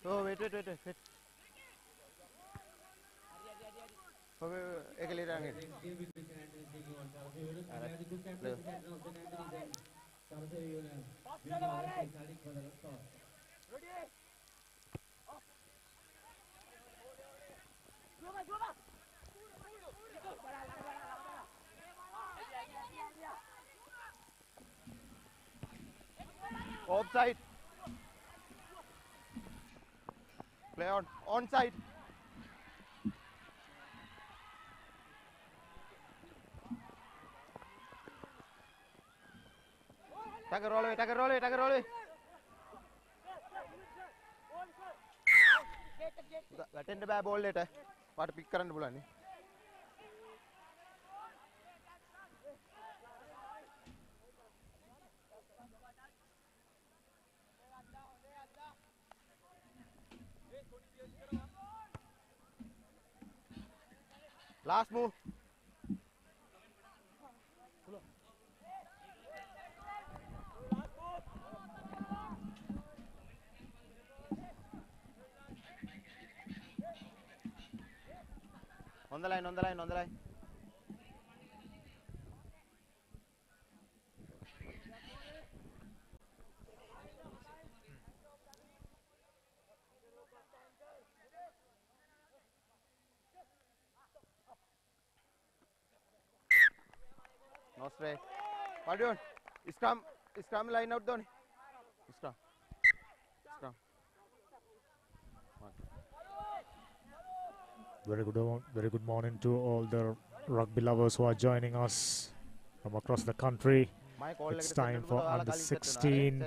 Oh, wait. Offside. Play on. Onside. Take a roll away. Attend the ball later. What pick current bulani? Last move. On the line. No straight. What do you want? Scrum line out down. Scrum. Very good morning to all the rugby lovers who are joining us from across the country. It's time for under 16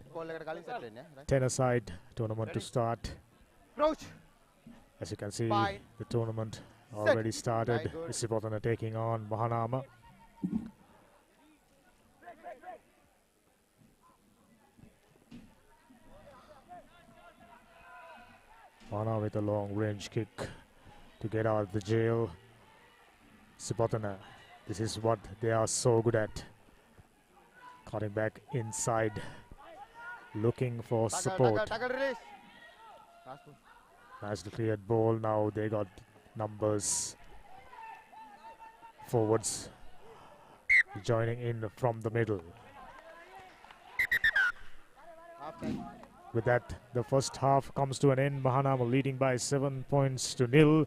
10-a-side tournament to start. As you can see, the tournament already started. Isipotana taking on Mahanama. Mahanama with a long range kick to get out of the jail. Isipotana, this is what they are so good at. Cutting back inside, looking for support. Nicely cleared ball. Now they got numbers. Forwards joining in from the middle. With that, the first half comes to an end. Mahanama leading by 7 points to 0.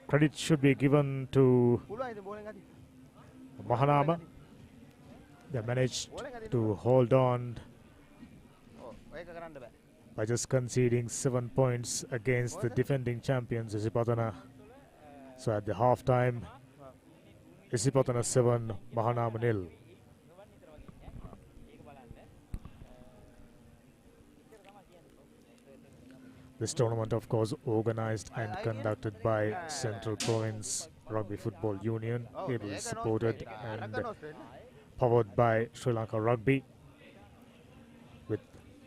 Credit should be given to Mahanama. They managed to hold on by just conceding 7 points against the defending champions Isipotana. So at the half time, Isipotana 7, Mahanama 0. This tournament, of course, organized and conducted by Central Province Rugby Football Union, ably supported and powered by Sri Lanka Rugby. With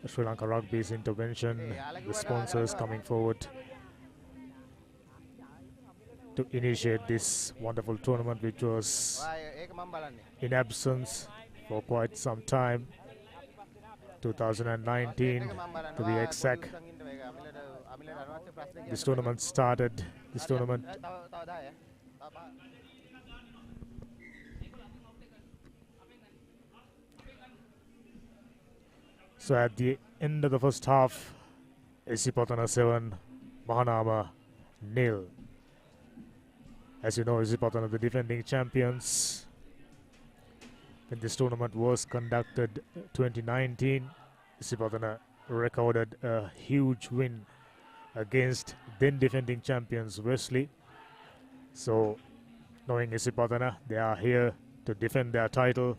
Sri Lanka Rugby's intervention, the sponsors coming forward to initiate this wonderful tournament, which was in absence for quite some time, 2019 to be exact. This tournament started. So at the end of the first half, Isipotana 7, Mahanama 0. As you know, Isipotana the defending champions. When this tournament was conducted 2019, Isipotana recorded a huge win against then defending champions Wesley. So knowing Isipotana, they are here to defend their title.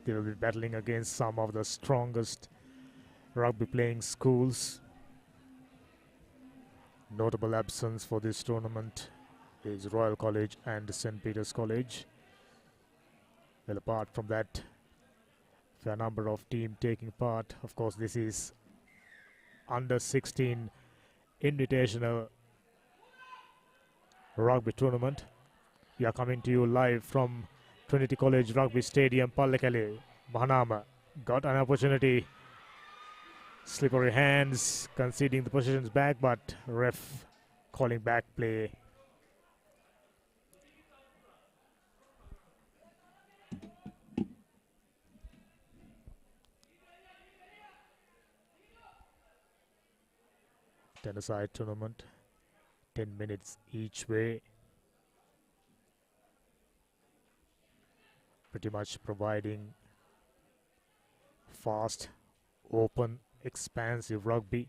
They will be battling against some of the strongest rugby playing schools. Notable absence for this tournament is Royal College and St. Peter's College. Well, apart from that, fair number of teams taking part. Of course, this is under 16 Invitational rugby tournament. We are coming to you live from Trinity College Rugby Stadium, Pallekele. Mahanama got an opportunity. Slippery hands, conceding the positions back, but ref calling back play. Ten-a-side tournament, 10 minutes each way. Pretty much providing fast, open, expansive rugby.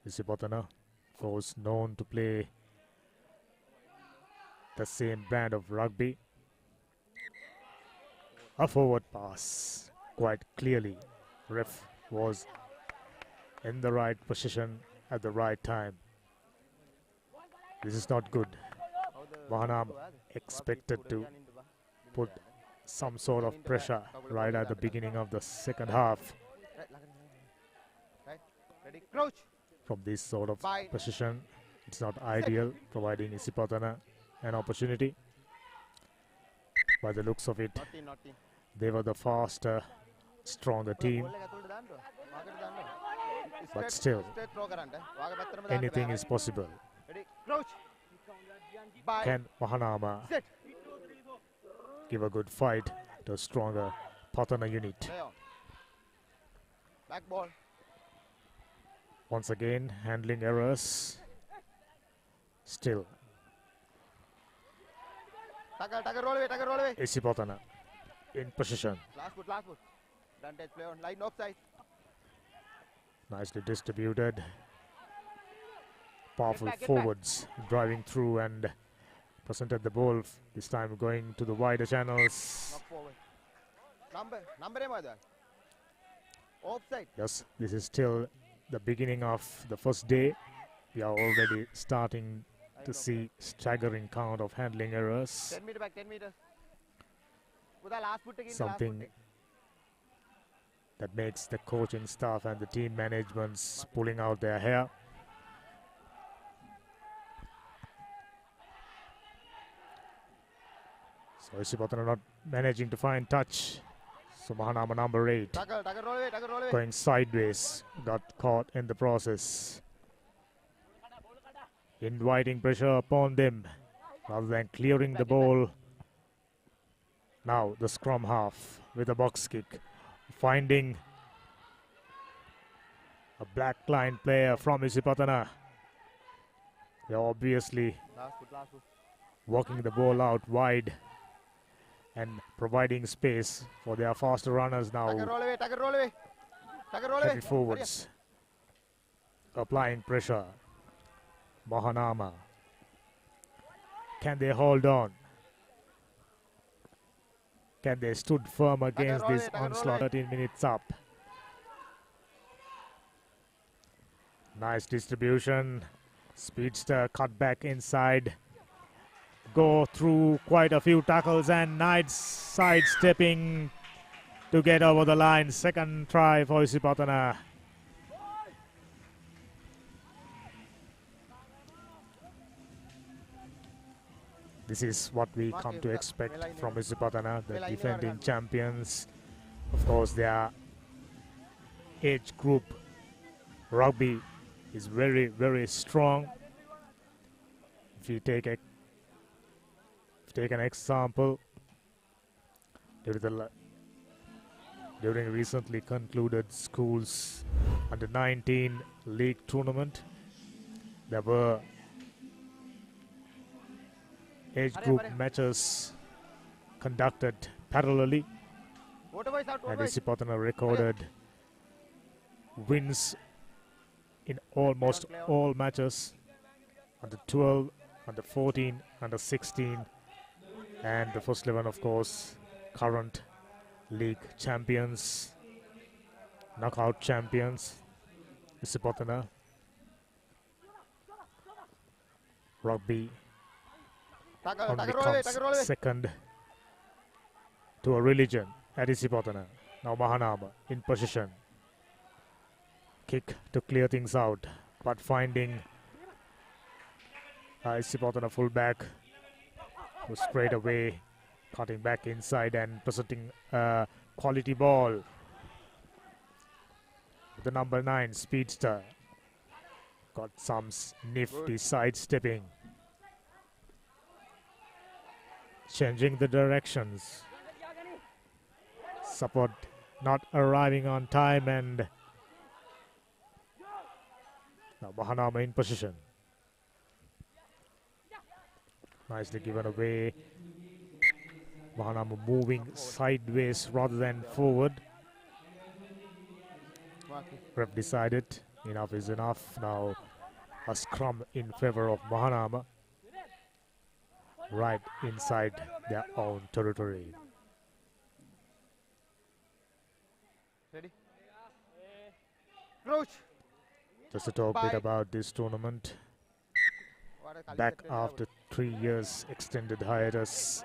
Isipatana, of course, known to play the same brand of rugby. A forward pass, quite clearly. Ref was in the right position at the right time. This is not good. Mahanam expected to put some sort of pressure right at the beginning of the second half. From this sort of position, it's not ideal, providing Isipatana an opportunity. By the looks of it, they were the faster, stronger team. But still, anything is possible. Can Mahanama give a good fight to a stronger Patana unit? Back ball. Once again, handling errors. Still, Roll away. Isipatana in position. Last foot. Don't touch play on line offside. Nicely distributed. Powerful forwards driving through and presented the ball. This time going to the wider channels. Knock forward. Number offside. Yes, this is still the beginning of the first day. We are already starting to see staggering count of handling errors. 10 meter back, 10 meters. Last foot again. Something that makes the coaching staff and the team managements pulling out their hair. So Isipatana not managing to find touch. So Mahanama number 8 Roll away. going sideways, got caught in the process. Inviting pressure upon them rather than clearing the ball. Now the scrum half with a box kick, finding a black line player from Isipatana. They're obviously Last foot. walking the ball out wide and providing space for their faster runners now. Roll away. Headed forwards, applying pressure. Mahanama, can they hold on? Can they stood firm against this onslaught? 13 minutes up. Nice distribution. Speedster cut back inside. Go through quite a few tackles and nice sidestepping to get over the line. Second try for Isipatana. This is what we come to expect from Isipatana, the defending champions. Of course, their age group rugby is very, very strong. If you take an example, during recently concluded schools under 19 league tournament, there were age group matches conducted parallelly, and Isipatana recorded wins in almost all matches, under 12, under 14, under 16, and the first 11, of course, current league champions, knockout champions, Isipatana. Rugby Tackle only roll away, comes tackle roll away. second to a religion at Isipatana. Now Mahanama in position. Kick to clear things out, but finding Isipatana fullback who straight away cutting back inside and presenting a quality ball. The number 9 speedster got some nifty sidestepping, changing the directions. Support not arriving on time, and now Mahanama in position. Nicely given away. Mahanama moving sideways rather than forward. Ref decided enough is enough. Now a scrum in favor of Mahanama, right inside their own territory. Ready? Crouch. Just to talk a bit about this tournament. Back after 3 years extended hiatus.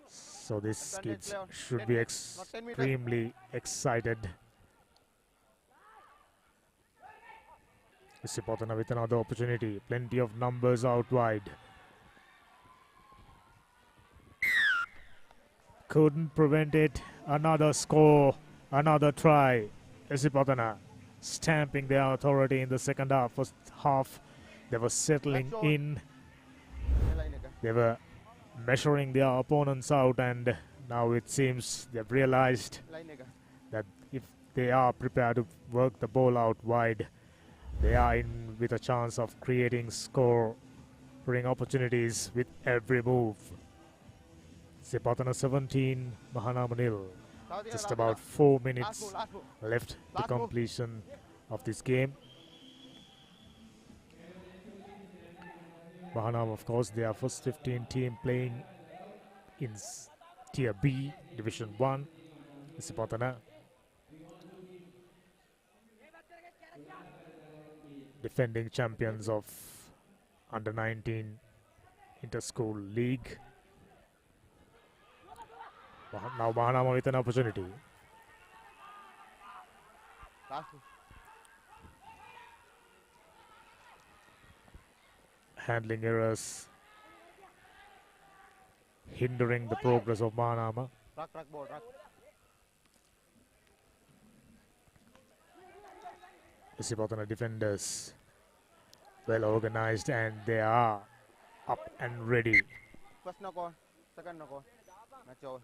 So these kids should be extremely excited. Isipatana with another opportunity. Plenty of numbers out wide. Couldn't prevent it. Another score. Another try. Isipatana stamping their authority in the second half. First half they were settling in. They were measuring their opponents out, and now it seems they've realized that if they are prepared to work the ball out wide, they are in with a chance of creating scoring opportunities with every move. Isipatana 17, Mahanama nil. Just about 4 minutes left to completion of this game. Mahanama, of course, they are first 15 team playing in Tier B, Division 1. Isipatana defending champions of Under 19 Inter-School League. Now Mahanama with an opportunity. Handling errors hindering the progress of Mahanama. Isipatana defenders well organized, and they are up and ready. First knock on, second knock on. Match over.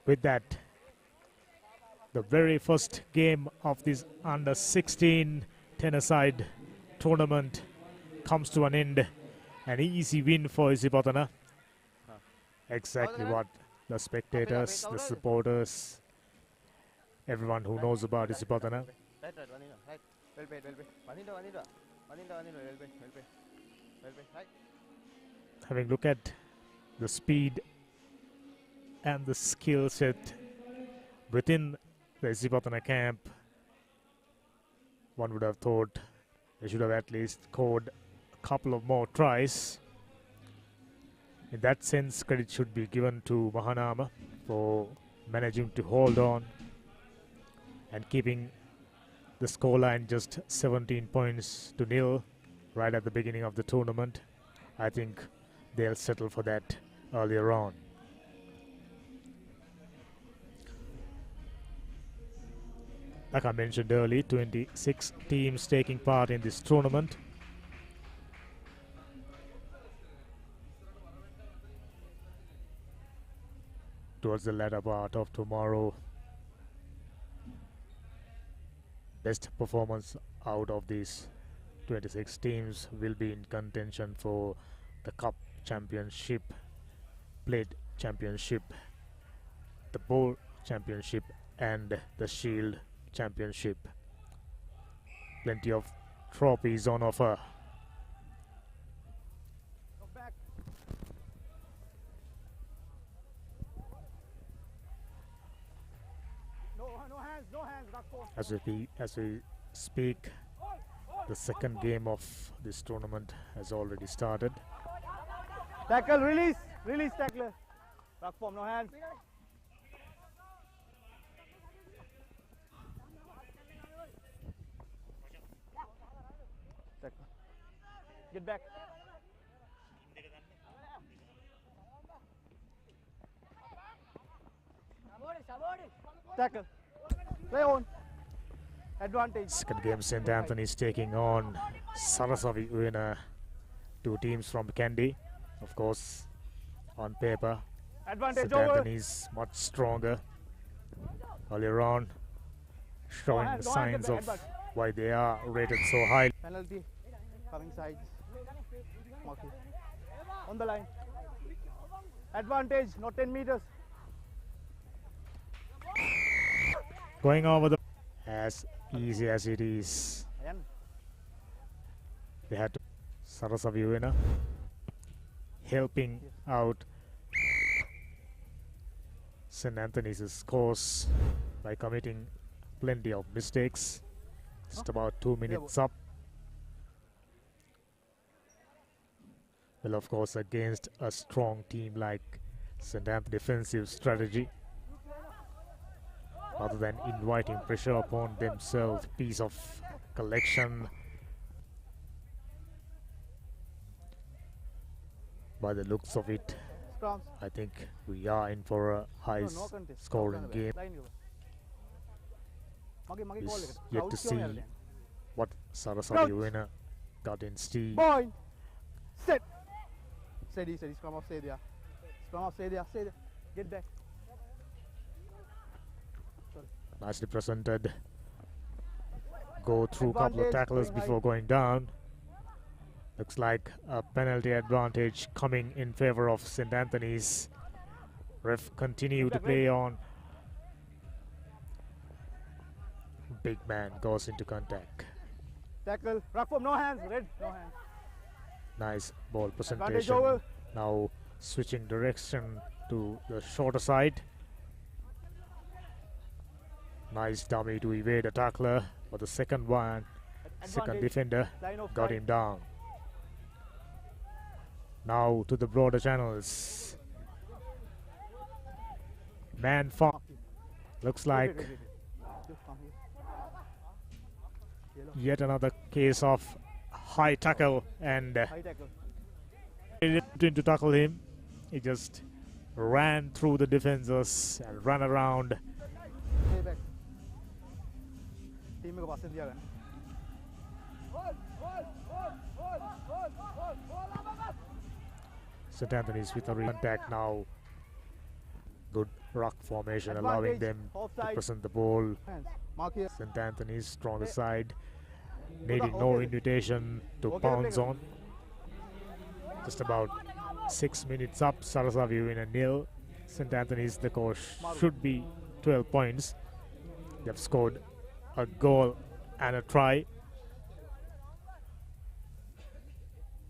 With that, the very first game of this under 16 10-a-side tournament comes to an end. An easy win for Isipatana. Exactly what the spectators, the supporters, everyone who knows about Isipatana. Having looked at the speed and the skill set within the Isipatana camp, one would have thought they should have at least scored a couple of more tries. In that sense, credit should be given to Mahanama for managing to hold on and keeping the scoreline just 17 points to nil right at the beginning of the tournament. I think they'll settle for that earlier on. Like I mentioned earlier, 26 teams taking part in this tournament. Towards the latter part of tomorrow, best performance out of these 26 teams will be in contention for the Cup Championship, Plate Championship, the Bowl Championship, and the Shield Championship. Plenty of trophies on offer. As we speak, The second game of this tournament has already started. Tackle, release, release tackler. Rock form, no hands. Tackle. Get back. Tackle. Play on. Advantage. Second game, St. Anthony's taking on Sarasavi Uena, two teams from Kandy. Of course, on paper, Advantage St. over. Anthony's much stronger. Earlier on, showing Go ahead, signs get of back. why they are rated so high. Penalty. Coming sides. Okay. On the line. Advantage, not 10 meters. Going over the as easy as it is. Ayan. They had to Sarasavi Uena helping out St. Anthony's course by committing plenty of mistakes. Just about 2 minutes up. Well, of course, against a strong team like St. Anthony, defensive strategy, rather than inviting pressure upon themselves, piece of collection. By the looks of it, Scrums. I think we are in for a high No contest. scoring game. Line go. Mage Is ball eකට. yet Crouch to කියවන see යාළුවා. what Sarasavi Crouch. Uena got in Steve. Point. Set. Steady, steady. Scrum off, stay there. Scrum off, stay there, stay there. Get back. Nicely presented. Go through a couple of Advantage, tacklers going high. before going down. Looks like a penalty advantage coming in favor of St. Anthony's. Ref continue to play on. Big man goes into contact. Tackle. Rock form, no hands. Red, no hands. Nice ball Advantage presentation. over. Now switching direction to the shorter side. Nice dummy to evade a tackler, but the second one, second Advantage. defender Line of got sight. him down. Now to the broader channels. Man farm. Looks Wait, like wait, wait, wait. Just come here. Yellow. yet another case of high tackle, and High tackle. to tackle him, he just ran through the defenders and ran around. Stay back. Team එක පස්සෙන් තියාගන්න. St. Anthony's with a contact now. Good rock formation, allowing Advantage. them to Offside. present the ball. Hands. Mark here. St. Anthony's stronger side, Good needing luck, no okay. invitation to Okay, pounce okay. on. Just about 6 minutes up, Sarasavi in a nil. St. Anthony's, the coach, should be 12 points. They've scored a goal and a try.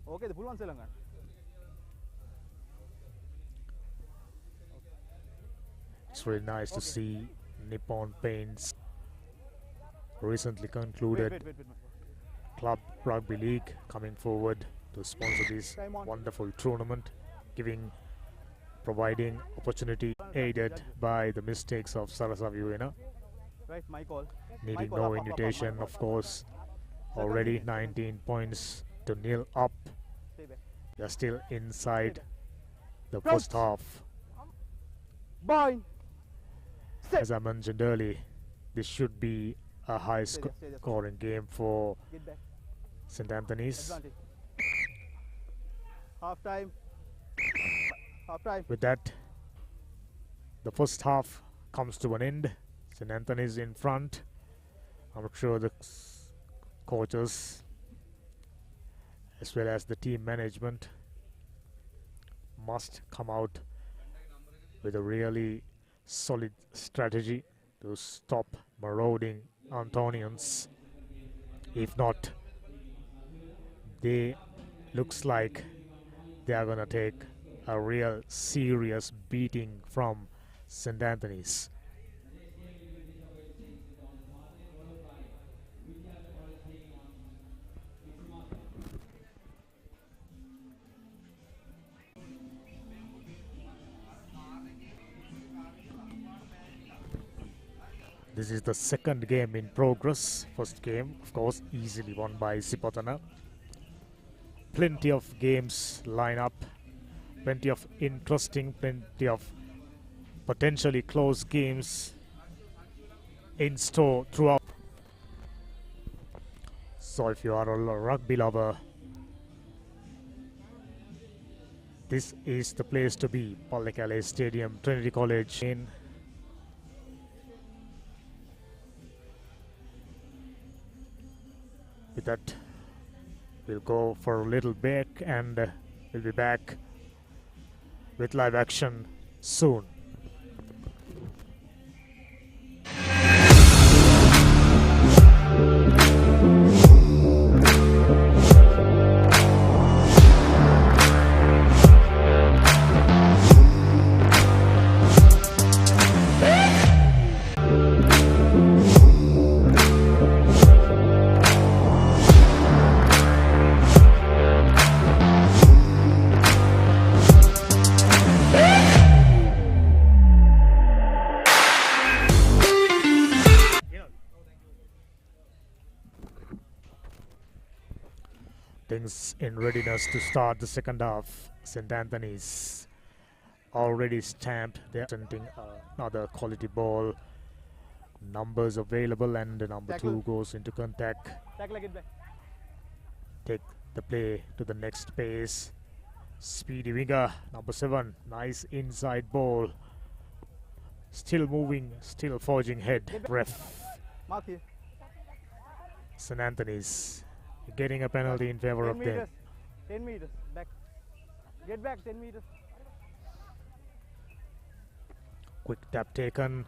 Okay, the පුළුවන් සෙලංගන්න. It's really nice to Okay. see Nippon Paints recently Wait, concluded wait, wait, wait. Club Rugby League coming forward to sponsor this Time on. wonderful tournament, providing opportunity aided by the mistakes of Sarasavi Uena, Right, my call. needing call, no up, up, up, invitation, my of call. course. Second Already minute. 19 points to nil up. Stay back. They're still inside the Crouch. first half. Bind. Set. As I mentioned earlier, this should be a high Stay there, stay there. scoring game for Get back. St. Anthony's. Advantage. Half time. Half time. With that, the first half comes to an end. St. Anthony's in front. I'm sure the coaches as well as the team management must come out with a really solid strategy to stop marauding Antonians. If not, they looks like they are gonna take a real serious beating from St. Anthony's. This is the second game in progress. First game, of course, easily won by Sipotana. Plenty of games line up. Plenty of interesting, plenty of potentially close games in store throughout. So if you are a rugby lover, this is the place to be. Pallekele Stadium, Trinity College. With that, we'll go for a little break and we'll be back with live action soon. Things in readiness to start the second half. St. Anthony's already stamped. They're presenting another quality ball. Numbers available, and the number Tackle. 2 goes into contact. Tackle it back. Take the play to the next pace. Speedy winger, number 7. Nice inside ball. Still moving, still forging head. Ref. Mark here. St. Anthony's getting a penalty in favor 10 of them. meters. 10 meters. Back. Get back 10 meters. Quick tap taken.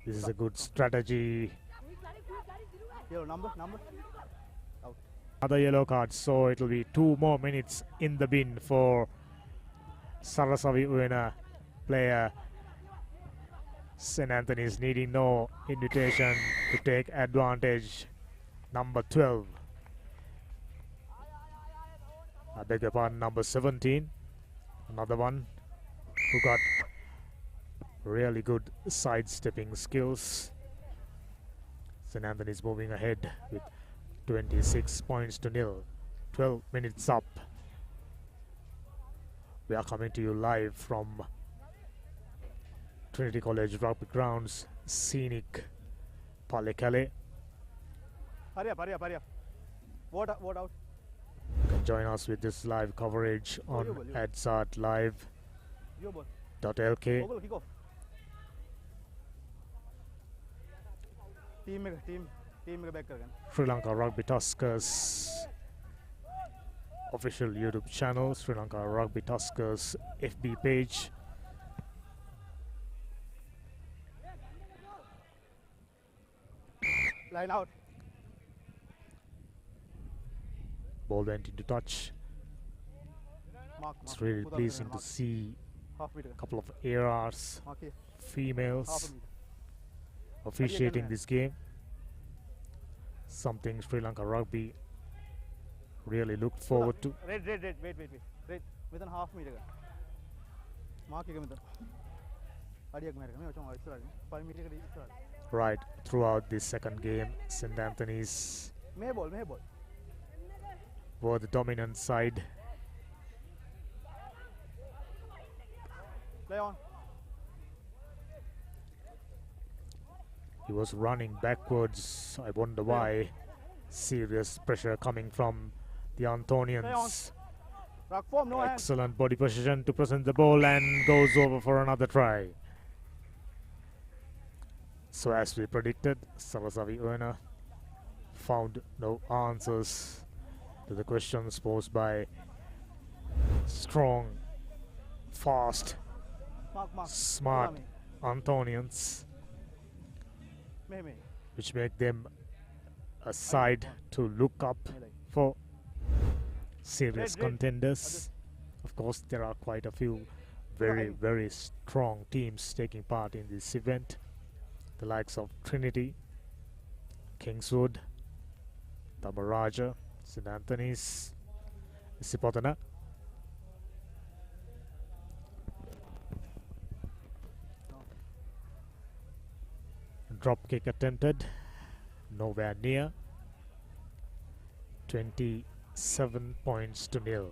This is a good strategy. Yo, number. Another yellow card, so it will be 2 more minutes in the bin for Sarasavi Uena player. St. Anthony's needing no invitation to take advantage. Number 12. I beg your pardon, number 17. Another one who got really good sidestepping skills. St. Anthony's moving ahead with 26 points to nil. 12 minutes up. We are coming to you live from Trinity College Rugby Grounds, scenic Pallekele. Hurry up. Vote out. You can join us with this live coverage on adsartlive.lk. Yo, ball. Ball, kick off. Team back again. Sri Lanka Rugby Tuskers official YouTube channel, Sri Lanka Rugby Tuskers FB page. Line out. Ball went into touch. Mark. It's really pleasing to see Half meter. a couple of ARs, Mark here. Half a females meter. officiating this game. Something Sri Lanka Rugby really looked forward to. Red. Wait. Red. Within half meter. Mark here. Adiak meter. Me ochong isra. 5 meter ka isra. Right throughout this second game, St. Anthony's May ball. were the dominant side. Play on. He was running backwards. I wonder why. Serious pressure coming from the Antonians. Rock form, no hands. Excellent body position to present the ball, and goes over for another try. So as we predicted, Sarasavi Uena found no answers to the questions posed by strong, fast, Mark. smart Antonians, Me. which make them a side to look up for serious Red. contenders. Of course, there are quite a few very strong teams taking part in this event. The likes of Trinity, Kingswood, Tamaraja, St. Anthony's, Sipotana. Drop kick attempted. Nowhere near. 27 points to nil.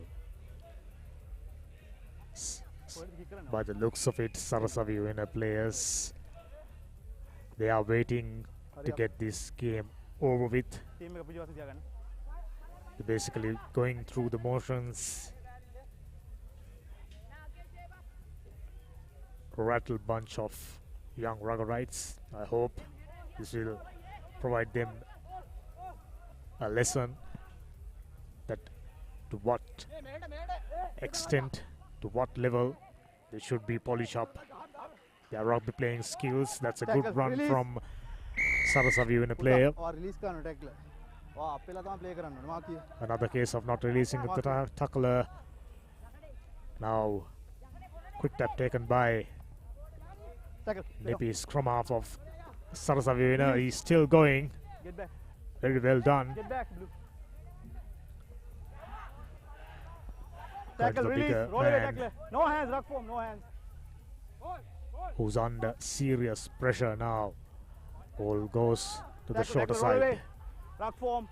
By the looks of it, Sarasavi winner players, they are waiting to get this game over with. They're basically going through the motions. Rattle bunch of young Ruggerites. I hope this will provide them a lesson that to what extent, to what level they should be polish up their rugby playing skills. That's a good run release. from Sarasavi in a player. Another case of not releasing the tackler. Now quick tap taken by Nippy, scrum half of Sarasavi winner. He's still going. Get back. Very well done. Get back, Blue. Going to Tackle, the release. bigger Roll away, man tackle. No hands, ruck form, no hands. who's under serious pressure now. Ball goes to the shorter roll away. side. Ruck form.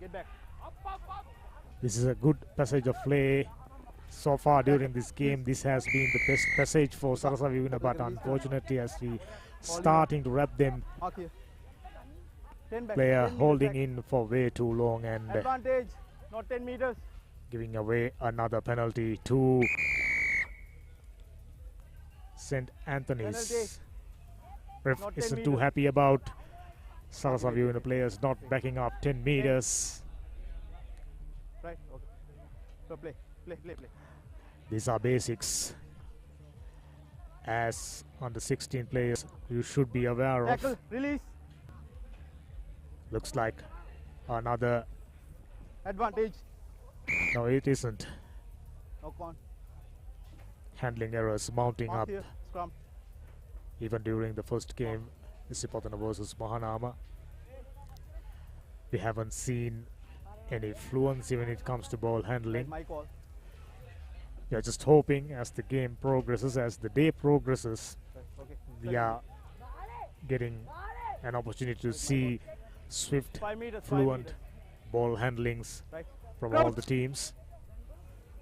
Get back. This is a good passage of play. So far during this game, this has been the best passage for Sarasavi winner, but unfortunately as we starting to wrap them, Mark here. 10 back. player 10 meters holding back. in for way too long and Advantage, not 10 meters. giving away another penalty to St. Anthony's. Penalty. Ref Not 10 isn't too meters. happy about Sarasavi winner players not backing up 10 meters. Right, okay. So play. These are basics. As under 16 players, you should be aware Tackle, of. release. Looks like another. Advantage. No, it isn't. Knock on. Handling errors mounting Mark up here. Scrum. even during the first game, Isipatana versus Mahanama. We haven't seen any fluency when it comes to ball handling. My call. We are just hoping as the game progresses, as the day progresses, Right, okay. we are getting an opportunity to see swift, 5 meters. 5 fluent meters. ball handlings Right. from all the teams.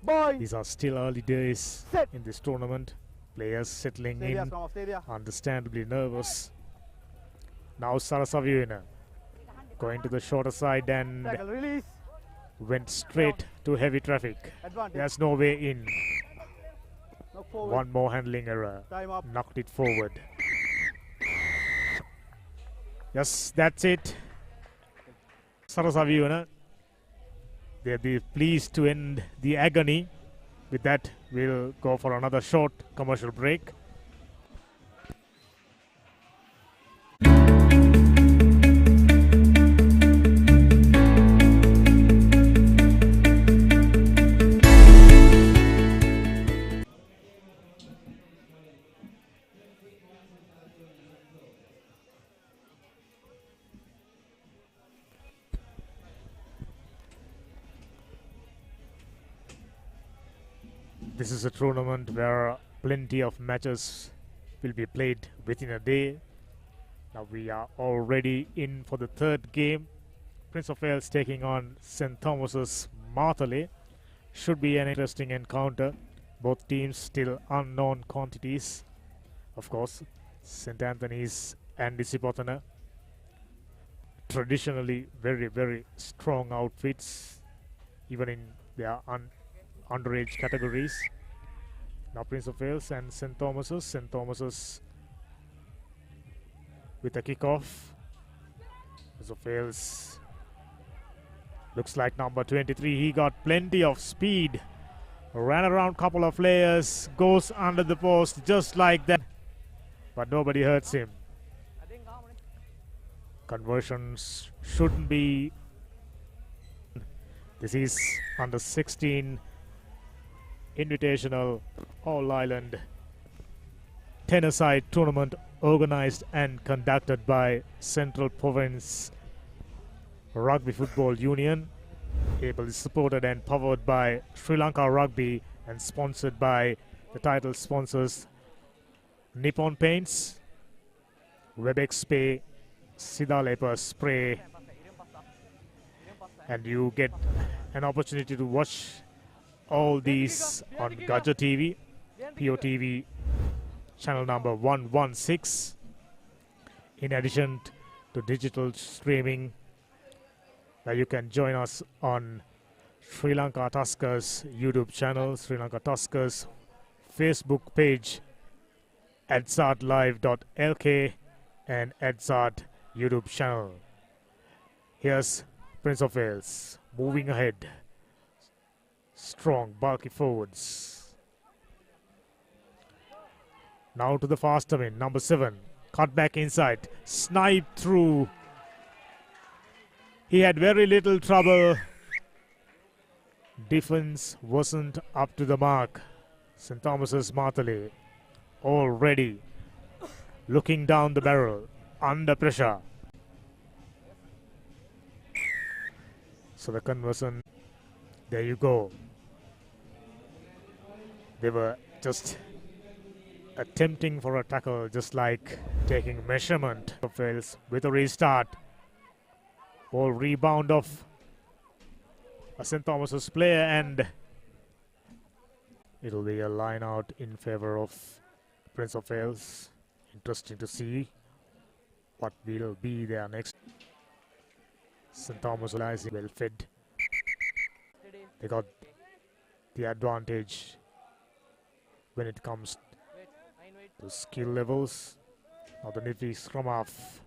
Boy. These are still early days Set. in this tournament. Players settling Stay there, in, scrum off, stay there. understandably nervous. Now Sarasavi winner going to the shorter side and Tackle, release. went straight to heavy traffic. Advantage. There's no way in. Knock forward. One more handling error. Time up. Knocked it forward. Yes, that's it. Sarasavi winner. They'll be pleased to end the agony. With that, we'll go for another short commercial break. This is a tournament where plenty of matches will be played within a day. Now we are already in for the third game. Prince of Wales taking on St. Thomas's Marthalee. Should be an interesting encounter. Both teams still unknown quantities. Of course, St. Anthony's and Isipatana. Traditionally very, very strong outfits, even in their underage categories. Now Prince of Wales and St. Thomas's. St. Thomas's with a kickoff. Prince of Wales looks like number 23. He got plenty of speed. Ran around couple of players. Goes under the post just like that. But nobody hurts him. Conversions shouldn't be. This is under 16 Invitational All-Island tennis-side tournament organized and conducted by Central Province Rugby Football Union, ably supported and powered by Sri Lanka Rugby and sponsored by the title sponsors Nippon Paints, Webex Pay, Sidalepa Spray, and you get an opportunity to watch all these on Gaja TV, POTV channel number 116. In addition to digital streaming, where you can join us on Sri Lanka Tuskers YouTube channel, Sri Lanka Tuskers Facebook page, edzardlive.lk, and Edzard YouTube channel. Here's Prince of Wales moving ahead. Strong, bulky forwards. Now to the faster man, number 7. Cut back inside. Sniped through. He had very little trouble. Defense wasn't up to the mark. St. Thomas's Martale already looking down the barrel, under pressure. So the conversion, there you go. They were just attempting for a tackle, just like taking measurement of Wales with a restart. Ball rebound of a St. Thomas's player, and it'll be a line out in favor of Prince of Wales. Interesting to see what will be their next. St. Thomas is well fed. They got the advantage when it comes to skill levels. Now the nifty scrum half.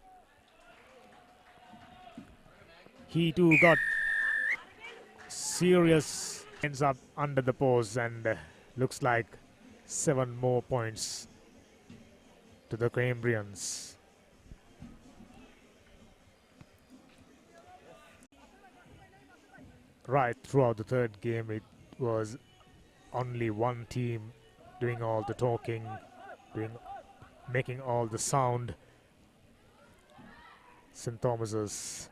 He too got serious, ends up under the post, and looks like 7 more points to the Cambrians. Right throughout the third game, it was only one team doing all the talking, making all the sound. St. Thomas's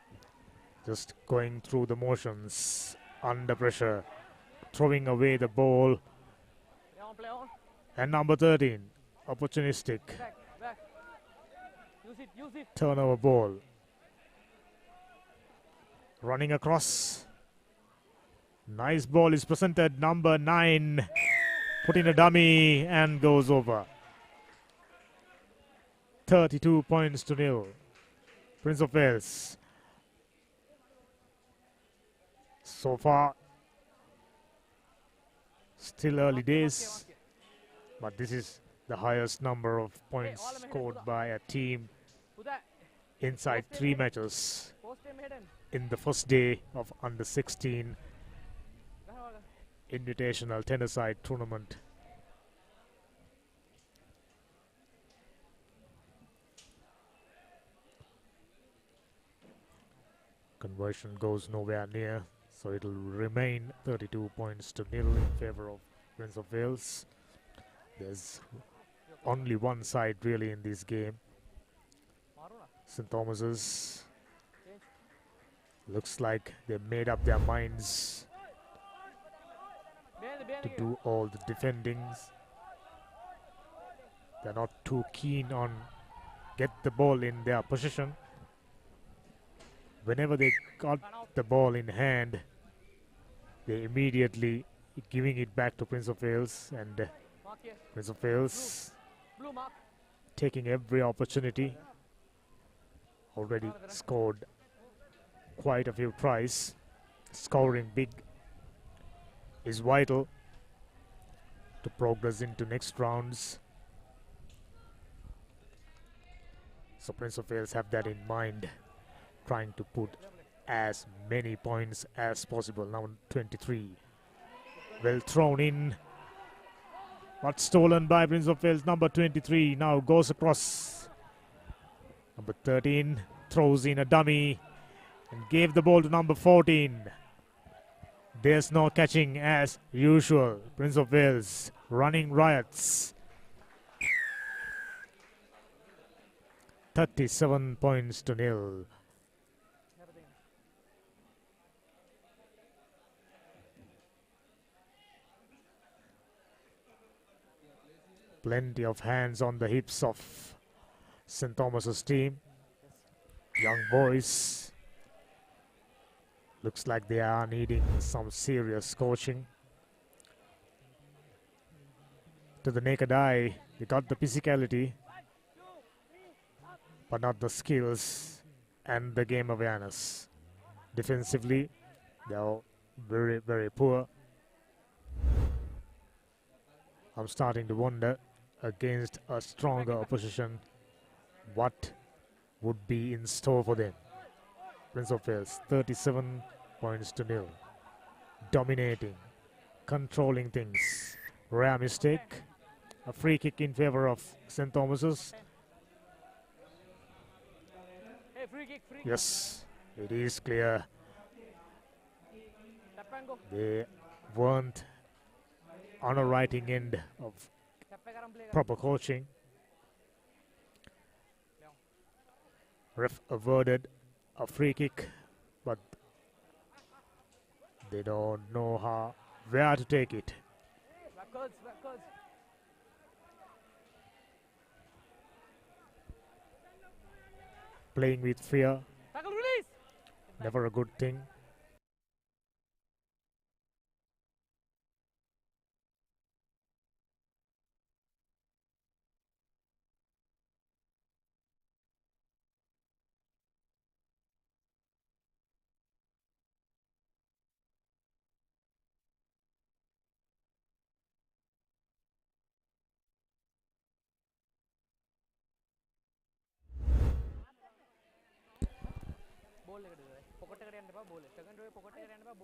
just going through the motions, under pressure, throwing away the ball. And number 13, opportunistic. Turnover ball. Running across. Nice ball is presented. Number 9 put in a dummy and goes over. 32 points to nil. Prince of Wales. So far, still early days, but this is the highest number of points scored by a team inside 3 matches in the first day of under 16 Invitational 10-a-side tournament. Conversion goes nowhere near, so it'll remain 32 points to nil in favor of Prince of Wales. There's only one side really in this game. St. Thomas's looks like they made up their minds to do all the defendings. They're not too keen on get the ball in their possession. Whenever they got the ball in hand, they immediately giving it back to Prince of Wales, and Prince of Wales taking every opportunity. Already scored quite a few tries. Scoring big is vital to progress into next rounds. So Prince of Wales have that in mind, trying to put as many points as possible. Now 23. Well thrown in, but stolen by Prince of Wales. Number 23 now goes across. Number 13 throws in a dummy and gave the ball to number 14. There's no catching as usual. Prince of Wales running riots. 37 points to nil. Plenty of hands on the hips of St. Thomas's team. Young boys. Looks like they are needing some serious coaching. To the naked eye, they got the physicality, but not the skills and the game awareness. Defensively, they are very, very poor. I'm starting to wonder, against a stronger opposition, what would be in store for them. Prince of Wales, 37 points to nil. Dominating, controlling things. Rare mistake. A free kick in favor of St. Thomas's. Yes, it is clear. They weren't on a writing end of proper coaching. Ref awarded a free kick, but they don't know where to take it. Playing with fear, never a good thing.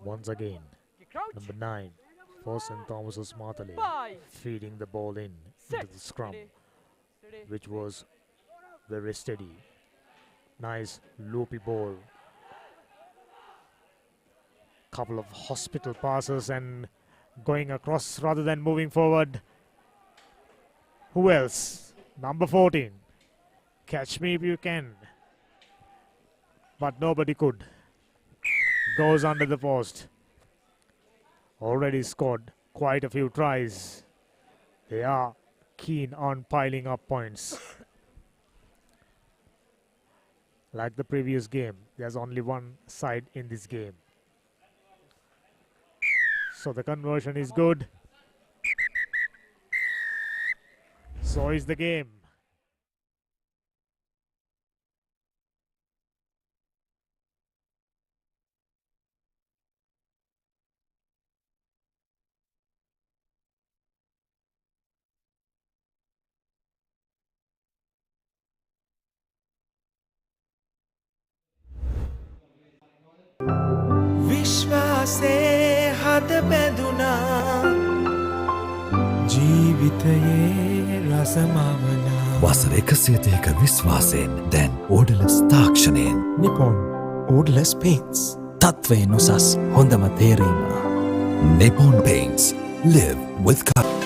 Once again, number 9 for St. Thomas's Martale, feeding the ball into the scrum, which was very steady. Nice loopy ball. Couple of hospital passes and going across rather than moving forward. Who else? Number 14. Catch me if you can. But nobody could. Goes under the post. Already scored quite a few tries. They are keen on piling up points. Like the previous game, there's only one side in this game. So the conversion is good. So is the game. විශ්වාසේ හද බැඳුනා ජීවිතයේ රසමවනා වසර 130ක විශ්වාසයෙන් දැන් ඕඩලස් තාක්ෂණයෙන් Nippon ඕඩලස් paints තත්වයෙන් උසස් හොඳම තේරීම Nippon Paints. Live with color.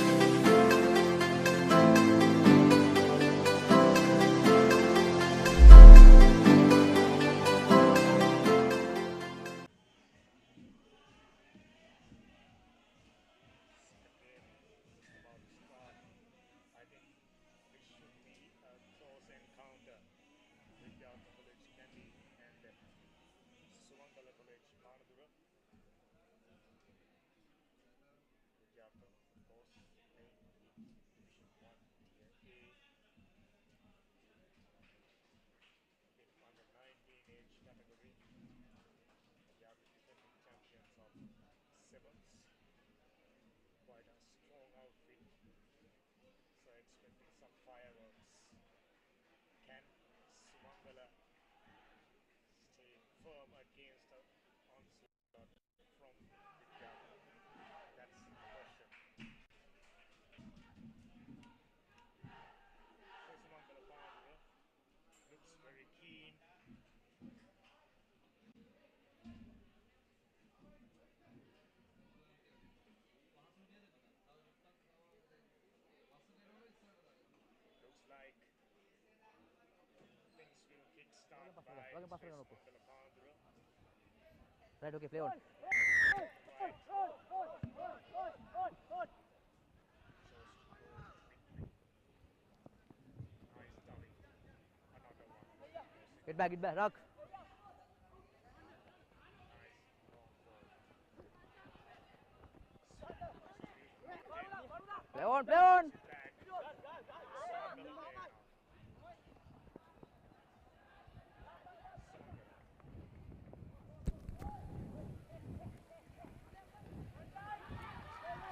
Right, okay, play on. Get back, rock. Play on.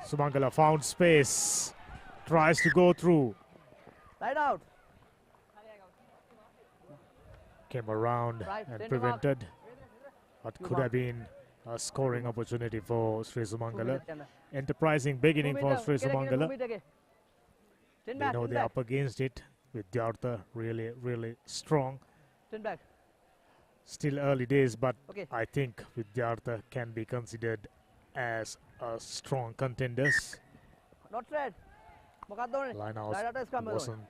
Sumangala found space, tries to go through, Side out. came around Right, and center mark. prevented what could have been a scoring opportunity for Sri Sumangala. Enterprising beginning for Sri Sumangala. They know they're up against it with Vidyartha really strong. Turn back. Still early days, but Okay. I think Vidyartha can be considered as a strong contenders. Not straight. Mokadone. Line Side out out scrum. wasn't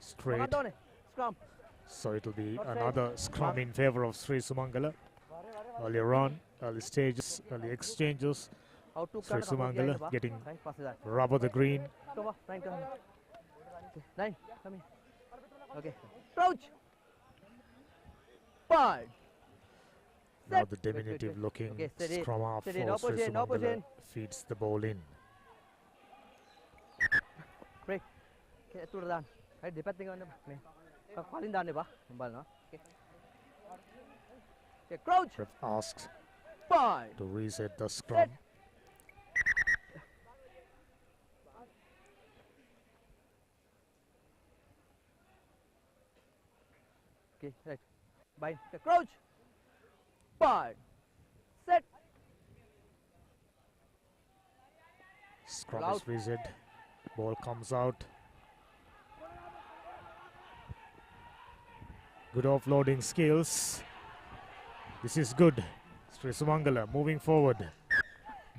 straight, Mokadone. Scrum. so it'll be Not straight. another scrum in favor of Sri Sumangala. Earlier on, early stages, early exchanges, How to Sri Sumangala getting Right, pass it that. rubber the green. Come on, Nine, come here. Okay, Nine, come here. Okay. Crouch. 5. Now Set. the Wait, wait, diminutive wait. looking Okay, steady. scrum half Steady, for no Sri pushing, no Sumangala pushing. feeds the ball in. Break. Okay, tu dah. Hai depending on ni. Kau paling dah ni bah. Bal na. Okay. Okay, crouch. Ref asks 5. to reset the scrum. Okay, right. Bind. Okay, crouch. 5. Set. Scrum Out. is reset. Ball comes out. Good offloading skills. This is good. Sri Sumangala moving forward.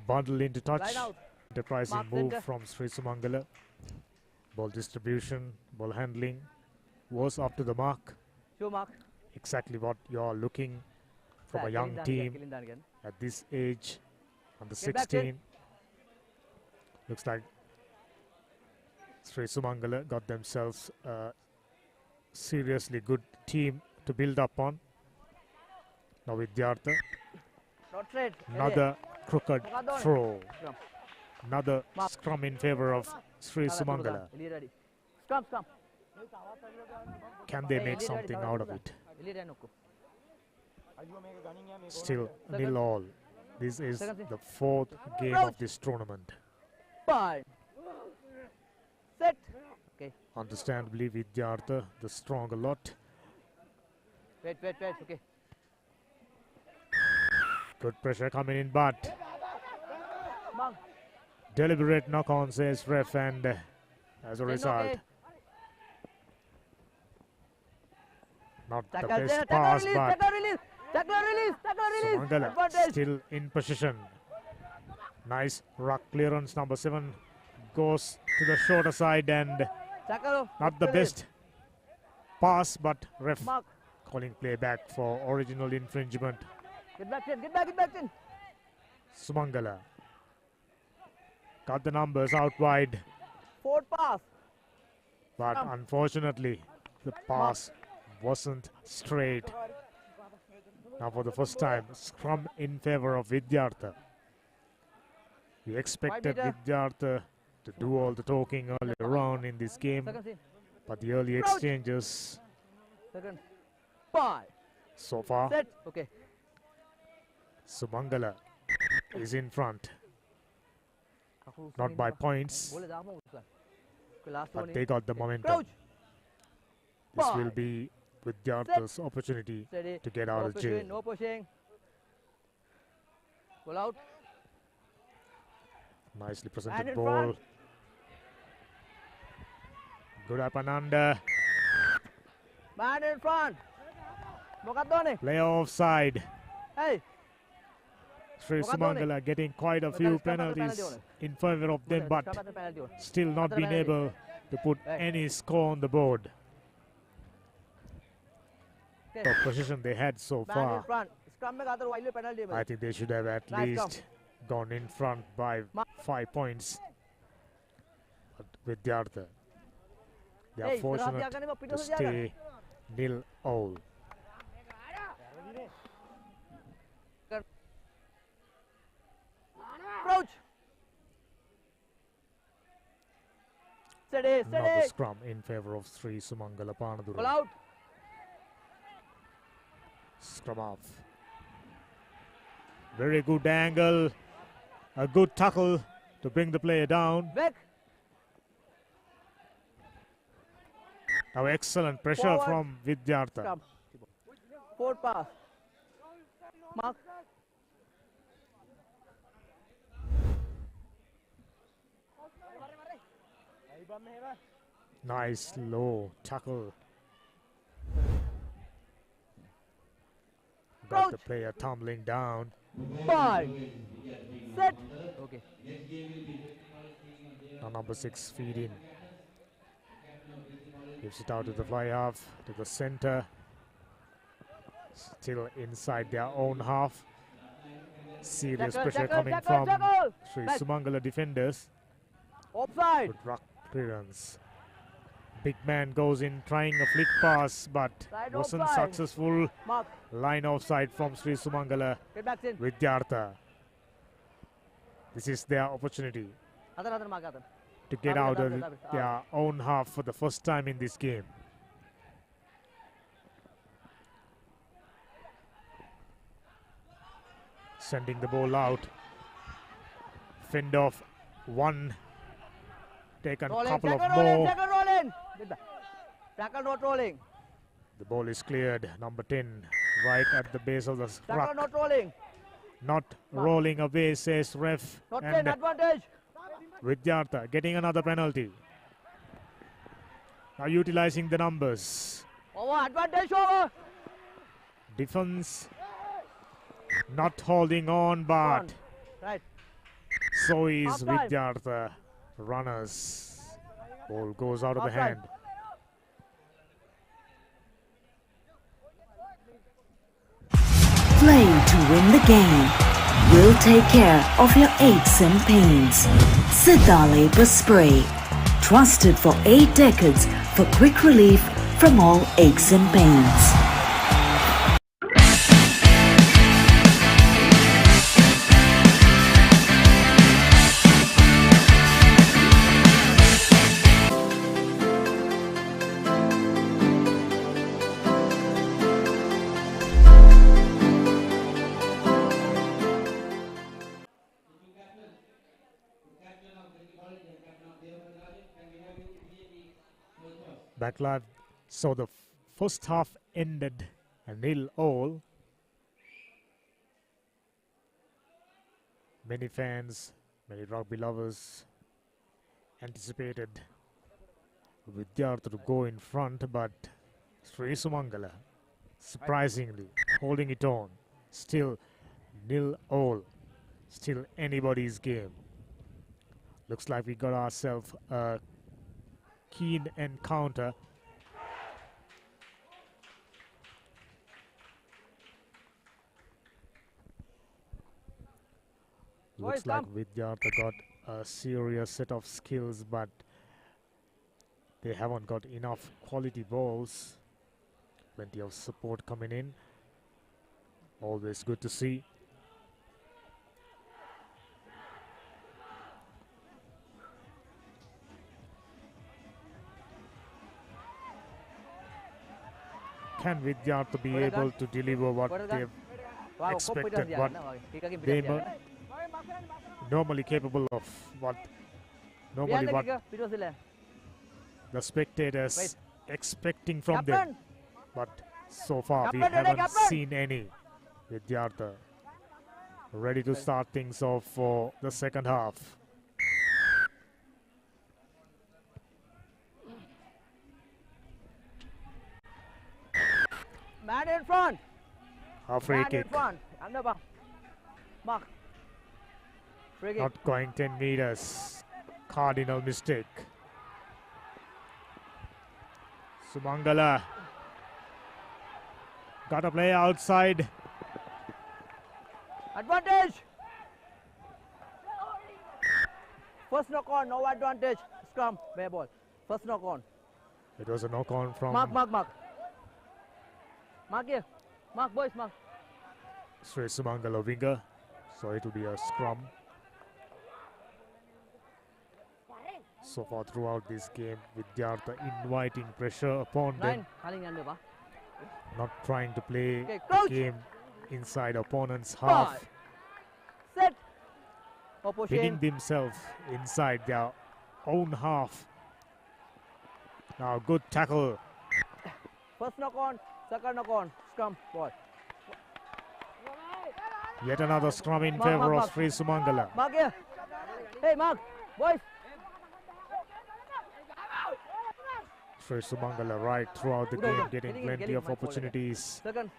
Bundle into touch. Line out. Enterprising Mark move center. from Sri Sumangala. Ball distribution, ball handling was up to the mark. Show mark. Exactly what you are looking from a Sir, young killing down team again, killing down again. at this age, under Get back, kid. 16. Looks like Sri Sumangala got themselves a seriously good team to build up on. Now Vidyartha, Not straight. another crooked Mokadone. throw. Scrum. Another Mark. scrum in favor of Sri Sumangala. Elite ready. Scrum, scrum. Can they Hey, make elite ready, something cover out of to it? Elite ready, nokku. Still Second. nil all. This is Second. the fourth game Crouch. of this tournament. 5. Set. Okay. Understandably, Vidyartha the stronger lot. Wait. Okay. Good pressure coming in, but Mark. deliberate knock-on, says ref, and as a Ten, result, okay. not the Tackle there. best Tackle pass, release. but Tackle release. Tackle release. Tackle release. Sumangala Advantage. still in position. Nice ruck clearance. Number 7 goes to the shorter side, and Tackle. not the release. best pass, but ref Mark. calling play back for original infringement. Get back in. Get back in. Sumangala got the numbers out wide, Forward pass. but Scrum. unfortunately the pass wasn't straight. Now for the first time, scrum in favor of Vidyartha. We expected meter. Vidyartha to do all the talking earlier on in this game, Second scene. but the early Crouch. exchanges Second. 5. so far, Set. Okay. Sumangala is in front, not by points, Boleh dah mau Ustaz. Okay, last one. but they got the momentum. Crouch. This will Five. be Vidyartha's opportunity Steady. to get out No of pushing. jail. No pushing. Ball out. Nicely Man presented in ball. front. Good up and under. Man in front. Mokadone. Play offside. Hey. Sri Mokadone. Sumangala getting quite a Mokadone, few scrum at the penalties penalty in favor of them, but Scrum at the penalty one. still not After the been penalty. able to put Hey. any score on the board. Okay. The position they had so Man in far, front. Scrum में खातर wild penalty I think they should have at Nice least gone in front by Ma- 5 points. But Vidyartha, they are Hey, fortunate Serhat dia akan ni, to Peter Serhat dia akan. stay nil all. steady, Another steady. scrum in favor of Sri Sumangala Ball Panaduru. out. Scrum off. Very good angle. A good tackle to bring the player down. Back. Now excellent pressure Forward. from Vidyartha. Scrum. Forward pass. Mark. Nice low tackle. Got the Crouch. player tumbling down. 5. Set. Okay. Now number 6 feed in. Gives it out to the fly half, to the center. Still inside their own half. Serious Tackle, pressure tackle, coming tackle, from tackle. Sri Back. Sumangala defenders. Offside. Good ruck clearance. Big man goes in trying a flick pass but Side wasn't offside. successful. Mark. Line offside from Sri Sumangala Get back in. Vidyartha. This is their opportunity Other mark. Other. to get out of their own half for the first time in this game. Sending the ball out. Fend off one. Taken a Rolling. couple of Tackle rolling. more. Tackle rolling. Get back. Tackle not rolling. The ball is cleared. Number 10 right at the base of the Tackle ruck. not rolling. Not rolling away, says ref. Not 10. And Advantage. Vidyartha getting another penalty. Now utilizing the numbers. Over. Advantage over. Defense not holding on, but Right. so is Half time. Vidyartha. Runners. Ball goes out of the Half time. hand. Play to win the game. We'll take care of your aches and pains. Siddhale Spray. Trusted for 8 decades for quick relief from all aches and pains. Back live. So the first half ended a 0-0. Many fans, many rugby lovers anticipated Vidyartha to go in front, but Sri Sumangala surprisingly holding it on. Still 0-0. Still anybody's game. Looks like we got ourselves a keen encounter. Looks Boys, like come. Vidyartha got a serious set of skills, but they haven't got enough quality balls. Plenty of support coming in. Always good to see. Can Vidyartha be What is able that? to deliver what What is that? they've Wow, expected, confidence what diyan, no? Kika they confidence normally capable of, what normally diyan. what Kika, video sila. the spectators Wait. expecting from them. Captain. But so far we Captain, ready, haven't captain? seen any. Vidyartha ready to start things off for the second half. Man in front. A free Man kick, in front. Under ba. Mark. Free kick. not going 10 meters. Cardinal mistake. Sumangala got a play outside. Advantage. First knock on, no advantage. Scrum, bare ball. First knock on. It was a knock on from Mark. Mark here. Mark, boys, mark. Sri Sumangala winger. So it will be a scrum. So far throughout this game, Vidyartha inviting pressure upon them, 9 කලින් යන්න එපා. not trying to play Okay, the coach. game inside opponent's 5 half, set winning opposition themselves inside their own half. Now good tackle. first knock on second knock on scrum ball. Yet another scrum in Mark, favor mark, of mark. Sri Sumangala. Mark here. Hey Mark, boys. Sri Sumangala right throughout the Good game, over. getting Getting in, plenty getting of in, my fault opportunities. Second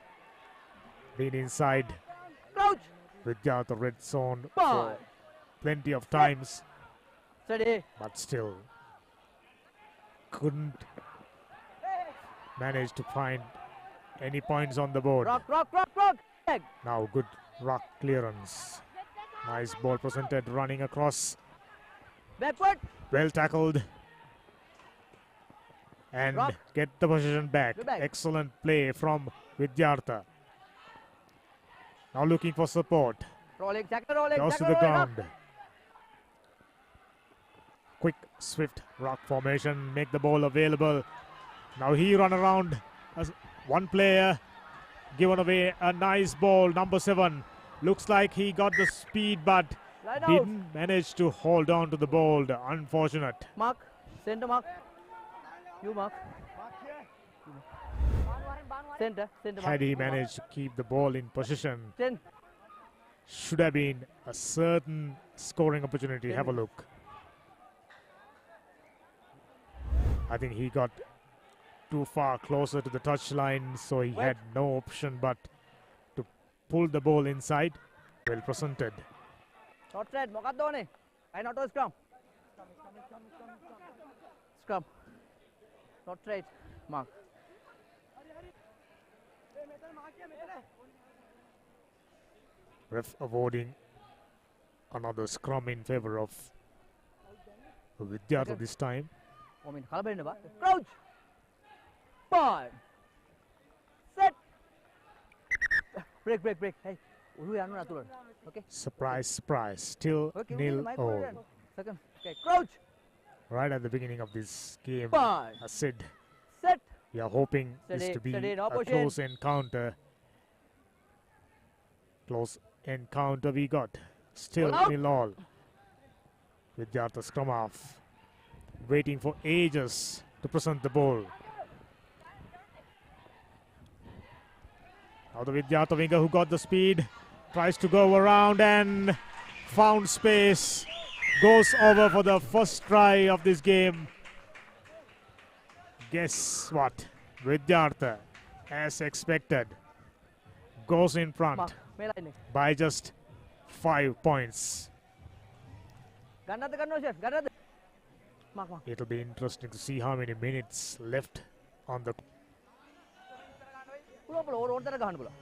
Being inside crouch. Vidyartha red zone Ball. for plenty of times, Steady. but still couldn't manage to find any points on the board. Rock, rock, rock, rock. Leg. Now good rock clearance. Nice ball presented, running across. Backward. Well tackled. And Rock. get the possession back. Go back. Excellent play from Vidyartha. Now looking for support. Rolling, tackle, rolling, Goes to tackle, the rolling. ground. Quick, swift rock formation. Make the ball available. Now he run around as one player. Given away a nice ball. Number 7. Looks like he got the speed, but Line out. didn't manage to hold on to the ball. Unfortunate. Mark, center mark. You mark. Center, center mark. Had he managed to keep the ball in possession, 10. should have been a certain scoring opportunity. Have a look. I think he got too far closer to the touchline, so he had no option but to pull the ball inside. Well presented. Short thread, මොකක්ද ඕනේ? I not a scrum. Scrum. Short thread, mark. Ref awarding another scrum in favor of Vidyartha this time. I mean, කලබල වෙන්න බා. Crouch. Ball. Set. Break, break, break. Hey, උරු යන්න නතුරට. Okay. Surprise, surprise. Still Okay, nil my all. fault. Second. Okay, crouch. Right at the beginning of this game, Ball. I said Set. we are hoping this Steady, to be steady, a no pushing. close encounter. Close encounter we got. Still Ball out. nil all. Vidyartha scrum half. Waiting for ages to present the ball. Now the Vidyartha winger who got the speed tries to go around and found space. Goes over for the first try of this game. Guess what? Vidyartha, as expected, goes in front Mark. මේ line එක. by just 5 points. ගන්නද chef. ගන්නද? Mark, mark. It'll be interesting to see how many minutes left on the. පුළුවන් ඕර ඕර දර ගහන්න පුළුවන්.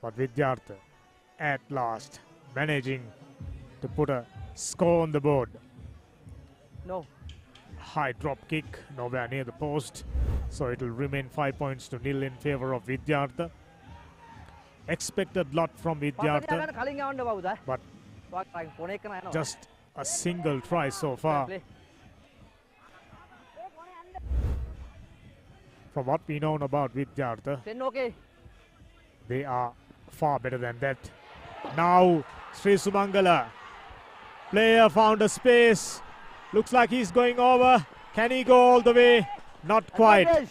But Vidyartha at last managing to put a score on the board. No. High drop kick, nowhere near the post. So it'll remain 5 points to nil in favor of Vidyartha. Expected lot from පස්සට Vidyartha, යන්න කලින් යවන්න බවුදා. but වාක් phone එක යනවා. just a single try so far. Play. From what we know about Vidyartha, 10 okay. they are far better than that. Now, Sri Sumangala. Player found a space. Looks like he's going over. Can he go all the way? Not quite. Advantage.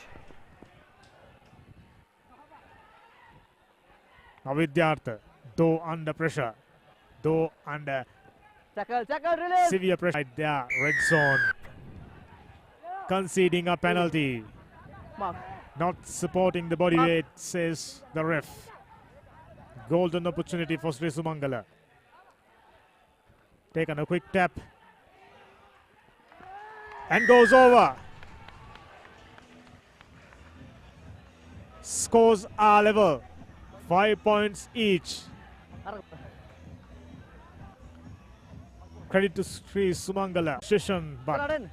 Now Vidyartha, though under pressure, though under Tackle, tackle, release. severe pressure right there, red zone. Conceding a penalty. Mark. Not supporting the body weight, says the ref. Golden opportunity for Sri Sumangala. Taken a quick tap. And goes over. Scores are level. 5 points each. අර Credit to Sri Sumangala. Session, but බලන්න.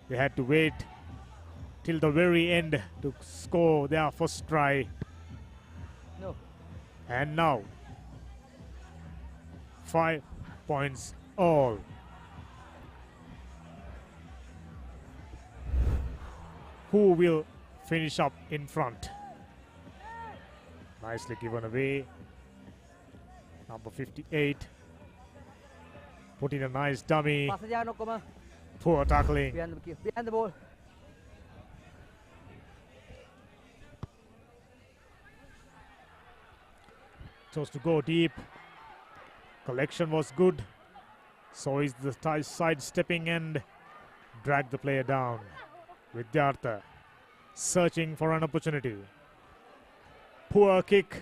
they had to wait till the very end to score their first try. No. And now, 5 points all. who will finish up in front. Nicely given away. Number 58. Put in a nice dummy. Pass saja no koma. Poor tackling. Behind the ball. Chose to go deep. Collection was good. So is the side stepping and drag the player down. Vidyartha searching for an opportunity. Poor kick.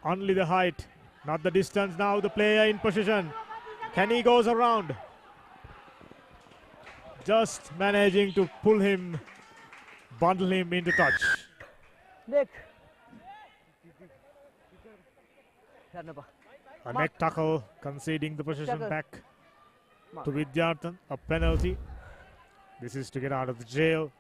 Only the height, not the distance. Now the player in position. Can he goes around? Just managing to pull him, bundle him into touch. Nick. A neck tackle, conceding the possession Tackle. back to Vidyarthan. A penalty. This is to get out of the jail.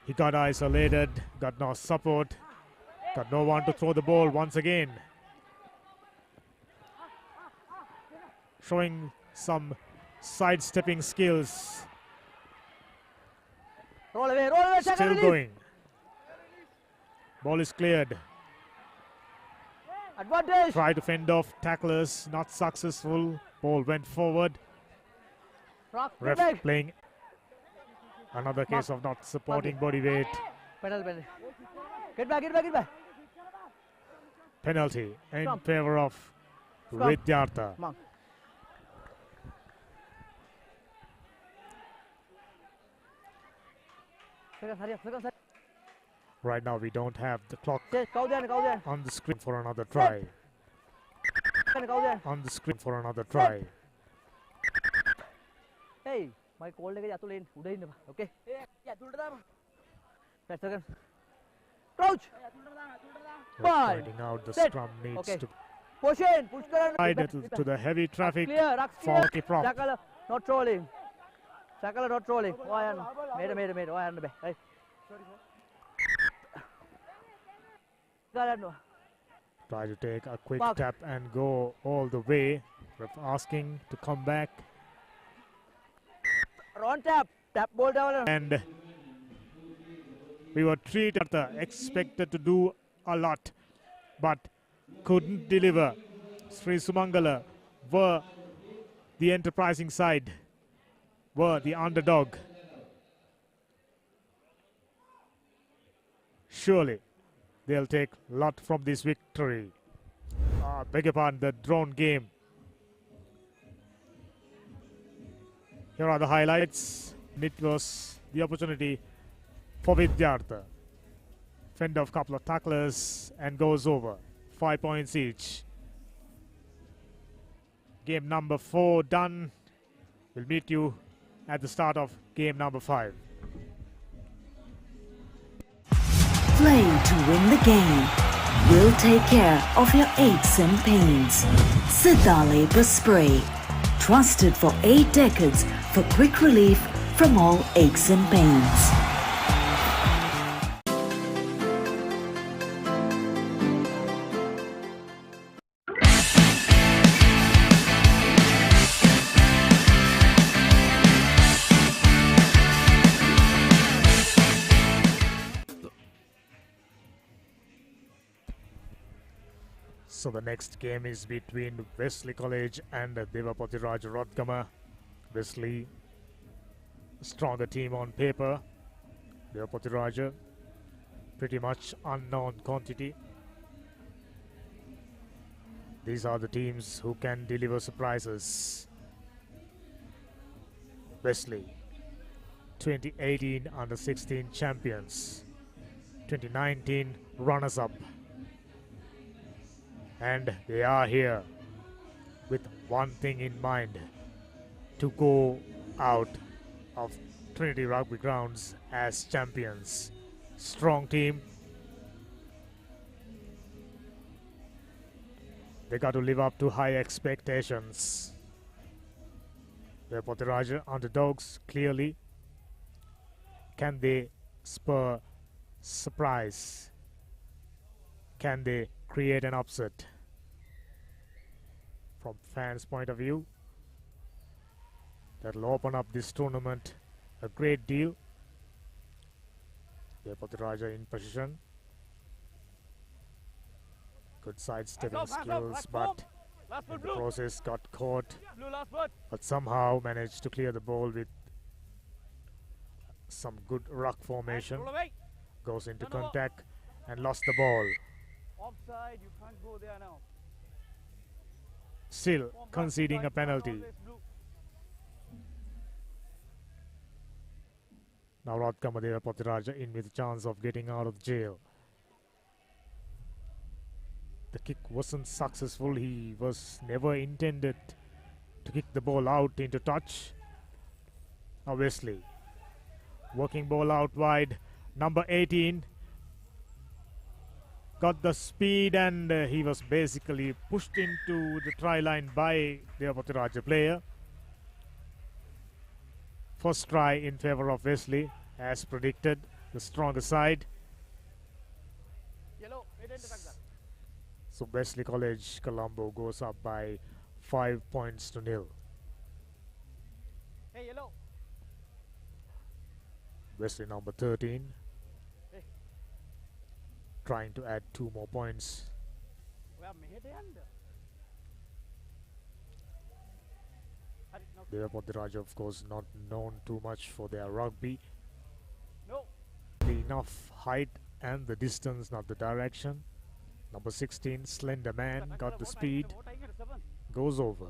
He got isolated, got no support, got no one to throw the ball once again. Showing some sidestepping skills. Roll away, Still going. Ball is cleared. Advantage. Try to fend off tacklers, not successful. Ball went forward. Rock, Ref playing another case of not supporting body weight. Penalty. Get back. Penalty in Scrum. favor of Scrum. Vidyartha. Come on. Second. Right now we don't have the clock Kau there. on the screen for another try. Kau there. On the screen for another try. Hey, my call lagi jatuh lane. Udah ini, Pak. Okay. Jatuh dah. Next second. Crouch. Ref Five. pointing out the Set. scrum needs Okay. to Push in. Push kar. side to the heavy traffic. Clear. Rucks for clear. kick off. Tackle not trolling. Tackle not trolling. Why made. Why on the back. Hey. Try to take a quick Mark. tap and go all the way. Ref asking to come back. On tap. Tap ball down. And we were treated, expected to do a lot, but couldn't deliver. Sri Sumangala were the enterprising side, were the underdog. Surely they'll take a lot from this victory. Beg your pardon, the drone game. Here are the highlights. It was the opportunity for Vidyartha. Fend off couple of tacklers and goes over. 5 points each. Game number 4 done. We'll meet you at the start of game number 5. Play to win the game. We'll take care of your aches and pains. Sidale Spray. Trusted for 8 decades for quick relief from all aches and pains. So the next game is between Wesley College and Devapati Raj Rodgama. Wesley, stronger team on paper. Devapati Raja, pretty much unknown quantity. These are the teams who can deliver surprises. Wesley, 2018 under-16 champions, 2019 runners-up. And they are here with one thing in mind: to go out of Trinity Rugby Grounds as champions. Strong team. They got to live up to high expectations. The Potiraja underdogs, clearly. Can they spur surprise? Can they create an upset? From fans' point of view, That'll open up this tournament a great deal. Devapati Raja in position. Good sidestepping skills, but in the process got caught. But somehow managed to clear the ball with some good ruck formation. Goes into contact and lost the ball. Offside, you can't go there now. Still conceding a penalty. Now Radkama Devapati Raja in with a chance of getting out of jail. The kick wasn't successful. He was never intended to kick the ball out into touch. Now Wesley working ball out wide. Number 18 got the speed and he was basically pushed into the try line by the Devapati Raja player. First try in favor of Wesley, as predicted, the stronger side. Yellow. So Wesley College Colombo goes up by 5 points to nil. Hey, yellow. Wesley number 13 Hey. trying to add 2 more points. Devapati Raja, of course, not known too much for their rugby. No. Enough height and the distance, not the direction. Number 16, slender man, got the speed, goes over.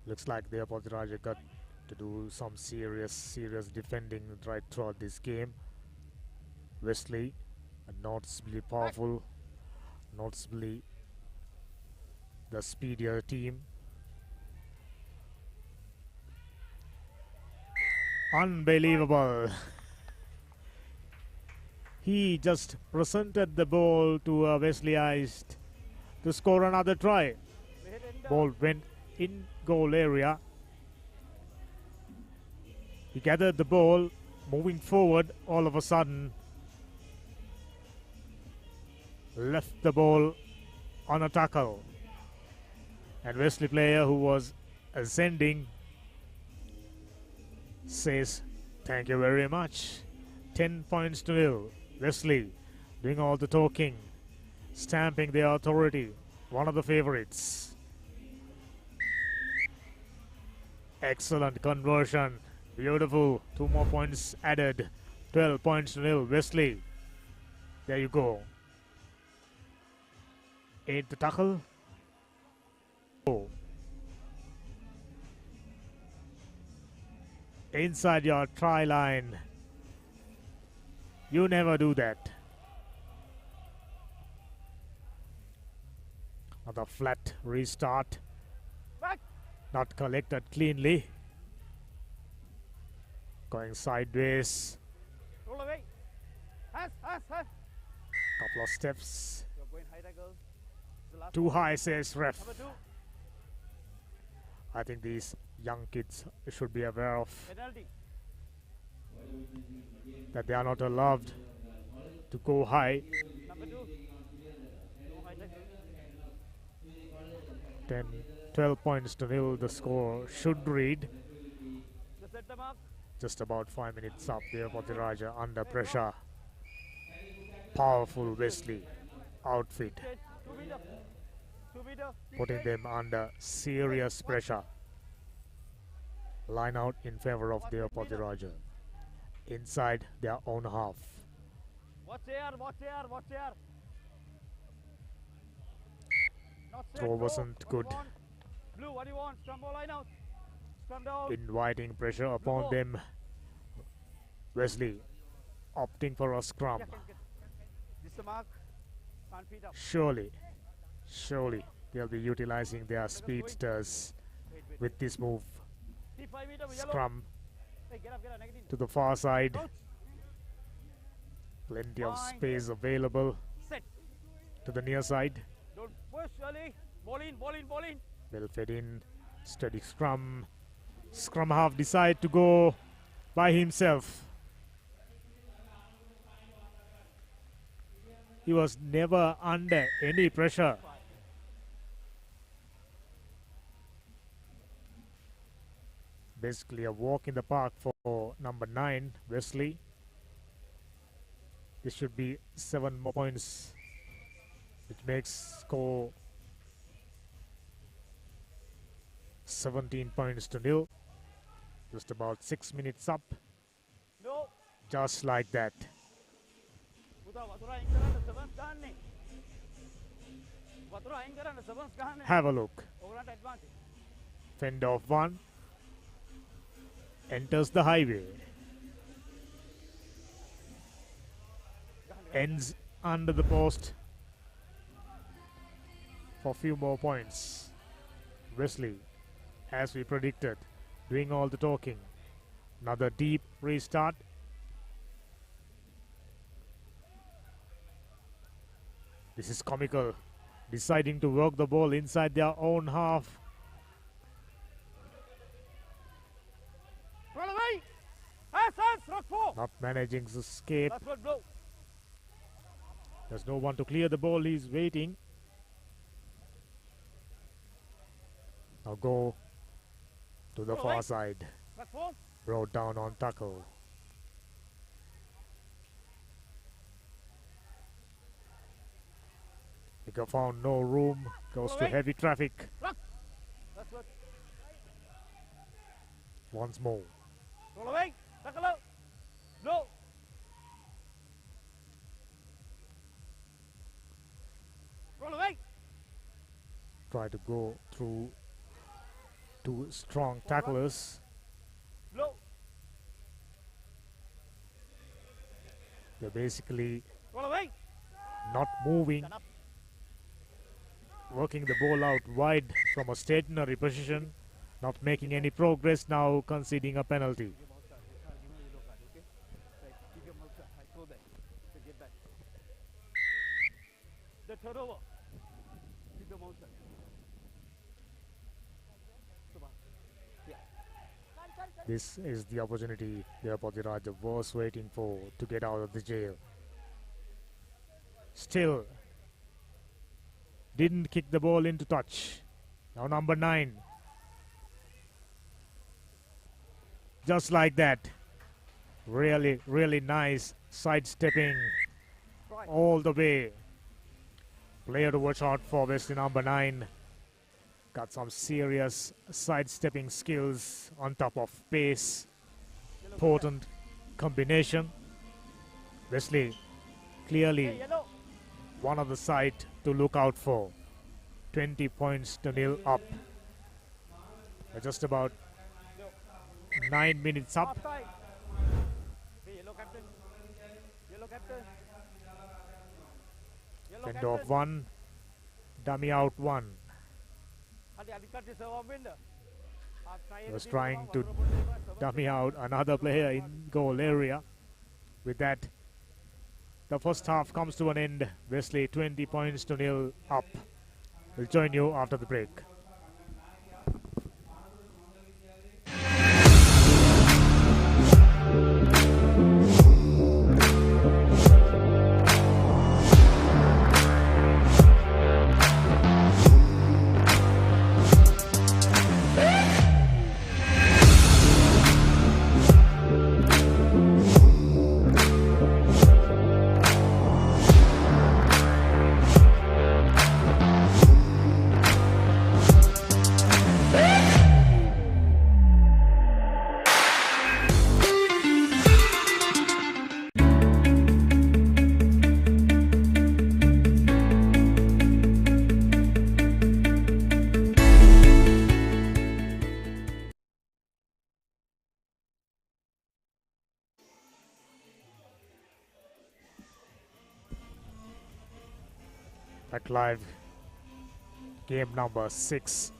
Looks like Devapati Raja got to do some serious defending right throughout this game. Wesley, a noticeably powerful, noticeably the speedier team. Unbelievable. He just presented the ball to Wesley Eist to score another try. Ball went in goal area. He gathered the ball, moving forward, all of a sudden left the ball on a tackle. And Wesley player who was ascending says, "Thank you very much." 10 points to nil. Wesley doing all the talking, stamping their authority. One of the favorites. Excellent conversion. Beautiful. 2 more points added. 12 points to nil. Wesley. There you go. Ain't the tackle. Oh. Inside your try line. You never do that. Another flat restart. Back. Not collected cleanly. Going sideways. Roll away. Has. Couple of steps. You're going high, girls. Too high, says ref. Number 2. I think these young kids should be aware of Penalty. that they are not allowed to go high. Number 2. No high tackle. 10, 12 points to nil. The score should read. Just set the mark. Just about 5 minutes up there for the Raja under pressure. Powerful Wesley outfit, 2 meter. 2 meter. putting them under serious pressure. Line out in favor of Devapati Raja. Inside their own half. Watch here. Not set, Throw go. wasn't What good. do you want? Blue, what do you want? Scrum ball line out. Scrum down. Inviting pressure upon them. Wesley opting for a scrum. This is the mark. Can't feed up. Surely they'll be utilizing their speedsters with this move. 5 meter. Yellow. Scrum Hey, get up. Negative. to the far side. Out. Plenty of Fine. space available Set. to the near side. Don't push, Ali. Ball in. Well fed in. Steady scrum. Scrum half decide to go by himself. He was never under any pressure. basically a walk in the park for number 9, Wesley. This should be 7 more points, which makes score 17 points to nil. Just about 6 minutes up. No. Just like that. Have a look. Fend off one. Enters the highway. Ends under the post for a few more points. Wesley, as we predicted, doing all the talking. Another deep restart. This is comical. Deciding to work the ball inside their own half. Roll away. Rock 4. Not managing to escape. That's what blow. There's no one to clear the ball. He's waiting. Now go to the far side. Rock 4. Brought down on tackle. Because found no room. Goes to heavy traffic. That's what. Once more. Roll away. Tackle out. No. Roll away. Try to go through two strong tacklers. Blow. They're basically Roll away. not moving. Stand up. Working the ball out wide from a stationary position. Not making any progress, now conceding a penalty. The turnover. Keep the motion. This is the opportunity Devapathiraja was waiting for to get out of the jail. Still didn't kick the ball into touch. Now number 9. Just like that. Really, really nice sidestepping all the way. Player to watch out for, Wesley number 9. Got some serious sidestepping skills on top of pace. Potent combination. Wesley clearly one of the side to look out for. 20 points to nil up. Just about 9 minutes up. Yellow captain. Yellow captain. Yellow Fend off one. Dummy out one. Was trying to dummy out another player in goal area. With that, the first half comes to an end. Wesley 20 points to nil up. We'll join you after the break. Back live. Game number 6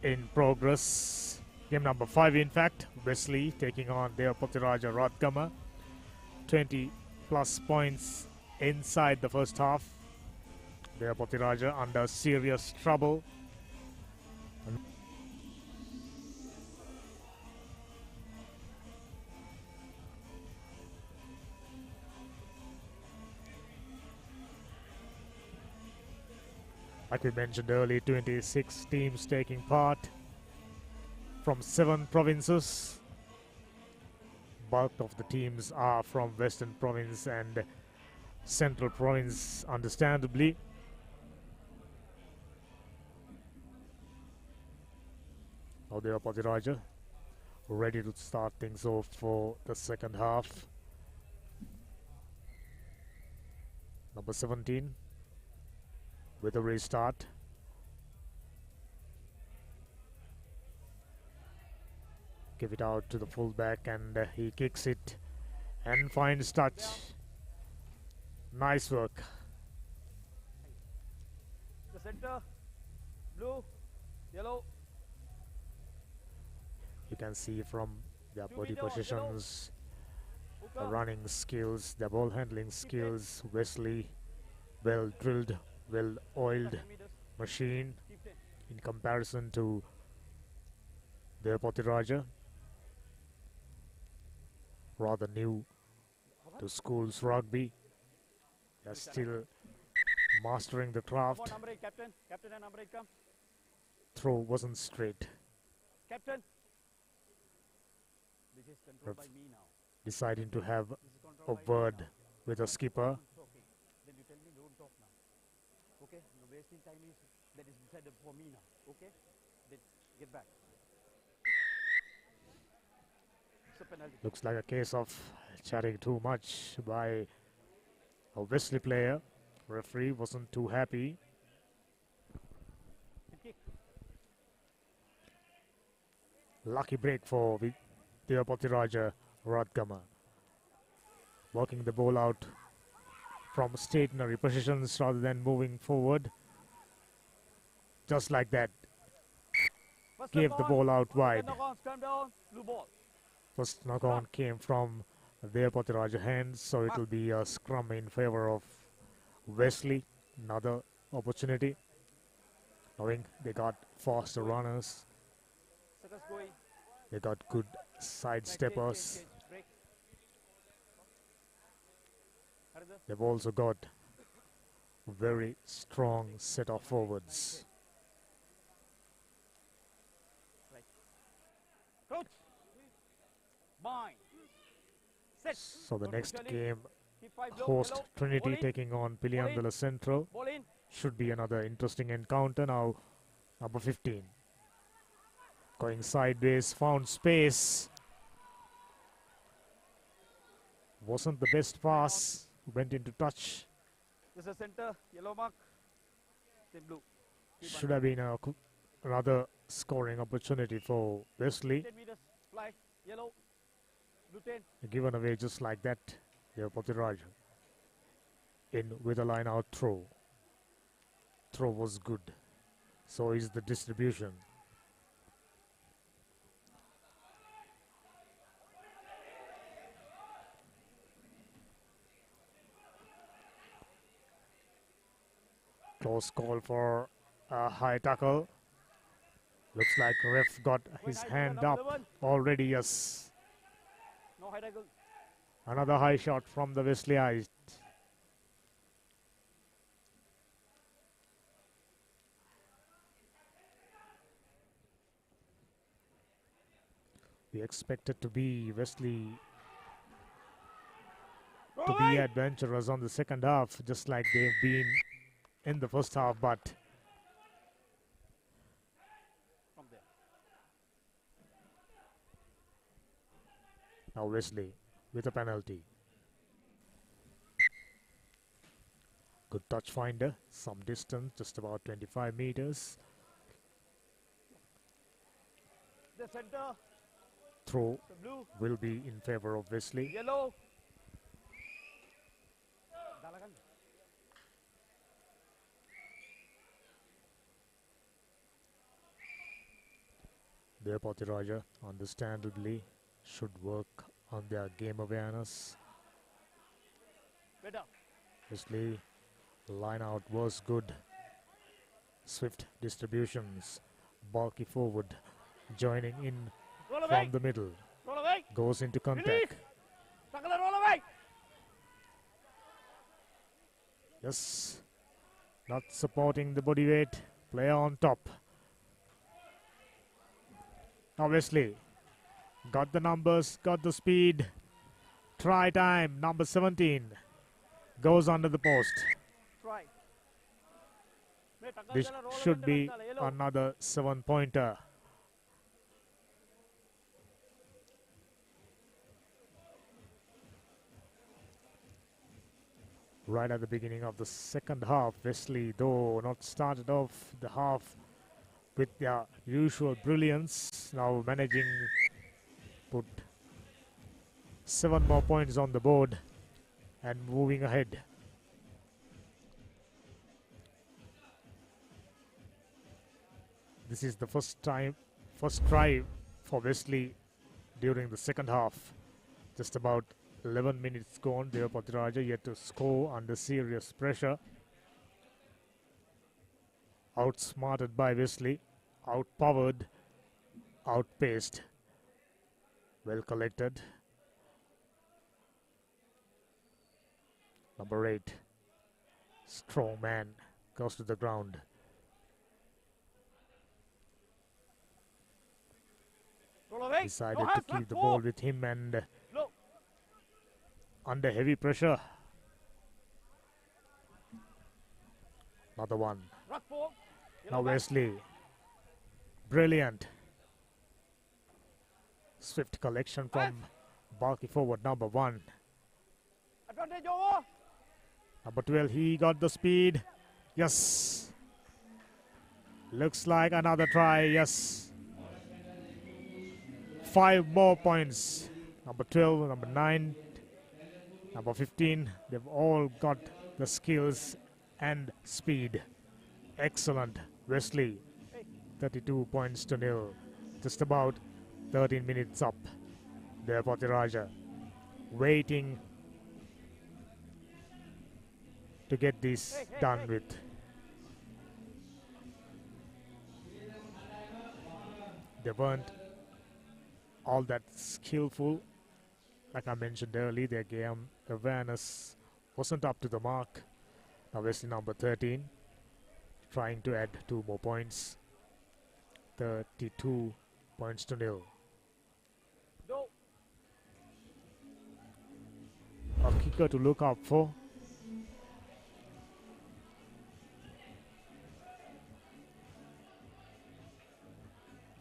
in progress. Game number 5 in fact. Wesley taking on Devapathiraja Radgama. 20 plus points inside the first half. Devapathiraja under serious trouble. Like we mentioned earlier, 26 teams taking part from 7 provinces. Bulk of the teams are from Western Province and Central Province, understandably. Now they are Patiraja, ready to start things off for the second half. Number 17 with a restart. Give it out to the fullback and he kicks it and finds touch. Nice work. The center, blue, yellow. You can see from their body Yellow. positions, the Hooker. running skills, their ball handling skills. Wesley, well drilled, well oiled 10 meters. machine Keep 10. in comparison to their Patiraja. Rather new to schools rugby. They're still mastering the Come on, craft. number 8, captain. Captain and number 8, come. Throw wasn't straight. Captain. This is controlled by me now. Deciding to have This is a controlled by me word now. with a skipper. Okay. Then you tell me don't talk now. Okay? No wasting time is that is decided for me now. Okay? Then get back. It's a penalty. Looks like a case of chatting too much by a Wesley player. Referee wasn't too happy. Kick. Lucky break for Vidya Patiraja Radgama. Working the ball out from stationary positions rather than moving forward. Just like that. First Gave knock the on. ball out Second wide. knock on, stand down, blue ball. First knock on came from their Patiraja hands, so it will be a scrum in favor of Wesley. Another opportunity. Knowing they got faster runners, Seconds going. they got good side steppers. Change. Break. Harinder. They've also got a very strong set of forwards. Coach. Bind. Set. So the Don't next push early. game, Keep 5 low. host Yellow. Trinity Ball in. taking on Piliandala Central. Ball in. Should be another interesting encounter. Now number 15 going sideways, found space. Wasn't the best pass, went into touch. This is center. Yellow mark. Then blue. Keep Should have been another scoring opportunity for Wesley. 10 meters. Fly. Yellow. Blue 10. Given away just like that. They're Patiraja in with a line out throw. Throw was good. So is the distribution. Close call for a high tackle. Looks like ref got his hand up already. Yes. No high tackle. Another high shot from the Wesleyite. We expected to be Wesley to be adventurous on the second half, just like they've been in the first half, but From there. now Wesley with a penalty. Good touch finder, some distance, just about 25 meters. The center. Throw The blue. will be in favor of Wesley. Yellow. Dalagan. Their Patiraja, understandably, should work on their game awareness. Better. Wesley, line out was good. Swift distributions, bulky forward, joining in Roll away. from the middle, Roll away. goes into Release. contact. Tackle and roll away. Yes, not supporting the body weight, player on top. Obviously, got the numbers, got the speed. Try time, number 17 goes under the post. Try. This should be another 7-pointer. Right at the beginning of the second half, Wesley, though not started off the half with their usual brilliance, now managing put 7 more points on the board and moving ahead. This is the first try for Wesley during the second half. Just about 11 minutes gone. Devapati Raja yet to score under serious pressure. Outsmarted by Wesley, outpowered, outpaced. Well collected. Number 8, strong man, goes to the ground. Decided to keep the ball with him and under heavy pressure. Another one. Now Wesley. Brilliant. Swift collection from bulky forward number 1. Advantage over. Number 12, he got the speed. Yes. Looks like another try. Yes. 5 more points. Number 12, number 9, number 15. They've all got the skills and speed. Excellent. Wesley, 32 points to nil. Just about 13 minutes up. Devapati Raja waiting to get this done with. They weren't all that skillful. Like I mentioned earlier, their game awareness wasn't up to the mark. Obviously number 13 trying to add 2 more points. 32 points to nil. A kicker to look out for.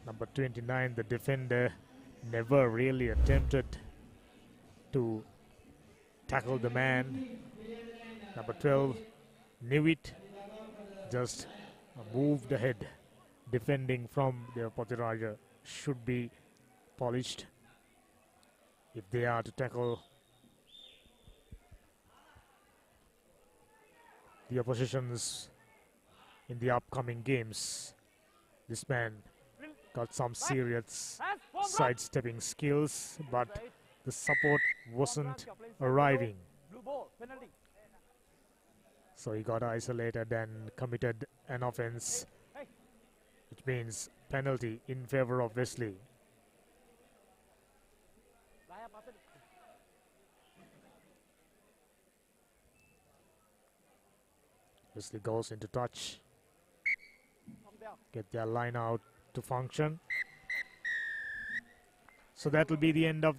Number 29, the defender, never really attempted to tackle the man. Number 12, knew it, just moved ahead. Defending from Devapati Raja should be polished if they are to tackle the oppositions in the upcoming games. This man got some serious sidestepping skills, but the support wasn't arriving. So he got isolated and committed an offense, which means penalty in favor of Wesley. Wesley goes into touch. Get their line out to function. So that will be the end of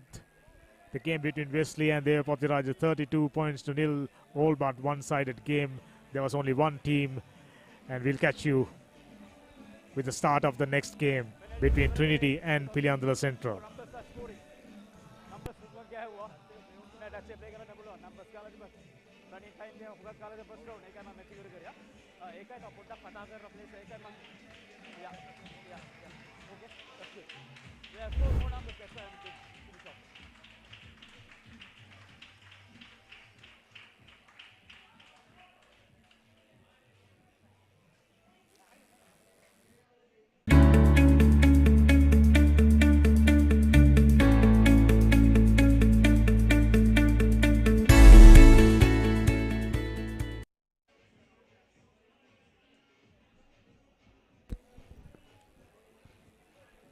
the game between Wesley and Devapati Raja. 32 points to nil, all but one-sided game. There was only one team, and we'll catch you with the start of the next game between Trinity and Piliandala Central.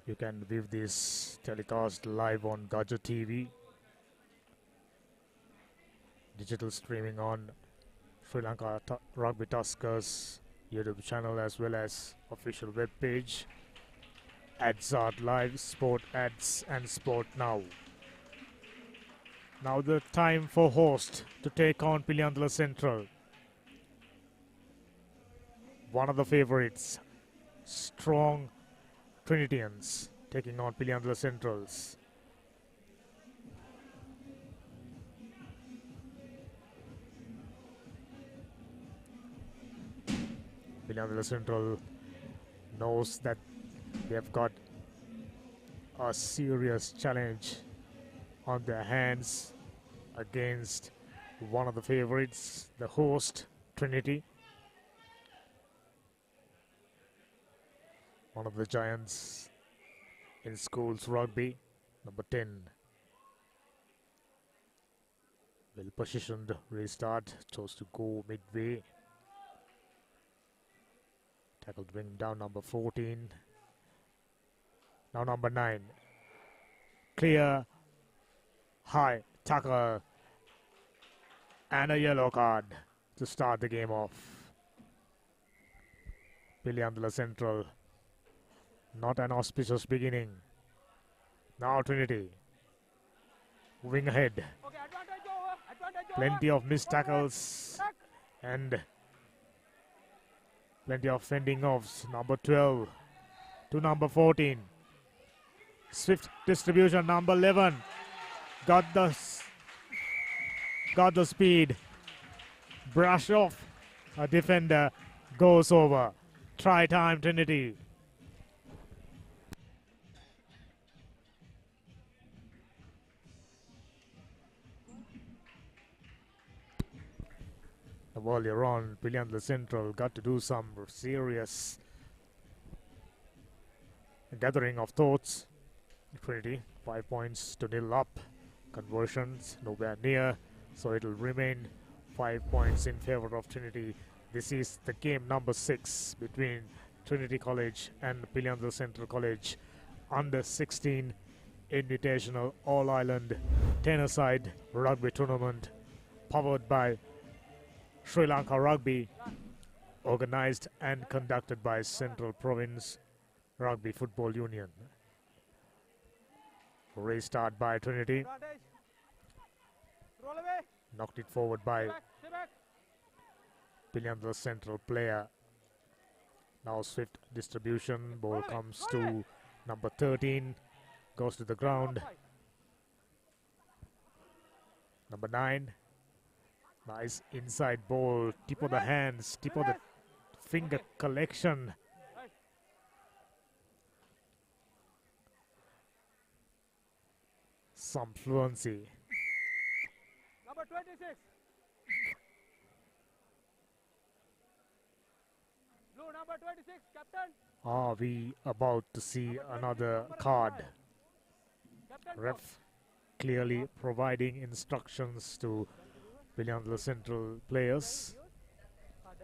You can view this telecast live on Gaja TV. Digital streaming on Sri Lanka Rugby Tuskers YouTube channel as well as official web page. Ads Art Live, Sport Ads and Sport Now. Now the time for host to take on Piliandala Central. One of the favorites, strong Trinitians, taking on Piliandala Centrals. Piliandala Central knows that they have got a serious challenge on their hands against one of the favorites, the host, Trinity. One of the giants in schools rugby, number 10. Well positioned restart, chose to go midway. Tackled wing down number 14. Now number 9. Clear, high, tackle, and a yellow card to start the game off. Piliandala Central, not an auspicious beginning. Now Trinity, moving ahead. Plenty of missed tackles and plenty of fending offs. Number 12 to number 14. Swift distribution, number 11. Got the speed. Brush off. A defender goes over. Try time, Trinity. Earlier on, Piliandala Central got to do some serious gathering of thoughts. Trinity, 5 points to 0 up. Conversions nowhere near, so it will remain 5 points in favor of Trinity. This is the game number 6 between Trinity College and Piliandala Central College under 16 Invitational All Ireland 10-a-side rugby tournament powered by Sri Lanka Rugby, organized and conducted by Central Province Rugby Football Union. Restart by Trinity. Knocked it forward by Piliandala Central player. Now swift distribution. Ball comes to number 13. Goes to the ground. Number 9. Nice inside ball. Tip of the hands. Tip of the finger collection. Some fluency. Number 26. Blue number 26, captain. Are we about to see another card? Ref clearly providing instructions to Piliandala Central players,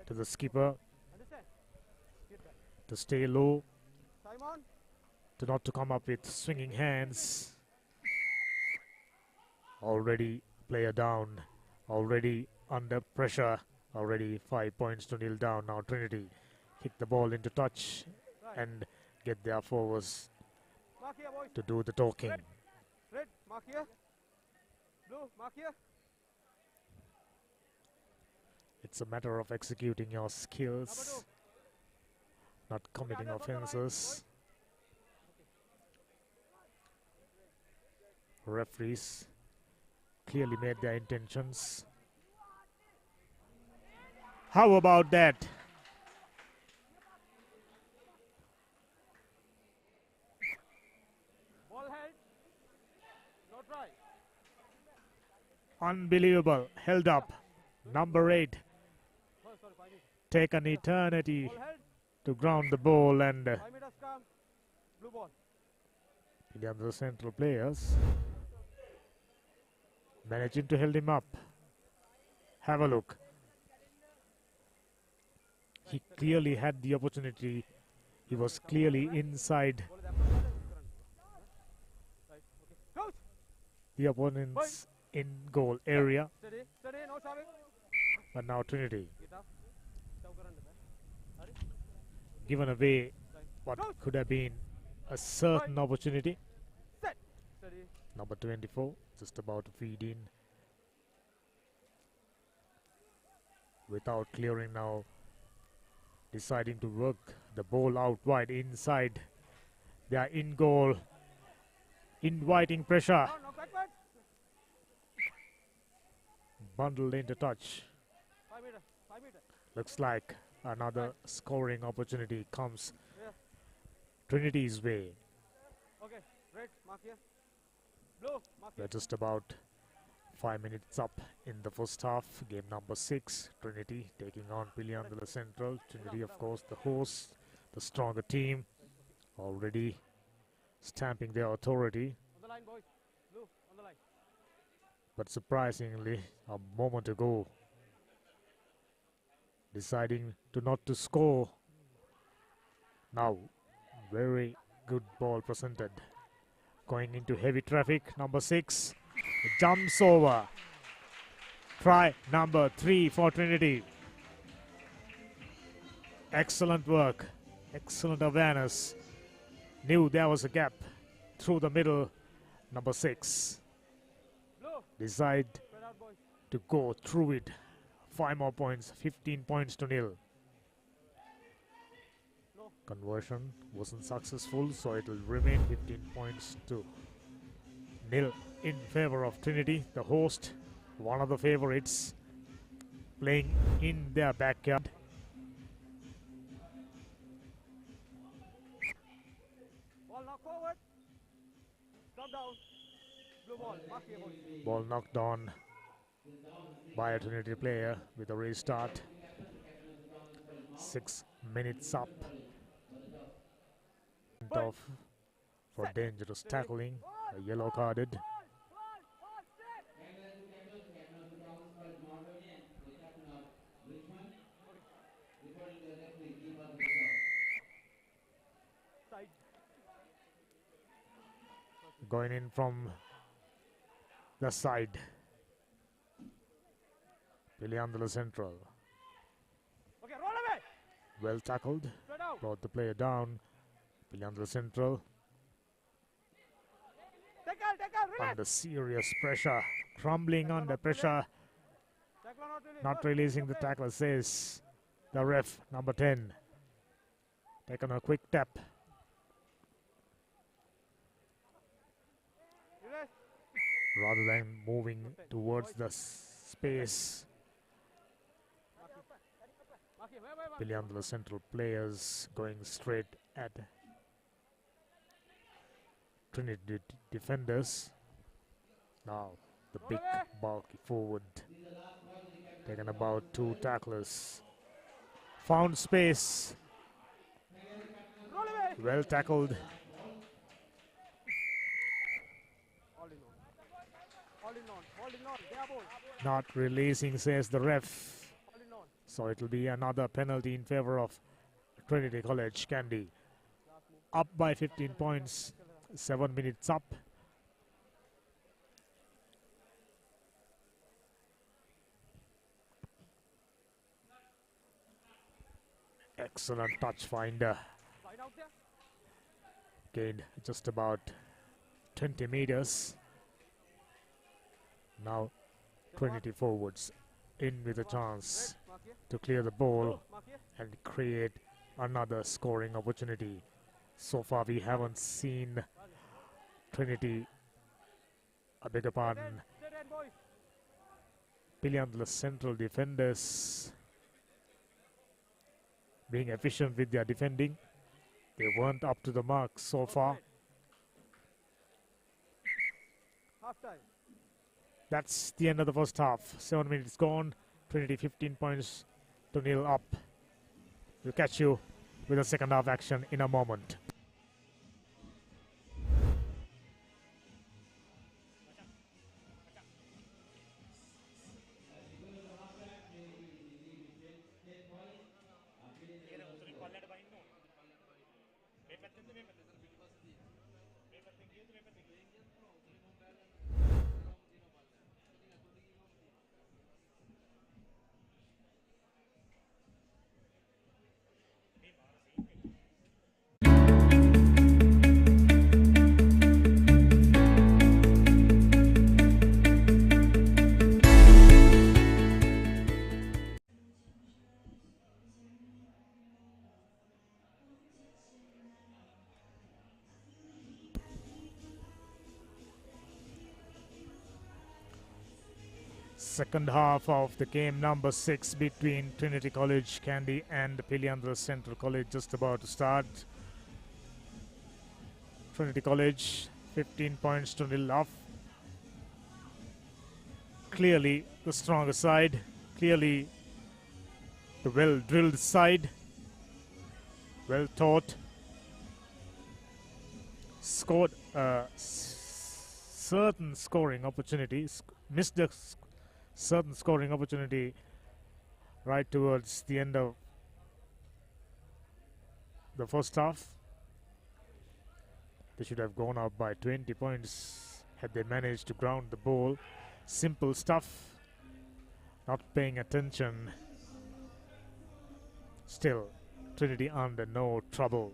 to the skipper, to stay low, to not to come up with swinging hands. Already player down, already under pressure, already 5 points to 0 down. Now Trinity kick the ball into touch and get their forwards to do the talking. Red, mark here. Blue, mark here. It's a matter of executing your skills, not committing offenses. Referees clearly made their intentions. How about that? Ball held. No try. Unbelievable. Held up. Number 8. Take an eternity Ball held. to ground the ball, and 5 meters come. Blue ball. the Central players managing to hold him up. Have a look. He clearly had the opportunity. He was clearly inside the opponent's in goal area. Steady, steady, no shoving. But now Trinity Get up. given away what could have been a certain opportunity. Set. Steady. Number 24 just about to feed in without clearing now, deciding to work the ball out wide inside. They are in goal, inviting pressure. Down, knock backward. Bundled into touch. 5 meter. 5 meter. Looks like another scoring opportunity comes Yeah. Trinity's way. Okay. Red. Mark here. Blue. Mark We're here. just about 5 minutes up in the first half. Game number 6, Trinity taking on Piliandala Central. Trinity, of course, the host, the stronger team, already stamping their authority. On the line, boys. Blue. On the line. But surprisingly, a moment ago, deciding to not to score. Now, very good ball presented. Going into heavy traffic, number 6 jumps over. Try number 3 for Trinity. Excellent work, excellent awareness. Knew there was a gap through the middle. Number 6 Blue. decide Spread out, boys. to go through it. 5 more points, 15 points to nil. No. Conversion wasn't successful, so it will remain 15 points to nil in favor of Trinity, the host, one of the favorites, playing in their backyard. Ball knock forward. Drop down. Blue ball. Mark here, boys. Ball knocked on by a Trinity player with a restart. 6 minutes up. Off for dangerous tackling, a yellow carded. Side. Going in from the side. Piliandala Central. Okay, roll away. Well tackled. Spread out. Brought the player down. Piliandala Central Tackle, relax. under serious pressure. Crumbling under pressure. Tackle not release. Not Good. releasing the Okay. tackler, says the ref, number 10. Taken a quick tap. Relax. Rather than moving towards the space. Mark here. Where? Piliandala Central players going straight at Trinity defenders. Now the big bulky forward, taken about 2 tacklers. Found space. Roll away. Well tackled. Holding on. Holding on. Holding on. They are both. Not releasing, says the ref. Holding on. So it will be another penalty in favor of Trinity College Kandy. Up by 15 points. 7 minutes up. Excellent touch finder. Slide out there. Gained just about 20 meters. Now Trinity forwards in with a chance Red. Mark here. to clear the ball Blue. Mark here. and create another scoring opportunity. So far we haven't seen Trinity, I beg your pardon, Dead end, boys. Piliandala Central defenders being efficient with their defending. They weren't up to the mark so far. Half time. That's the end of the first half. 7 minutes gone. Trinity 15 points to nil up. We'll catch you with the second half action in a moment. Second half of the game number 6 between Trinity College Kandy and Piliandra Central College just about to start. Trinity College 15 points to nil off. Clearly the stronger side, clearly the well-drilled side, well-taught. Scored a certain scoring opportunity, missed a certain scoring opportunity right towards the end of the first half. They should have gone up by 20 points had they managed to ground the ball. Simple stuff, not paying attention. Still, Trinity under no trouble.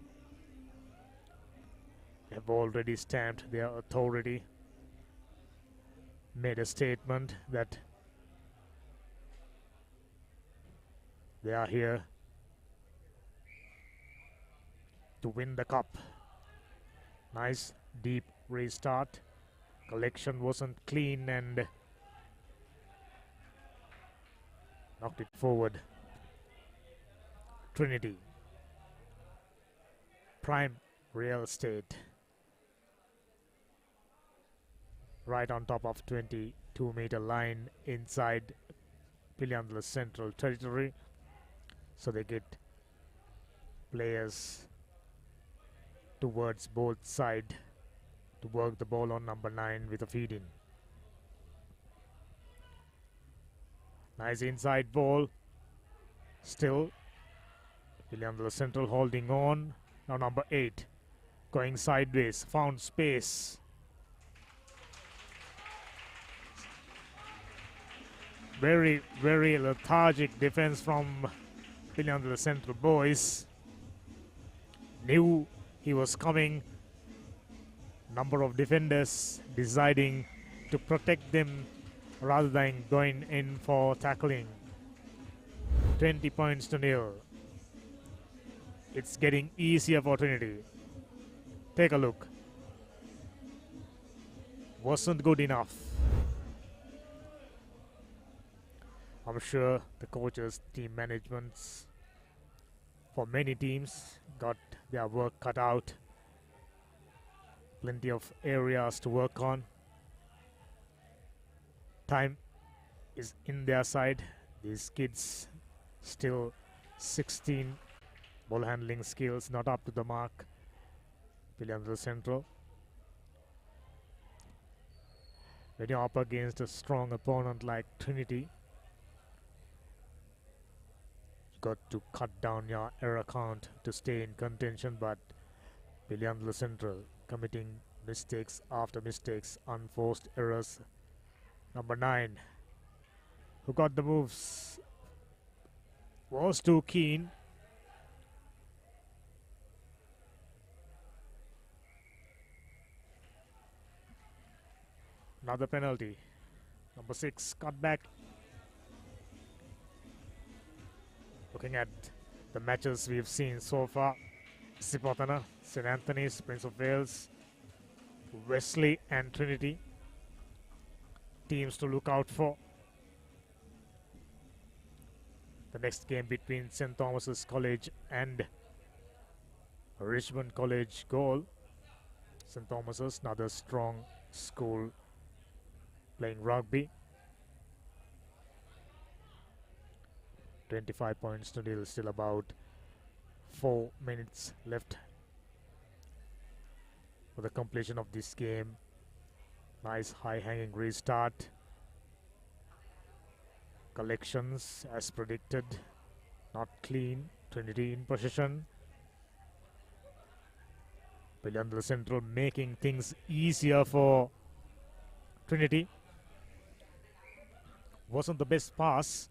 They have already stamped their authority, made a statement that they are here to win the cup. Nice deep restart. Collection wasn't clean and knocked it forward. Trinity. Prime real estate. Right on top of 22-meter line inside Piliandra Central territory. So they get players towards both sides to work the ball on number 9 with a feed-in. Nice inside ball. Still, Piliandra Central holding on. Now number 8 going sideways, found space. Very, very lethargic defense from Piliandra Central boys. Knew he was coming. Number of defenders deciding to protect them rather than going in for tackling. 20 points to nil. It's getting easier for Trinity. Take a look. Wasn't good enough. I'm sure the coaches, team managements for many teams got their work cut out. Plenty of areas to work on. Time is in their side. These kids still 16. Ball handling skills not up to the mark. Piliandra Central. When you're up against a strong opponent like Trinity, you got to cut down your error count to stay in contention, but Piliandra Central committing mistakes after mistakes, unforced errors. Number 9, who got the moves, was too keen. Another penalty. Number 6, cut back. Looking at the matches we've seen so far, Sipotana, St. Anthony's, Prince of Wales, Wesley and Trinity, teams to look out for. The next game between St. Thomas's College and Richmond College goal. St. Thomas's, another strong school playing rugby. 25 points to nil, still about 4 minutes left for the completion of this game. Nice high-hanging restart. Collections as predicted, not clean. Trinity in possession. Piliandra Central making things easier for Trinity. Wasn't the best pass.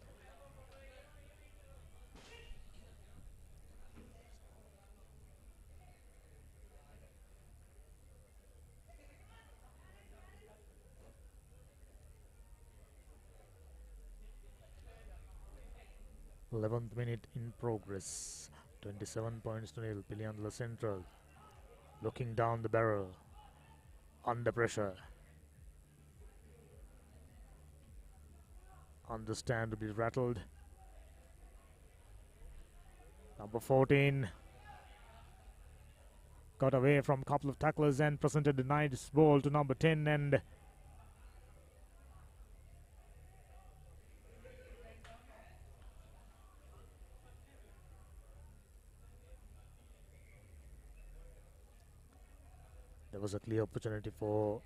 Eleventh minute in progress. 27 points to nil. Piliandra Central looking down the barrel, under pressure. understand to be rattled. Number 14 got away from a couple of tacklers and presented the nice ball to number 10, and there was a clear opportunity for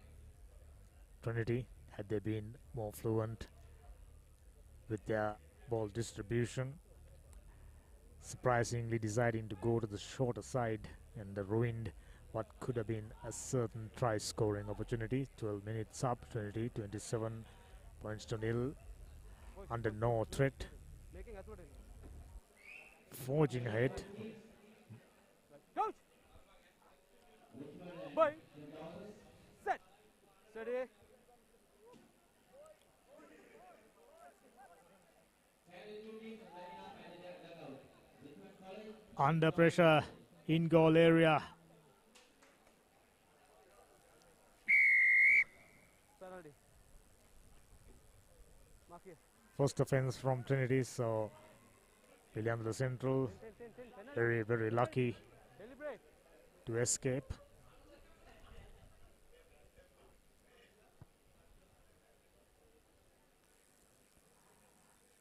Trinity had they been more fluent with their ball distribution. Surprisingly deciding to go to the shorter side and ruined what could have been a certain try scoring opportunity. 12 minutes up, 27 points to nil, under no threat, forging ahead. Coach! Bye! Set! Steady! Under pressure in goal area. Penalty. Mark here. First offense from Trinity, so William the Central 10. very lucky Deliberate. to escape.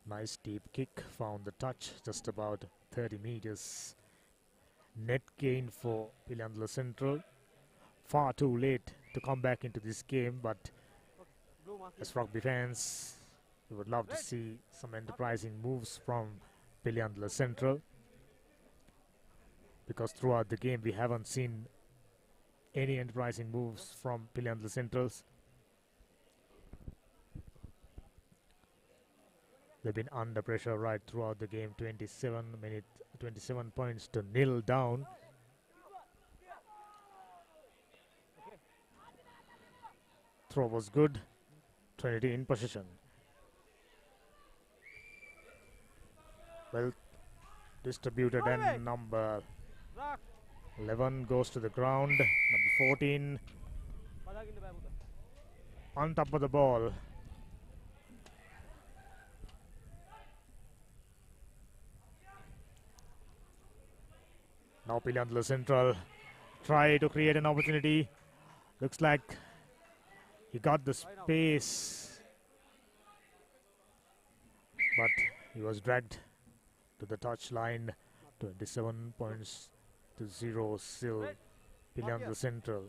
Nice deep kick, found the touch, just about 30 meters. Net gain for William Central. Far too late to come back into this game, but Blue mark here. as rugby fans, we would love to see some enterprising moves from Pilliandla Central, because throughout the game we haven't seen any enterprising moves from Pilliandla Centrals. They've been under pressure right throughout the game. 27 points to nil down. Throw was good. Trinity in position. Well distributed, and number 11 goes to the ground. Number 14 on top of the ball. Now Pilliandla Central try to create an opportunity. Looks like he got the space, but he was dragged to the touchline. 27 points to 0 still. Pilliandla Central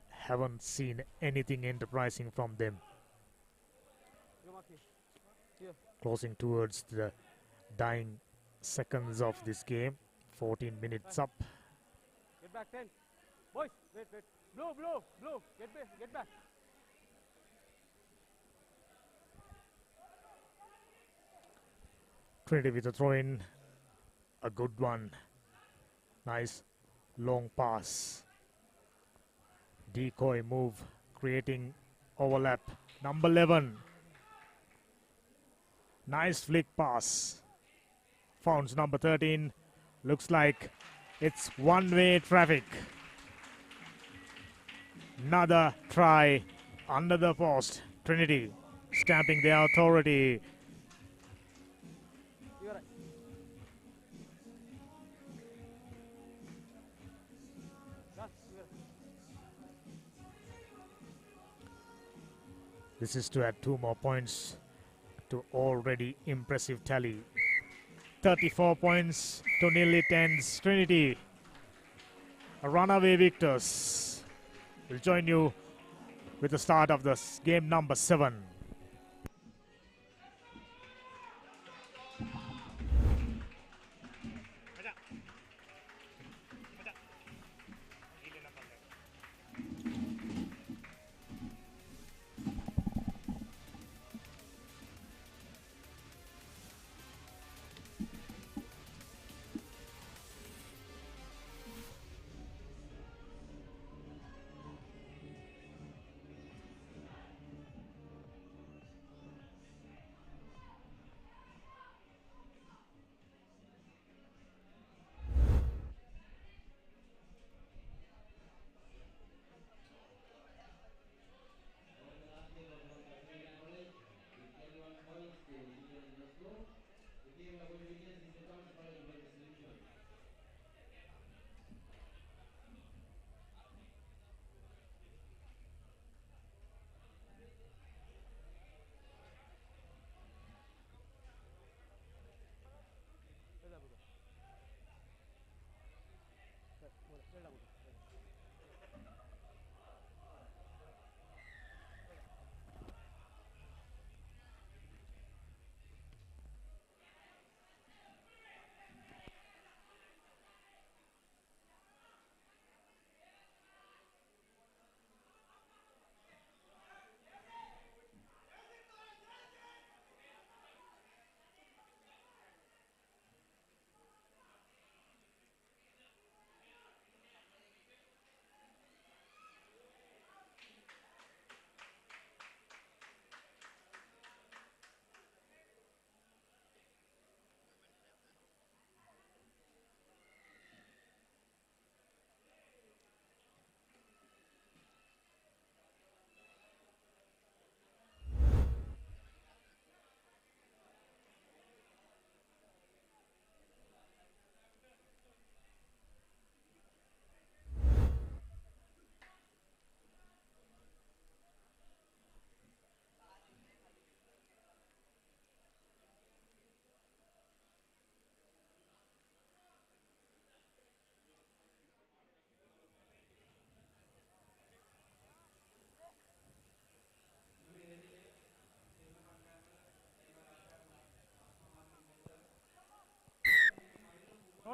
haven't seen anything enterprising from them. Closing towards the dying seconds of this game. 14 minutes up. Get back 10. Boys, wait. Blue. Get back. Trinity with a throw in. A good one. Nice long pass. Decoy move, creating overlap. Number 11. Nice flick pass. Founds number 13. Looks like it's one-way traffic. Another try under the post. Trinity stamping their authority. You're right. This is to add 2 more points to already impressive tally. 34 points to nearly 10. Trinity, a runaway victors. We'll join you with the start of this game number 7.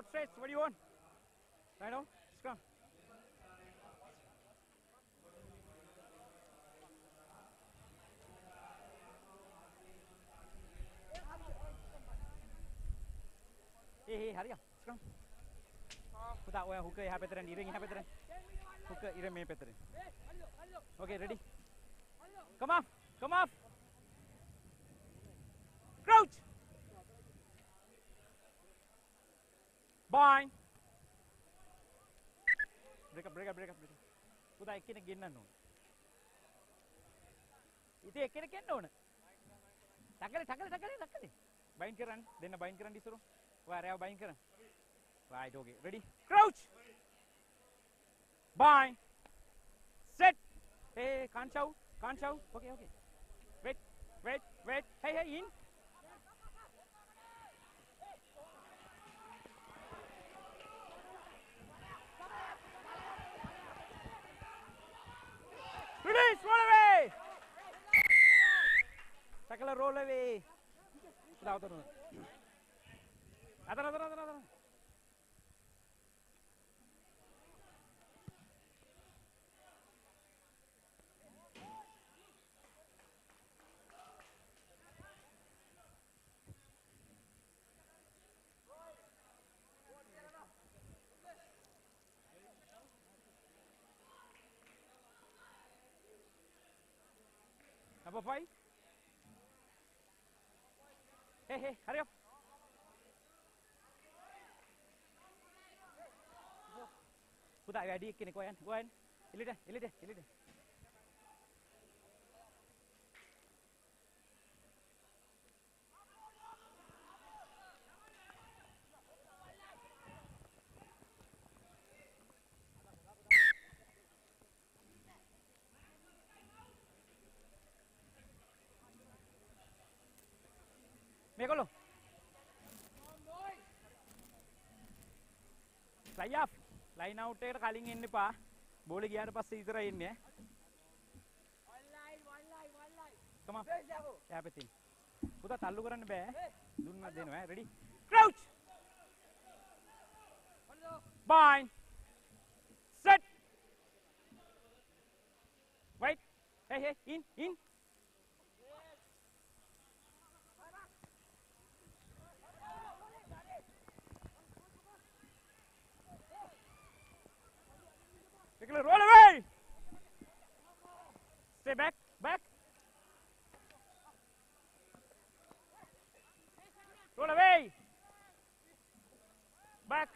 Not straight. What do you want? Lie down. Scrum. Hey, hurry up. Scrum. Put that way. Hooker, have better. Iring, have better. Hooker, Iring, may better. Okay, ready? Come up. Come up. Crouch. Bind. Break up, break up, break up, break up. Put that again, no. Itu again, no. Takale. Bind karan. Then bind karan disoro. Where are bind karan? Right, okay. Ready? Crouch. Bind. Set. Hey, can't shout. Can't shout. Okay, okay. Wait. Hey, in. Release, roll away. Tackle, roll away. Other. Number 5. Hey, hurry up. Put that ready. Go ahead. Elite. Megalo. Fly up. Line out එකට කලින් එන්න එපා. බෝලේ ගියාට පස්සේ ඉතර එන්නේ. One line. Come on. යාපෙතින්. පුතා තල්ලු කරන්න බෑ. දුන්නා දෙනවා. Ready? Crouch. Bind. Set. Wait. Hey, in. Roll away. Stay back. Roll away. Back.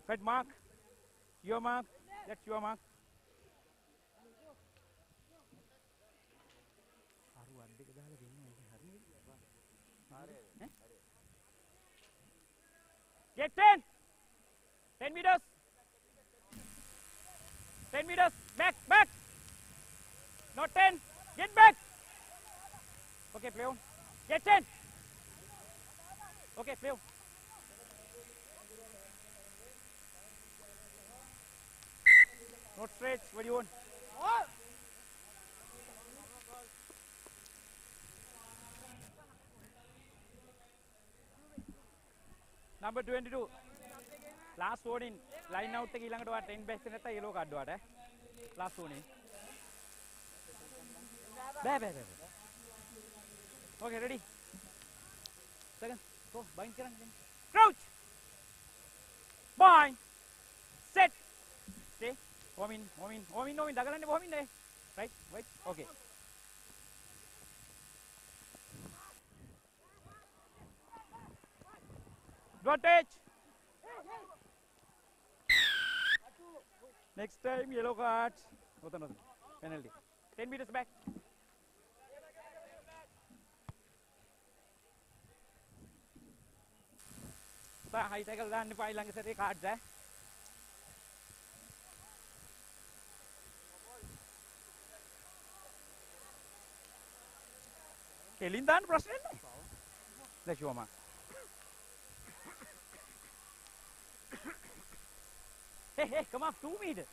Right mark. Your mark. That's your mark. Get 10. 10 meters. 10 meters. Back. Not 10. Get back. Okay, play on. Get 10. Okay, play on. Not straight. What do you want? Number 22. Last warning. Line out එක ඊළඟට ඔයා 10 best නැත්නම් yellow card ඔයාට. Last warning. බෑ. Okay, ready? Second. Go. Bind කරන්න. Crouch. Bind. Set. Stay. Warm in. දගලන්නේ warm in. Right? Wait. Okay. Advantage. Next time yellow cards. Penalty. 10 meters back. High tackle දාන්න එපා ඊළඟ සැරේ cards ඈ. කෙලින් දාන්න ප්‍රශ්නේ නැහැ. Let's show ma. Hey, come on, 2 meters.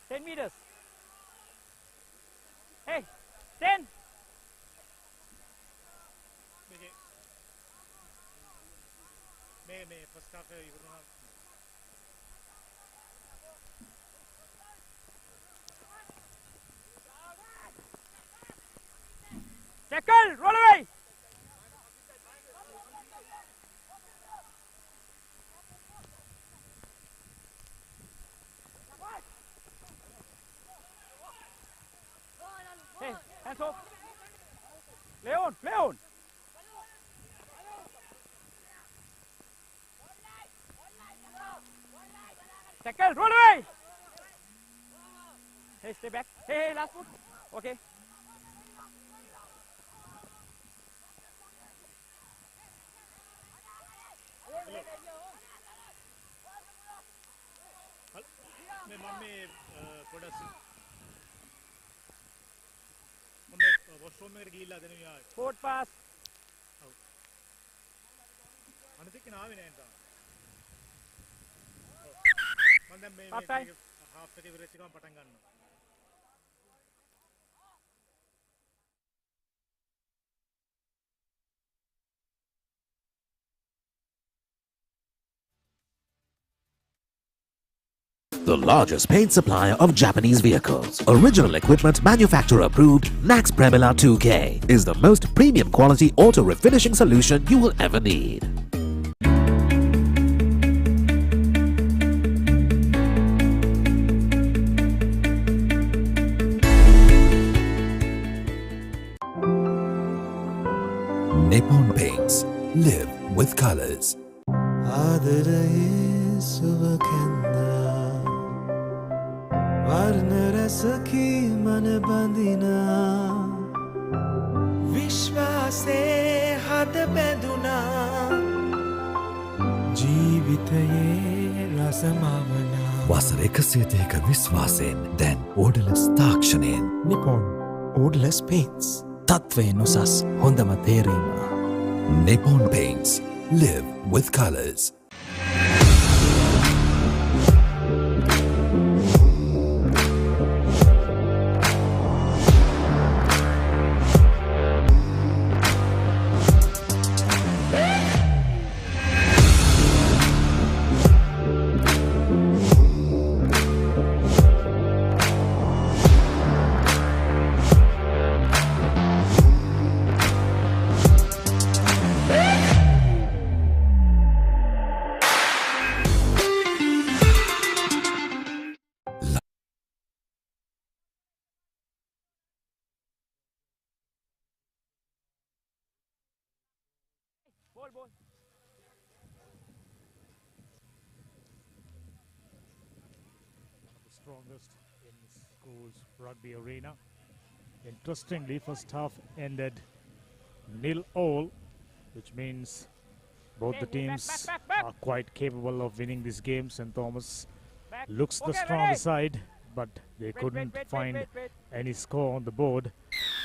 10 meters. Hey, 10. මේ ෆස්ට් හාෆ් එක ඉවරුණා. Tackle, roll away. Hey, hands off. Play on. Tackle, roll away. Hey, stay back. Hey, last foot. Okay. Washroom එකට ගිහිල්ලා දෙන විදිහ. Forward pass. අනිත් එක්ක නාවේ නෑ තාම. මම දැන් මේ හාෆ් එක ඉවරෙච්ච ගමන් පටන් ගන්නවා. The largest paint supplier of Japanese vehicles. Original equipment manufacturer approved, Nax Premila 2K is the most premium quality auto refinishing solution you will ever need. Nippon Paints. Live with colors. වර්ණ රසකී මන බඳිනා විශ්වාසේ හද බැඳුනා ජීවිතයේ රසමවනා වසර 102ක විශ්වාසයෙන් දැන් ඕඩලස් තාක්ෂණයෙන් Nippon ඕඩලස් paints තත්වයෙන් උසස් හොඳම තේරීම Nippon Paints. Live with colors. Ball. One of the strongest in school's rugby arena. Interestingly, first half ended 0-0, which means both the teams are quite capable of winning this game. St. Thomas looks the stronger side, but they couldn't find any score on the board.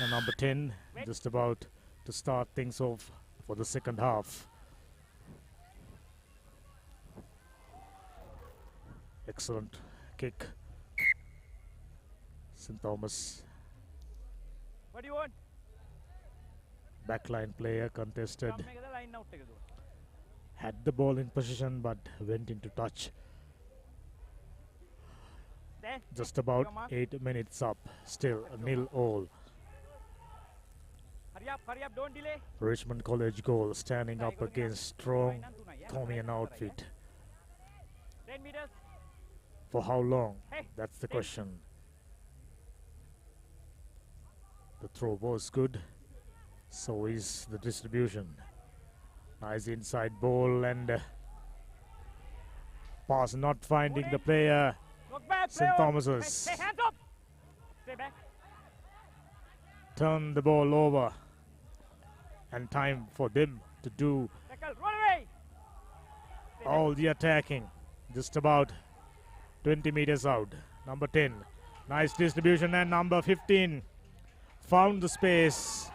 And number 10 just about to start things off for the second half. Excellent kick. St. Thomas. What do you want? Backline player contested. Had the ball in possession but went into touch. Just about 8 minutes up. Still 0-0. Hurry up, don't delay. Richmond College goal standing up against strong Tomian outfit. 10 meters. For how long? That's the question. The throw was good. So is the distribution. Nice inside ball and pass not finding the player. Look back, St. Thomas's. Hey, hands up. Stay back. turn the ball over, and time for them to do Tackle, run away. all the attacking. Just about 20 meters out. Number 10, nice distribution, and number 15 found the space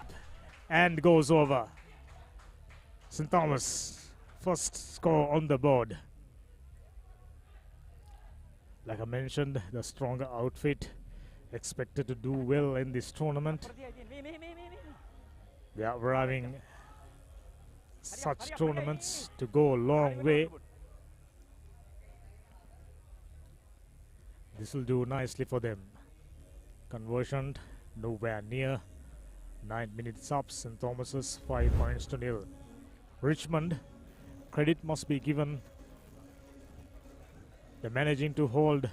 and goes over. St. Thomas, first score on the board. Like I mentioned, the stronger outfit expected to do well in this tournament. They are having such tournaments to go a long way. This will do nicely for them. Conversion nowhere near. 9 minutes up. St. Thomas's 5 points to nil. Richmond, credit must be given. They're managing to hold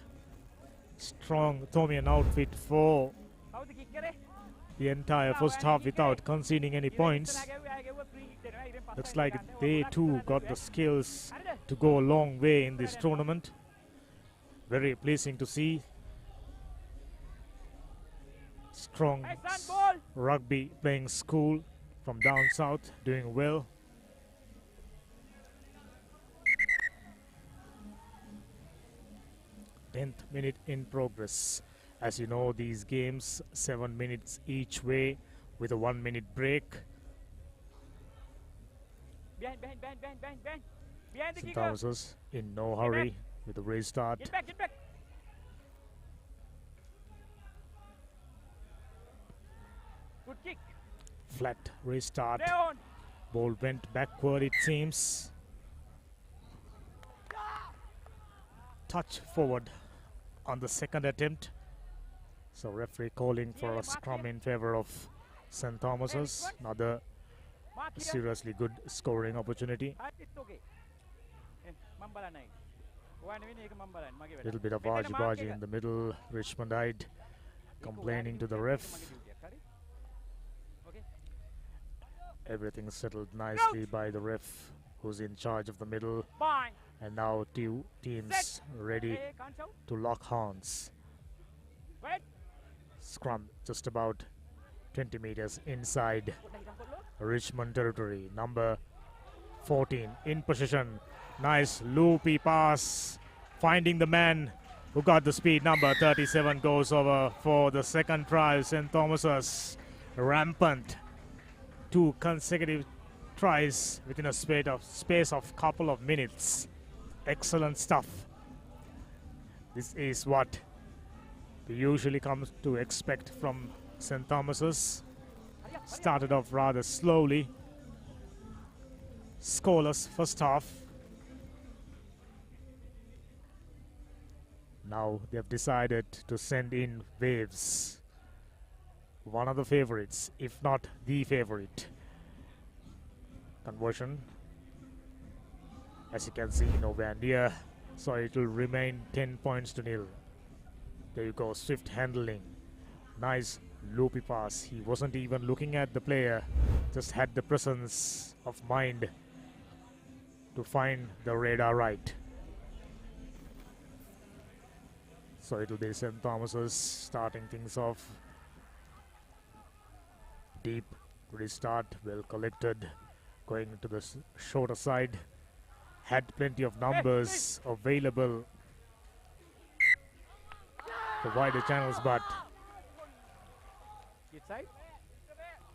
strong Thomian outfit for the entire first half without conceding any points. Looks like they too got the skills to go a long way in this tournament. Very pleasing to see. Strong rugby playing school from down south doing well. Tenth minute in progress. As you know, these games 7 minutes each way with a 1 minute break. Behind the St. kicker. Thomas's in no hurry with the restart. Get back. Good kick. Flat restart. Stay on. Ball went backward, it seems. Touch forward on the second attempt. So referee calling for a scrum in favor of St. Thomas's. Another Mark here. seriously good scoring opportunity. It's okay. Mambalan naik. One win එක mambalan මගේ වැඩ. Little bit of මෙතන mark argy-bargy එක. in the middle. Richmondite complaining to the ref. හරි. Okay. Everything settled nicely by the ref, who's in charge of the middle. Fine. And now two teams ready Hey, can't shout. to lock horns. Wait. Scrum just about 20 meters inside Richmond territory. Number 14 in position. Nice loopy pass. Finding the man who got the speed. Number 37 goes over for the second try. St. Thomas's rampant. 2 consecutive tries within a space of couple of minutes. Excellent stuff. This is what we usually come to expect from St. Thomas's. Started off rather slowly. Scoreless first half. Now they've decided to send in Waves. One of the favorites, if not the favorite. Conversion, as you can see, nowhere near, so it will remain 10 points to nil. There you go, swift handling. Nice loopy pass. He wasn't even looking at the player, just had the presence of mind to find the radar right. So it'll be St. Thomas's starting things off. Deep restart, well collected, going to the shorter side. Had plenty of numbers available for wider channels, but Get side.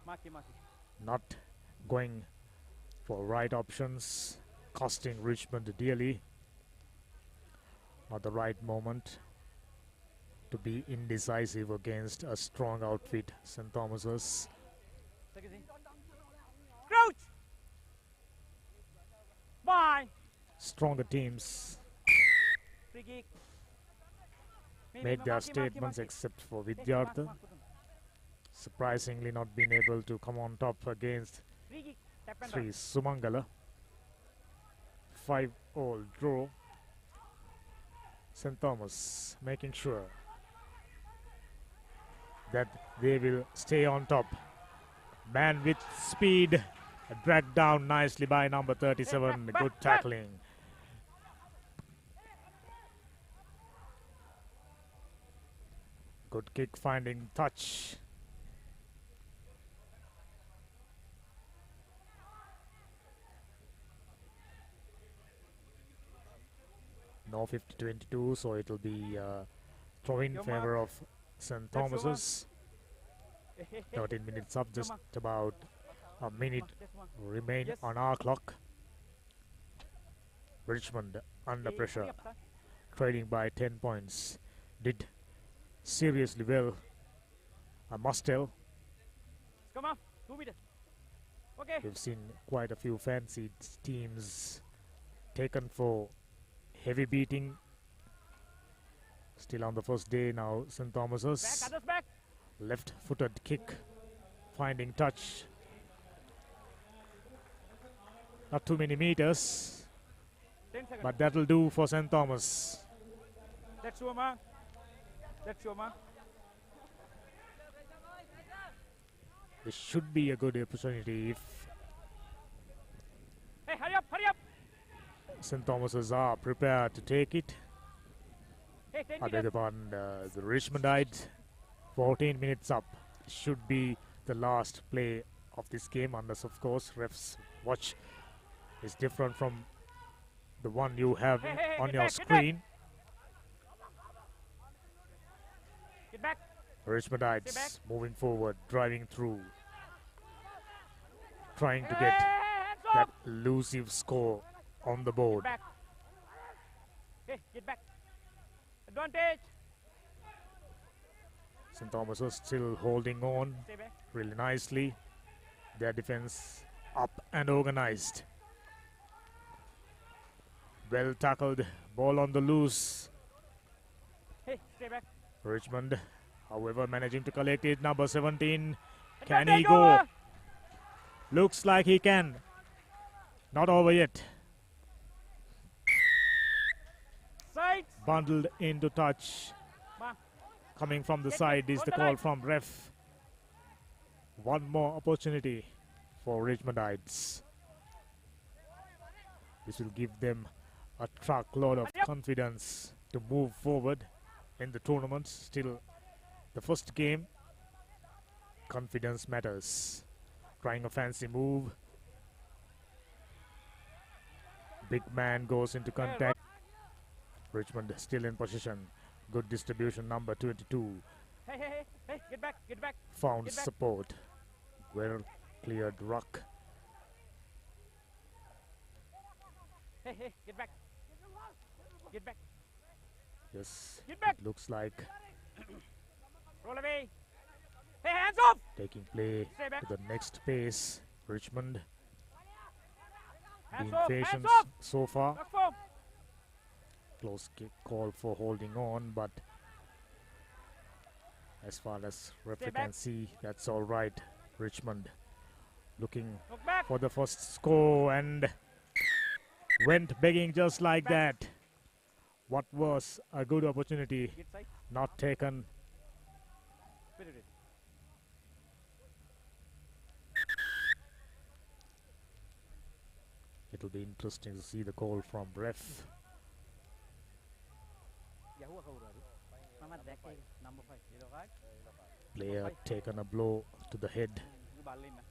Mark it. not going for right options, costing Richmond dearly. Not the right moment to be indecisive against a strong outfit, St. Thomas's. Crouch. Fine. Stronger teams Free kick. made their statements except for Vidyartha. Surprisingly not being able to come on top against Free kick. Tap and Sri run. Sumangala. 5-all draw. St. Thomas making sure that they will stay on top. Man with speed, dragged down nicely by number 37. Good tackling. Good kick finding touch. No 50-22, so it will be throw in Your favor mark. of St. That's your mark. Thomas's. 13 minutes up, just mark. about a minute Just one. remain Yes. on our clock. Richmond under Hey, pressure, hurry up, son. trailing by 10 points. Did seriously well, I must tell. Come on, 2 meters. Okay. We've seen quite a few fancy teams taken for heavy beating. Still on the first day now, St. Back, Thomas's. others back. Left-footed kick, finding touch. Not too many meters, 10 seconds. but that'll do for St. Thomas. That's your mark. That's your mark. This should be a good opportunity if Hey, hurry up, hurry up. St. Thomas's are prepared to take it. Hey, 10 I beg meters. your pardon, the Richmondite. 14 minutes up. Should be the last play of this game, unless of course refs watch is different from the one you have Hey, hey, hey, on get your back, get back. screen. Get back. Richmondites moving forward, driving through, trying to Hey, get hands that off. elusive score on the board. Back. Hey, get back. Advantage. St. Thomas is still holding on Stay back. really nicely. Their defense up and organized. Well tackled, ball on the loose. Hey, stay back. Richmond, however, managing to collect it. Number 17. Can he Advantage go? over. Looks like he can. Not over yet. Sides. Bundled into touch. Ma. Coming from the Get side is on the the call line. from ref. One more opportunity for Richmondites. This will give them a truckload of Yep. confidence to move forward in the tournament. Still the first game. Confidence matters. Trying a fancy move. Big man goes into contact. Richmond still in position. Good distribution, number 22. Hey, hey, hey, hey, get back, get back. Found Get back. support. Well cleared ruck. Hey, hey, get back. Get back. Yes, Get back. it looks like Roll away. Hey, hands off. taking play Stay back. to the next pace. Richmond Hands being off, patient hands off. so far. Back form. Close kick call for holding on, but as far as referee back. can see, that's all right. Richmond looking Look back. for the first score and went begging just like Back. that. What was a good opportunity Get side. not taken. Spirit it. It'll be interesting to see the call from ref. Yahoo kau tadi. Mamat back ke number 5. Yellow card. Player taken a blow to the head, Ini balin lah.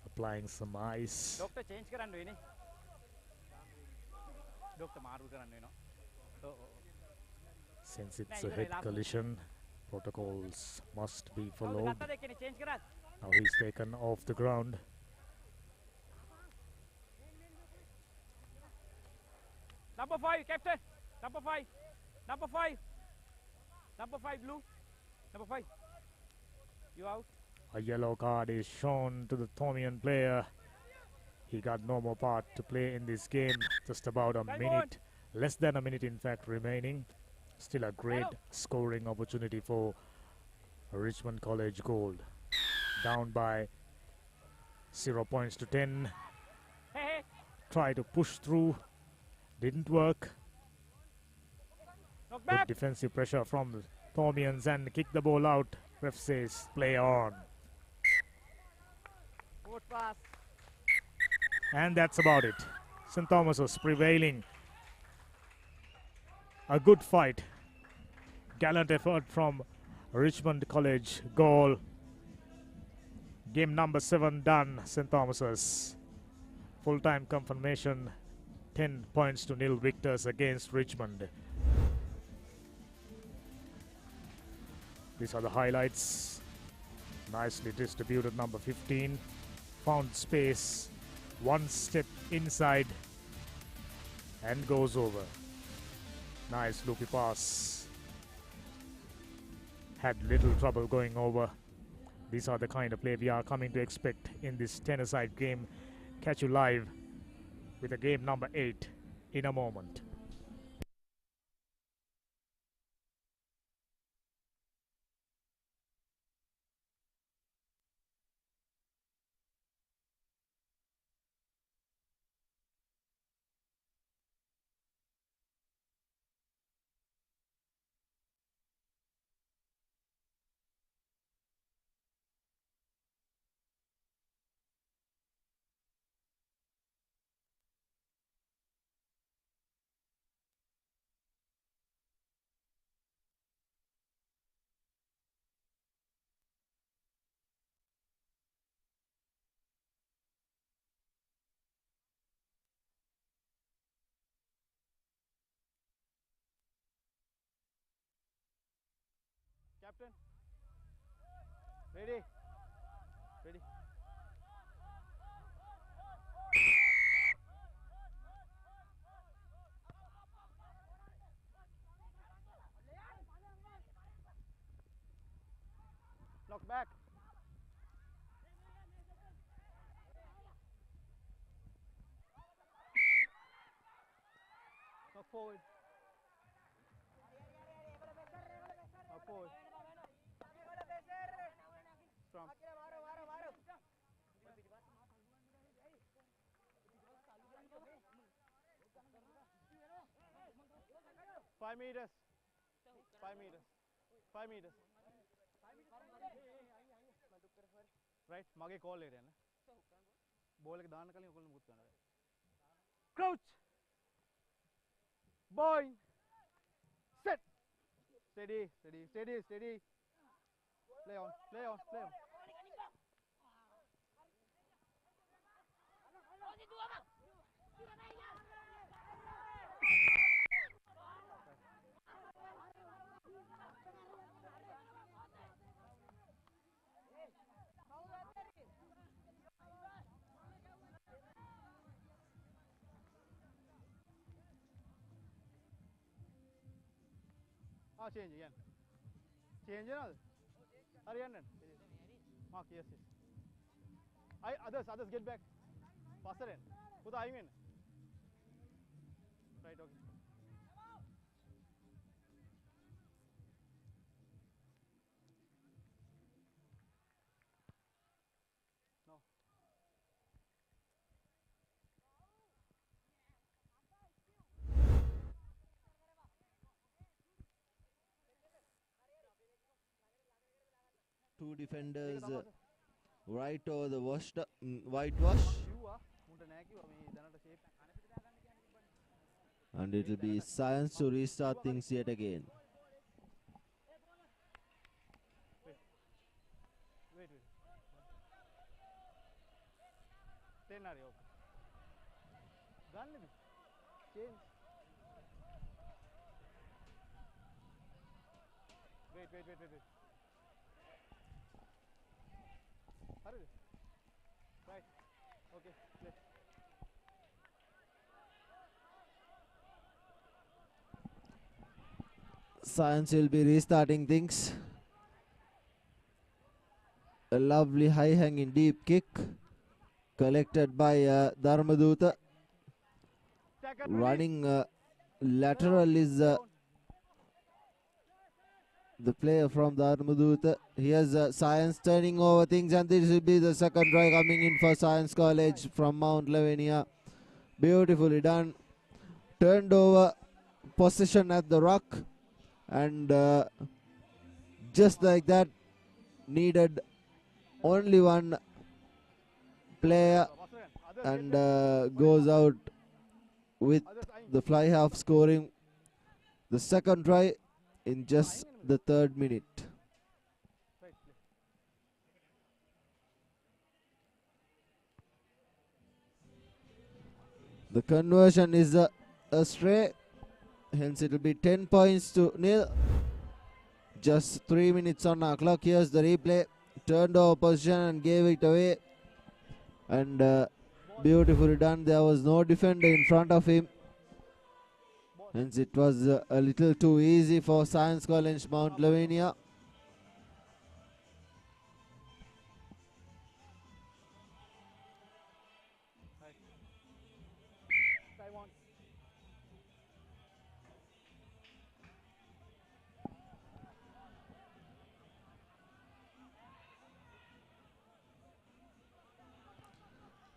applying some ice. Doktor change කරන්න වෙන්නේ. Doktor මාරු කරන්න වෙනවා. Since it's Nah, a you head gotta collision, protocols must be කවුද followed. ගත්තද එක්කනේ change කරත්. Now he's taken off the ground. Number 5, captain. Number 5. Number 5. Number 5, blue. Number 5. You out. A yellow card is shown to the Thomian player. He got no more part to play in this game. Just about a Time minute, less than a minute in fact remaining. Still a great Hello. scoring opportunity for Richmond College Gold. Down by 0 points to 10. Hey, hey. Try to push through. Didn't work. Knock Good back. defensive pressure from the Thomians and kick the ball out. Ref says play on. Good pass. And that's about it. St. Thomas was prevailing. A good fight. Gallant effort from Richmond College. Goal. Game number 7 done. St. Thomas's. Full-time confirmation 10 points to nil victors against Richmond. These are the highlights. Nicely distributed, number 15. Found space, one step inside and goes over. Nice loopy pass. Had little trouble going over. These are the kind of play we are coming to expect in this tennis-side game. Catch you live with a game number 8 in a moment. Captain. Ready. Ready. Knock back. Knock forward. Knock forward. Strong. 5 meters. 5 meters. 5 meters. Right. මගේ call එකට යන්න. Ball එක දාන්න කලින් ඔයගොල්ලෝ මුකුත් කරන්න. Crouch. Boing. Set. Steady, steady, steady, steady. Play on, play on, play on. Change again. Change another. Hurry on. Mark, yes, yes. Others get back. Faster in. Put the in. Right, okay. No. Two defenders right over the whitewash, and it will be science to restart things yet again. Wait. 10 are okay. Gun change. Wait. Hurry. Right. Okay. Play. Science will be restarting things. A lovely high hanging deep kick collected by Dharmaduta. Running lateral is the player from Dharmaduta. Here's Science turning over things, and this will be the second try coming in for Science College from Mount Lavinia. Beautifully done. Turned over possession at the ruck, and just like that, needed only one player, and goes out with the fly half, scoring the second try in just the 3rd minute. The conversion is astray. Hence it will be 10 points to nil. Just 3 minutes on our clock. Here's the replay. Turned over position and gave it away. And beautifully done. There was no defender in front of him. Hence it was a little too easy for Science College Mount Lavinia.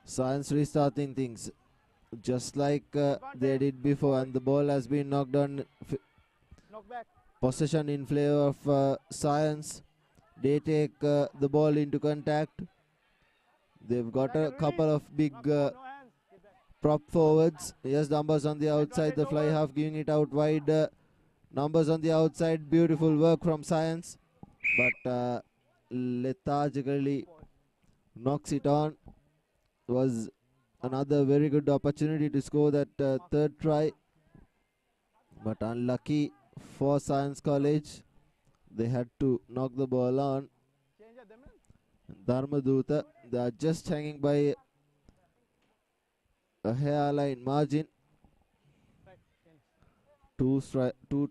Science restarting things just like they did before, and the ball has been knocked on. Possession in favor of Science. They take the ball into contact. They've got a couple of big prop forwards. Yes, numbers on the outside. The fly half giving it out wide. Numbers on the outside. Beautiful work from Science. But lethargically knocks it on. Was another very good opportunity to score that third try. But unlucky for Science College. They had to knock the ball on. Dharmaduta, they are just hanging by a hairline margin. Two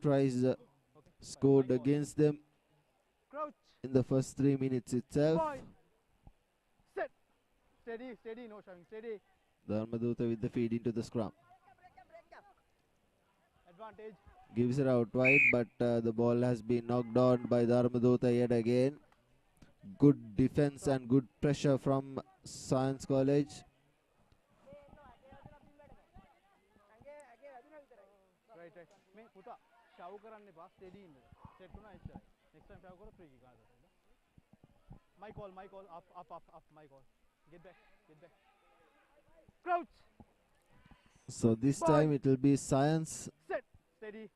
tries scored against them in the first 3 minutes itself. Steady, no shoving, steady. Dharmaduta with the feed into the scrum. Advantage. Gives it out wide, but the ball has been knocked on by Dharmaduta yet again. Good defense and good pressure from Science College. Right. Me puta shavu karanne ba steady in set to na ichcha. Next time shavu karo free kick aata. My call, up, my call. Get back. Crouch. So this time it will be Science Set. Steady.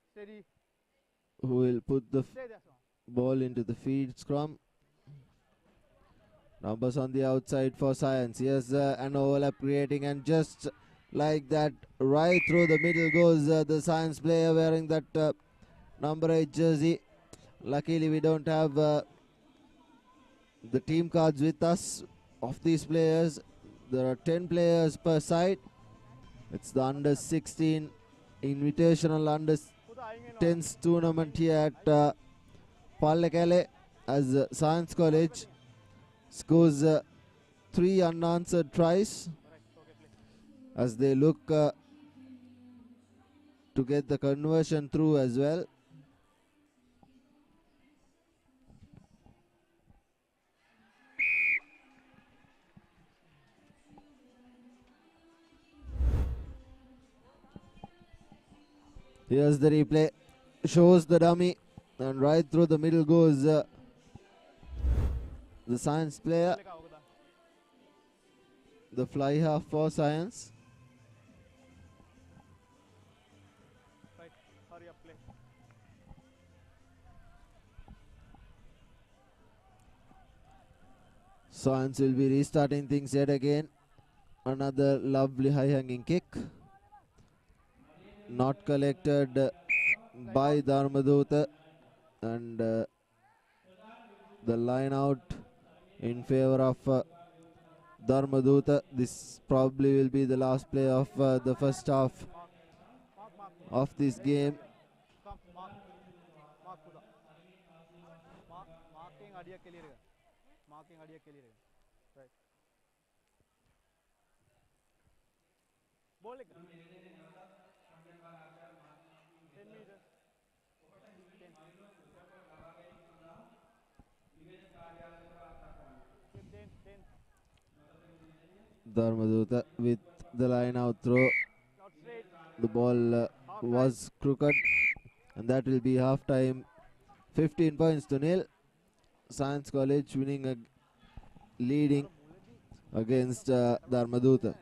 who will put the Stay there, son. ball into the feed scrum. Numbers on the outside for Science. Here's an overlap creating, and just like that, right through the middle goes the Science player wearing that number 8 jersey. Luckily we don't have the team cards with us of these players. There are 10 players per side. It's the under 16 Invitational under 10s tournament here at Pallekele, as Science College scores 3 unanswered tries as they look to get the conversion through as well. Here's the replay. Shows the dummy, and right through the middle goes the Science player. The fly half for Science. Right. Hurry up, play. Science will be restarting things yet again. Another lovely high hanging kick. Not collected by Dharmaduta, and the line out in favor of Dharmaduta. This probably will be the last play of the first half of this game. Come, mark puta. Marking idea ke liye रहेगा. Right. बोलेगा. 10 meters. 10. 10. Dharmaduta with the line out throw. Not straight. The ball was crooked, and that will be half time. 15 points to nil. Science College winning leading against Dharmaduta.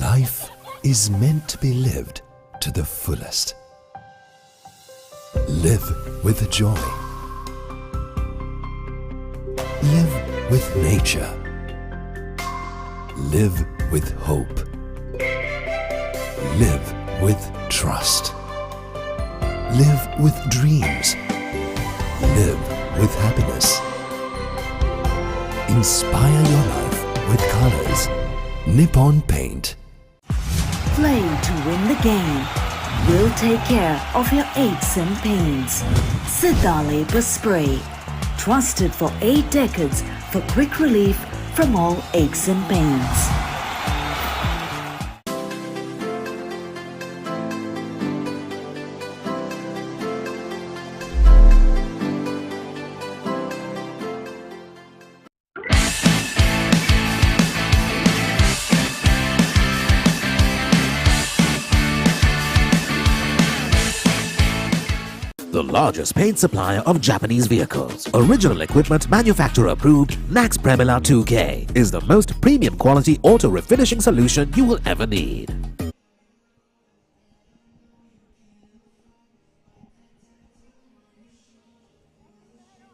Life is meant to be lived to the fullest. Live with joy. Live with nature. Live with hope. Live with trust. Live with dreams. Live with happiness. Inspire your life with colors. Nippon Paint. Play to win the game. We'll take care of your aches and pains. Sidale Spray. Trusted for 8 decades for quick relief from all aches and pains. The largest paint supplier of Japanese vehicles. Original equipment manufacturer approved, Nax Premila 2K is the most premium quality auto refinishing solution you will ever need.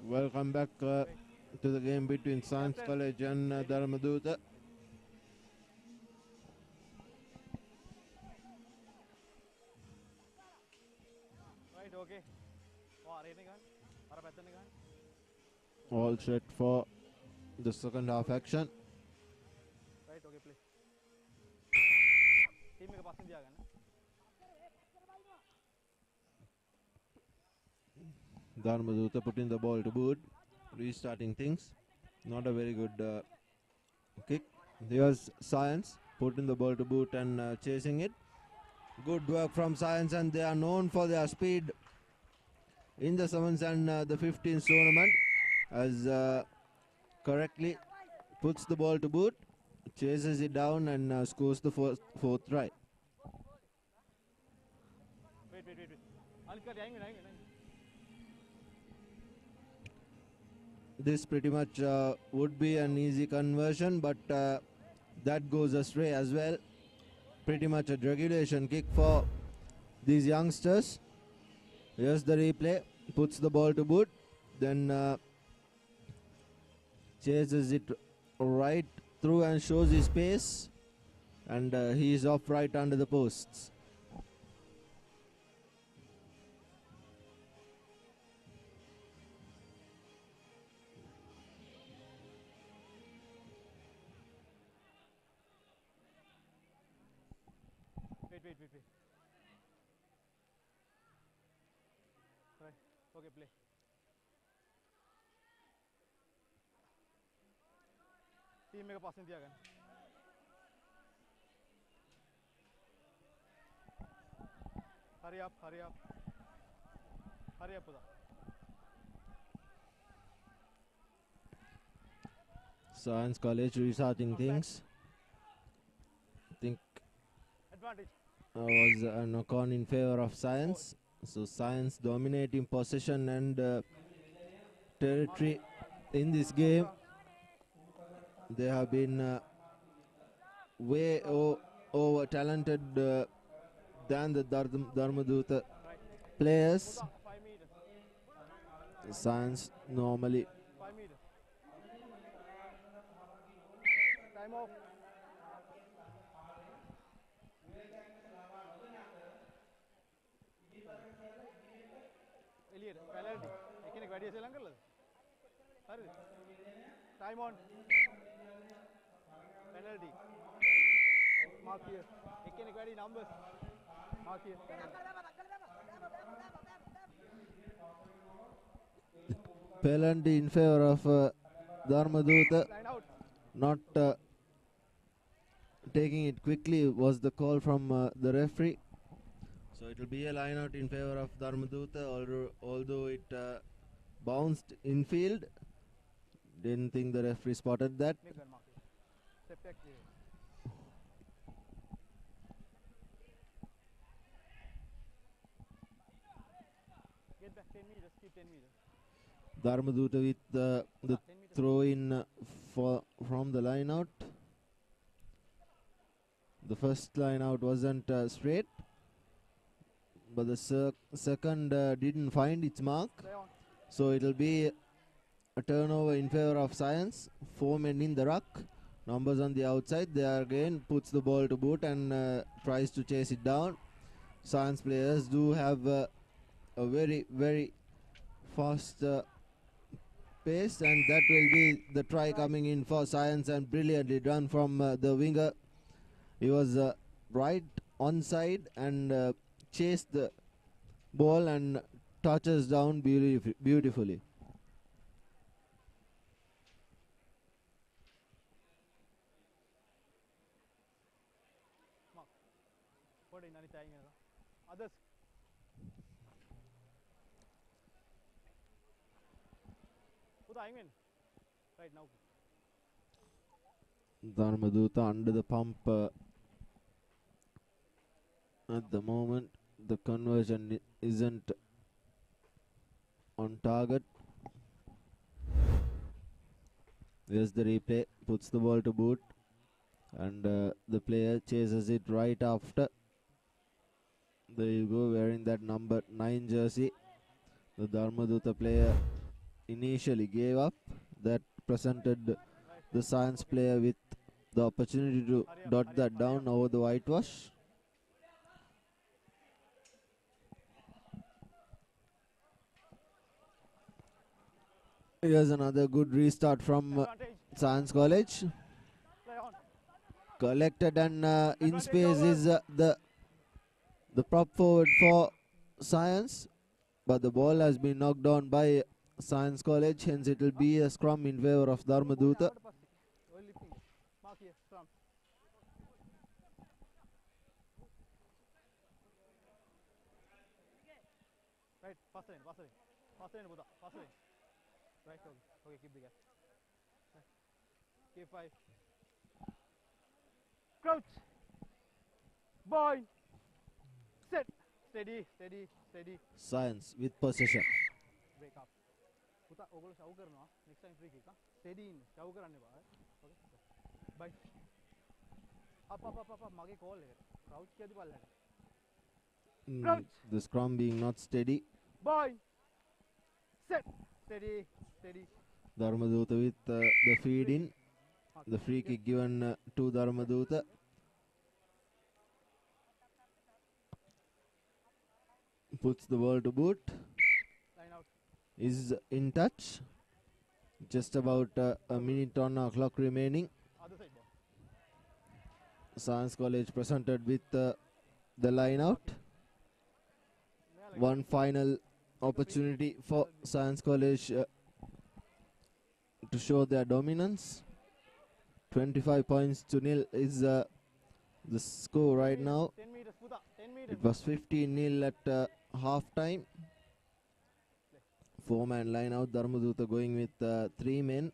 Welcome back to the game between Science College and Dharmadutta. Right, okay. All set for the second half action. Right, okay, play. Team के पास नहीं दिया गया ना. Dharmadutta putting the ball to boot, restarting things. Not a very good kick. Here's Science putting the ball to boot and chasing it. Good work from Science, and they are known for their speed in the 7s and the 15s tournament, as correctly puts the ball to boot, chases it down and scores the fourth try. Wait. Alka जाएंगे. This pretty much would be an easy conversion, but that goes astray as well. Pretty much a regulation kick for these youngsters. Here's the replay. Puts the ball to boot, then chases it right through and shows his pace, and he is off right under the posts. Wait. Right, okay, play. Team में का पास नहीं दिया गया. Hurry up. Puda. Science College restarting things. I think Advantage. was a knock-on in favor of Science. So Science dominating possession and territory in this game. They have been way over talented than the Dharmadutta players. 5 meters. Science normally 5 meters. Time off. Elliot, penalty. Ekine गाड़ी से लंगर लग. Hurry. Time on. Penalty. Mark here. Ekine गाड़ी numbers. Mark here. penalty in favor of Dharmadutta. Line out. Not taking it quickly was the call from the referee. So it will be a line out in favor of Dharmadutta, although it bounced in field. Didn't think the referee spotted that. Make one mark here. Step back here. Get back 10 meters. Keep 10 meters. Dharmadutta with the 10 meters. throw in from the line out. The first line out wasn't straight, but the second didn't find its mark. So it'll be a turnover in favor of Science. 4 men in the ruck. Numbers on the outside. There again puts the ball to boot and tries to chase it down. Science players do have a very, very fast pace, and that will be the try coming in for Science, and brilliantly done from the winger. He was right onside and chased the ball and touches down beautifully. Others. Right now. Dharmaduta under the pump at the moment. The conversion isn't on target. There's the replay. Puts the ball to boot, and the player chases it right after. There you go, wearing that number 9 jersey. The Dharmaduta player initially gave up. That presented the Science player with the opportunity to dot that down over the whitewash. Here's another good restart from Science College. Collected and in space is the prop forward for Science, but the ball has been knocked down by Science College, hence it will be a scrum in favor of Dharmaduta. Right, pass it in, Buddha, pass it in. Right, okay, keep the gap. K5. Crouch. Boy. Set. Steady. Science with possession. Break up. Buddha, ogolo show karna. Next time free kick. Steady in. Show karanne ba. Okay. Bye. Up. Mage call hai. Crouch kiya di ball hai. Crouch. The scrum being not steady. Boy. Set. Steady. Dharmaduta with the feed in. The free kick given to Dharmaduta. Puts the ball to boot. Line out. Is in touch. Just about a minute on our clock remaining. Other side ball. Science College presented with the line out. One final opportunity for Science College to show their dominance. 25 points to nil is the score right now. 10 meters, Buddha, 10 meters. It was 15-0 at half time. 4-man line out. Dharmaduta going with 3 men.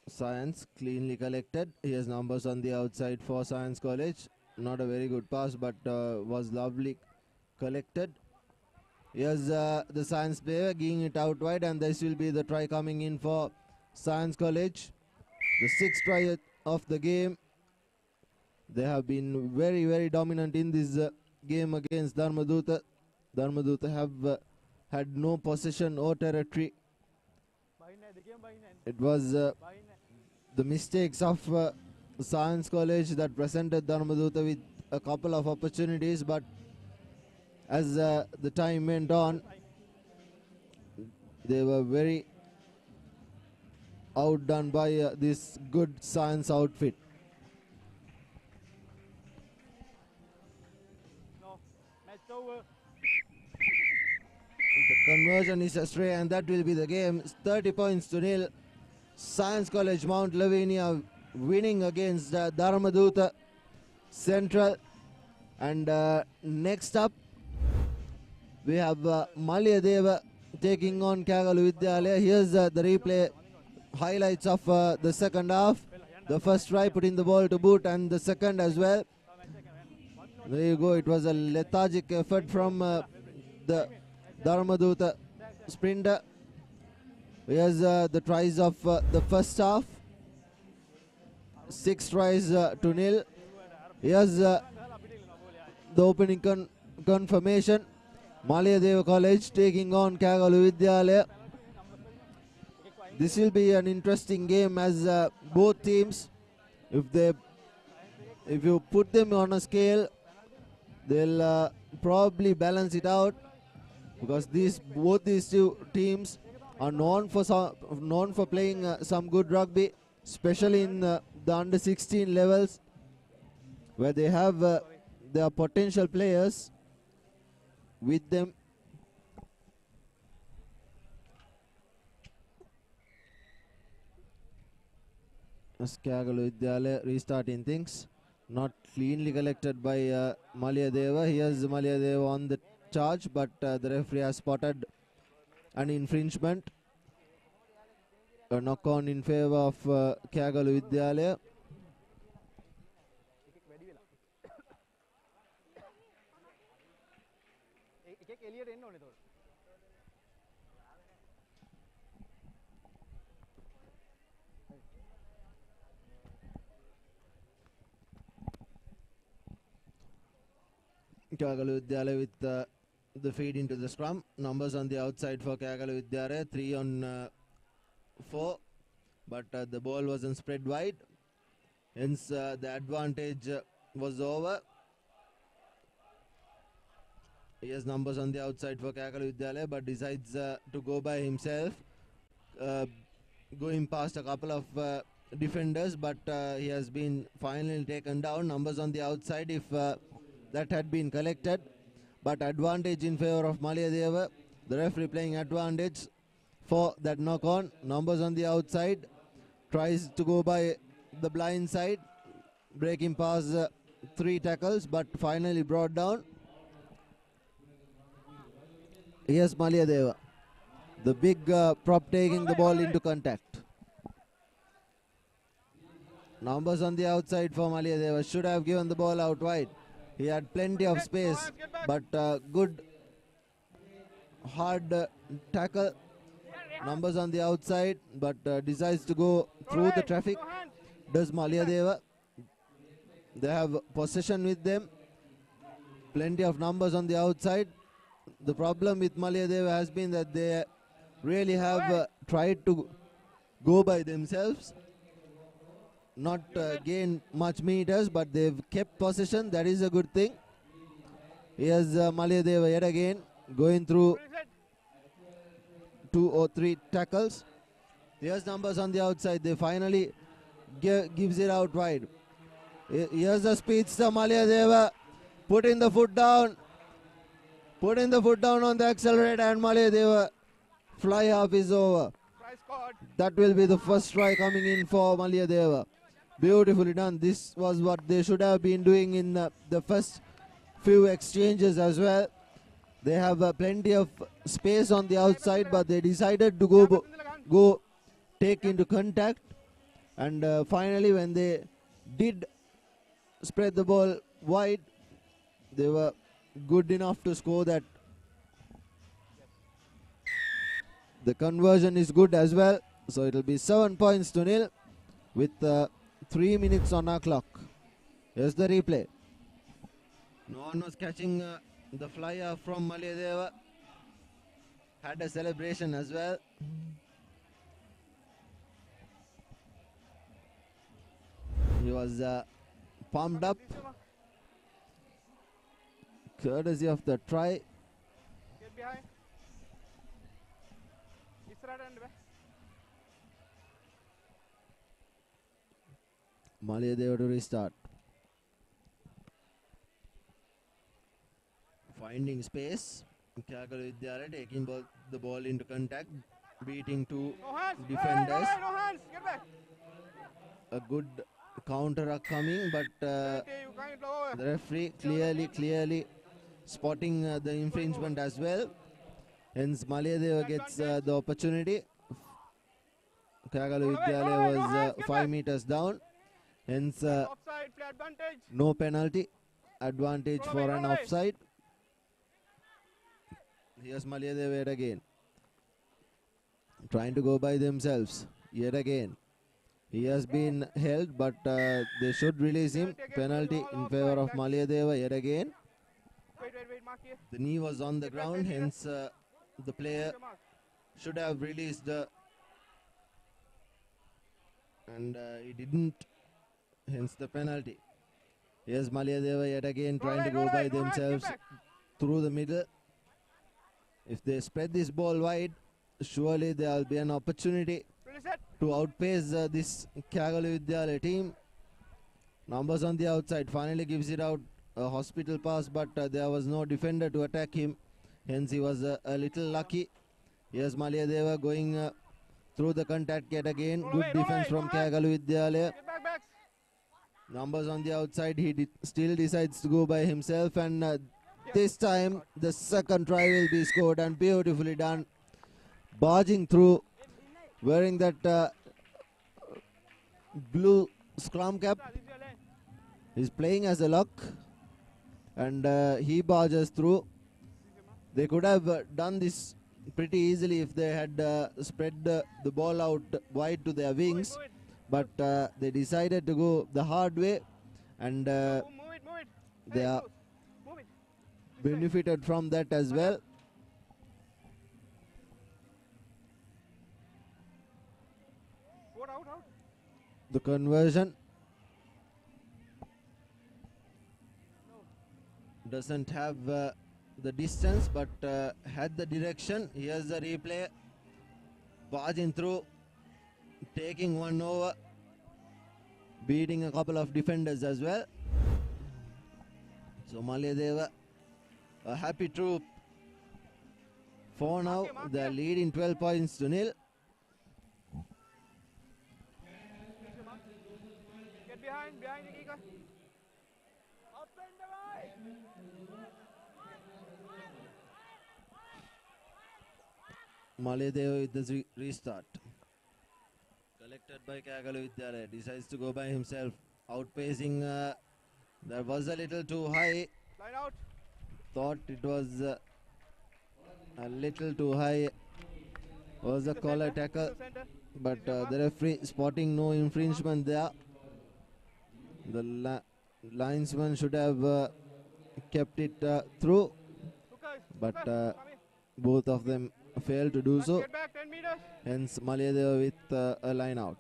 Science cleanly collected. He has numbers on the outside for Science College. Not a very good pass, but was lovely collected. Here's the Science player giving it out wide, and this will be the try coming in for Science College. The 6th try of the game. They have been very, very dominant in this game against Dharmaduta. Dharmaduta have had no possession or territory. It was the mistakes of Science College that presented Dharmaduta with a couple of opportunities, but as the time went on, they were very outdone by this good Science outfit. No, match over. The conversion is astray, and that will be the game. 30 points to nil. Science College Mount Lavinia winning against Dharmaduta Central. And next up, we have Malyadeva taking on Kagalu Vidyalaya. Here's the replay highlights of the second half. The first try putting the ball to boot, and the second as well. There you go. It was a lethargic effort from the Dharmaduta sprinter. Here's the tries of the first half. 6 tries to nil. Here's the opening confirmation. Malayadeva College taking on Kagalu Vidyalaya. This will be an interesting game as both teams, if you put them on a scale, they'll probably balance it out, because both these two teams are known for playing some good rugby, especially in the under 16 levels, where they have their potential players with them. Kagalu Vidyalaya restarting things. Not cleanly collected by Malayadeva. Here's Malayadeva on the charge, but the referee has spotted an infringement. A knock on in favor of Kagalu Vidyalaya. Kagalu Vidyalaya with the feed into the scrum. Numbers on the outside for Kagalu Vidyalaya, 3 on 4, but the ball wasn't spread wide, hence the advantage was over. He has numbers on the outside for Kagalu Vidyalaya, but decides to go by himself, going past a couple of defenders, but he has been finally taken down. Numbers on the outside if that had been collected, but advantage in favor of Malayadeva. The referee playing advantage for that knock on. Numbers on the outside, tries to go by the blind side, breaking past 3 tackles, but finally brought down. Here's Malayadeva, the big prop taking the ball into contact. Numbers on the outside for Malayadeva, should have given the ball out wide. He had plenty of space, but good hard tackle. Numbers on the outside, but decides to go through the traffic. Does Malayadeva. They have possession with them. Plenty of numbers on the outside. The problem with Malayadeva has been that they really have tried to go by themselves, not gain much meters, but they've kept possession. That is a good thing. Here's Malayadeva yet again going through 2 or 3 tackles. Here's numbers on the outside. They finally gives it out wide. Here's the speedster Malayadeva putting the foot down. Putting the foot down on the accelerator, and Malayadeva fly half is over. That will be the first try coming in for Malayadeva. Beautifully done. This was what they should have been doing in the first few exchanges as well. They have plenty of space on the outside, but they decided to go take into contact. And finally, when they did spread the ball wide, they were good enough to score that. The conversion is good as well, so it will be 7 points to nil with 3 minutes on our clock. Here's the replay. No one was catching the flyer from Malayadeva. Had a celebration as well. He was pumped up, courtesy of the try. Get behind. Malayadeva to restart. Finding space. Kagalu Vidyalaya taking the ball into contact, beating 2 defenders. No hands. Get back. A good counter are coming, but the referee clearly spotting the infringement as well. Hence Malayadeva gets the opportunity. Kagalu Vidyalaya was 5 meters down. Hence no penalty. Advantage for an offside. Here's Malayadeva yet again. Trying to go by themselves. Yet again. He has been held, but they should release him. Penalty in favor of Malayadeva yet again. Wait, mark here. The knee was on the ground, hence the player should have released, and he didn't, hence the penalty. Here's Malayadeva yet again trying to go by themselves through the middle. If they spread this ball wide, surely there will be an opportunity to outpace this Kagalu Vidyalaya team. Numbers on the outside, finally gives it out, a hospital pass, but there was no defender to attack him, hence he was a little lucky. Here's Malayadeva going through the contact yet again. Good defense from Kagalu Vidyalaya. Numbers on the outside, he still decides to go by himself, and this time the second try will be scored, and beautifully done. Barging through, wearing that blue scrum cap. He's playing as a lock, and he barges through. They could have done this pretty easily if they had spread the ball out wide to their wings, but they decided to go the hard way, and they are benefited from that as well. The conversion doesn't have the distance, but had the direction. Here's the replay. Barging through, taking one over, beating a couple of defenders as well. So Malayadeva, a happy troop. For now, they're leading 12 points to nil. Get behind the keeper. Malayadeva with the restart. Collected by Kagalu Vidyalaya. Decides to go by himself. Outpacing. That was a little too high. Line out. Thought it was a little too high. Was a collar tackle. But the referee spotting no infringement there. The linesman should have kept it through. But both of them failed to do so. Get back 10 meters. Hence Malayadeva with a line out.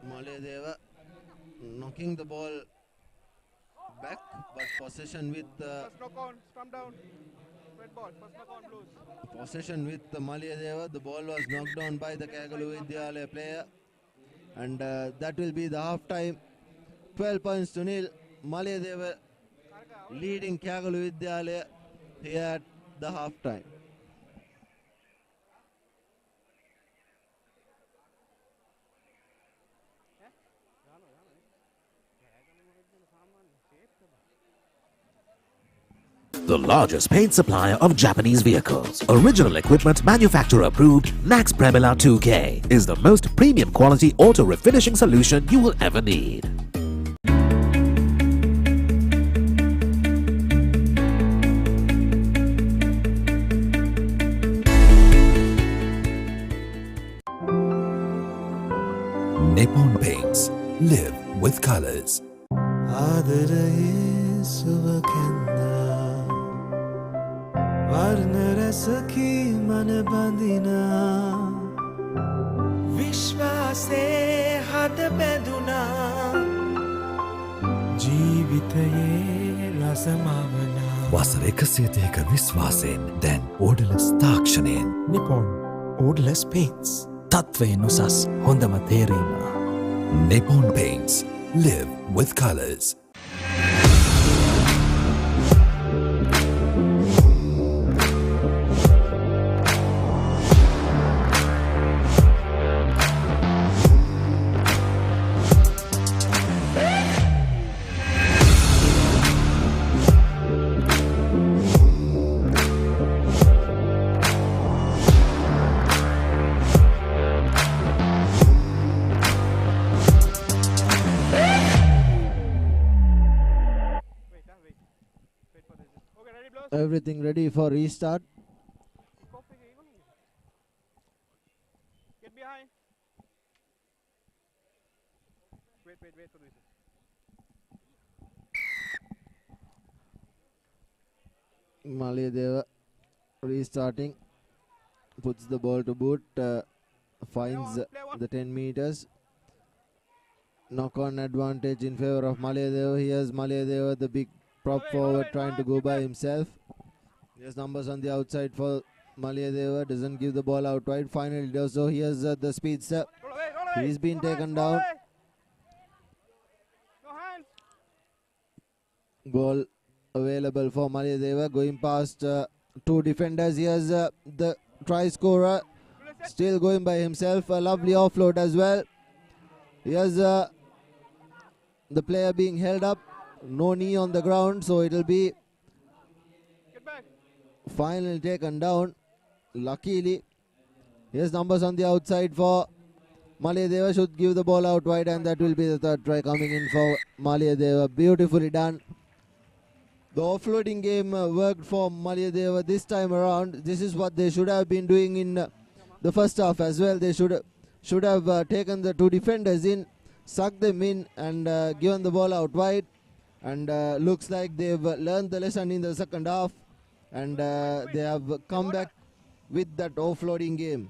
Malayadeva knocking the ball back, but possession with First knock on, scrum down. Red ball, first knock on blues. possession with Malayadeva. The ball was knocked down by the Kagalu Vidyalaya player, and that will be the half time. 12 points to nil. Malayadeva leading Kagalu Vidyalaya here at the half time. The largest paint supplier of Japanese vehicles, original equipment manufacturer approved, Nax Premila 2K is the most premium quality auto refinishing solution you will ever need. Nippon Paints. Live with colors. විශ්වාසේ හද බැඳුනා ජීවිතයේ රසමවනා වසර 130ක විශ්වාසයෙන් දැන් ඕඩලස් තාක්ෂණයෙන් Nippon ඕඩලස් paints තත්වයෙන් උසස් හොඳම තේරීම. Nippon Paints. Live with colors. everything ready for restart. Get behind. Wait for this. Malayadeva restarting, puts the ball to boot, finds the 10 meters. Knock on advantage in favor of Malayadeva. Here's Malayadeva, the big prop forward, trying to go by himself. There's numbers on the outside for Malayadeva, doesn't give the ball out wide. Finally does so. Here's the speedster. He's been taken down. Ball available for Malayadeva, going past two defenders. Here's the try scorer, still going by himself. A lovely offload as well. Here's the player being held up, no knee on the ground, so it'll be finally taken down. Luckily, here's numbers on the outside for Malayadeva, should give the ball out wide, and that will be the third try coming in for Malayadeva. Beautifully done. The offloading game worked for Malayadeva this time around. This is what they should have been doing in the first half as well. They should have taken the two defenders in, sucked them in, and given the ball out wide. And looks like they've learned the lesson in the second half, and they have come back with that offloading game.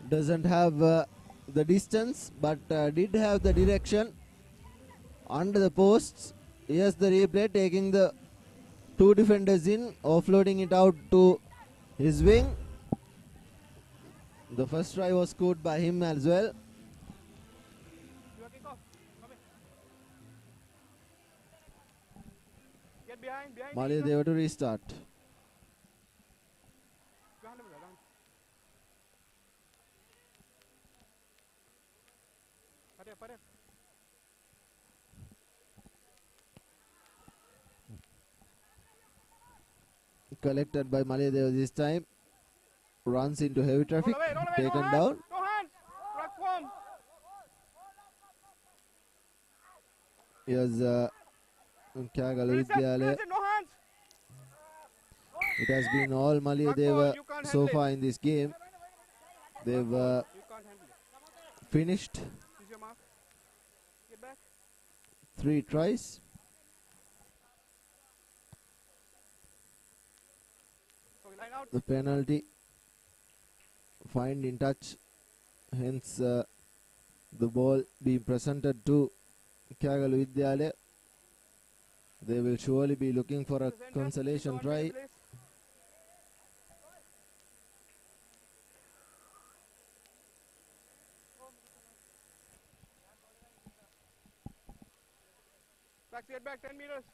Doesn't have the distance, but did have the direction under the posts. Here's the replay, taking the two defenders in, offloading it out to his wing. The first try was scored by him as well. Malayadeva to restart. Collected by Malayadeva this time. Runs into heavy traffic. Taken down. Here's Kyagalu Vidyalaya. It has been all Malayadeva so far in this game. They've finished 3 tries. The penalty, find in touch, hence the ball being presented to Kyagalu Vidyalaya. They will surely be looking for a consolation try. Get back 10 meters.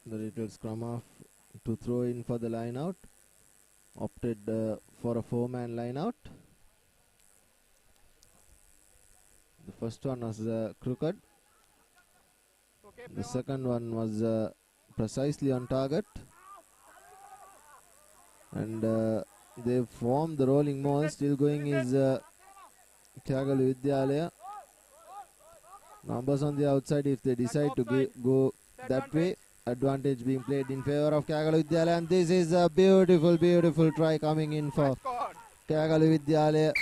The little scrum off to throw in for the line out. Opted for a 4-man line out. The first one was crooked. The second one was precisely on target. And they formed the rolling maul. Still going is Kyagalu Vidyalaya. Numbers on the outside if they decide to go that way. Advantage being played in favor of Kyagalu Vidyalaya, and this is a beautiful try coming in for Kyagalu Vidyalaya.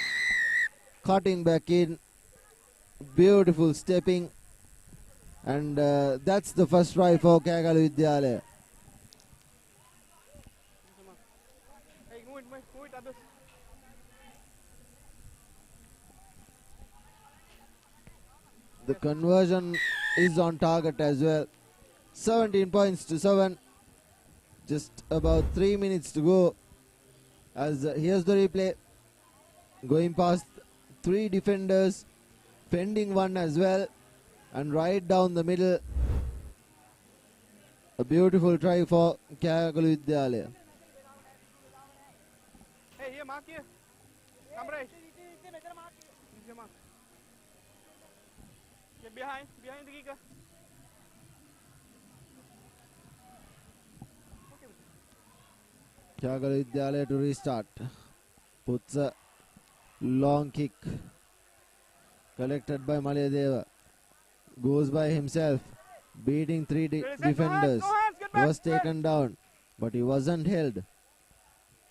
Cutting back in, beautiful stepping, and that's the first try for Kyagalu Vidyalaya. The conversion is on target as well. 17 points to 7. Just about 3 minutes to go. As here's the replay. Going past 3 defenders, fending one as well, and right down the middle. A beautiful try for Kyagalu Vidyalaya. mark here. Come right. This your mark. Get behind the kicker. Kyagala Vidyalaya to restart. Puts a long kick. Collected by Malayadeva. Goes by himself. Beating three defenders. He was taken down. But he wasn't held.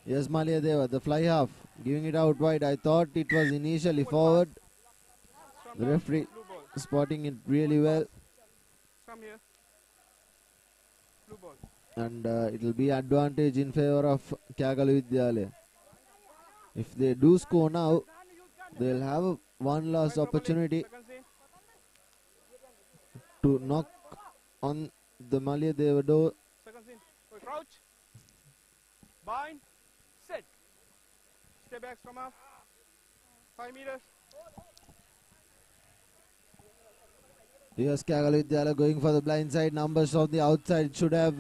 Yes, Malayadeva, the fly half. Giving it out wide. I thought it was initially forward. The referee spotting it really well. Come here. Blue ball. And it will be advantage in favor of Kyagala Vidyalaya. If they do score now, they will have one last opportunity to knock on the Malayadeva door. Second scene. Crouch. Bind. Set. Stay back from half. 5 meters. Here's Kyagala Vidyalaya going for the blind side. Numbers on the outside. Should have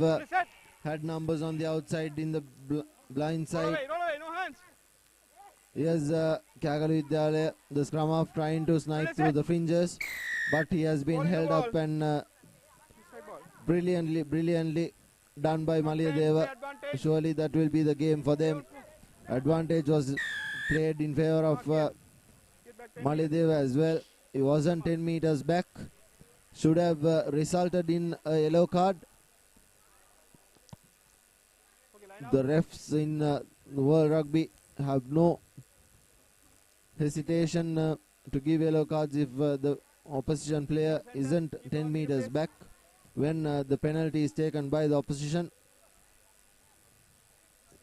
had numbers on the outside in the blind side. Roll away, no hands. Here's Kyagala Vidyalaya, the scrum half, trying to snipe through the fringes. But he has been held up and brilliantly done by Malayadeva. Surely that will be the game for them. Advantage was played in favor of Malayadeva as well. He wasn't 10 meters back. Should have resulted in a yellow card. The refs in World Rugby have no hesitation to give yellow cards if the opposition player isn't 10 meters back when the penalty is taken by the opposition.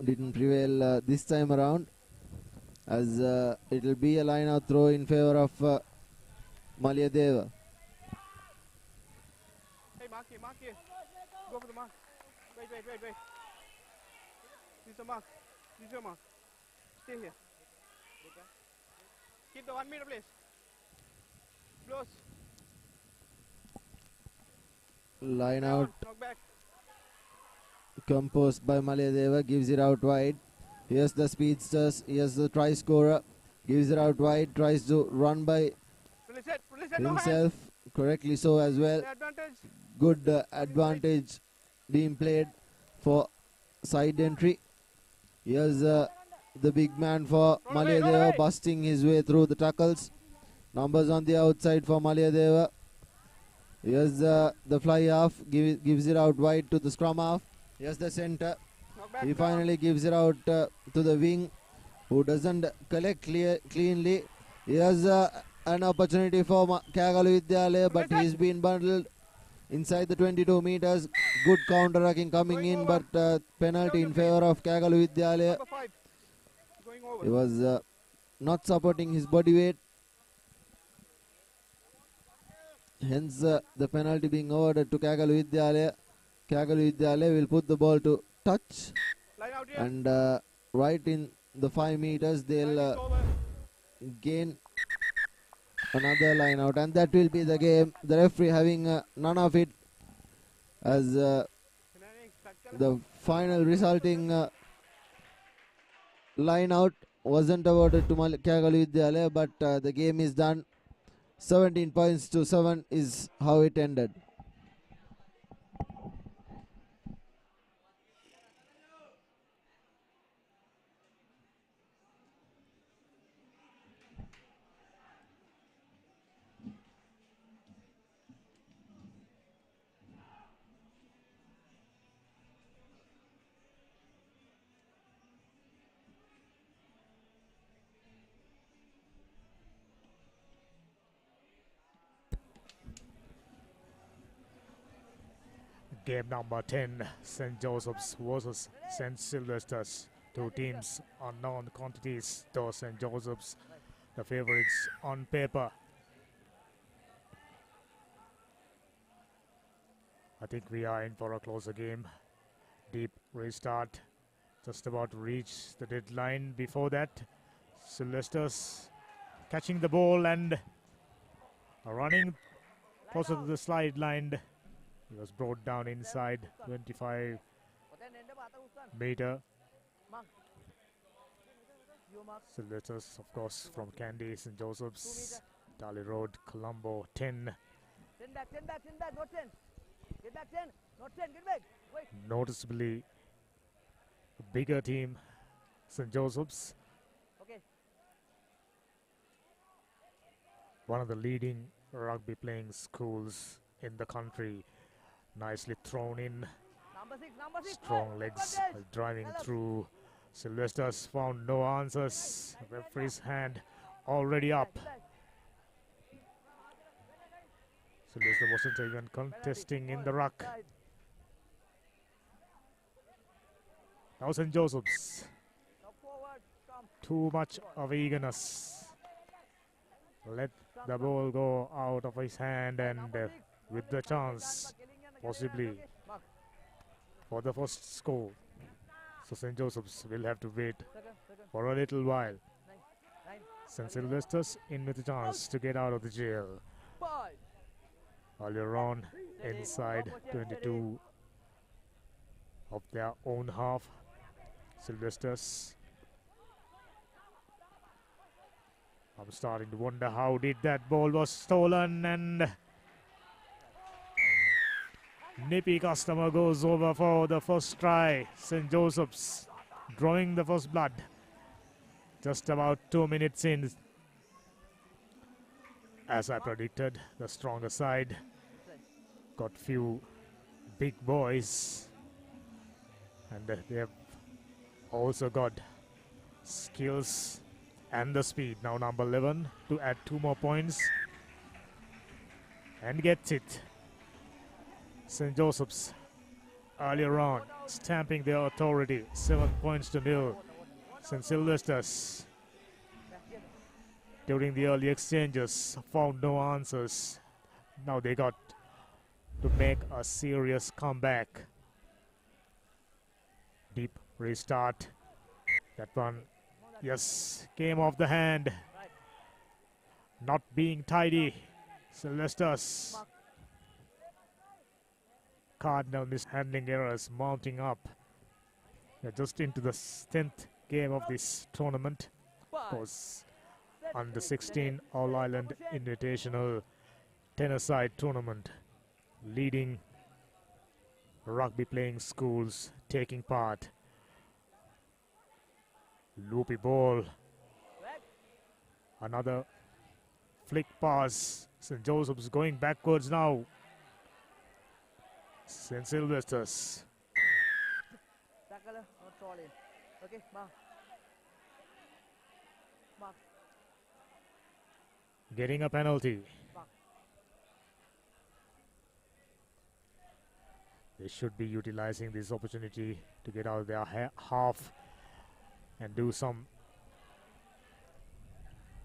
Didn't prevail this time around, as it will be a line out throw in favor of Malayadeva. Hey, mark here. Go for the mark. Wait. This is the mark. This is your mark. Stay here. Keep the 1 meter place. Close. Line out. Knock back. Composed by Malayadeva, gives it out wide. Here's the speedsters. Here's the try scorer. Gives it out wide. Tries to run by Release it, himself. Correctly so as well. Advantage. Good advantage being played for side entry. Here's the big man for Malayadeva, busting his way through the tackles. Numbers on the outside for Malayadeva. Here's the fly half, gives it out wide to the scrum half. Here's the center. He finally gives it out to the wing, who doesn't collect cleanly. Here's an opportunity for Kyagala Vidyalaya, but he's been bundled inside the 22 meters. Good counter-attacking coming in, but penalty in favor of Kyagala Vidyalaya. He was not supporting his body weight. Hence the penalty being awarded to Kyagala Vidyalaya. Kyagala Vidyalaya will put the ball to touch, and right in the 5 meters they'll gain another line out, and that will be the game. The referee having none of it, as the final resulting line out wasn't awarded to Kyagala Vidyalaya, but the game is done. 17 points to 7 is how it ended. Game number 10, St. Joseph's versus St. Sylvester's. Two teams, unknown quantities, though St. Joseph's the favorites on paper. I think we are in for a closer game. Deep restart, just about to reach the deadline. Before that, Sylvester's catching the ball and running closer to the slide line. He was brought down inside 25 meter. Sylvesters, of course, from Candy, St. Joseph's, Dali Road, Colombo, 10. 10 back, 10 back, 10 back, not 10. Get back 10, not 10, get back. Wait. Noticeably a bigger team, St. Joseph's. Okay. One of the leading rugby playing schools in the country. Nicely thrown in. Number 6, number 6. Strong legs driving through. Sylvesters found no answers. Referee's hand already up. Sylvester wasn't even contesting in the ruck. Now St. Joseph's. Too much of eagerness. Let the ball go out of his hand and with the chance possibly for the first score. So St. Joseph's will have to wait for a little while. St. Sylvester's in with a chance to get out of the jail. Earlier on, inside 22 of their own half, Sylvester's. I'm starting to wonder how did that ball was stolen, and nippy customer goes over for the first try. St. Joseph's drawing the first blood. Just about 2 minutes in. As I predicted, the stronger side got few big boys, and they have also got skills and the speed. Now number 11 to add 2 more points and gets it. St. Joseph's earlier on stamping their authority, 7 points to 0. St. Sylvester's during the early exchanges found no answers. Now they got to make a serious comeback. Deep restart. That one, yes, came off the hand. Not being tidy. Sylvester's cardinal mishandling errors mounting up. They're just into the 10th game of this tournament. Of course, under 16 All Ireland Invitational 10-a-side tournament. Leading rugby playing schools taking part. Loopy ball. Another flick pass. St. Joseph's going backwards now. St. Sylvester's. Okay, mark. Mark. Getting a penalty. Mark. They should be utilizing this opportunity to get out of their half and do some,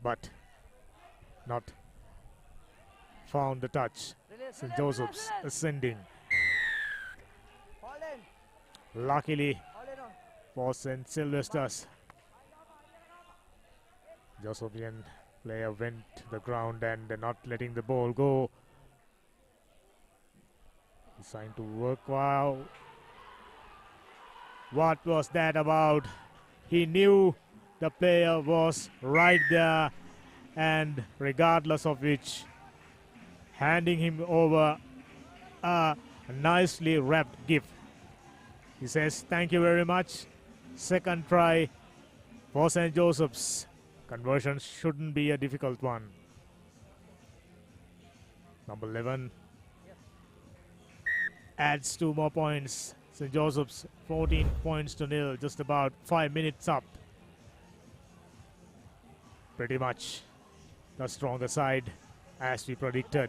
but not found the touch. St. Joseph's ascending. Luckily for St. Sylvester's, Josephian player went to the ground and not letting the ball go. He's trying to work. Wow. What was that about? He knew the player was right there, and regardless of which, handing him over a nicely wrapped gift. He says, thank you very much. Second try for St. Joseph's. Conversion shouldn't be a difficult one. Number 11 adds 2 more points. St. Joseph's 14 points to 0, just about 5 minutes up. Pretty much the stronger side as we predicted.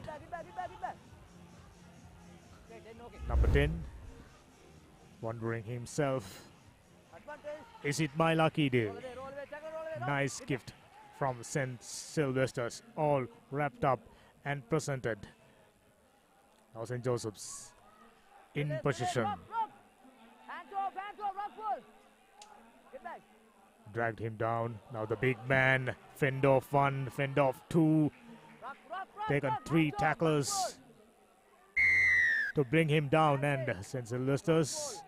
Number 10 wondering himself, is it my lucky day? Nice gift from St. Sylvester's, all wrapped up and presented. Now St. Joseph's in position. Dragged him down. Now the big man, fend off 1, fend off 2. Taken 3 tacklers to bring him down, and St. Sylvester's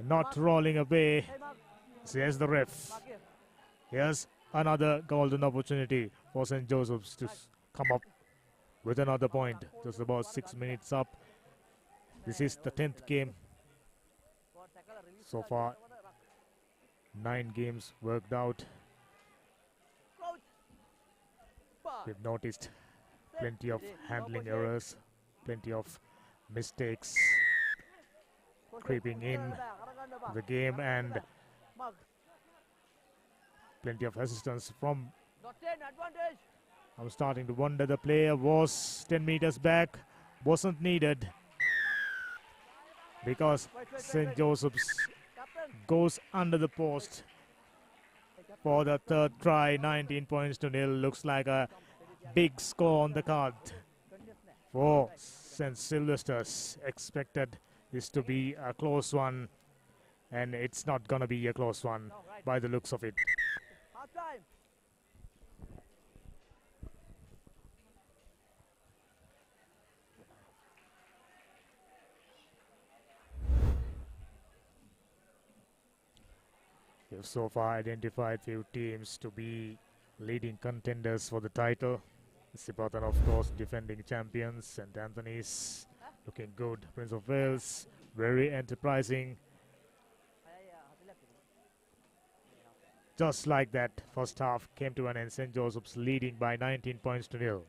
not rolling away, Hey, Mark. says the ref. Mark here. Here's another golden opportunity for St. Joseph's to come up with another point. Just about 6 minutes up. This is the 10th game. So far, 9 games worked out. We've noticed plenty of handling errors, plenty of mistakes creeping in the game, and plenty of assistance from. I'm starting to wonder the player was 10 meters back, wasn't needed, because St. Joseph's goes under the post for the third try. 19 points to nil. Looks like a big score on the card for St. Sylvester's. Expected this to be a close one, and it's not gonna be a close one by the looks of it. Half time. We've so far identified few teams to be leading contenders for the title. Sipatan, of course, defending champions. St. Anthony's looking good. Prince of Wales, very enterprising. Just like that, first half came to an end. St. Joseph's leading by 19 points to nil.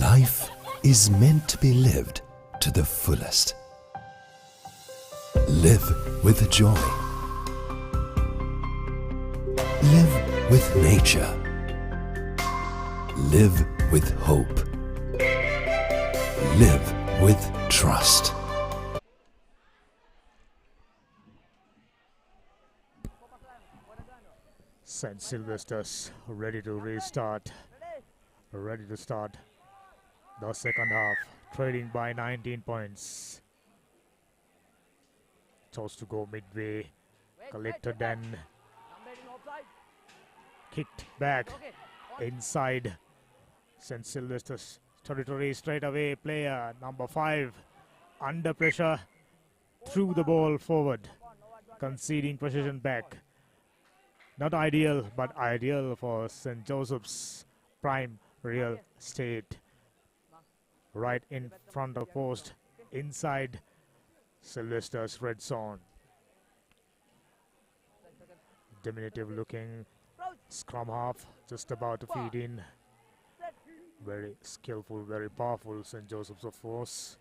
Life is meant to be lived to the fullest. Live with joy. Live with nature. Live with hope. Live with trust. St. Sylvester's ready to restart. Ready to start the second half, trailing by 19 points. Chose to go midway, collected and kicked back inside St. Sylvester's territory straight away. Player number 5 under pressure, threw the ball forward, conceding possession back. Not ideal, but ideal for St. Joseph's prime real estate. Right in front of post, inside Sylvester's red zone. Diminutive looking scrum half, just about to feed in. Very skillful, very powerful St. Joseph's, of course.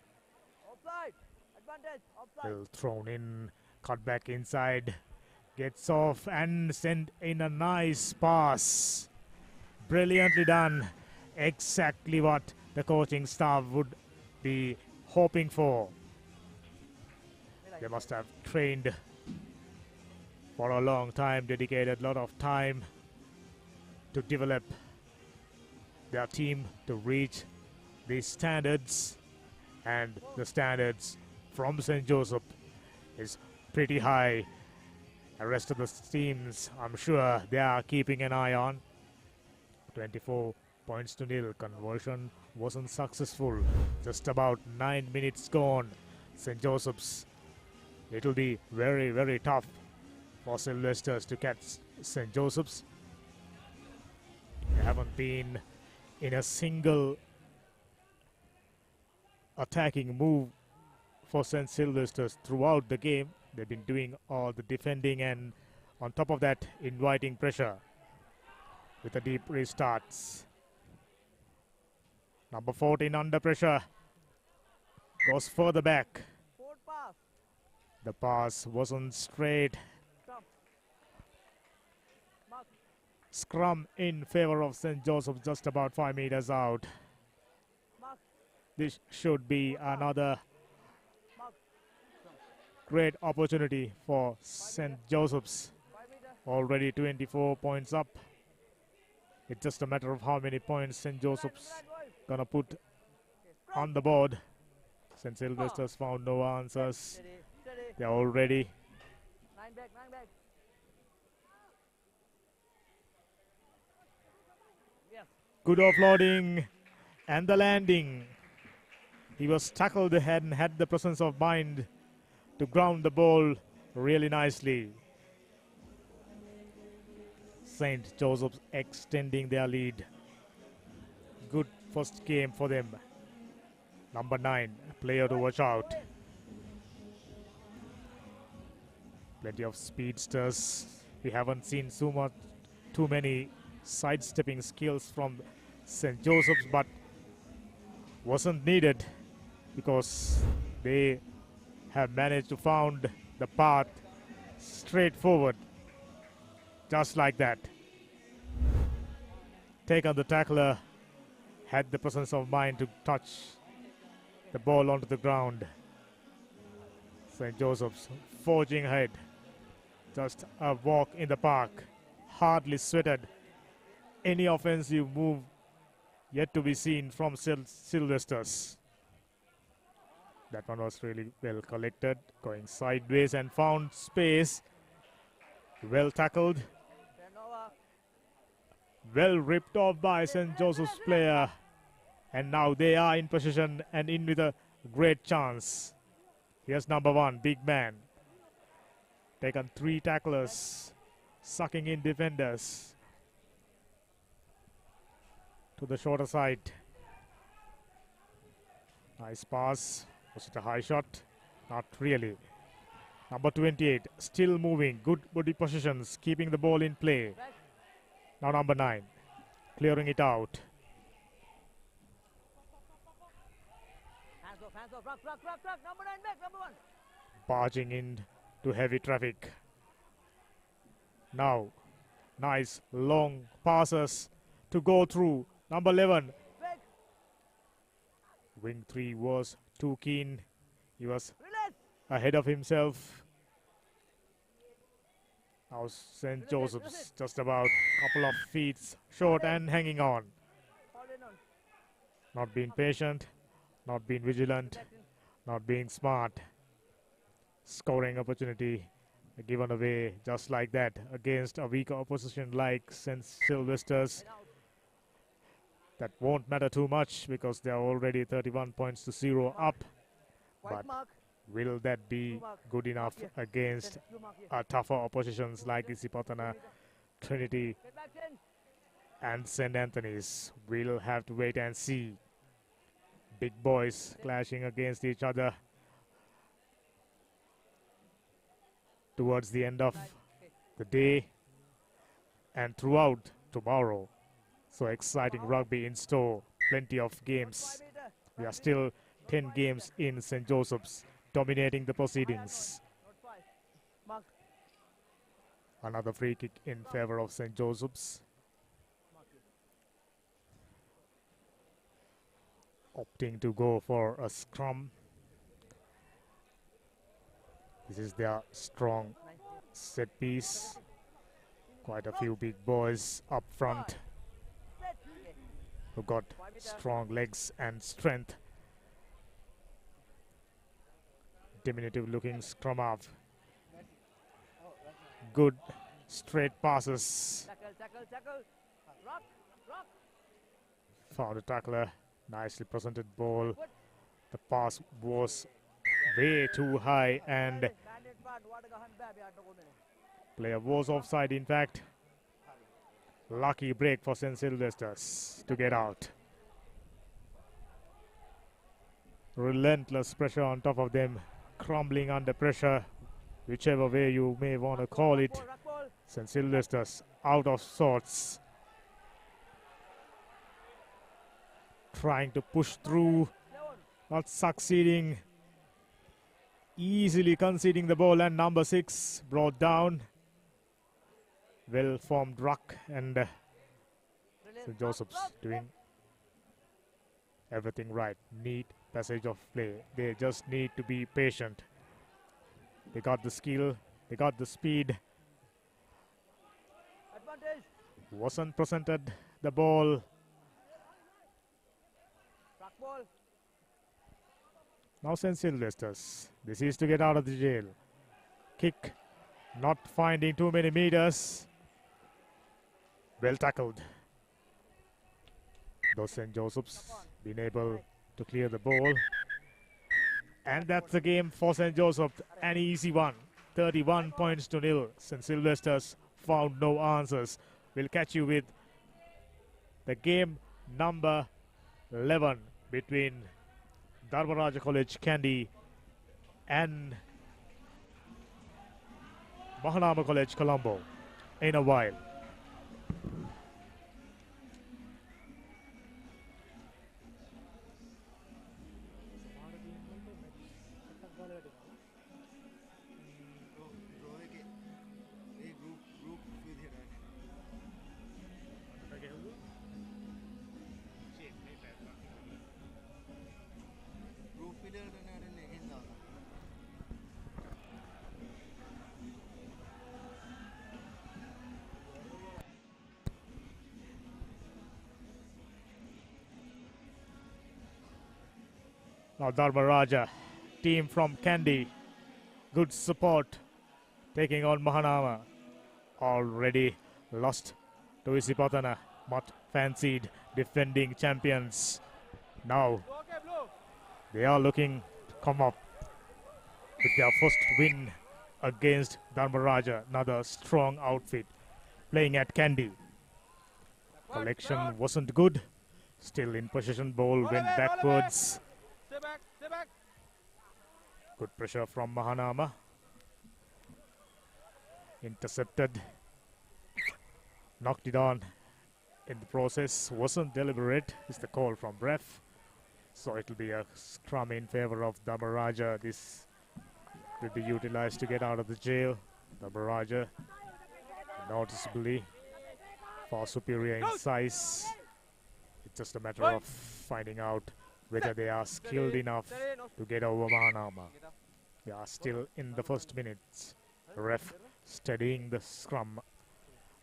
Well thrown in, cut back inside, gets off and sent in a nice pass. Brilliantly done. Exactly what the coaching staff would be hoping for. They must have trained for a long time, dedicated a lot of time to develop their team to reach these standards, and the standards from St. Joseph is pretty high. The rest of the teams, I'm sure they are keeping an eye on. 24 points to nil. Conversion wasn't successful. Just about 9 minutes gone. St. Joseph's. It will be very, very tough for Sylvester's to catch St. Joseph's. They haven't been in a single attacking move for St. Sylvester's throughout the game. They've been doing all the defending and on top of that inviting pressure with the deep restarts. Number 14 under pressure, goes further back. The pass wasn't straight. Scrum in favor of St. Joseph, just about 5 meters out. This should be another great opportunity for St. Joseph's. Already 24 points up. It's just a matter of how many points St. Joseph's gonna put on the board. St. Sylvester's found no answers. They're all ready. 9 back. Yes. Good offloading and the landing. He was tackled ahead and had the presence of mind to ground the ball really nicely. St. Joseph's extending their lead. Good first game for them. Number 9, player to watch out. Plenty of speedsters. We haven't seen too many sidestepping skills from St. Joseph's, but wasn't needed because they have managed to found the path straight forward, just like that. Taken the tackler, had the presence of mind to touch the ball onto the ground. St. Joseph's forging ahead. Just a walk in the park. Hardly sweated. Any offensive move yet to be seen from Sylvester's. That one was really well collected. Going sideways and found space. Well tackled. Well ripped off by St. Joseph's player. And now they are in position and in with a great chance. Here's number 1, big man. Taken 3 tacklers, sucking in defenders. To the shorter side. Nice pass. Was it a high shot? Not really. Number 28, still moving. Good body positions, keeping the ball in play. Now number 9, clearing it out. Hands off, rock, number 9 back, number 1. Barging in to heavy traffic. Now, nice long passes to go through. Number 11. Back. Wing 3 was too keen. He was Release. ahead of himself. Now St. Joseph's just about a couple of feet short and hanging on. Not being patient, not being vigilant, not being smart. Scoring opportunity given away just like that against a weaker opposition like St. Sylvester's. That won't matter too much because they are already 31 points to 0 up. But will that be good enough against tougher oppositions like Isipatana, Trinity and St. Anthony's? We'll have to wait and see. Big boys clashing against each other towards the end of the day and throughout tomorrow. So exciting rugby in store. Plenty of games. We are still 10 games in St. Joseph's, dominating the proceedings. Another free kick in favor of St. Joseph's. Opting to go for a scrum. This is their strong set piece. Quite a few big boys up front who got strong legs and strength. Diminutive looking scrum half. Good straight passes. Found a tackler. Nicely presented ball. The pass was way too high and player was offside in fact. Lucky break for St. Sylvester's to get out. Relentless pressure on top of them, crumbling under pressure, whichever way you may want to call it. St. Sylvester's out of sorts. Trying to push through, not succeeding. Easily conceding the ball and number 6 brought down. well-formed ruck, and St. Joseph's doing everything right. Neat passage of play. They just need to be patient. They got the skill, they got the speed. Advantage. Wasn't presented the ball. Track ball. Now St. Sylvester's. This is to get out of the jail. Kick, not finding too many meters. Well tackled. Though St. Joseph's been able to clear the ball. And that's the game for St. Joseph. An easy one. 31 points to nil. St. Sylvester's found no answers. We'll catch you with the game number 11 between Dharmaraja College Kandy and Mahanama College Colombo in a while. Now Dharmaraja, team from Kandy, good support, taking on Mahanama. Already lost to Isipatana, but fancied defending champions. Now they are looking to come up with their first win against Dharmaraja, another strong outfit playing at Kandy. Collection wasn't good, still in possession, ball went backwards. Stay back. Good pressure from Mahanama. Intercepted. Knocked it on in the process. Wasn't deliberate, is the call from ref. So it'll be a scrum in favor of Dharmaraja. This will be utilized to get out of the jail. Dharmaraja noticeably far superior in size. It's just a matter of finding out whether they are skilled enough to get over Mahanama. They are still in the first minutes. Ref steadying the scrum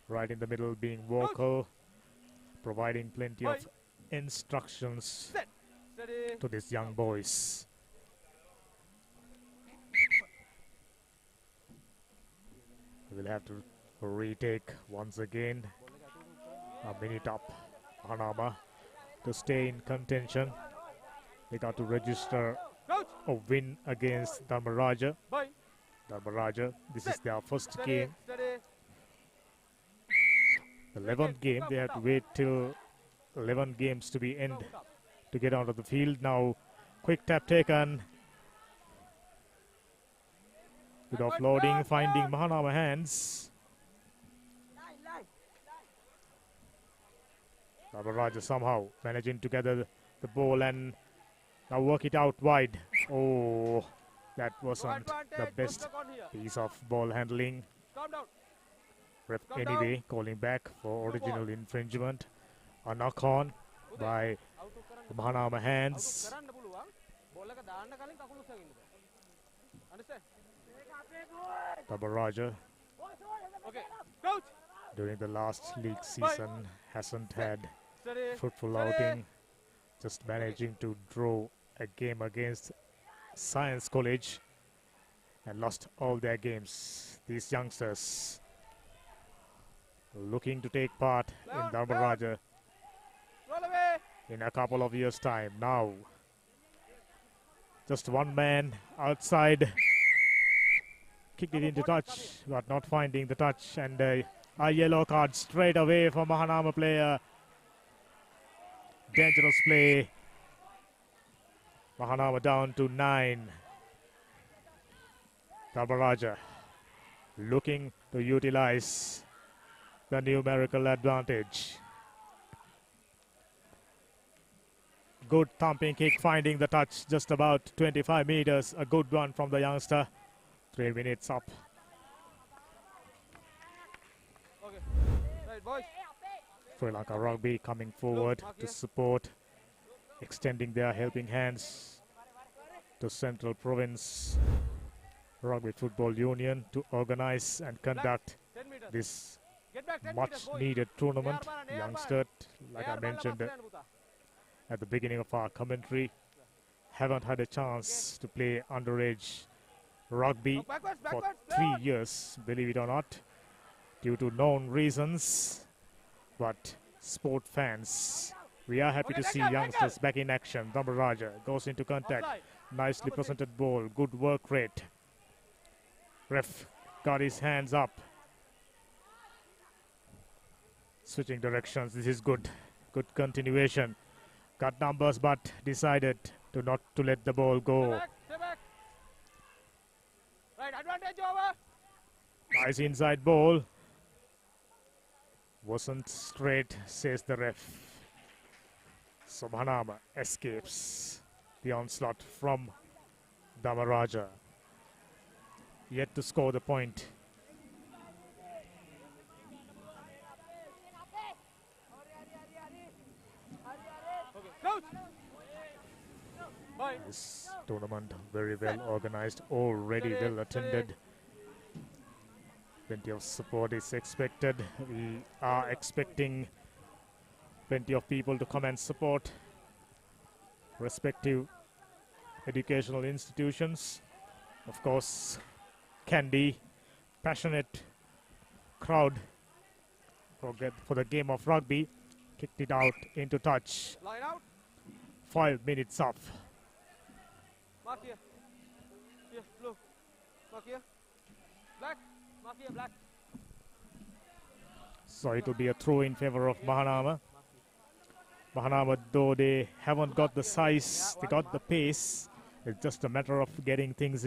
right in the middle, being vocal, providing plenty of instructions to these young boys. We'll have to retake once again. A minute up, Mahanama, to stay in contention. They got to register a win against Dharmaraja. Dharmaraja, this is their first game. The 11th game, they have to wait till 11 games to be end to get out of the field. Now, quick tap taken. Good offloading, finding Mahanama hands. Dharmaraja somehow managing to gather the ball and now work it out wide. Oh, that wasn't the best piece of ball handling. Ref anyway calling back for original infringement. A knock on by the Mahanama hands. Dharmaraja during the last league season hasn't had fruitful outing. Just managing to draw a game against Science College and lost all their games. These youngsters looking to take part in Dharmaraja in a couple of years' time. Now, just one man outside, kicked it into touch, but not finding the touch, and a yellow card straight away for Mahanama player. Dangerous play. Mahanama down to 9. Dharmaraja looking to utilize the numerical advantage. Good thumping kick, finding the touch just about 25 meters. A good one from the youngster. 3 minutes up. Sri Lanka Rugby coming forward to support, extending their helping hands to Central Province Rugby Football Union to organize and conduct 10 meters. this Get back 10 much meters, boy. needed tournament. Near ball, Youngster, like I Near ball, mentioned plan, Buta. at the beginning of our commentary, haven't had a chance to play underage rugby No, backwards, for backwards, 3 left. years, believe it or not, due to known reasons. But sport fans, we are happy Okay, to see let go, let youngsters back in action. Dhamaraja goes into contact. Offside. Nicely Number presented ball. Good work rate. Ref got his hands up. Switching directions. This is good. Good continuation. Got numbers but decided to not to let the ball go. Stay back. Right, advantage over. Nice inside ball. Wasn't straight, says the ref. So Mahanama escapes the onslaught from Dhamaraja. Yet to score the point. Okay, coach. Bye. This tournament very well organized, already well attended. Plenty of support is expected. We are expecting plenty of people to come and support respective educational institutions. Of course, Kandy, passionate crowd for the game of rugby, kicked it out into touch. Line out. 5 minutes up. Mark here. Here, blue. Mark here. Black. Mark here, black. So it will be a throw in favor of Mahanama. Mahanama, though they haven't got the size, they got the pace. It's just a matter of getting things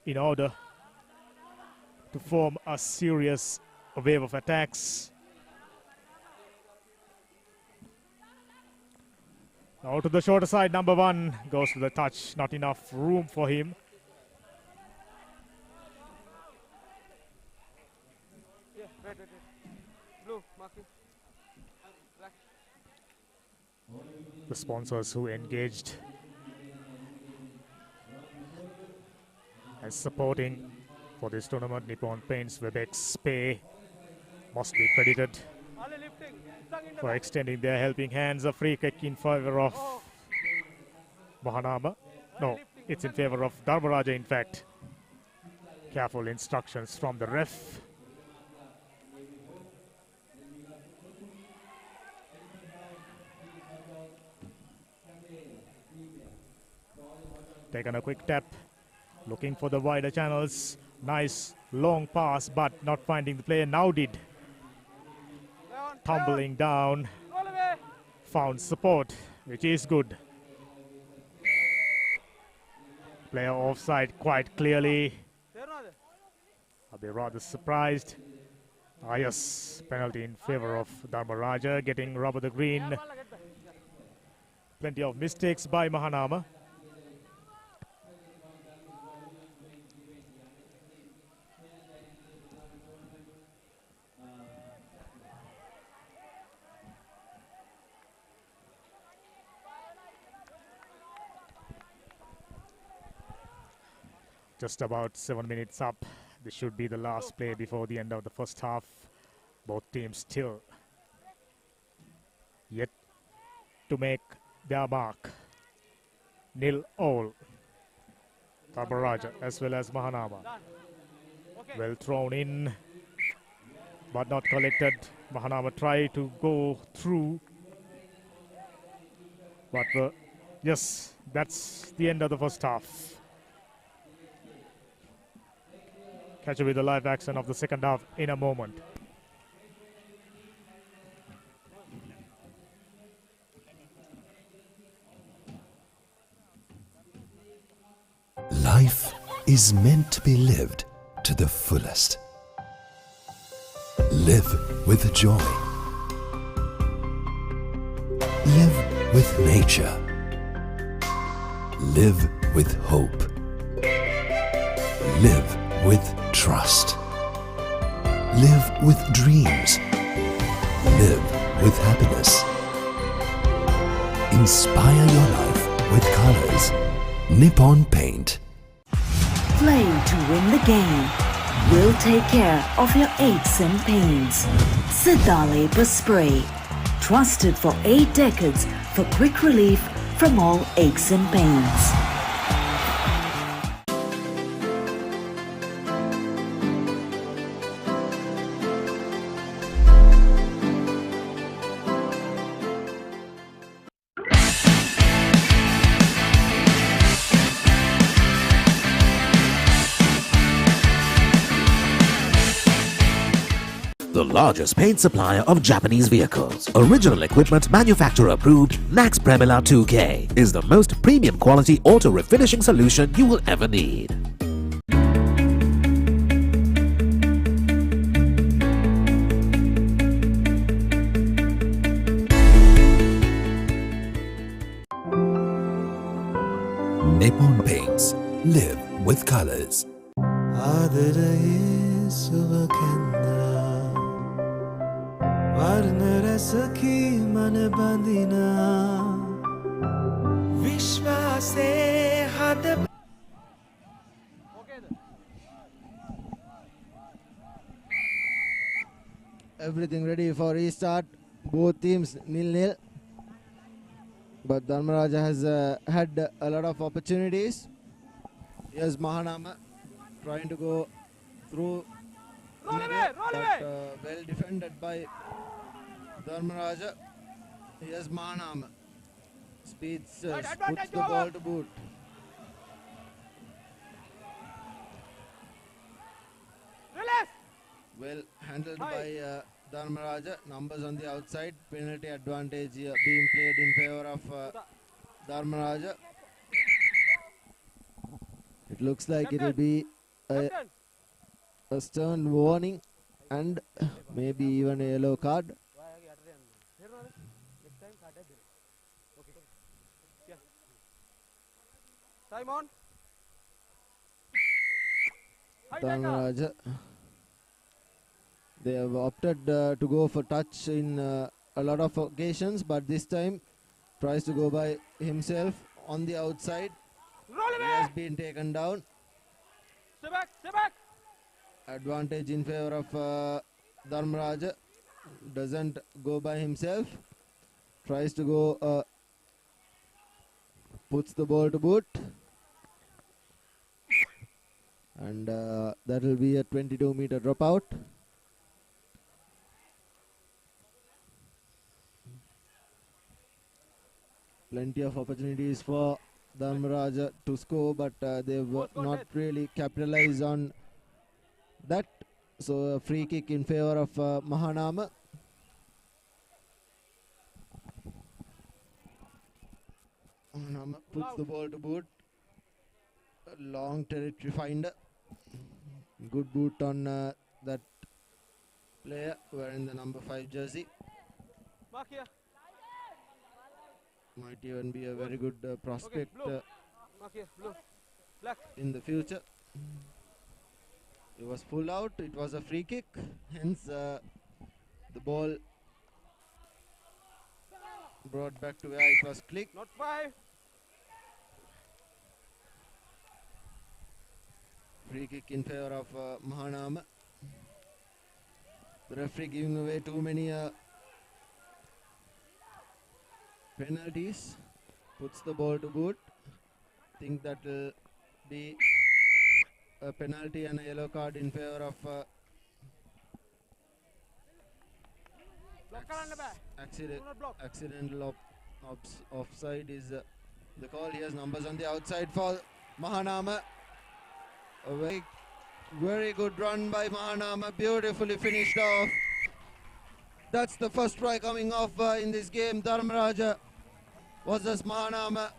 in order to form a serious wave of attacks. Now to the shorter side, number 1 goes to the touch. Not enough room for him. Yeah, right. Blue, mark here. Black. The sponsors who engaged and supporting for this tournament, Nippon Paints, Webex, Pay, must be credited Only lifting. Stung in the for back. extending their helping hands. A free kick in favor of Mahanama. No, it's in favor of Dharmaraja, in fact. Careful instructions from the ref. Taken a quick tap, looking for the wider channels. Nice long pass, but not finding the player. Now did. Tumbling down, Roll away. found support, which is good. Player offside quite clearly. There no there. I'll be rather surprised. Ah yes, penalty in favor of Dharmaraja, getting rubber the green. Get back. Plenty of mistakes by Mahanama. Just about 7 minutes up. This should be the last play before the end of the first half. Both teams still yet to make their mark. 0-all. Dharmaraja as well as Mahanama. Okay. Well thrown in, but not collected. Mahanama tried to go through. But yes, that's the end of the first half. Catch you with the live action of the second half in a moment. Life is meant to be lived to the fullest. Live with joy. Live with nature. Live with hope. Live with trust. Live with dreams. Live with happiness. Inspire your life with colors. Nippon Paint. Play to win the game. We'll take care of your aches and pains. Siddhale Spray. Trusted for 8 decades for quick relief from all aches and pains. The largest paint supplier of Japanese vehicles. Original equipment manufacturer approved, Nax Premila 2K is the most premium quality auto refinishing solution you will ever need. Nippon Paints. Live with colors. ආදරයේ සුවකෙන්නා වර්ණ රසකී මන බඳිනා විශ්වාසේ හද Everything ready for restart. Both teams nil-nil. But Dharmaraja has had a lot of opportunities. Here's Mahanama trying to go through. Well defended by Dharmaraja. Here's Mahanama. Speeds, puts the ball to boot. Well handled by Dharmaraja. Numbers on the outside. Penalty advantage being played in favor of Dharmaraja. It looks like it will be a stern warning and maybe even a yellow card. Simon. Dharmaraja. They have opted to go for touch in a lot of occasions, but this time tries to go by himself on the outside. He has been taken down. Stay back, stay back. Advantage in favor of Dharmaraja. Doesn't go by himself. Tries to go, puts the ball to boot. And that will be a 22-meter dropout. Plenty of opportunities for Dharmaraja to score, but they've not really capitalized on that. So a free kick in favor of Mahanama. Mahanama puts the ball to boot. A long territory finder. Good boot on that player wearing the number 5 jersey. Mark here. Might even be a very good prospect Mark here, blue. Black. in the future. It was pulled out. It was a free kick. Hence, the ball brought back to where it was clicked. Not 5. Free kick in favor of Mahanama. The referee giving away too many penalties. Puts the ball to boot. Think that will be a penalty and a yellow card in favor of accidental offside is the call. He has numbers on the outside for Mahanama. A very good run by Mahanama. Beautifully finished off. That's the first try coming off in this game. Dharmaraja versus Mahanama.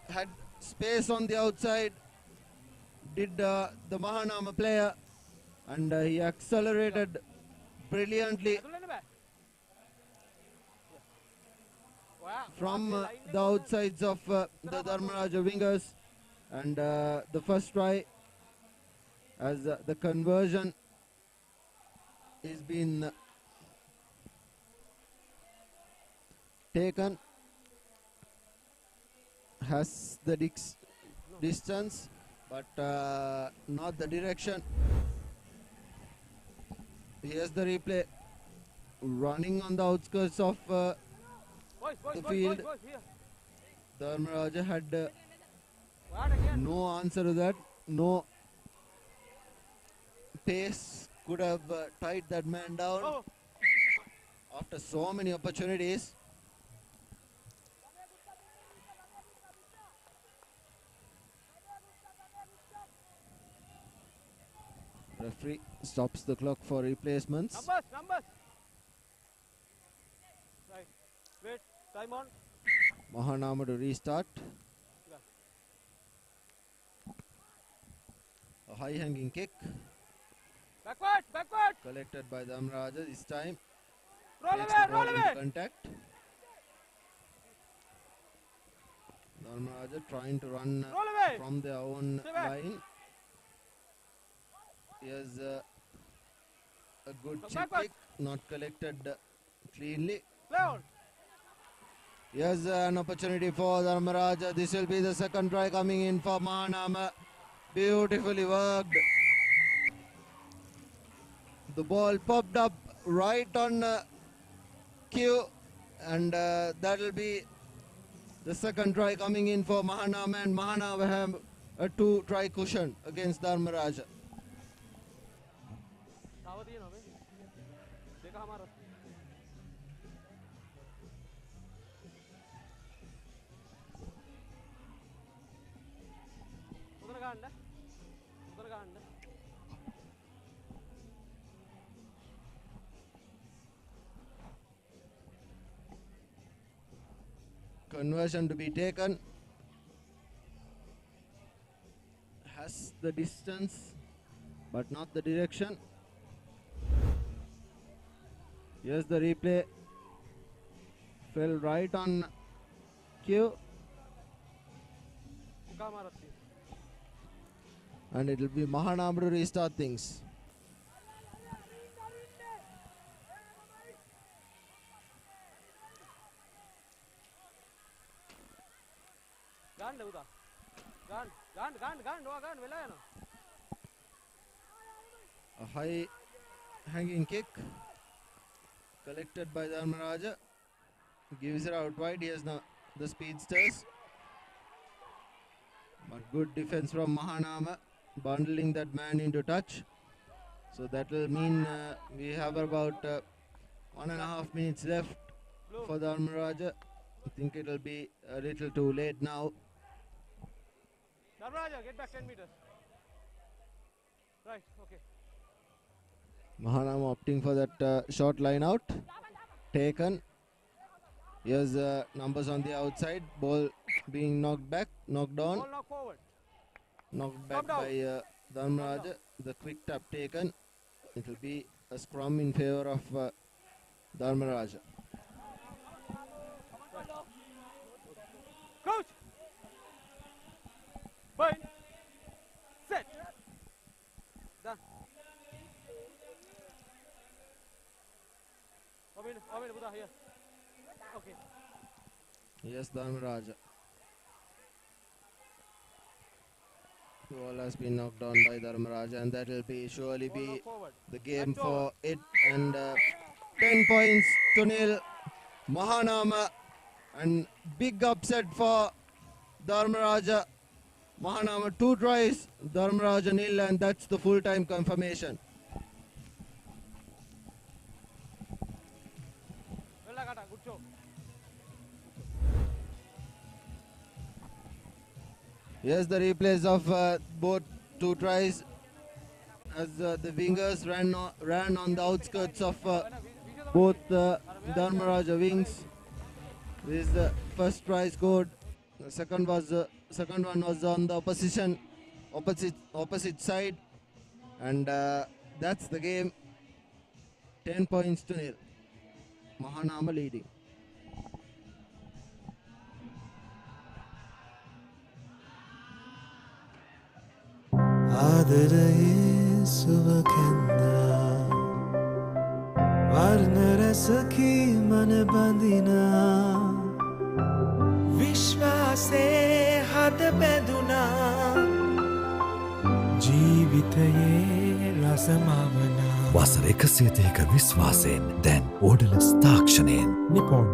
Had space on the outside. Did the Mahanama player. And he accelerated brilliantly from the outsides of the Dharmaraja wingers. And the first try as the conversion is been taken, has the distance, but not the direction. Here's the replay. Running on the outskirts of the field. Here. Dharmaraja had What again? no answer to that. No pace could have tied that man down Oh. after so many opportunities. Referee stops the clock for replacements. Numbers. Right. Wait. Time on. Mahanama to restart. A high hanging kick Backward. collected by Dharmaraja this time. Roll Takes the ball away. into contact. Dharmaraja trying to run Roll away. from their own Stay back. line. Here's a good Come chip back. kick, not collected cleanly. Play on. Here's an opportunity for Dharmaraja. This will be the second try coming in for Mahanama. Beautifully worked. The ball popped up right on cue, and that will be the second try coming in for Mahanama, and Mahanama have a 2-try cushion against Dharmaraja. देखा हमारा उधर का अंडा Conversion to be taken. Has the distance, but not the direction. Here's the replay. Fell right on cue. And it will be Mahanama to restart things. A high hanging kick collected by Dharmaraja. Gives it out wide. He has the speedsters. But good defense from Mahanama, bundling that man into touch. So that will mean we have about 1.5 minutes left for Dharmaraja. I think it will be a little too late now. Dharmaraja, get back 10 meters. Right, okay. Mahanama opting for that short line out. Taken. Here's numbers on the outside. Ball being knocked on. Ball knock forward. Knocked back by Dharmaraja. The quick tap taken. It will be a scrum in favor of Dharmaraja. Coach! Bind. Set. Done. Omin, Buddha, here. Okay. Yes, Dharmaraja. The ball has been knocked down by Dharmaraja, and that will be surely be the game for it. And 10 points to nil. Mahanama, and big upset for Dharmaraja. Mahanama 2 tries, Dharmaraja nil, and that's the full-time confirmation. Good show. Here's the replays of both 2 tries as the wingers ran on the outskirts of both Dharmaraja wings. This is the first try scored. The second one was on the opposite side, and that's the game. 10 points to nil. Mahanama leading. ආදරයේ සුව කැන්නා සැරසකි මන බඳිනා විශ්වාසේ හද බැඳුනා ජීවිතයේ රසමවනා වසර 102ක විශ්වාසයෙන් දැන් ඕඩලස් තාක්ෂණයෙන් Nippon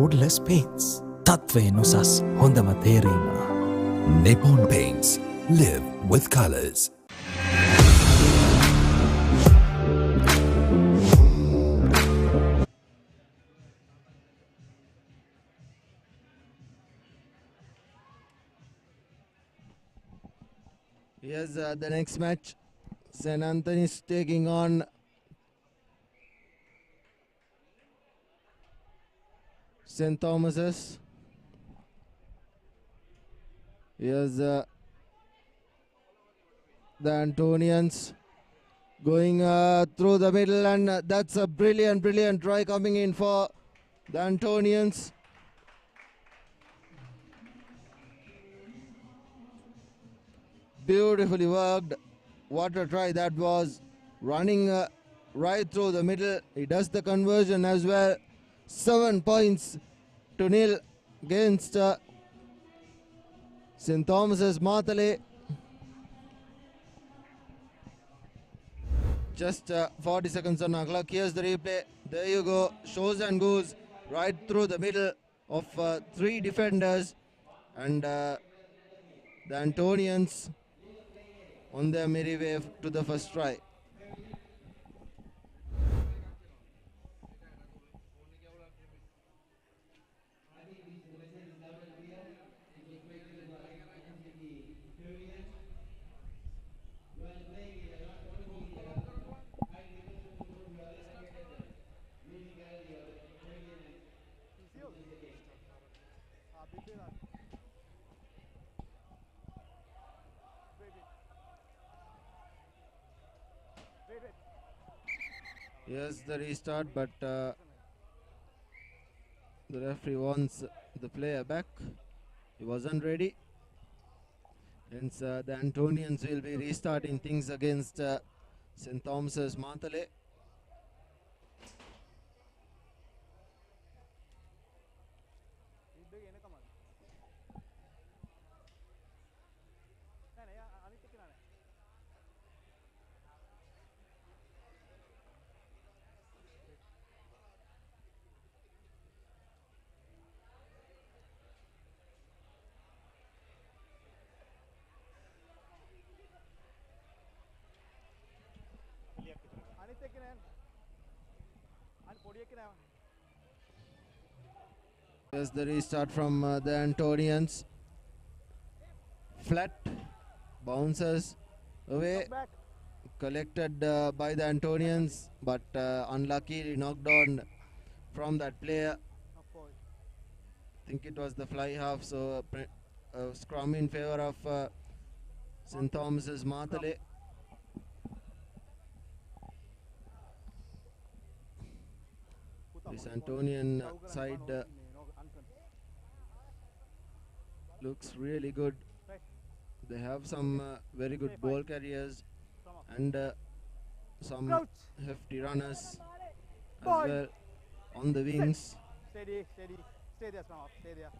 ඕඩලස් paints තත්වයෙන් උසස් හොඳම තේරීම Nippon paints live with colors. Here's the next match. St. Anthony's taking on St. Thomas's. Here's the Antonians going through the middle, and that's a brilliant try coming in for the Antonians. Beautifully worked. What a try that was. Running right through the middle. He does the conversion as well. 7 points to nil against St. Thomas's Matale. Just 40 seconds on our clock. Here's the replay. There you go. Shows and goes right through the middle of 3 defenders. And the Antonians on their merry way to the first try. Here's the restart, but the referee wants the player back. He wasn't ready. Hence, the Antonians will be restarting things against St. Thomas's Matale. Here's the restart from the Antonians. Flat bounces away, collected by the Antonians, but unluckily knocked on from that player. I think it was the fly half, so a scrum in favor of St. Thomas's Matale. This Antonian side looks really good. They have some very good ball carriers and some hefty runners as well on the wings. Steady. Stay there, Smart. Stay there.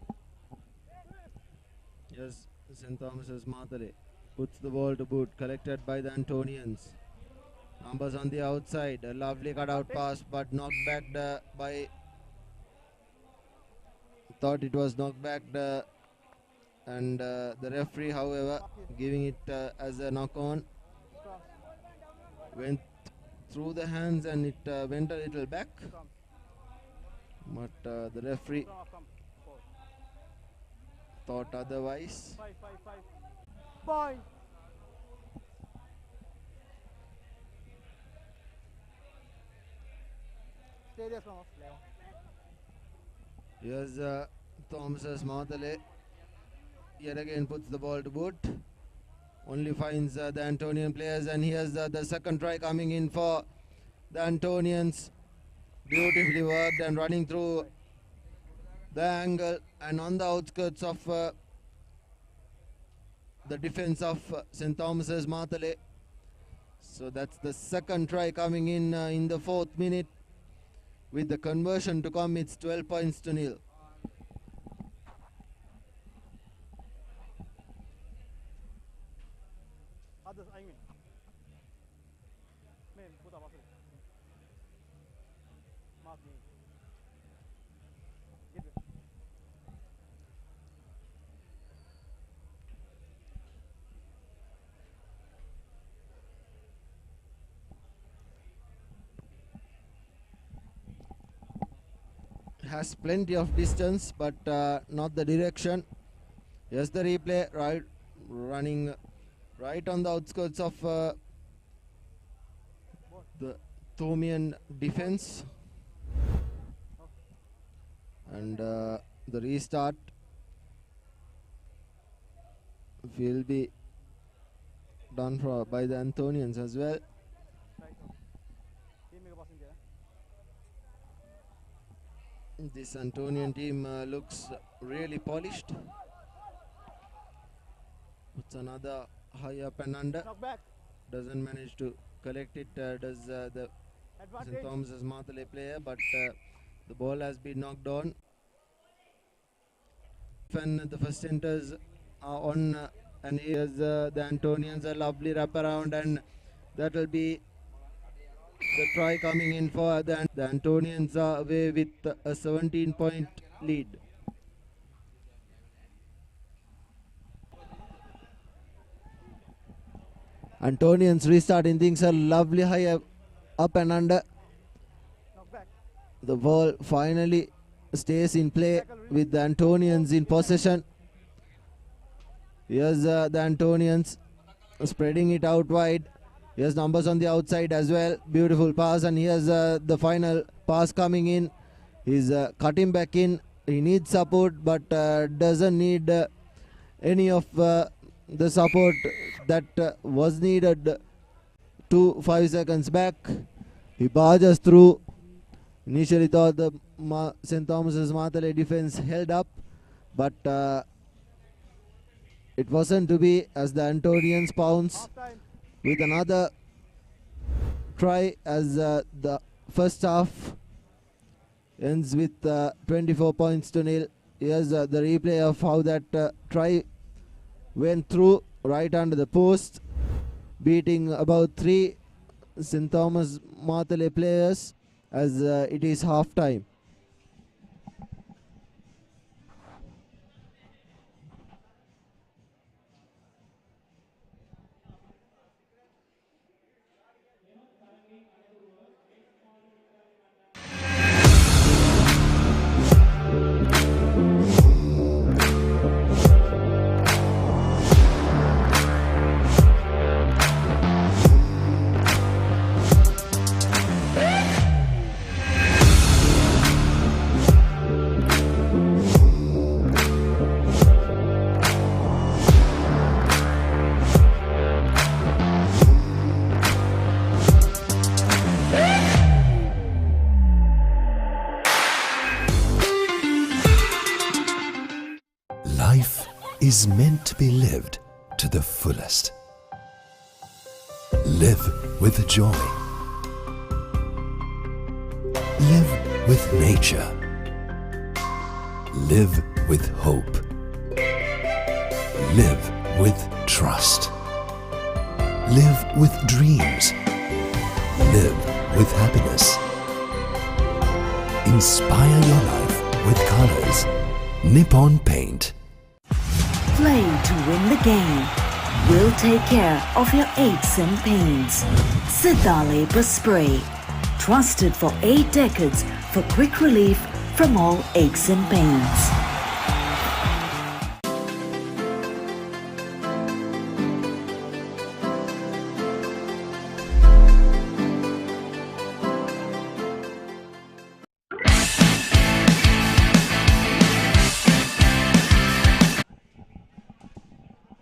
Yes, St. Thomas's Matale puts the ball to boot, collected by the Antonians. Numbers on the outside, a lovely cutout pass, but knocked back by. Thought it was knocked back, and the referee, however, giving it as a knock on. Went through the hands and it went a little back, but the referee thought otherwise. Point. Stay there, Smart. Here's Thomas's Matale. Yet again puts the ball to boot. Only finds the Antonian players, and here's the second try coming in for the Antonians. Beautifully worked and running through the angle and on the outskirts of the defense of St. Thomas's Matale. So that's the second try coming in the 4th minute. With the conversion to come, it's 12 points to nil. Others, I mean. Man, put up. Mark me. Get it. Has plenty of distance, but not the direction. Here's the replay, right, running right on the outskirts of the Thomian defense, and the restart will be done by the Anthonians as well. This Antonian team looks really polished. It's another high up and under. Doesn't manage to collect it, does the St. Thomas's Martale player, but the ball has been knocked on. When the first centers are on, and here's the Antonians, a lovely wraparound, and that will be the try coming in for the Antonians are away with a 17-point lead. Antonians restarting things, a lovely high up and under. The ball finally stays in play with the Antonians in possession. Here's the Antonians spreading it out wide. Here's numbers on the outside as well. Beautiful pass, and here's the final pass coming in. He's cutting back in. He needs support, but doesn't need any of the support that was needed 5 seconds back. He barges through. Initially thought the St. Thomas's Martale defense held up, but it wasn't to be, as the Antonians pounce with another try, as the first half ends with 24 points to nil. Here's the replay of how that try went through right under the post, beating about 3 St. Thomas Martale players, as it is half time. Life is meant to be lived to the fullest. Live with joy. Live with nature. Live with hope. Live with trust. Live with dreams. Live with happiness. Inspire your life with colors. Nippon Paint. Play to win the game. We'll take care of your aches and pains. Sidale Spray. Trusted for 8 decades for quick relief from all aches and pains.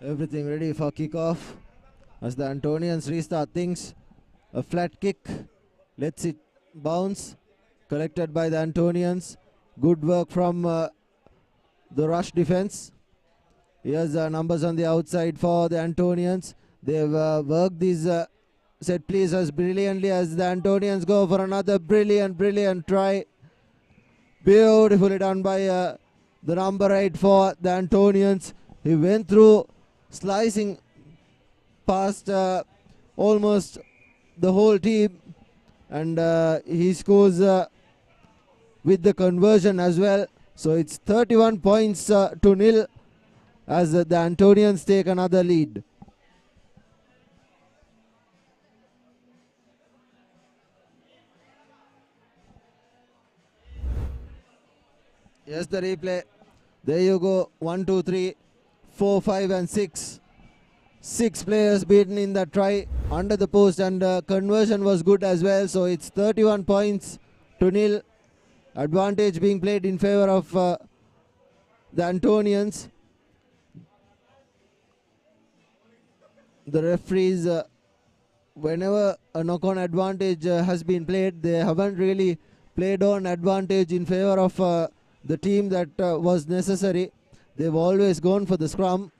Everything ready for kickoff as the Antonians restart things. A flat kick, lets it bounce, collected by the Antonians. Good work from the rush defense. Here's the numbers on the outside for the Antonians. They've worked these set pieces brilliantly as the Antonians go for another brilliant try. Beautifully done by the number 8 for the Antonians. He went through, slicing past almost the whole team, and he scores with the conversion as well. So it's 31 points to nil as the Antonians take another lead. Yes, the replay. There you go. 1, 2, 3, 4, 5, and 6. 6 players beaten in the try under the post, and conversion was good as well. So it's 31 points to nil. Advantage being played in favor of the Antonians. The referees, whenever a knock-on advantage has been played, they haven't really played on advantage in favor of the team that was necessary. They've always gone for the scrum,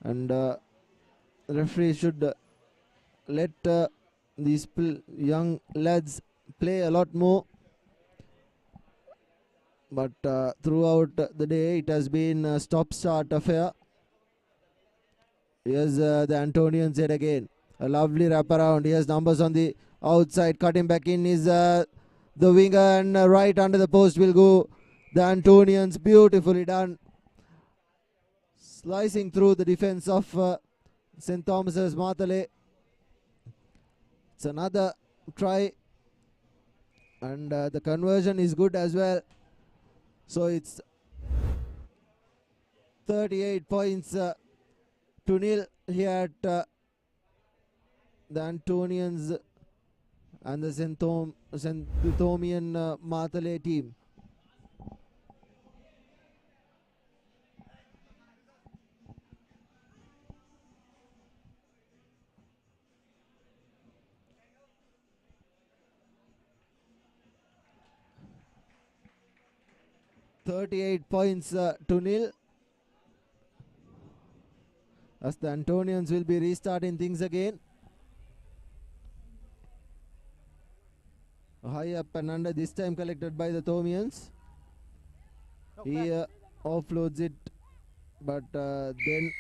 and the referee should let these young lads play a lot more. But throughout the day, it has been a stop-start affair. Here's the Antonians yet again. A lovely wraparound. Here's numbers on the outside. Cutting back in is the winger, and right under the post will go the Antonians. Beautifully done. Slicing through the defense of St. Thomas's Matale. It's another try, and the conversion is good as well. So it's 38 points to nil here at the Antonians and the St. Thomian Matale team. $38 to nil. As the Antonians will be restarting things again. High up and under, this time collected by the Thomians. He offloads it, but then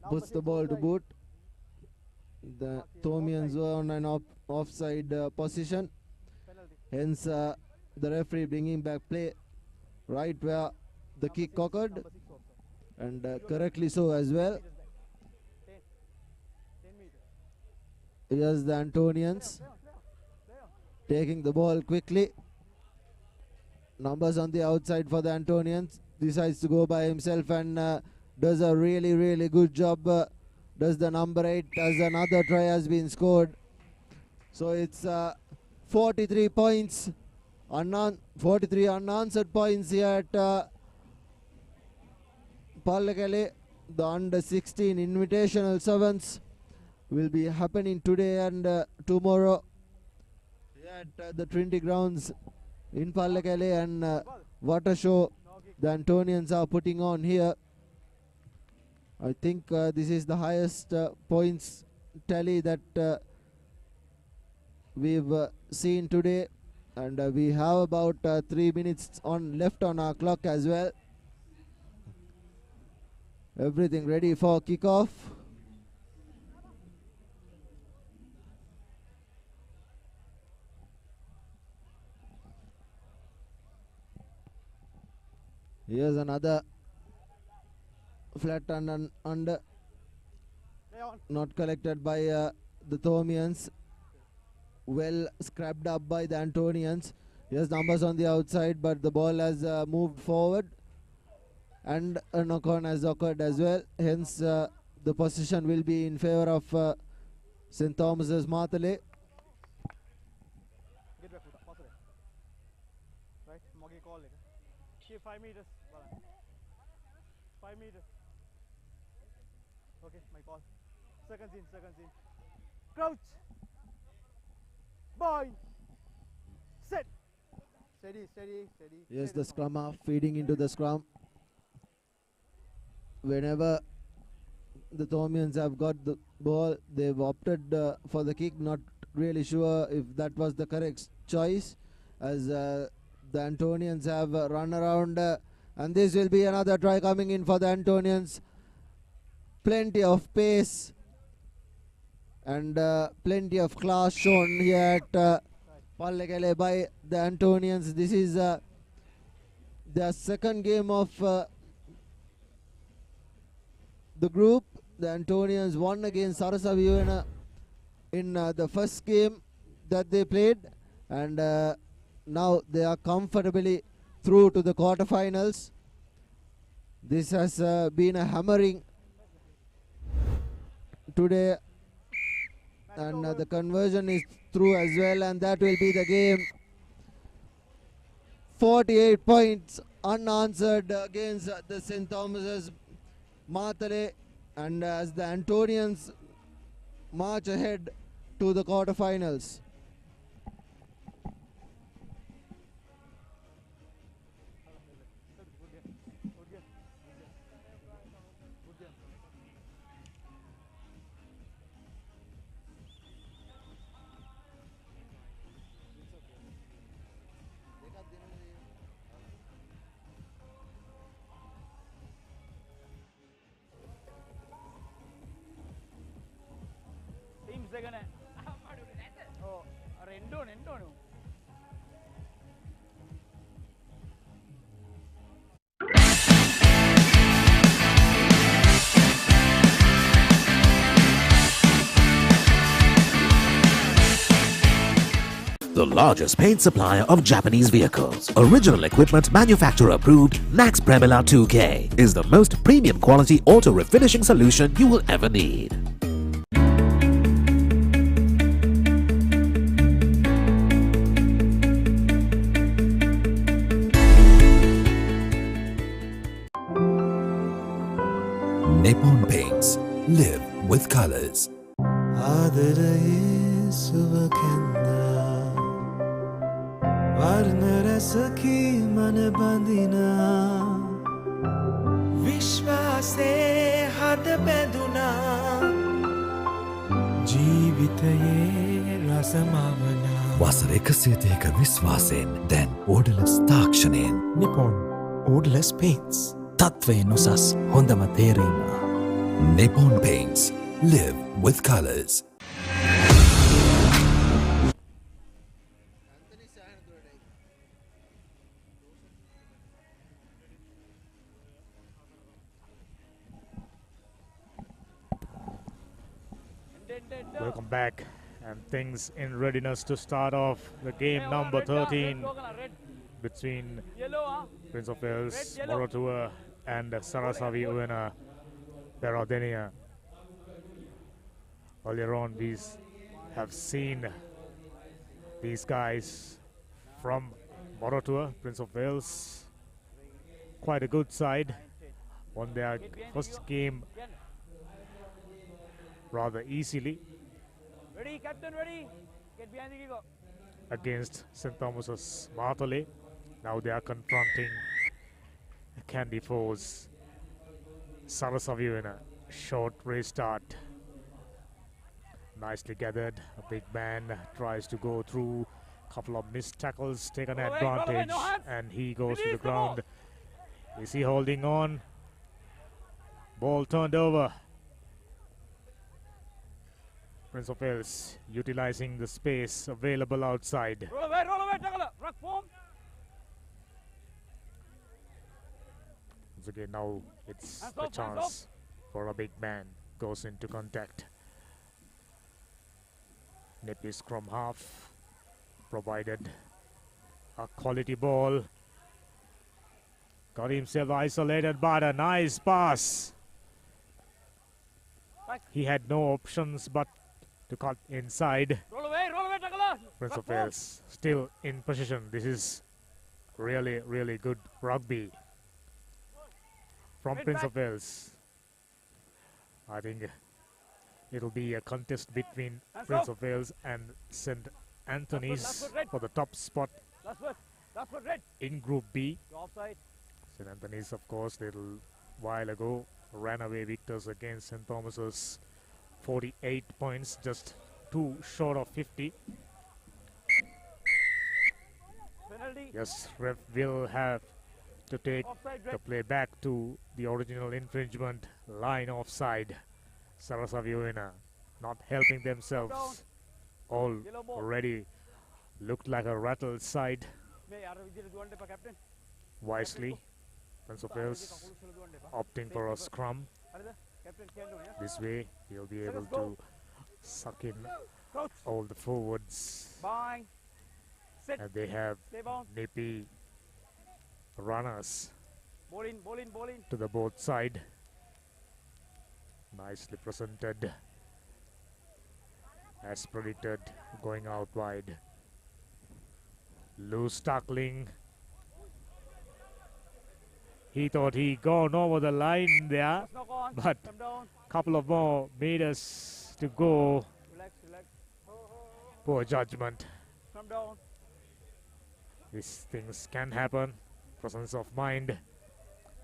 puts the ball to boot. The Thomians were on an offside position. Hence the referee bringing back play right where the kick occurred, and correctly so as well. Here's the Antonians taking the ball quickly. Numbers on the outside for the Antonians. Decides to go by himself and does a really good job. Does the number 8 as another try has been scored. So it's 43 points. 43 unanswered points here at Pallekele. The under 16 invitational sevens will be happening today and tomorrow at the Trinity grounds in Pallekele, and what a show the Antonians are putting on here. I think this is the highest points tally that we've seen today, and we have about 3 minutes left on our clock as well. Everything ready for kickoff. Here's another flat and under, not collected by the Thomians. Well scrapped up by the Antonians. Here's numbers on the outside, but the ball has moved forward, and a knock-on has occurred as well. Hence the position will be in favor of St. Thomas's Matale. Get back, pass it. Right, Moggy call it. 5 meters. 5 meters. Okay, my call. Seconds in. Crouch. Bind. Set. Steady. Yes, the scrummer feeding into the scrum. Whenever the Thomians have got the ball. They've opted for the kick. Not really sure if that was the correct choice, as the Antonians have run around, and this will be another try coming in for the Antonians. Plenty of pace and plenty of class shown here at Pallekele by the Antonians. This is their second game of the group. The Antonians won against Sarasaviyana in the first game that they played, and now they are comfortably through to the quarterfinals. This has been a hammering today, and the conversion is through as well, and that will be the game. 48 points unanswered against the St. Thomas's Matale, and as the Antonians march ahead to the quarterfinals. Teams දෙකන ඔව් අර එන්න ඕනේ The largest paint supplier of Japanese vehicles. Original equipment manufacturer approved, Nax Premila 2K is the most premium quality auto refinishing solution you will ever need. Nippon Paints. Live with colors. ආදරයේ සුවකෙන්දා වර්ණ රසකී මන බඳිනා විශ්වාසේ හද බැඳුනා ජීවිතයේ රසමවනා වසර 102ක විශ්වාසයෙන් දැන් ඕඩලස් තාක්ෂණයෙන් Nippon Odorless Paints. තත්වයෙන් උසස් හොඳම තේරීම. Nippon Paints. Live with colors. Welcome back, and things in readiness to start off the game number 13 between Prince of Wales, Morotua, and Sarasavi Uena Perodenia. Earlier on, we have seen these guys from Morotua, Prince of Wales, quite a good side, won their first game rather easily. Ready, captain, ready. Get behind the kick. Against St. Thomas's Matale. Now they are confronting Candy Foes. Sarasavi in a short race start. Nicely gathered. A big man tries to go through. Couple of missed tackles, taken advantage, and he goes to the ground. Is he holding on? Ball turned over. Prince of Wales utilizing the space available outside. Roll away, tackle, ruck form. Once again, now it's the chance for a big man. Goes into contact. Nippy scrum half. Provided a quality ball. Got himself isolated, but a nice pass. He had no options but to cut inside. Roll away, tackle. Prince of Wales still in position. This is really, really good rugby from Prince of Wales. I think it'll be a contest between Prince of Wales and St. Anthony's for the top spot That's what red. in Group B. Offside. St. Anthony's, of course, little while ago ran away victors against St. Thomas's 48 points, just 2 short of 50. Penalty. Yes, ref will have to take Offside, the red. play back to the original infringement line offside. Sarasaviuina not helping themselves. Yellow ball. Already looked like a rattled side. මේ අර විදිහට දුවන්න එපා captain. Wisely, Prince of Wales opting for a scrum. හරිද? Captain කියන්න ඕනේ. This way, he'll be able Let us go. to suck in Crouch. all the forwards. Bye. Sit. And they have Stay bound. nippy runners Ball in, ball in, ball in. to the both side. Nicely presented. As predicted, going out wide. Loose tackling. He thought he gone over the line there, First knock on. but Come down. couple of more meters to go. Relax, relax. Poor judgment. Come down. These things can happen. Presence of mind.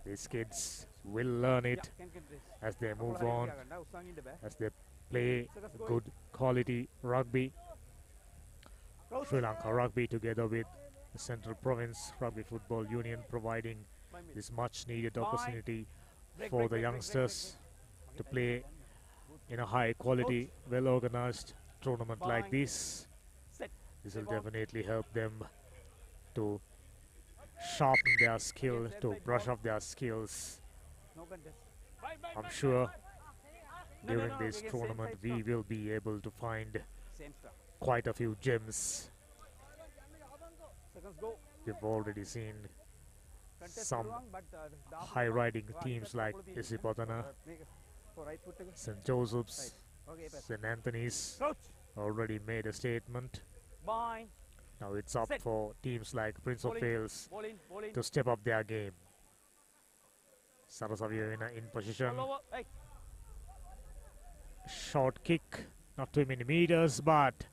These kids will learn it Can this. as they move අපල හරි on, තියාගන්න. උස්සන් ඉන්න බෑ. as they play Circus going. good quality rugby. Crouch. Sri Lanka Rugby together with the Central Province Rugby Football Union providing 5 minutes. this much needed Fine. opportunity Break, for break, the break, break, youngsters to play in a high quality, well organized tournament like Fine. this. Set. This will Stay bound. definitely help them to sharpen their skill, to brush up their skills. No contest. I'm sure No, during no, this again, same tournament side we stuff. will be able to find Same stuff. quite a few gems. Seconds go. We've already seen Contest some පුළුවන්, but, high riding Right, teams that's like probably Isipatana, මේක for right foot එක. St. Joseph's, Okay, pass. St. Anthony's Crouch. already made a statement. Bye. Now it's up Set. for teams like Prince of Bowling. Wales Ball in, ball in. to step up their game. Sarasaviuina in position. Ball over. Hey. Short kick, not too many meters, but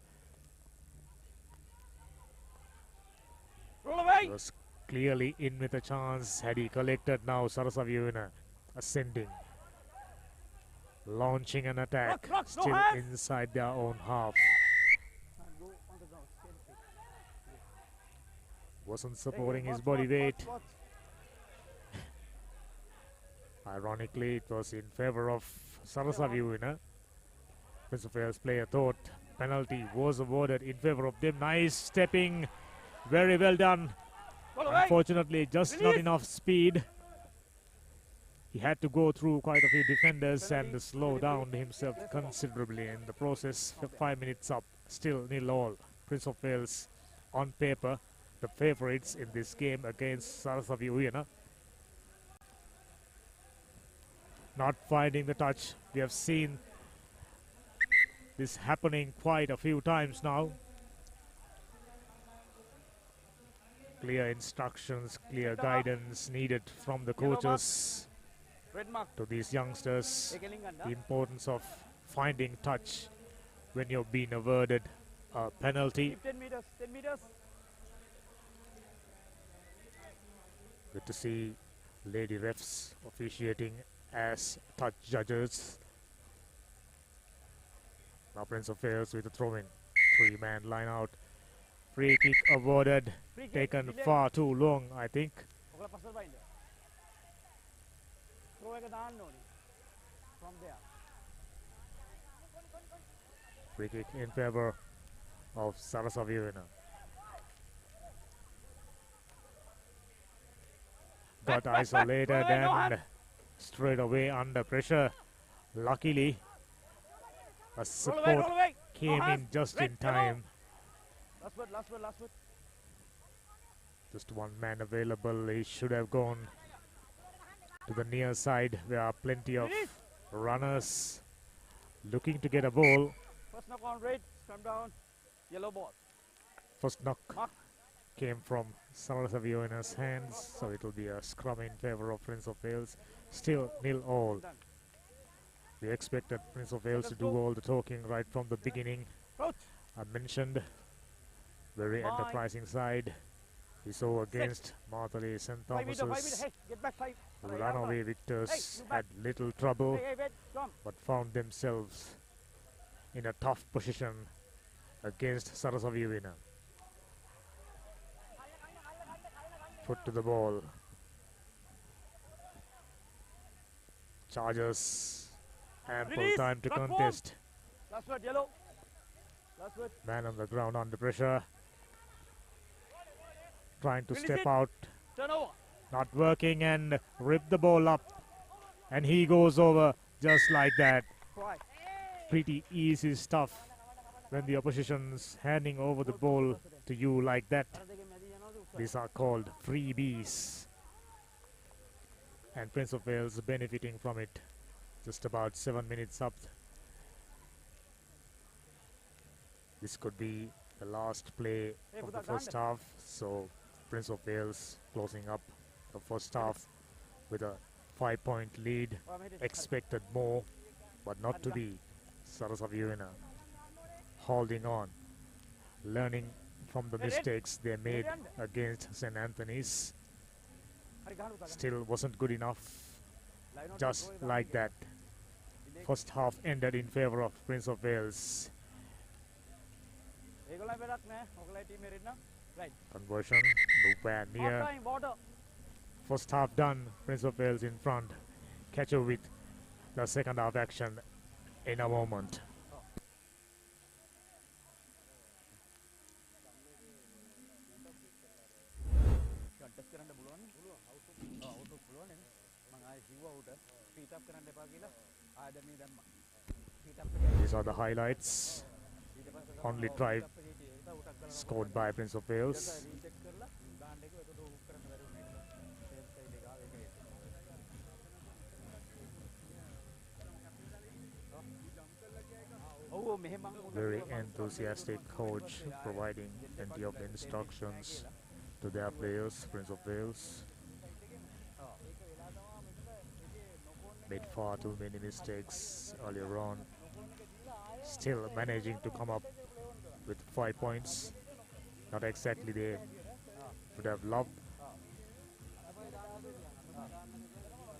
Roll away. he was clearly in with a chance had he collected. Now Sarasaviuina ascending, launching an attack, Rock, no still hands. inside their own half. And go on the ground. Stay safe. Wasn't Hey, supporting his watch, body watch, weight. watch, watch. Ironically, it was in favor of Sarasaviuina. Prince of Wales player thought penalty was awarded in favor of them. Nice stepping, very well done. Roll away. Unfortunately, just not Release. enough speed. He had to go through quite a few defenders Penalty, and slow penalty. down himself considerably in the process. 5 minutes up, still nil all. Prince of Wales, on paper, the favourites in this game against Sarasaviuina. Not finding the touch. We have seen this happening quite a few times now. Clear instructions, clear guidance needed from the Yellow mark. coaches Red mark. to these youngsters. ඒකෙලින් ගන්න. The importance of finding touch when you're being awarded a penalty. Keep 10 meters. 10 meters. Good to see lady refs officiating as touch judges. Now Prince of Wales with a throw-in. 3-man line out. Free kick awarded. Free kick. Taken delay. far too long, I think. ඔකලා පස්සට බයින්න. Throw එක දාන්න ඕනේ. From there. Free kick in favor of Sarasaviuina. Got isolated Roll away, no and straight away under pressure. Luckily, a Roll away, support roll away. came hands. in just Red, in come on. time. Last word, last word, last word. Just one man available. He should have gone to the near side. There are plenty of Release. runners looking to get a ball. First knock on red. Come down. Yellow ball. First knock Mark. came from Sarasaviuina's hands, so it will be a scrum in favor of Prince of Wales. Still nil all. Done. We expected Prince of Wales to Let's do go. all the talking right from the beginning. Crouch. I mentioned very Fine. enterprising side. We saw against Marthalee St. 5 meter, 5 meter. Thomas's Hey, get back 5. runaway victors Hey, you back. had little trouble Hey, hey, wait. Come. but found themselves in a tough position against Sarasavivina. Put to the ball. Chargers. Ample Release. time to Platform. contest. Last word, yellow. Last word. Man on the ground under pressure. Trying to Release step it. out. Turnover. Not working and rip the ball up. And he goes over just like that. Try. Pretty easy stuff when the opposition's handing over the ball to you like that. These are called freebies. And Prince of Wales benefiting from it. Just about 7 minutes up. This could be the last play of the first half. So Prince of Wales closing up the first half with a 5-point lead. Expected more, but not to be. Sarasavivina holding on, learning from the mistakes they made against St. Anthony's. Still wasn't good enough. Just like that, first half ended in favor of Prince of Wales. Conversion nowhere near. First half done, Prince of Wales in front. Catch up with the second half action in a moment. These are the highlights. Only try scored by Prince of Wales. Very enthusiastic coach providing plenty of instructions to their players. Prince of Wales made far too many mistakes earlier on. Still managing to come up with 5 points. Not exactly they would have loved,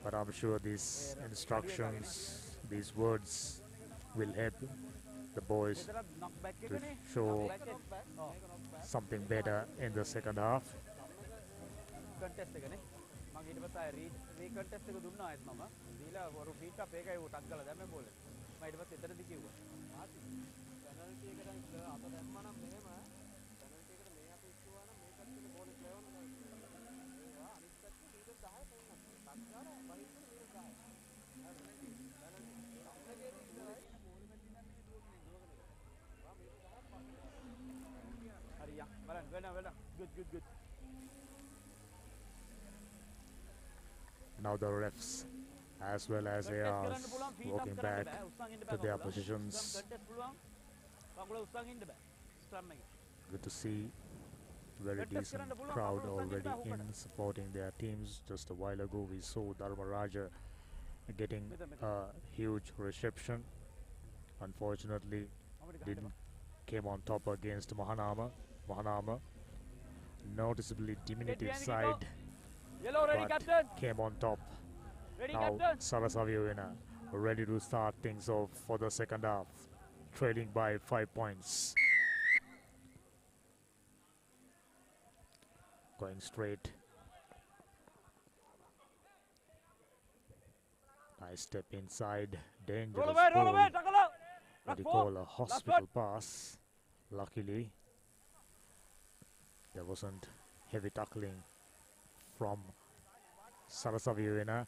but I'm sure these instructions, these words will help the boys to show something better in the second half. Well done. Good. Now the refs as well as ARs walking back to their positions. Good to see very decent crowd already in supporting their teams. Just a while ago we saw Dharmaraja getting a huge reception. Unfortunately didn't came on top against Mahanama. Noticeably diminutive side, but came on top. Now Sarasavivina ready to start things off for the second half, trailing by 5 points. Going straight. Nice step inside. Dangerous goal. What you call a hospital pass. Luckily, there wasn't heavy tackling from Sarasavivina.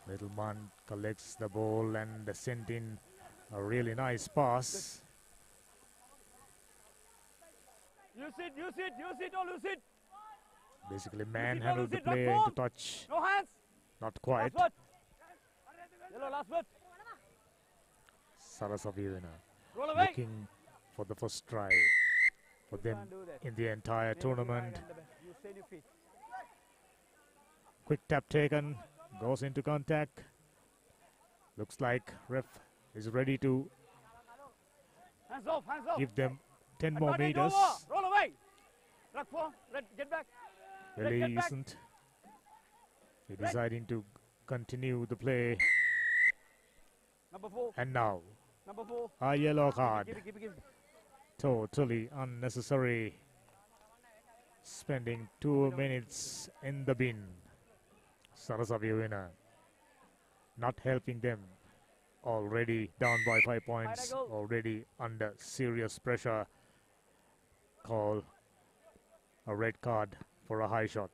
Middleman collects the ball and sent in a really nice pass. Use it, don't lose it. Basically manhandled the player into touch. No hands. Not quite. Yellow, last word. Sarasavivina Roll away. looking for the first try for them in the entire tournament. Quick tap taken, goes into contact. Looks like ref is ready to Hands off. give them 10 more Advantage meters. over. Roll away. Ruck four. Get back. Well, Get he back. isn't. He deciding to continue the play. Number 4. And now Number 4. A yellow card. Give it. Totally unnecessary. Spending 2 minutes in the bin. Sarasavia winner. Not helping them. Already down by 5 points. Already under serious pressure. Call a red card for a high shot.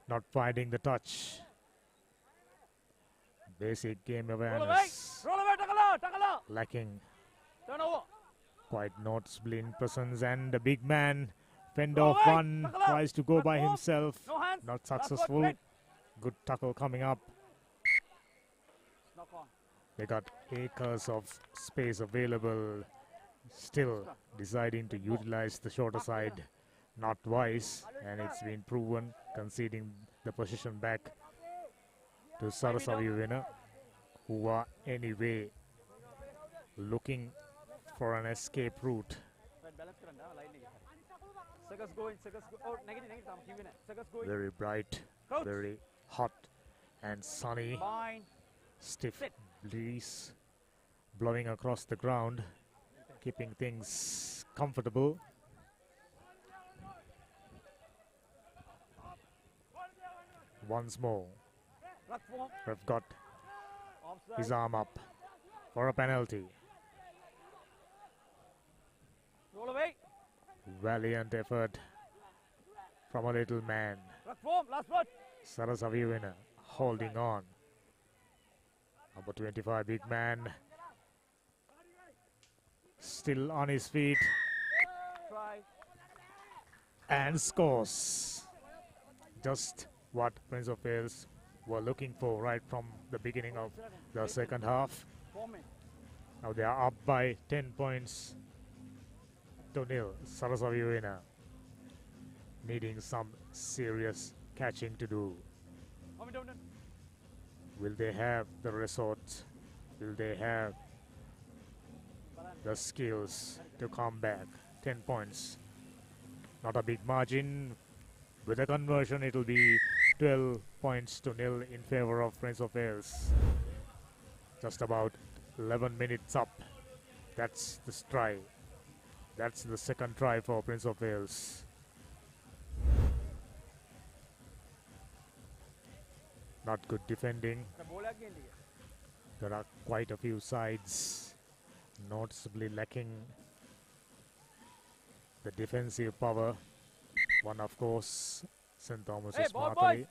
Not finding the touch. Basic game awareness. Roll away, tackle. Lacking Turn over. quite noticeably in presence, and the big man fend off one, tries to go by himself. No hands. Not successful. Good tackle coming up. Knock on. They got acres of space available. Still deciding to utilize the shorter side. Not wise, and it's been proven, conceding the position back to Sarasavi winner, who are anyway looking for an escape route. Very bright, very hot and sunny. Stiff breeze blowing across the ground, keeping things comfortable. Once more, ref got his arm up for a penalty. Roll away. Valiant effort from a little man. Last word. Sarasavi winner holding on. Number 25, big man, still on his feet. Try. And scores. Just what Prince of Wales were looking for right from the beginning of the second half. Now they are up by 10 points to nil. Sarasavi winner needing some serious catching to do. Will they have the resorts? Will they have the skills to come back? 10 points. Not a big margin. With a conversion, it will be 12 points to nil in favor of Prince of Wales. Just about 11 minutes up. That's the try. That's the second try for Prince of Wales. Not good defending. There are quite a few sides noticeably lacking the defensive power. One, of course, St. Thomas's Martali.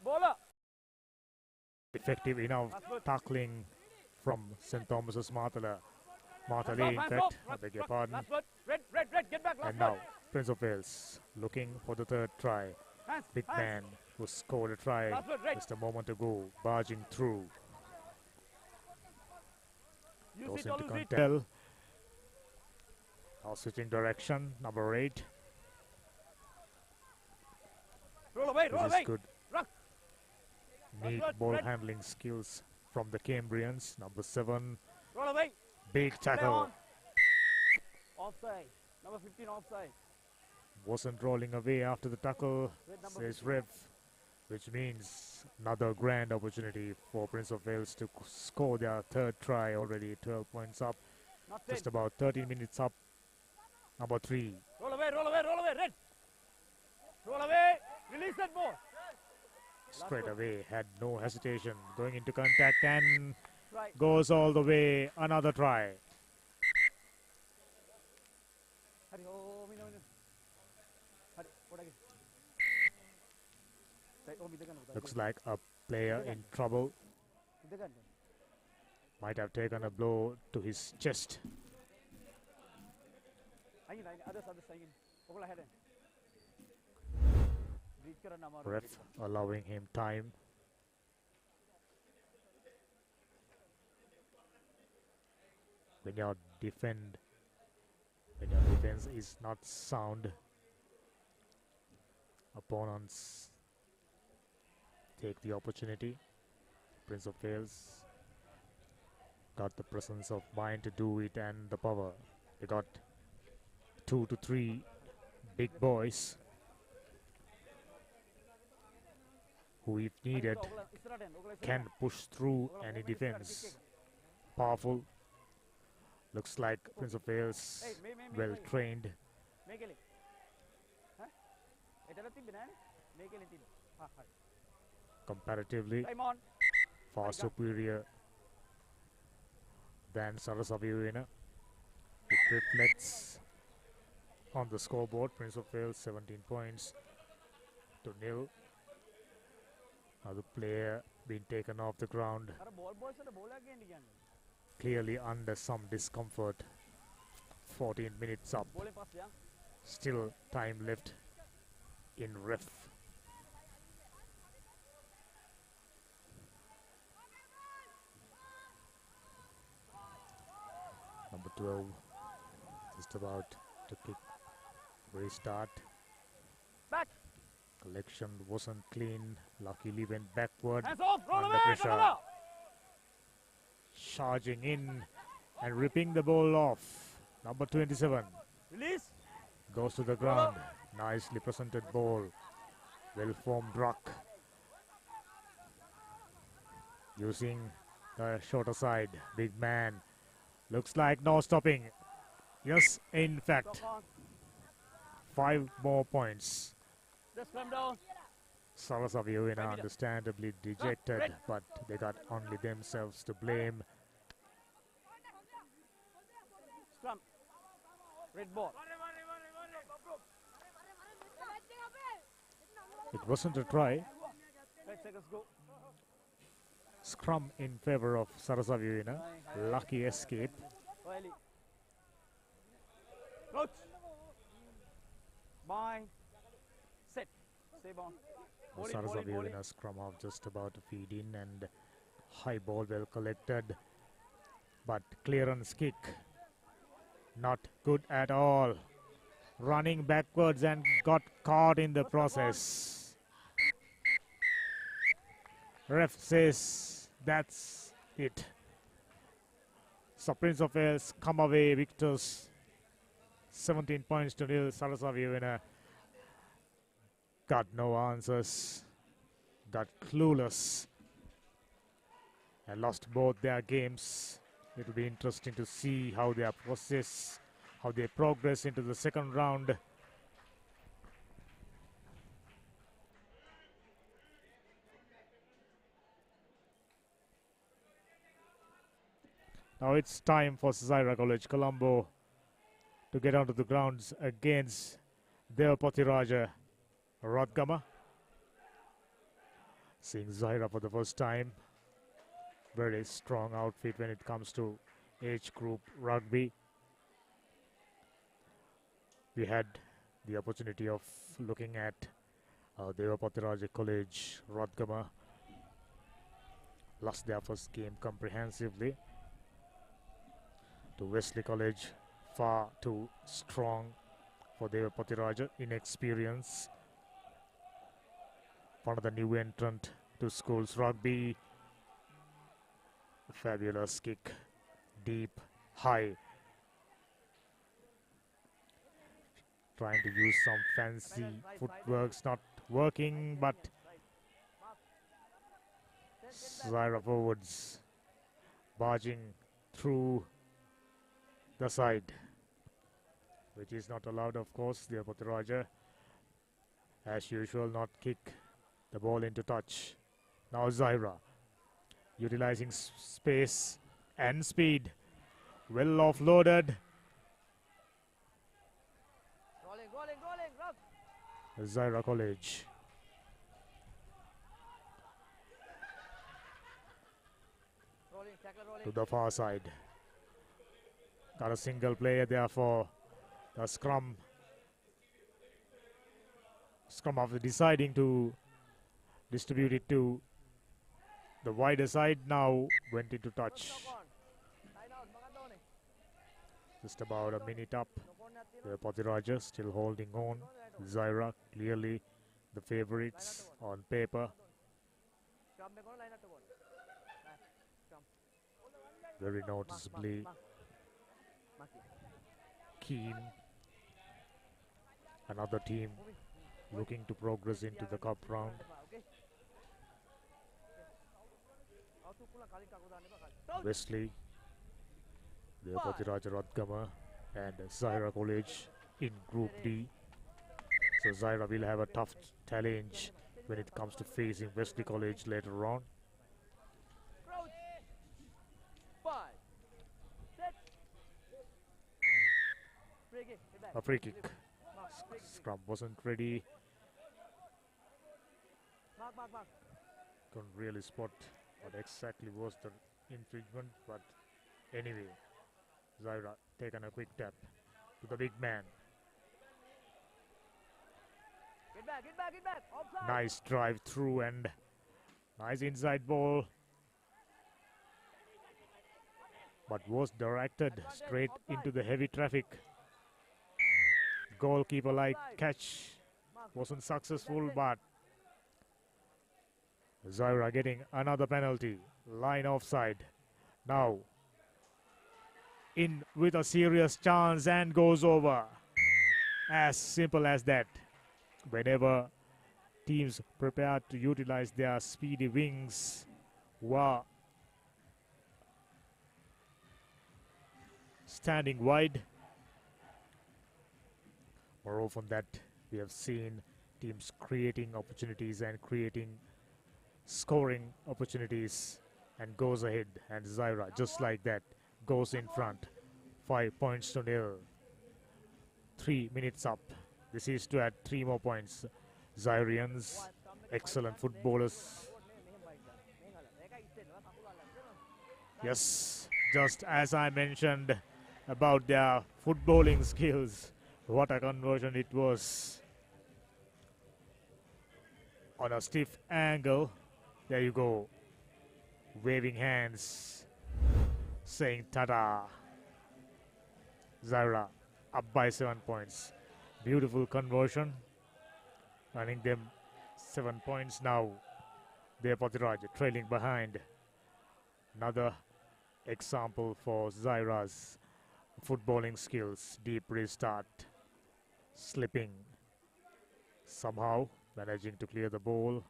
Effective enough tackling from St. Thomas's Martali, in fact, I beg your pardon. Red, get back. And now, Prince of Wales looking for the third try. Big man who scored a try just a moment ago, barging through. Goes into contact. Now switching direction, number 8. Roll away. This is good. Neat ball handling skills from the Cambrians. Number 7. Roll away. Big tackle. Offside. Number 15 offside. Wasn't rolling away after the tackle, says ref, which means another grand opportunity for Prince of Wales to score their third try, already 12 points up. Just about 13 minutes up. Number 3. Roll away, red. Roll away, release that ball. Straight away, had no hesitation, going into contact and goes all the way, another try. Looks like a player in trouble. Might have taken a blow to his chest. Ref allowing him time. When your defense is not sound, opponents take the opportunity. Prince of Wales got the presence of mind to do it and the power. They got 2 to 3 big boys. who, if needed, can push through any defense. Powerful. Looks like Prince of Wales, well trained. Comparatively far superior than Sarasavina. It reflects on the scoreboard. Prince of Wales 17 points to nil. Another player being taken off the ground, clearly under some discomfort. 14 minutes up, still time left in ref. Number 12 just about to kick, restart. Back. Collection wasn't clean, luckily went backward. Hands off, roll Under away, pressure. come on. Charging in and ripping the ball off. Number 27 Release. goes to the ground. Nicely presented ball. Well formed ruck. Using the shorter side. Big man. Looks like no stopping. Yes, in fact, 5 more points. Just come down. Sarasavina understandably dejected, but they got only themselves to blame. Scrum. Red ball. It wasn't a try. 5 seconds go. Scrum in favor of Sarasavina. Lucky escape. Wiley. Crouch. Bind. Set. Save on. Ball in, ball in, ball in. Sarasavina scrum half just about to feed in, and high ball well collected, but clearance kick not good at all. Running backwards and got caught in the process. Ref says that's it. So Prince of Wales come away victors. 17 points to nil. Sarasavina got no answers, got clueless, and lost both their games. It will be interesting to see how they process, how they progress into the second round. Now it's time for Zaira College Colombo to get onto the grounds against Devapatiraja Radgama. Seeing Zaira for the first time. Very strong outfit when it comes to age group rugby. We had the opportunity of looking at Devapatiraja College Radgama. Lost their first game comprehensively to Wesley College. Far too strong for Devapatiraja, inexperience. One of the new entrant to schools rugby. Fabulous kick, deep, high. Trying to use some fancy footworks, not working, but Zaira forwards barging through the side, which is not allowed, of course. Devapatiraja, as usual, not kick the ball into touch. Now Zaira utilizing space and speed, well offloaded. Zaira College to the far side. Got a single player there for the scrum. Scrum after deciding to distribute it to the wider side, now went into touch. Just about a minute up. Devapatiraja still holding on. Zaira clearly the favorites on paper. Very noticeably keen. Another team looking to progress into the cup round. Wesley, Devapatiraja Radgama, and Zaira College in Group D. So Zaira will have a tough challenge when it comes to facing Wesley College later on. A free kick. Scrum wasn't ready. Couldn't really spot what exactly was the infringement, but anyway, Zaira taken a quick tap to the big man. Get back. Offside. Nice drive through and nice inside ball, but was directed straight into the heavy traffic. Goalkeeper like catch wasn't successful, but Zaira getting another penalty. Line offside. Now in with a serious chance and goes over. As simple as that. Whenever teams prepare to utilize their speedy wings were standing wide, more often that we have seen teams creating opportunities and creating scoring opportunities and goes ahead, and Zaira just like that goes in front. 5 points to nil. 3 minutes up. This is to add 3 more points. Zairians, excellent footballers. Yes, just as I mentioned about their footballing skills, what a conversion it was. On a stiff angle, there you go. Waving hands, saying ta-da. Zaira up by 7 points. Beautiful conversion, earning them 7 points now. Devapatiraja trailing behind. Another example for Zaira's footballing skills. Deep restart, slipping, somehow managing to clear the ball.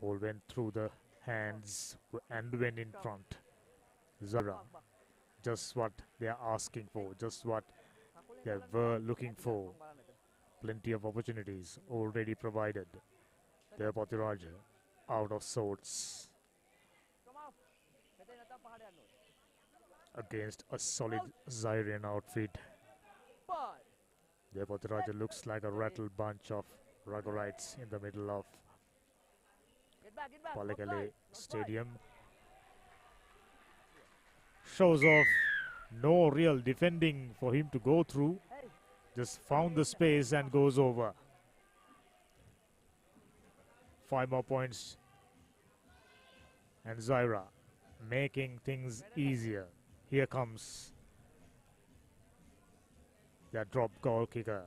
Ball went through the hands and went in front. Zaira, just what they are asking for, just what they were looking for. Plenty of opportunities already provided. Devapatiraja out of sorts against a solid Zairian outfit. Devapatiraja looks like a rattled bunch of Ragorites in the middle of Palekele Stadium. Shows off no real defending for him to go through. Just found the space and goes over. 5 more points. And Zaira making things easier. Here comes their drop goal kicker.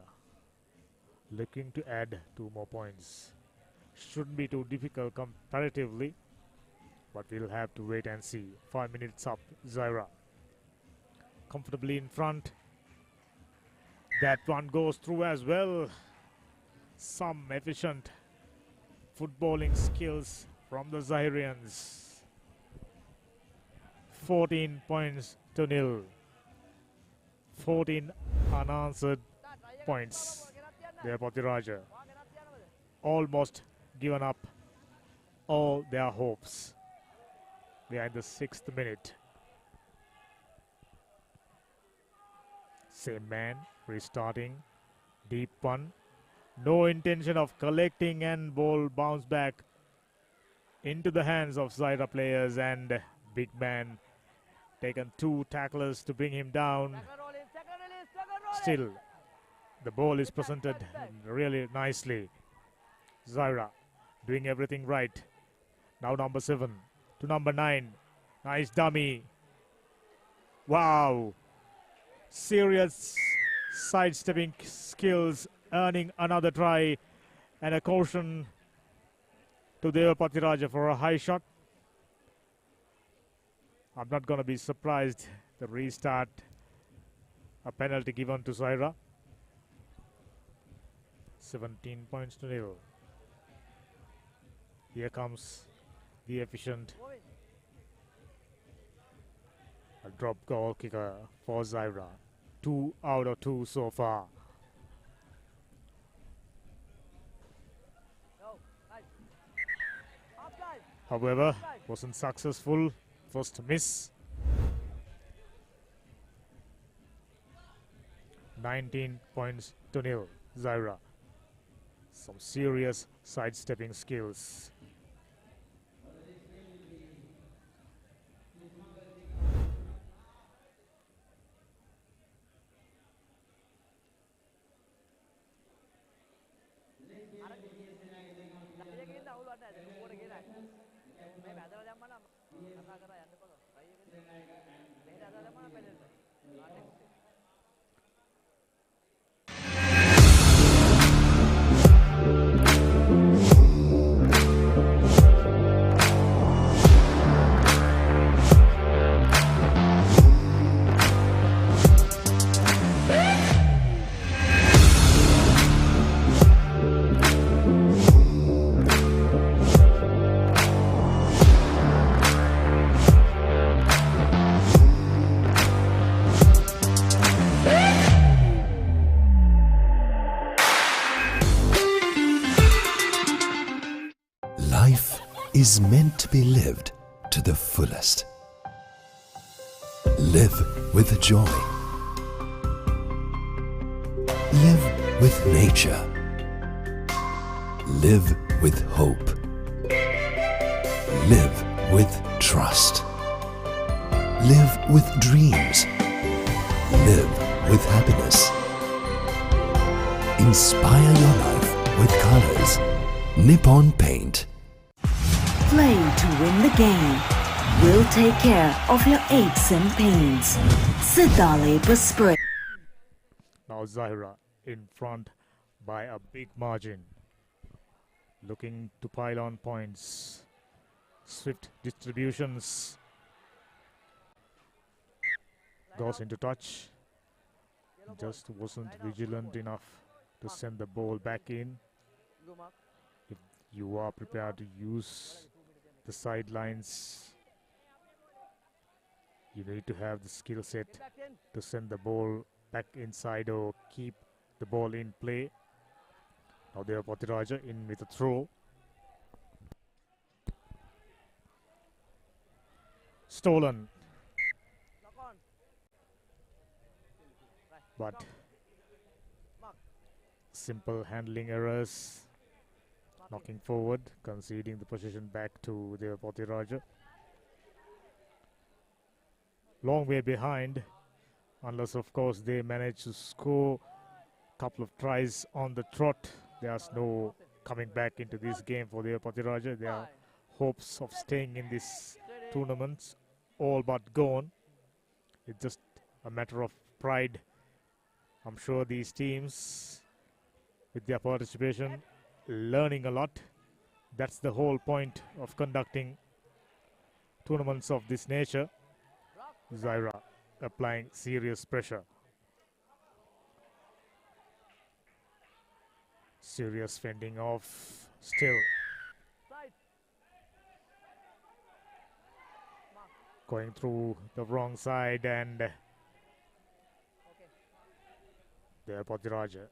Looking to add 2 more points. Shouldn't be too difficult comparatively, but we'll have to wait and see. 5 minutes up. Zaira comfortably in front. That one goes through as well. Some efficient footballing skills from the Zairians. 14 points to nil. 14 unanswered points. Devapatiraja almost given up all their hopes. We are in the 6th minute. Same man restarting. Deep one. No intention of collecting, and ball bounce back into the hands of Zaira players, and big man taken 2 tacklers to bring him down. Still, the ball is presented really nicely. Zaira doing everything right. Now number 7 to number 9. Nice dummy. Wow. Serious sidestepping skills, earning another try and a caution to Devapatiraja for a high shot. I'm not going to be surprised the restart. A penalty given to Zaira. 17 points to nil. Here comes the efficient drop goal kicker for Zaira. 2 out of 2 so far. However, wasn't successful. First miss. 19 points to nil. Zaira. Some serious sidestepping skills. Life is meant to be lived to the fullest. Live with joy. Live with nature. Live with hope. Live with trust. Live with dreams. Live with happiness. Inspire your life with colors. Nippon Paint. Play to win the game. We'll take care of your aches and pains. Sidale Spray. Now Zaira in front by a big margin. Looking to pile on points. Swift distributions. Goes into touch. Just wasn't vigilant enough to send the ball back in. If you are prepared to use the sidelines, you need to have the skill set to send the ball back inside or keep the ball in play. Now there Potiraja in with a throw. Stolen. But simple handling errors. Knocking forward, conceding the possession back to the Potiraja. Long way behind, unless of course they manage to score a couple of tries on the trot. There's no coming back into this game for the Potiraja. Their hopes of staying in this tournament all but gone. It's just a matter of pride. I'm sure these teams, with their participation, learning a lot. That's the whole point of conducting tournaments of this nature. Zaira applying serious pressure. Serious fending off still. Going through the wrong side and there Potiraja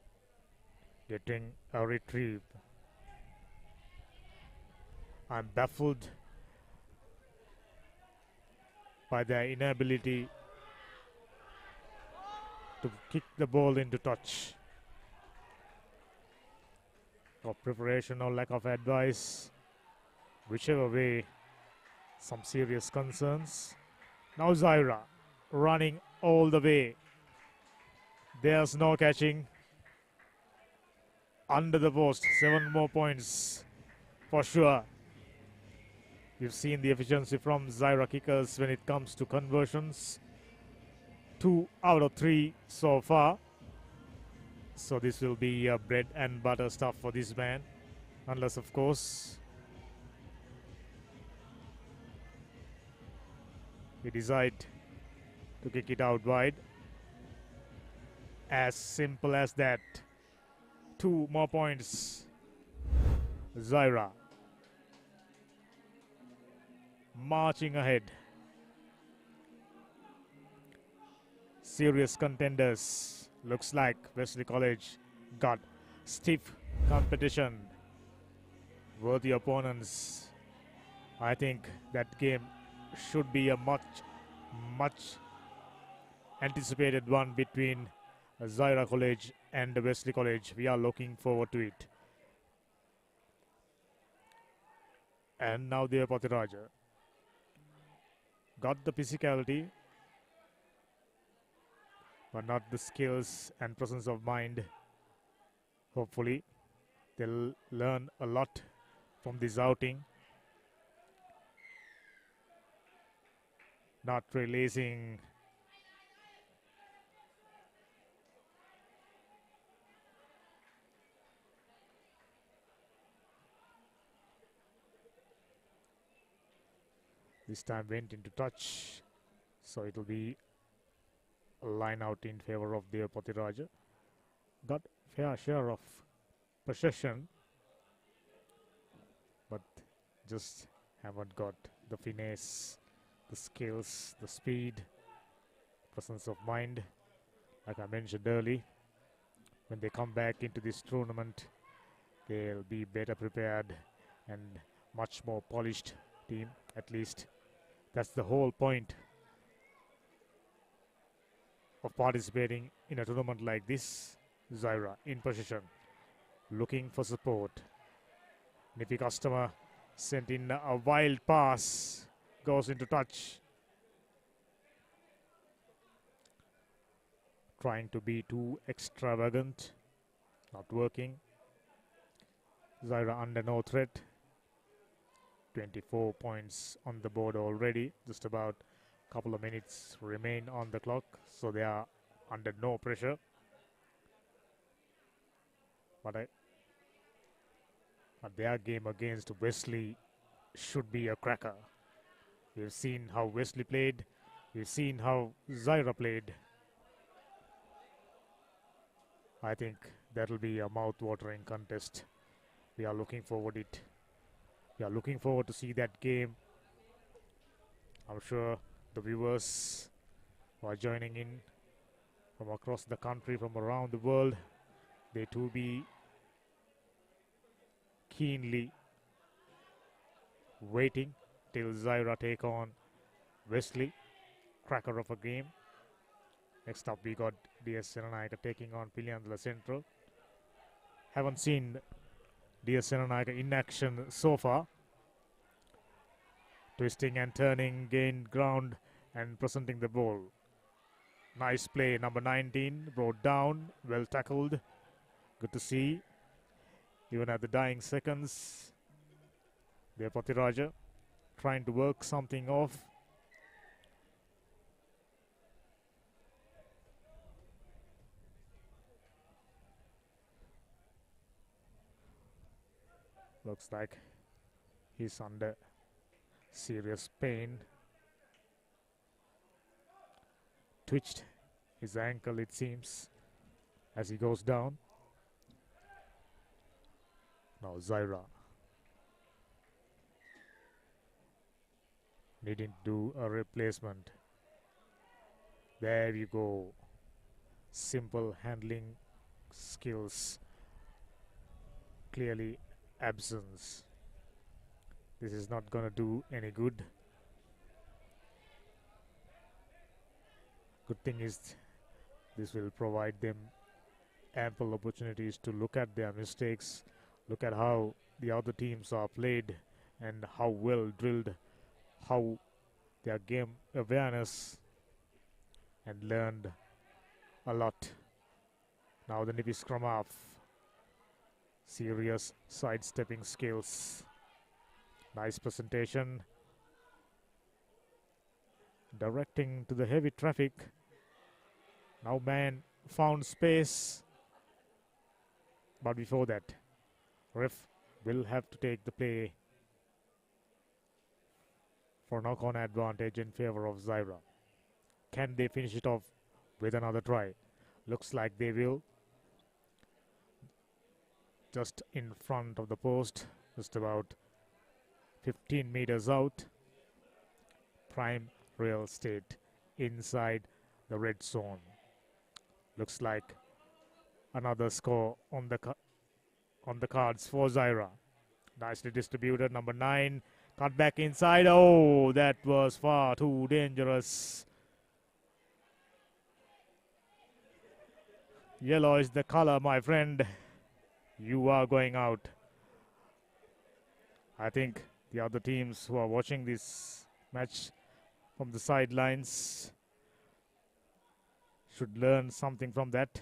getting a retrieve. I'm baffled by their inability to kick the ball into touch. Or preparation or lack of advice, whichever way, some serious concerns. Now Zaira running all the way. There's no catching. Under the post, 7 more points for sure. We've seen the efficiency from Zaira kickers when it comes to conversions. 2 out of 3 so far. So this will be bread and butter stuff for this man. Unless of course he decide to kick it out wide. As simple as that. 2 more points. Zaira marching ahead. Serious contenders. Looks like Wesley College got stiff competition. Worthy opponents. I think that game should be a much anticipated one between Zaira College and Wesley College. We are looking forward to it. And now the Patiraja. Got the physicality, but not the skills and presence of mind. Hopefully, they'll learn a lot from this outing. Not releasing this time went into touch, so it will be a line out in favor of the Patiraja. Got fair share of possession, but just haven't got the finesse, the skills, the speed, presence of mind. Like I mentioned earlier, when they come back into this tournament, they'll be better prepared and much more polished team. At least that's the whole point of participating in a tournament like this. Zaira in possession, looking for support. Nippy customer sent in a wild pass, goes into touch. Trying to be too extravagant, not working. Zaira under no threat. 24 points on the board already. Just about a couple of minutes remain on the clock, so they are under no pressure. But their game against Wesley should be a cracker. We've seen how Wesley played. We've seen how Zaira played. I think that'll be a mouth-watering contest. We are looking forward to it. We are looking forward to see that game. I'm sure the viewers who are joining in from across the country, from around the world, they too be keenly waiting till Zaira take on Wesley. Cracker of a game. Next up we got DS Senanayaka taking on Piliandala Central. Haven't seen DS Senanayaka in action so far. Twisting and turning, gained ground and presenting the ball. Nice play, number 19, brought down, well tackled. Good to see. Even at the dying seconds, the Patiraja trying to work something off. Looks like he's under serious pain. Twitched his ankle, it seems, as he goes down. Now Zaira needing to do a replacement. There you go. Simple handling skills clearly absence. This is not gonna do any good. Good thing is this will provide them ample opportunities to look at their mistakes, look at how the other teams are played and how well drilled, how their game awareness, and learned a lot. Now the Nippy scrum half. Serious sidestepping skills. Nice presentation. Directing to the heavy traffic. Now man found space. But before that, ref will have to take the play for knock-on advantage in favor of Zaira. Can they finish it off with another try? Looks like they will. Just in front of the post, just about 15 meters out. prime real estate inside the red zone. Looks like another score on the cards for Zaira. Nicely distributed. Number 9 cut back inside. Oh, that was far too dangerous. Yellow is the color, my friend. You are going out. I think the other teams who are watching this match from the sidelines should learn something from that.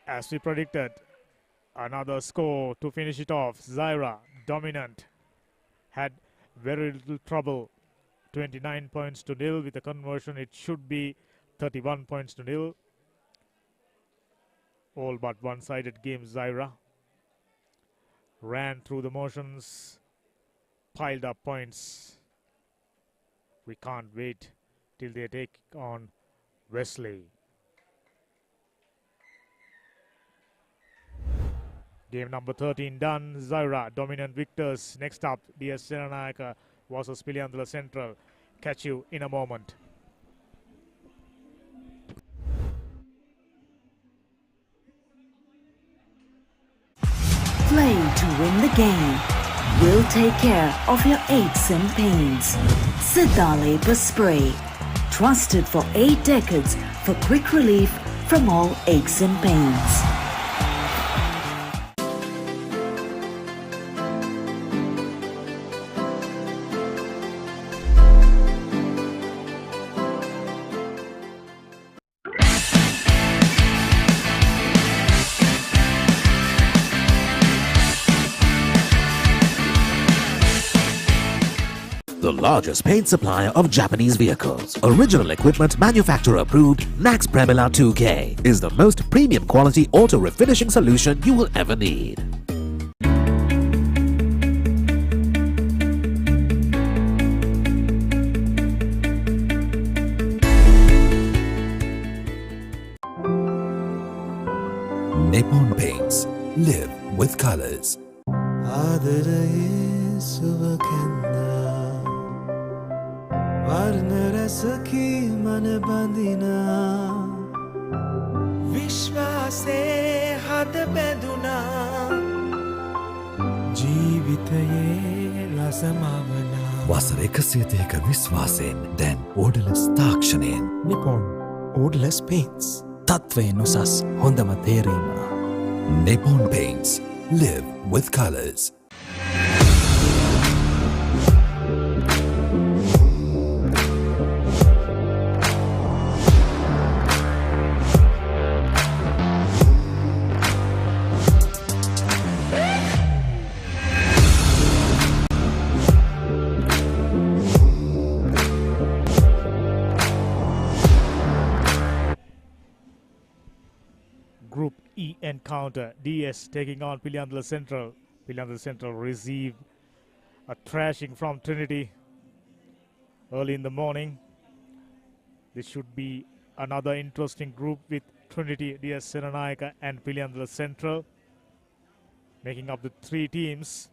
As we predicted, another score to finish it off. Zaira, dominant, had very little trouble. 29 points to nil. With a conversion, it should be 31 points to nil. All but one-sided game. Zaira ran through the motions, piled up points. We can't wait till they take on Wesley. Game number 13 done. Zaira dominant victors. Next up, DS Seranayaka versus Piliandula Central. Catch you in a moment. Play to win the game. We'll take care of your aches and pains. Sidale Spray. Trusted for 8 decades for quick relief from all aches and pains. The largest paint supplier of Japanese vehicles. Original equipment manufacturer approved, Nax Premila 2K is the most premium quality auto refinishing solution you will ever need. Nippon Paints. Live with colors. ආදරයේ සුවකෙන්නා වර්ණ රසකී මන බඳිනා විශ්වාසේ හද බැඳුනා ජීවිතයේ රසමවනා වසර 102ක විශ්වාසයෙන් දැන් ඕඩලස් තාක්ෂණයෙන් Nippon Odorless Paints. තත්වයෙන් උසස් හොඳම තේරීම. Nippon Paints. Live with colors. Group E encounter. DS taking on Piliandula Central. Piliandula Central received a thrashing from Trinity early in the morning. This should be another interesting group with Trinity, DS Seranayaka and Piliandula Central making up the 3 teams.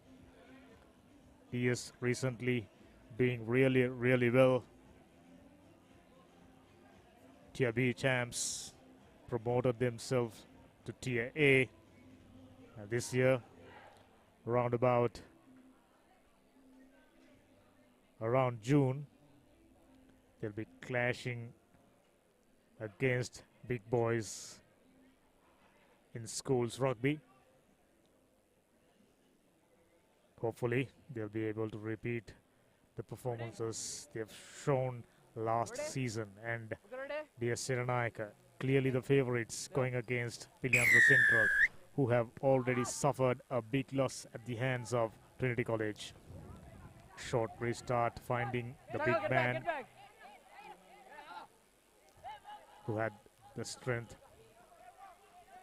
DS recently doing really well. Tier B champs promoted themselves to Tier A. And this year, around June, they'll be clashing against big boys in schools rugby. Hopefully, they'll be able to repeat the performances they've shown last season. And DS Seranayaka, clearly the favorites going against Piliandula Central, who have already suffered a big loss at the hands of Trinity College. Short restart, finding the big man who had the strength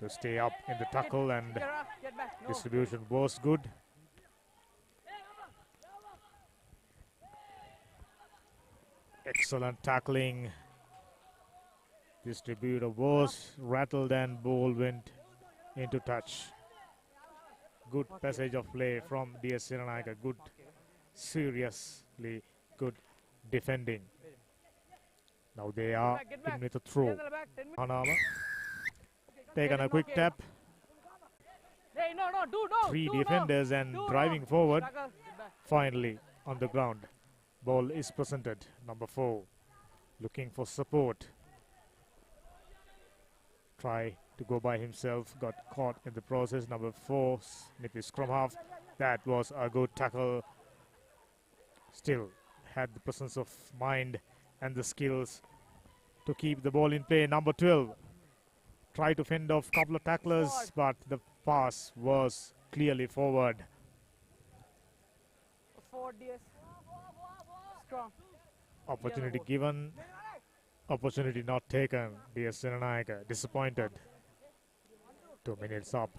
to stay up in the tackle, and distribution was good. Excellent tackling. Distributor was rattled and ball went into touch. good passage of play from DS Siranayaka. Good, seriously good defending. Now they are in with a throw. Anama taken a quick tap. Hey, no, no, Three defenders and driving forward. Finally on the ground. Ball is presented. Number 4 looking for support. Try to go by himself. Got caught in the process. Number 4 snippy scrum half. That was a good tackle. Still had the presence of mind and the skills to keep the ball in play. Number 12 tried to fend off a couple of tacklers, but the pass was clearly forward. Forward, DS. Strong. Opportunity given, opportunity not taken. DS Siranayaka disappointed. 2 minutes up.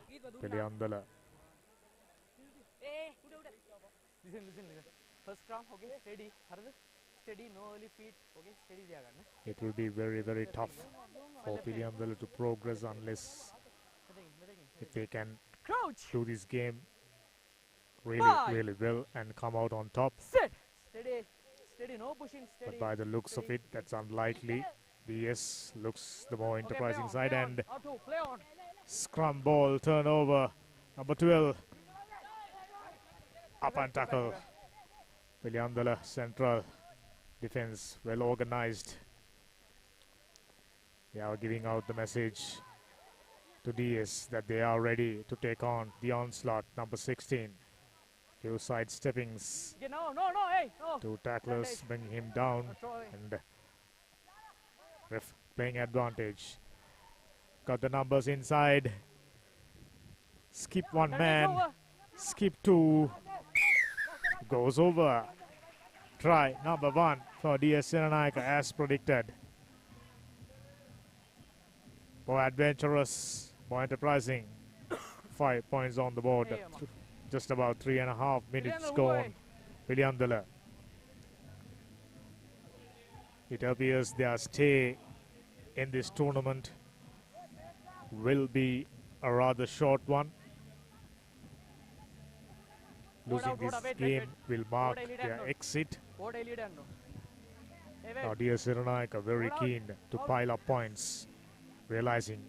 Piliandala. Listen. First scrum, okay, steady. Steady, no early feet, okay, steady. It will be very, very tough for Piliandala to progress unless if they can do this game really well and come out on top. Sit. Steady, no pushing, steady. But by the looks of it, that's unlikely. DS looks the more enterprising side, and Play on. scrum ball turnover. Number 12 up and tackle. Piliandala central defense well organized. They are giving out the message to DS that they are ready to take on the onslaught. Number 16. Few side steppings. No, hey, no. 2 tacklers bringing him down, and ref playing advantage. Got the numbers inside. Skip 1 man. Skip 2. Goes over. Try number 1 for DS Siranayaka as predicted. More adventurous, more enterprising. 5 points on the board. Just about 3.5 minutes gone. Piliandala. It appears their stay in this tournament will be a rather short one. Losing this game will mark their exit. Now DS Siranayaka very keen to pile up points, realizing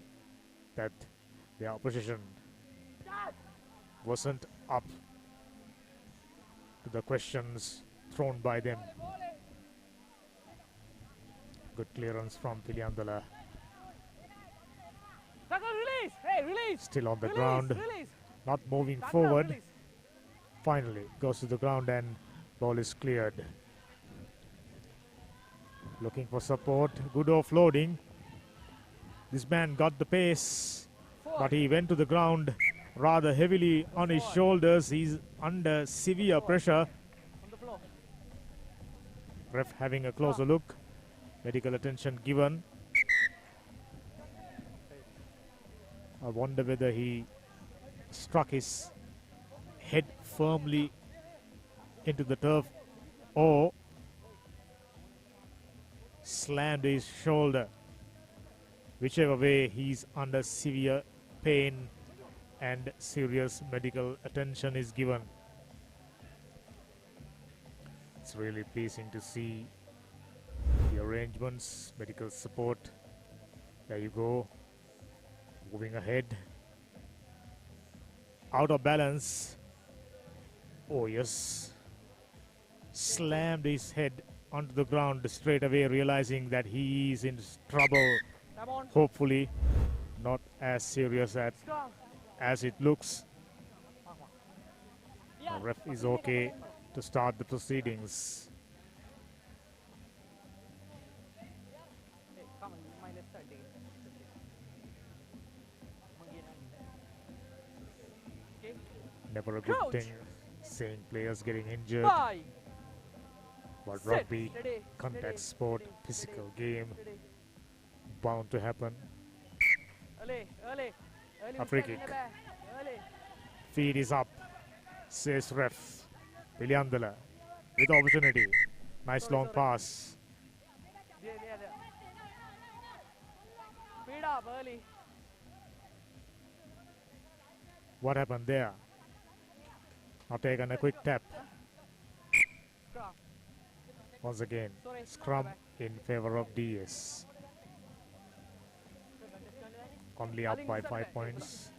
that their opposition wasn't up to the questions thrown by them. Good clearance from Piliandala. Still on the ground, not moving forward. Finally goes to the ground and ball is cleared. Looking for support. Good offloading. This man got the pace, but he went to the ground rather heavily on his shoulders. He's under severe pressure. Ref having a closer look. Medical attention given. I wonder whether he struck his head firmly into the turf or slammed his shoulder. Whichever way, he's under severe pain and serious medical attention is given. It's really pleasing to see the arrangements, medical support. There you go. Moving ahead. Out of balance. Oh yes. Slammed his head onto the ground straight away, realizing that he is in trouble. Hopefully not as serious as it looks. The ref is okay to start the proceedings. Never a good thing seeing players getting injured. But rugby, contact sport, physical game, bound to happen. A free kick. Feed is up, says ref. Piliandala with opportunity. Nice long pass. Speed up early. What happened there? Now taken a quick tap. Scrum. Once again, Sorry. scrum in favor of DS. Only up by 5 points.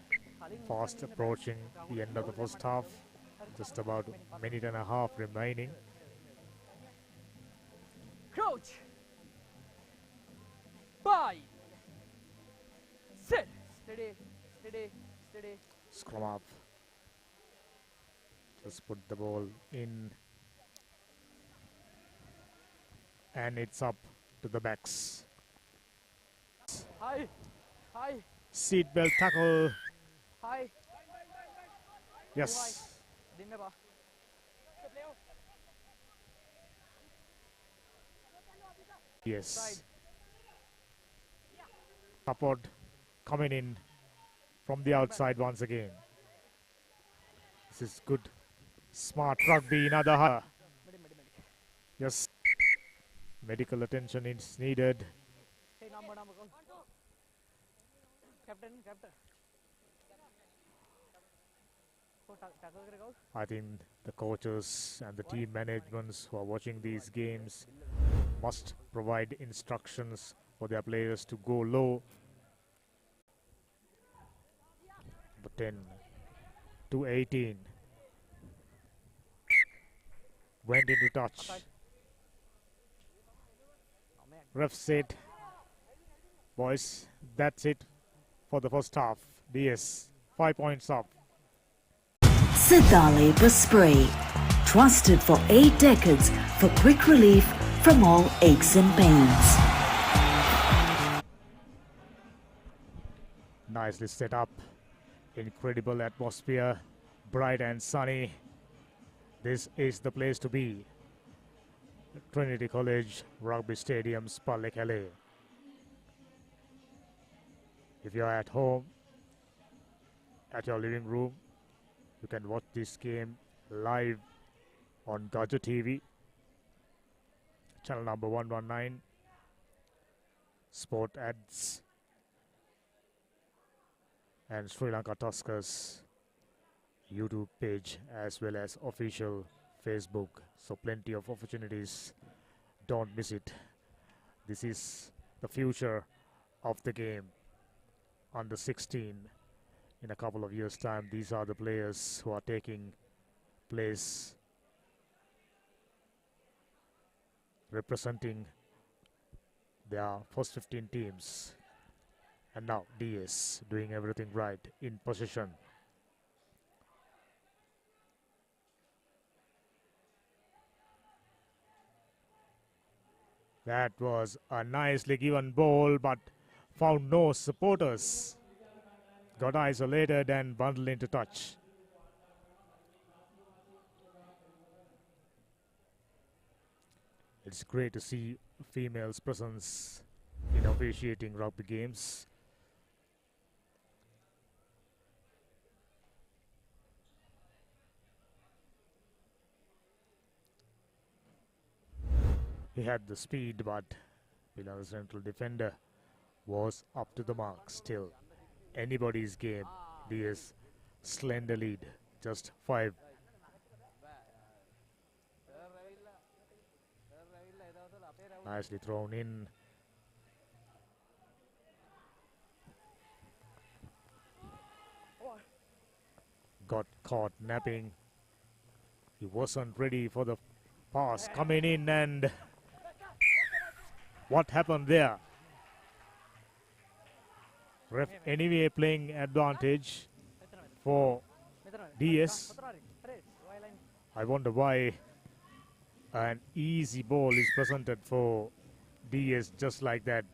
Fast approaching the end of the first half. Just about a minute and a half remaining. Crouch. 5. Sit. Steady. Steady. Steady. Scrum up. Just put the ball in. And it's up to the backs. High. High. Seatbelt tackle. High. Yes. Dinner ba? Yes. Support coming in from the outside once again. This is good. Smart rugby in other half. Yes. Medical attention is needed. Hey, number call. Captain. I think the coaches and the team managements who are watching these games must provide instructions for their players to go low. Number 10 to 18. Went into touch. Ref said, boys, that's it for the first half. DS, 5 points up. Sidale Spray, trusted for 8 decades for quick relief from all aches and pains. Nicely set up. Incredible atmosphere. Bright and sunny. This is the place to be. Trinity College Rugby Stadium, Spalding. If you're at home, at your living room, you can watch this game live on Gaja TV, channel number 119, Sport Ads, and Sri Lanka Tuskers YouTube page as well as official Facebook. So plenty of opportunities. Don't miss it. This is the future of the game. Under 16. In a couple of years' time, these are the players who are taking place representing their first 15 teams. And now DS doing everything right in possession. That was a nicely given ball, but found no supporters. Got isolated and bundled into touch. It's great to see females' presence in officiating rugby games. He had the speed, but below the central defender was up to the mark. Still, anybody's game. DS slender lead, just 5. Nicely thrown in. Got caught napping. He wasn't ready for the pass coming in, and what happened there? Ref anyway playing advantage for DS. I wonder why an easy ball is presented for DS just like that.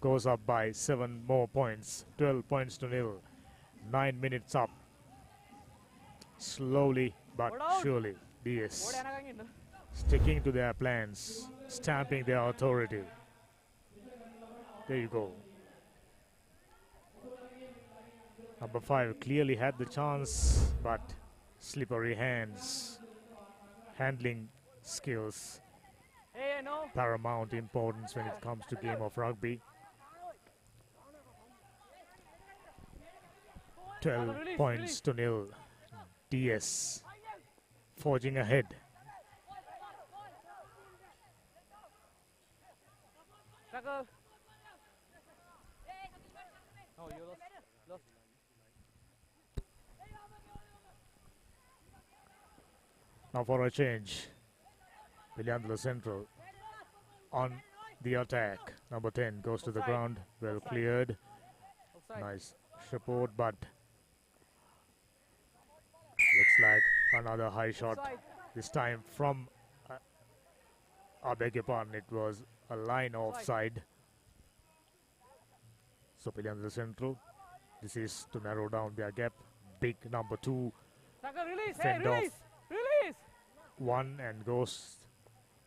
Goes up by 7 more points. 12 points to nil. 9 minutes up. Slowly but surely DS sticking to their plans, stamping their authority. There you go. Number 5 clearly had the chance, but slippery hands. Handling skills. Paramount importance when it comes to game of rugby. 12 points to nil. DS forging ahead. Tackle. Oh, you lost. Now for a change, Viliandala Central on the attack. Number 10 goes to the ground, well cleared. Offside. Nice support, but looks like another high shot. Offside. This time from, I beg your pardon, it was a line offside. So Viliandala Central, this is to narrow down their gap. Big number 2, Tackle, release. Hey, fend off release. Release. one and goes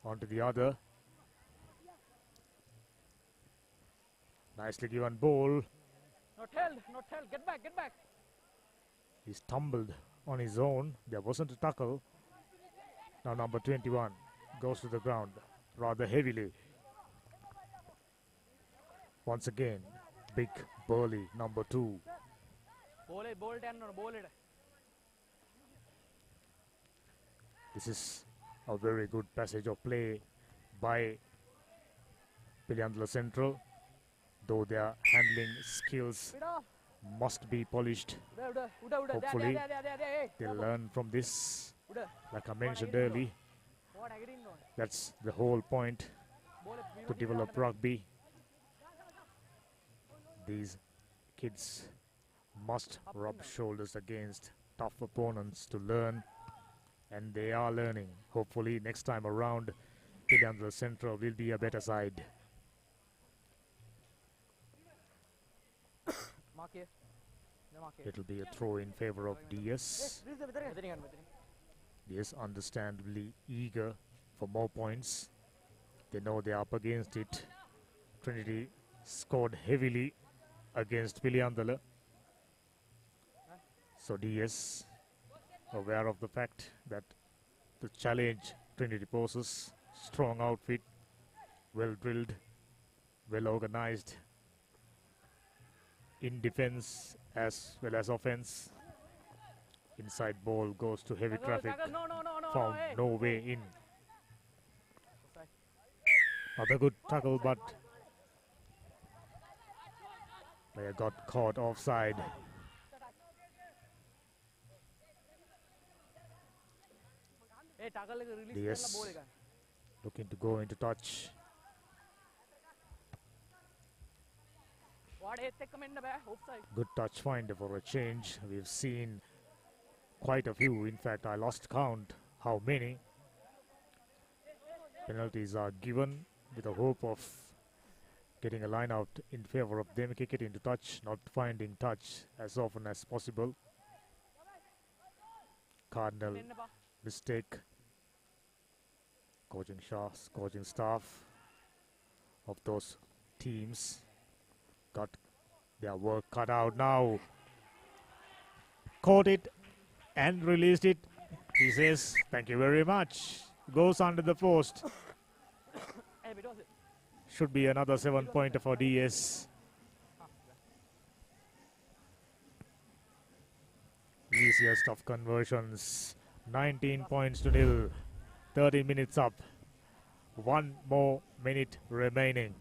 onto the other. Nicely given ball. Not held. Not held. Get back. Get back. He's tumbled on his own. There wasn't a tackle. Now number 21 goes to the ground rather heavily. Once again, big burly number 2. Ball 10 or ball it. This is a very good passage of play by Viliandala Central, though their handling skills must be polished. Hopefully they'll learn from this. Like I mentioned earlier, that's the whole point, to develop rugby. These kids must rub shoulders against tough opponents to learn, and they are learning. Hopefully next time around, Viliandala Central will be a better side. It'll be a throw in favor of DS. DS understandably eager for more points. They know they're up against it. Trinity scored heavily against Viliandala. So DS, aware of the fact that the challenge Trinity poses, strong outfit, well drilled, well organized in defense as well as offense. Inside ball goes to heavy traffic, found no way in. Another good tackle, but player got caught offside. DS looking to go into touch. Good touch finder for a change. We've seen quite a few. In fact, I lost count how many penalties are given with the hope of getting a line out in favor of them. Kick it into touch, not finding touch as often as possible. Cardinal mistake. Coaching staff of those teams got their work cut out now. Caught it and released it. He says, thank you very much. Goes under the post. Should be another 7-pointer for DS. Easiest of conversions. 19 points to nil. 30 minutes up. 1 more minute remaining.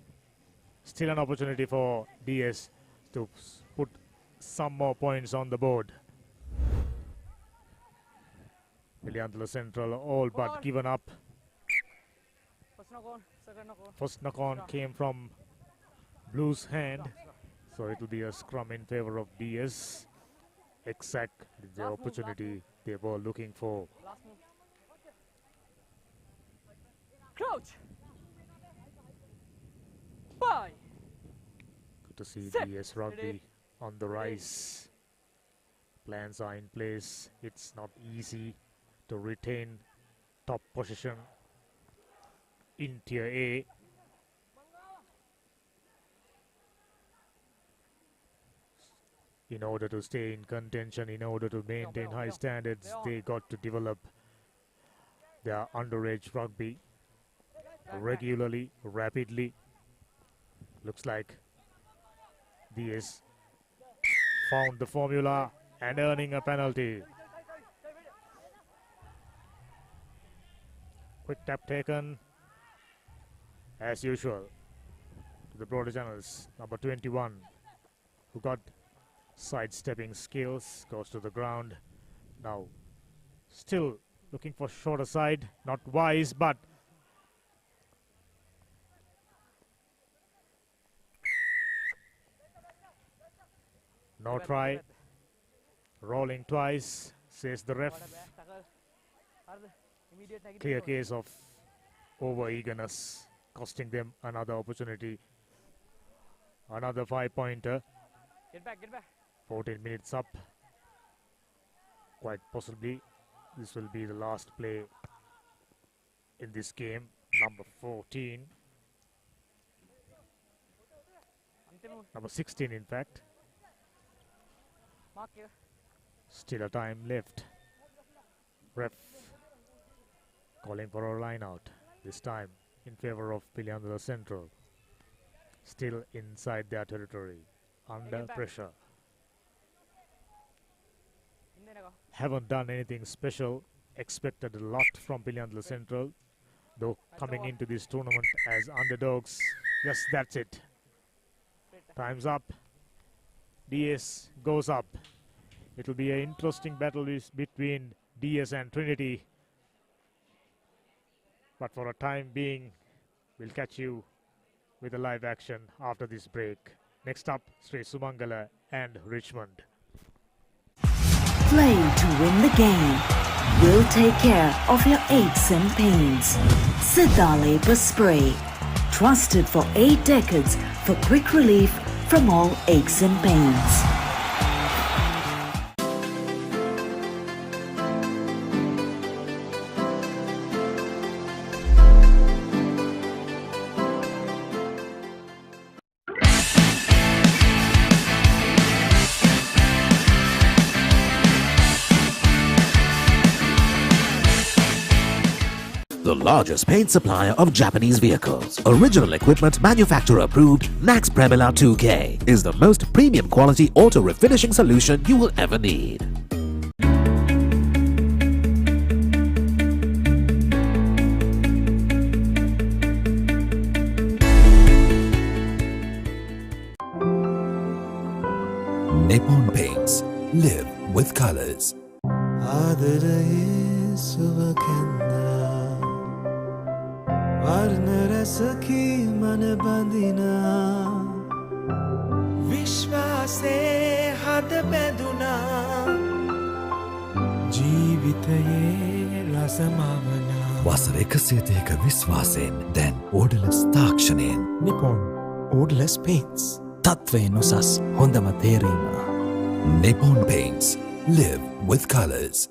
Still an opportunity for DS to put some more points on the board. Viliandala Central all but given up. First knock on came from Blue's hand, so it will be a scrum in favor of DS. Exact the opportunity they were looking for. Crouch. Bye. Good to see Set. DS rugby on the rise. Plans are in place. It's not easy to retain top position in Tier A. In order to stay in contention, in order to maintain high standards, they got to develop their underage rugby regularly, rapidly. Looks like DS found the formula and earning a penalty. Quick tap taken, as usual, to the broader channels. Number 21, who got sidestepping skills, goes to the ground. Now, still looking for shorter side, not wise, but no try. Rolling twice, says the ref. Clear case of over eagerness, costing them another opportunity. Another 5-pointer. Get back, get back. 14 minutes up. Quite possibly this will be the last play in this game. Number 14. Number 16, in fact. Mark here. Still a time left. Ref calling for a line out. This time in favor of Piliandala Central. Still inside their territory. Under pressure. Haven't done anything special. Expected a lot from Piliandala Central. Though coming into this tournament as underdogs. Yes, that's it. Time's up. DS goes up. It will be an interesting battle between DS and Trinity. But for a time being, we'll catch you with a live action after this break. Next up, Sri Sumangala and Richmond. Play to win the game. We'll take care of your aches and pains. Siddha Spray. Trusted for 8 decades for quick relief from all aches and pains. The largest paint supplier of Japanese vehicles. Original equipment manufacturer approved, Nax Premila 2K is the most premium quality auto refinishing solution you will ever need. Nippon Paints. Live with colors. ආදරයේ සුවකැන්නා වර්ණ රසකි මන බඳිනා විශ්වාසේ හද බැඳුනා ජීවිතයේ රසමවනා වසර 102ක විශ්වාසයෙන් දැන් ඕඩලස් තාක්ෂණයෙන් Nippon ඕඩලස් paints තත්වයෙන් උසස් හොඳම තේරීම Nippon Paints. Live with colors.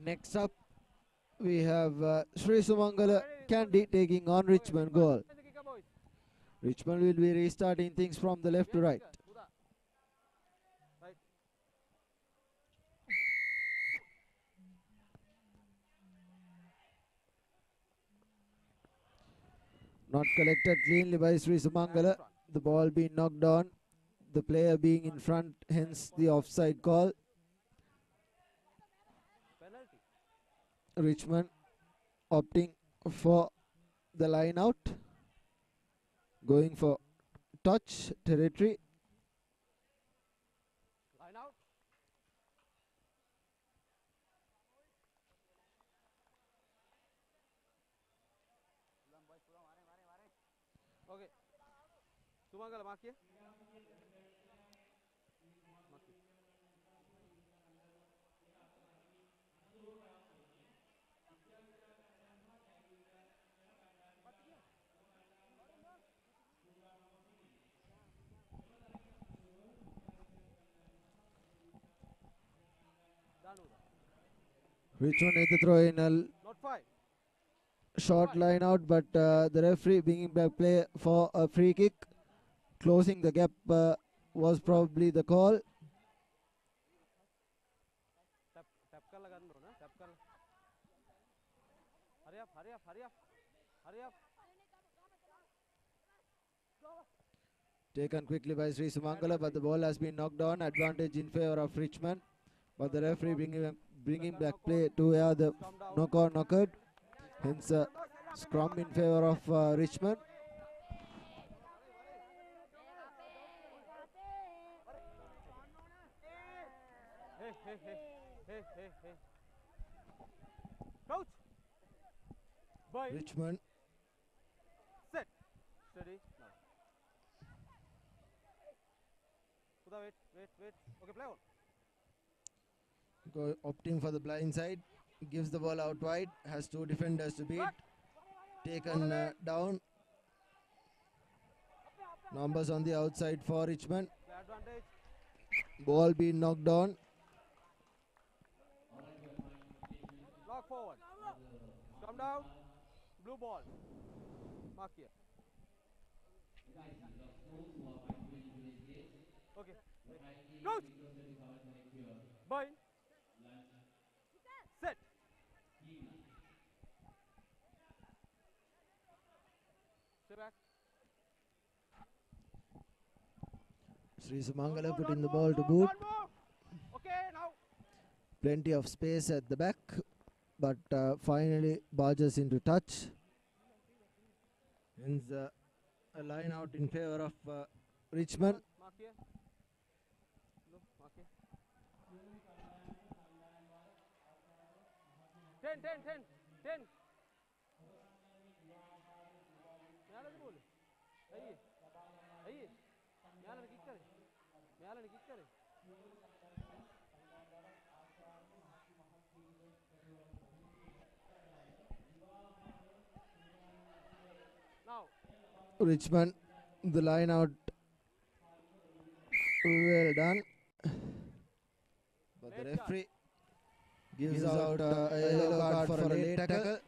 Next up, we have Sri Sumangala Candy taking on Richmond goal. Richmond will be restarting things from the left to right. Not collected cleanly by Sri Sumangala. The ball being knocked on. The player being in front, hence the offside call. Richmond opting for the line out. Going for touch territory. Line out. Okay. Sumangala, mark here. Richmond at the throw in a Not 5. short line out, but the referee bringing back play for a free kick. Closing the gap was probably the call. Tap कर लगा दो ना, tap कर. Hurry up, hurry up, hurry up, hurry up. Taken quickly by Sri Sumangala, but the ball has been knocked on. Advantage in favor of Richmond, but the referee bringing back play to where the knock on occurred. Hence, scrum in favor of Richmond. Hey. Coach. Bye. Richmond. Set. Steady. Now. Wait. Okay, play on. Opting for the blind side. Gives the ball out wide. Has two defenders to beat. Taken down. Numbers on the outside for Richmond. Advantage. Ball being knocked on. Lock forward. Come down. Blue ball. Mark here. Okay. Coach. Bye. Set. Stay back. Sri Sumangala putting the ball to boot. Okay, now. Plenty of space at the back, but finally barges into touch. Hence a line out in favor of Richmond. Mark here. Look, mark here. 10. Meyala de bol. Aye. Meyala ne kick kare. Now. Richmond, the line out. Well done. But the referee gives out a yellow card for a late tackle.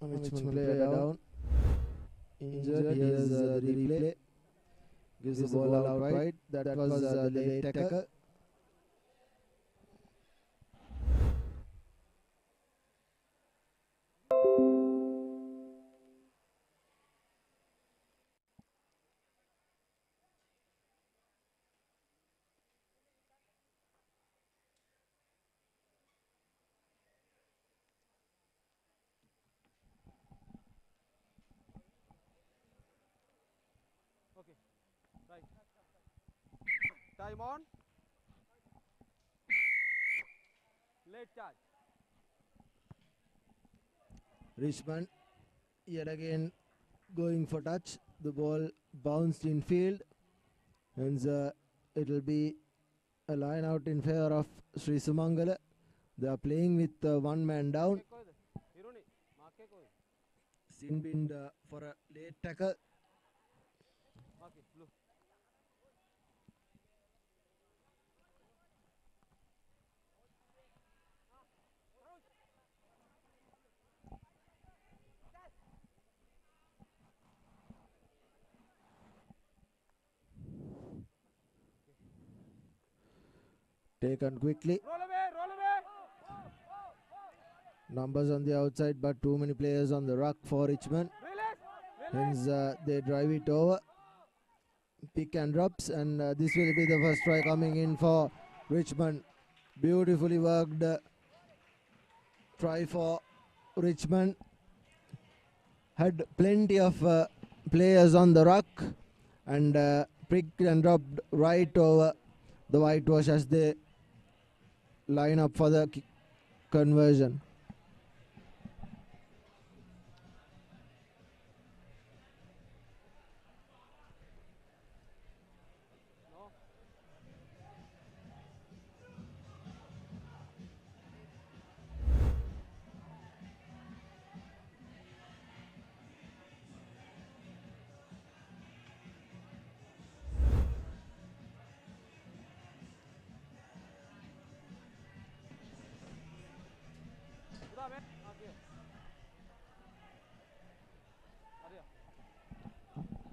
Richmond player down. Injured. Here's the replay. Gives the ball out wide. That was the late tackle. Okay. Right. Time on. Late charge. Richmond yet again going for touch. The ball bounced in field. Hence it will be a line out in favor of Sri Sumangala. They are playing with one man down. Sin binned for a late tackle. Okay, blue. Taken quickly. Roll away. Numbers on the outside, but too many players on the ruck for Richmond. Hence they drive it over. Pick and drops, and this will be the first try coming in for Richmond. Beautifully worked try for Richmond. Had plenty of players on the ruck, and picked and dropped right over the whitewash as they line up for the conversion.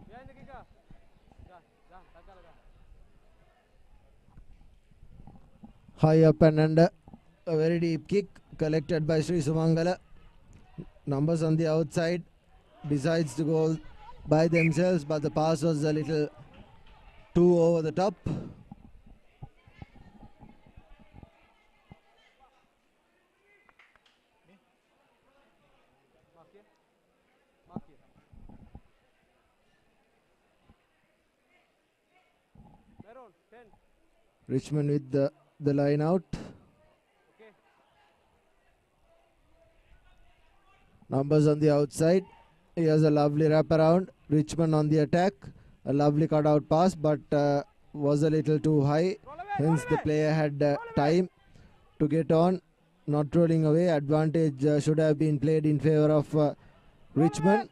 Behind the kicker. High up and under. A very deep kick collected by Sri Sumangala. Numbers on the outside. Decides to go by themselves, but the pass was a little too over the top. Richmond with the line out. Numbers on the outside. He has a lovely wraparound. Richmond on the attack. A lovely cutout pass, but was a little too high. Hence the player had time to get on. Not rolling away. Advantage should have been played in favor of Richmond.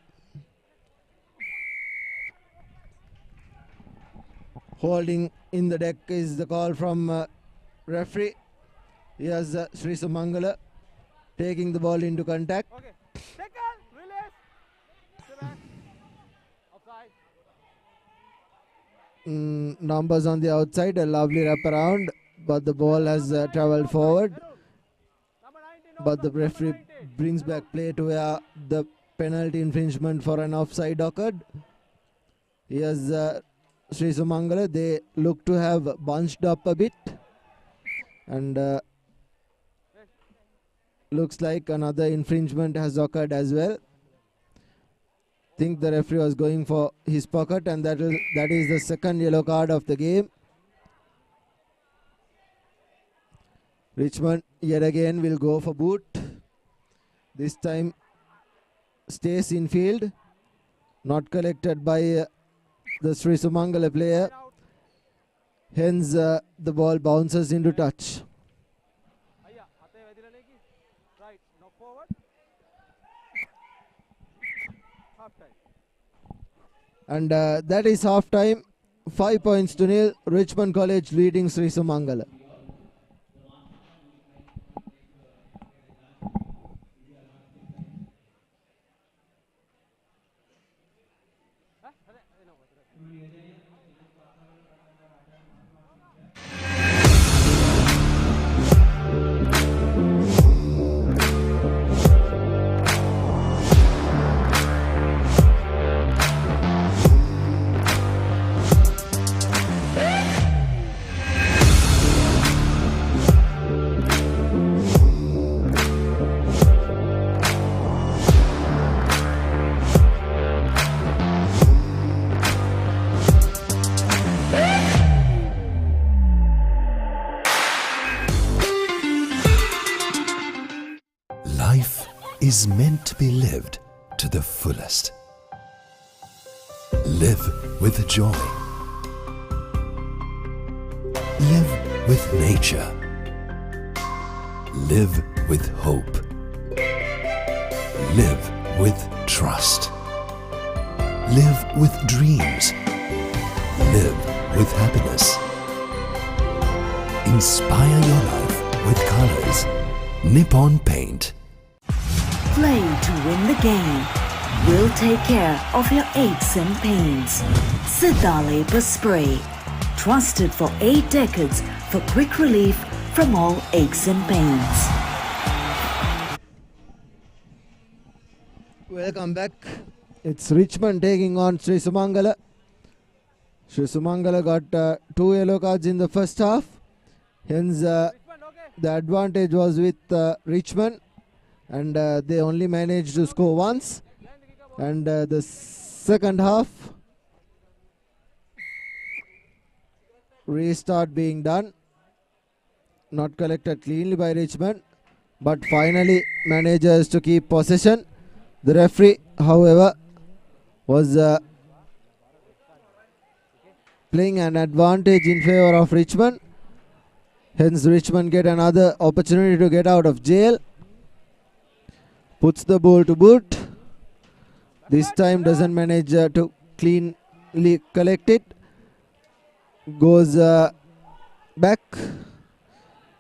Holding in the deck is the call from referee. Here's Sri Sumangala taking the ball into contact. Okay. Second, release. Stay back. Offside. Numbers on the outside, a lovely wraparound, but the ball has travelled forward. But the referee brings back play to where the penalty infringement for an offside occurred. Here's Sri Sumangala. They look to have bunched up a bit, and looks like another infringement has occurred as well. Think the referee was going for his pocket, and that is the second yellow card of the game. Richmond yet again will go for boot. This time stays in field, not collected by the Sri Sumangala player. Hence the ball bounces into touch. Right, now forward. Half time. And that is half time. 5 points to nil. Richmond College leading Sri Sumangala. Life is meant to be lived to the fullest. Live with joy. Live with nature. Live with hope. Live with trust. Live with dreams. Live with happiness. Inspire your life with colors. Nippon Paint. Play to win the game. We'll take care of your aches and pains. Siddhale Spray. Trusted for 8 decades for quick relief from all aches and pains. Welcome back. It's Richmond taking on Sri Sumangala. Sri Sumangala got 2 yellow cards in the first half. Hence the advantage was with Richmond, and they only managed to score once. And the second half, restart being done, not collected cleanly by Richmond, but finally manages to keep possession. The referee, however, was playing an advantage in favor of Richmond. Hence Richmond get another opportunity to get out of jail. Puts the ball to boot. This time doesn't manage to cleanly collect it. Goes back.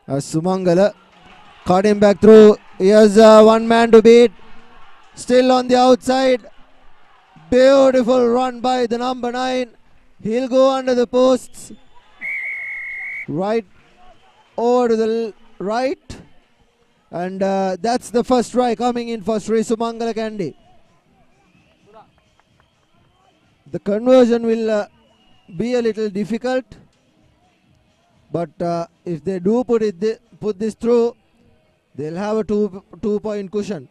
Sumangala caught him back through He has one man to beat. Still on the outside. Beautiful run by the number 9. He'll go under the posts. Right over to the right. And that's the first try coming in for Sri Sumangala Kandy. The conversion will be a little difficult. But if they do put this through, they'll have a 2-point cushion.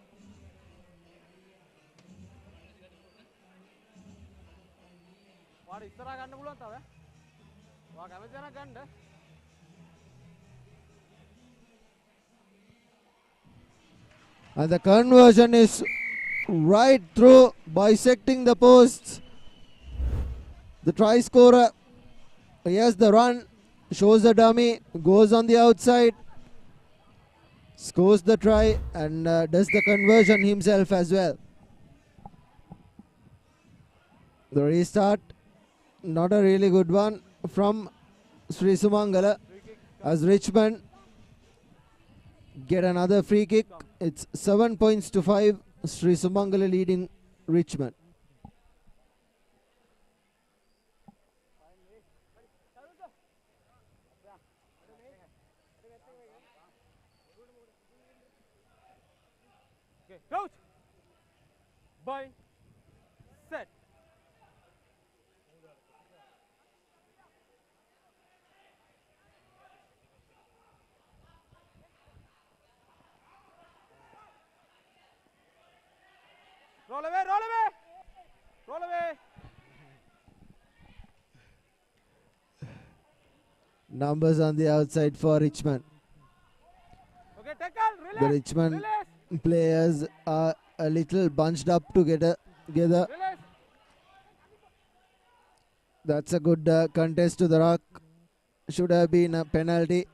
And the conversion is right through, bisecting the posts. The try scorer, he has the run, shows the dummy, goes on the outside, scores the try, and does the conversion himself as well. The restart, not a really good one from Sri Sumangala, as Richmond get another free kick. It's 7 points to 5. Sri Sumangala leading Richmond. Okay, coach. Bye. Set. Roll away, roll away. Roll away. Numbers on the outside for Richmond. Okay, tackle, release. The Richmond Release. players are a little bunched up together. Release. That's a good contest to the rock. Should have been a penalty.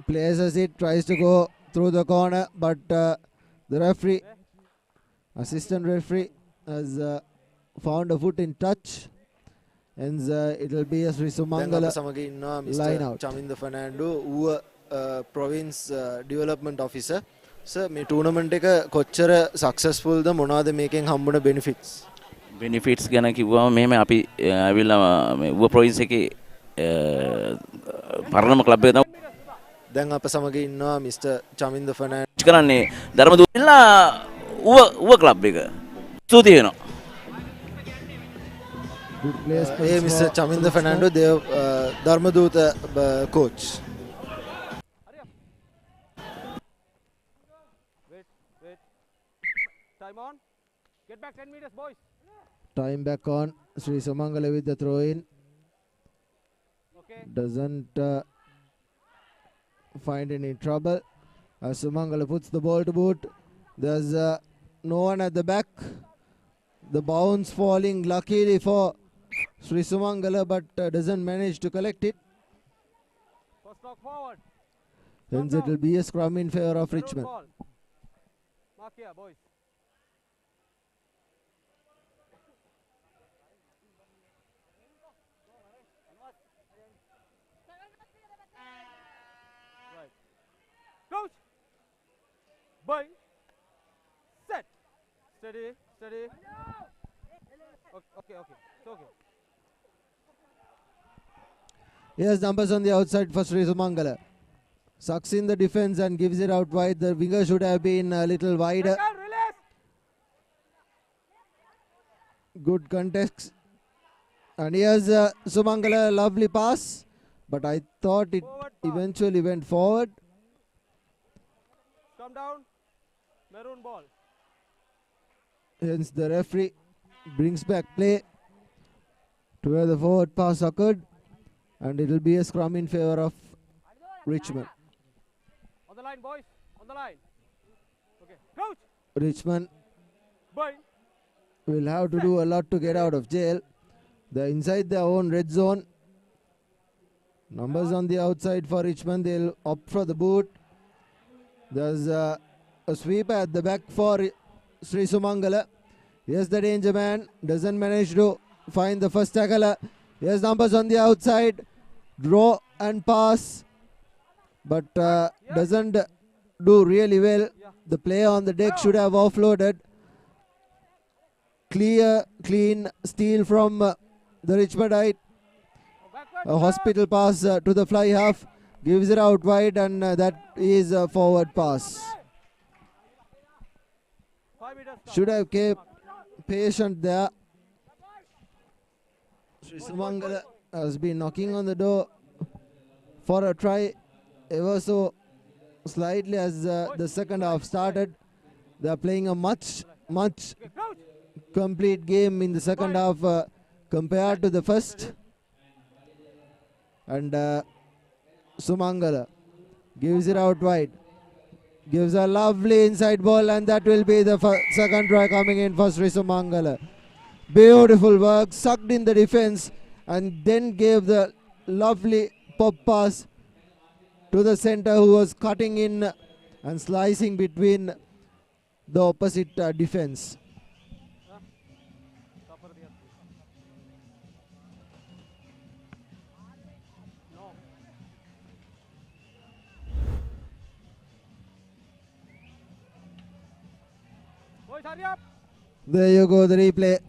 Plays as it tries to go through the corner, but the referee, assistant referee, has found a foot in touch. Hence it will be a Sri Sumangala line out. Chaminda Fernando, who province development officer. Sir, මේ tournament එක කොච්චර successful ද මොනවද මේකෙන් හම්බුන benefits? Benefits ගැන කිව්වම මෙහෙම අපි ඇවිල්ලා මේ ඌව ප්‍රොවින්ස් එකේ පරණම ක්ලබ් එක තමයි දැන් අප සමග ඉන්නවා මිස්ටර් චමින්ද ෆර්නෑන්ඩෝ කරන්නේ ධර්මදූතලා ඌව ක්ලබ් එක. ස්තුතියි වෙනවා. Mr. Chaminda Fernando, Dharmadutta coach. Wait. Time on. Get back 10 meters, boys. Time back on. Sri Sumangala with the throw in. Okay. Doesn't find any trouble. As Sumangala puts the ball to boot. There's no one at the back. The bounce falling luckily for Sri Sumangala, but doesn't manage to collect it. First knock forward. Hence it will be a scrum in favor of Richmond. Ball. Mark here, boys. Right. Coach. Bye. Set. Steady. Okay. It's okay. Here's numbers on the outside for Sri Sumangala. Sucks in the defense and gives it out wide. The winger should have been a little wider. Good context. And here's Sumangala, lovely pass. But I thought it eventually went forward. Come down. Maroon ball. Hence the referee brings back play to where the forward pass occurred. And it will be a scrum in favor of Richmond. On the line, boys. On the line. Okay. Coach. Richmond Bye. will have to do a lot to get out of jail. They're inside their own red zone. Numbers on the outside for Richmond. They'll opt for the boot. There's a sweep at the back for Sri Sumangala. Here's the danger man. Doesn't manage to find the first tackler. Here's numbers on the outside. Draw and pass. But doesn't do really well. The player on the deck should have offloaded. Clean steal from the Richmondite. A hospital pass to the fly half. Gives it out wide, and that is a forward pass. Should have kept patient there. Sri Sumangala has been knocking on the door for a try ever so slightly as the second half started. They are playing a much complete game in the second half compared to the first. And Sumangala gives it out wide. Gives a lovely inside ball, and that will be the second try coming in for Sri Sumangala. Beautiful work, sucked in the defense, and then gave the lovely pop pass to the center, who was cutting in and slicing between the opposite defense. There you go, the replay.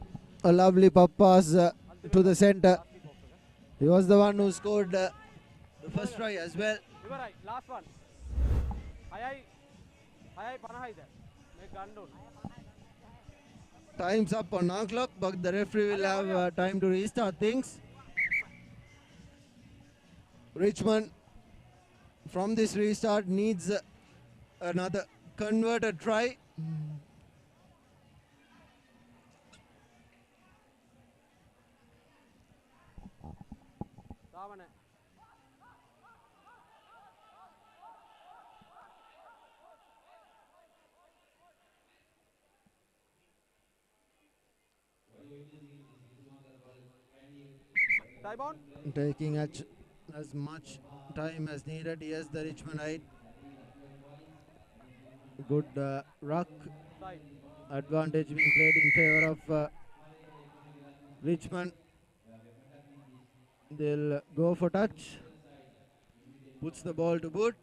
A lovely pop pass to the center. He was the one who scored the first try as well. You were right. Last one. Hayai 50 ida. Make gun down. Time's up on our clock, but the referee will have time to restart things. Richmond, from this restart, needs another converted try. Time on. Taking as much time as needed. Yes, the Richmondite. Good ruck. Advantage being played in favor of Richmond. They'll go for touch. Puts the ball to boot.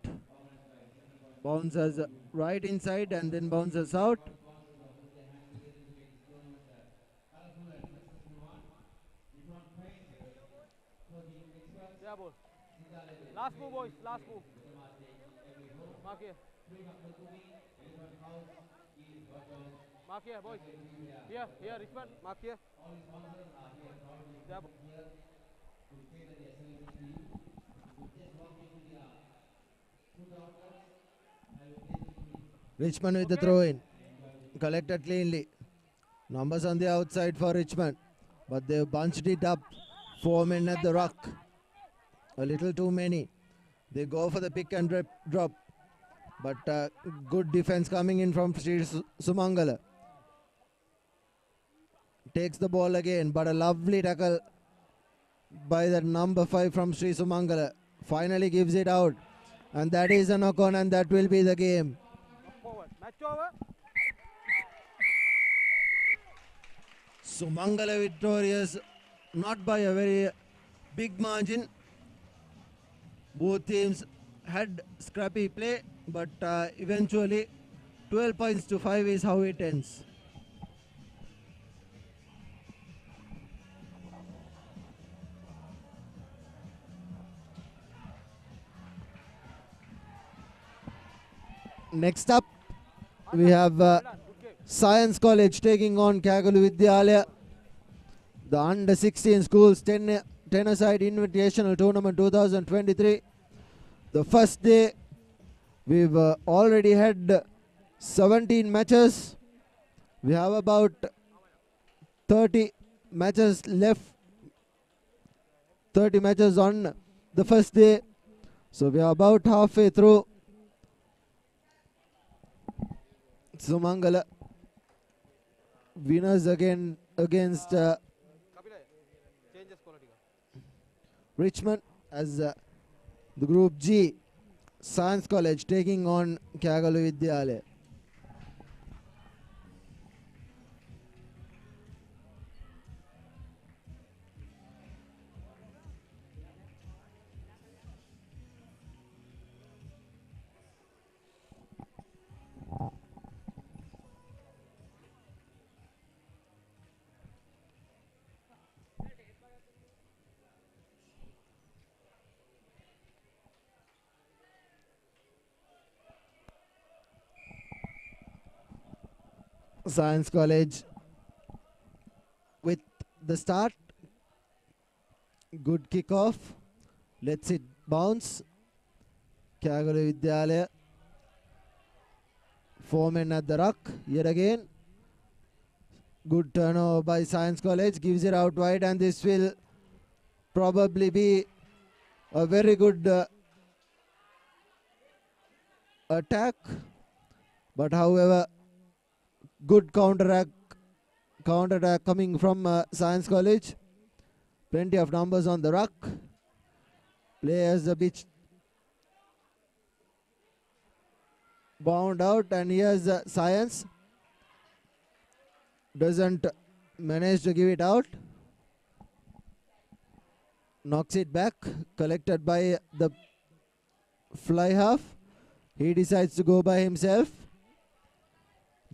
Bounces right inside and then bounces out. Yeah, ball. Last move, boys. Last move. Mark here. Mark here, boys. Here, Richmond. Mark here. Yeah, Richmond with the throw in. Collected cleanly. Numbers on the outside for Richmond. But they've bunched it up. 4 men at the ruck. A little too many. They go for the pick and drop. But good defense coming in from Sri Sumangala. Takes the ball again, but a lovely tackle by the number 5 from Sri Sumangala. Finally gives it out. And that is a knock on, and that will be the game. forward. Match over. Sumangala victorious, not by a very big margin. Both teams had scrappy play, but eventually 12 points to 5 is how it ends. Next up, we have Science College taking on Kagalu Vidyalaya. The under 16 schools 10-a-side Invitational Tournament 2023. The first day, we've already had 17 matches. We have about 30 matches left. 30 matches on the first day. So we are about halfway through. Sumangala winners again against Richmond as the Group G. Science College taking on Kagalu Vidyalaya. Science College with the start. Good kickoff. Let's it bounce. Kyagalu Vidyalaya. 4 men at the ruck. Yet again. Good turnover by Science College. Gives it out wide, and this will probably be a very good attack. But however, good counter-attack coming from Science College. Plenty of numbers on the ruck. Players a bit bound out, and here's Science. Doesn't manage to give it out. Knocks it back. Collected by the fly half. He decides to go by himself.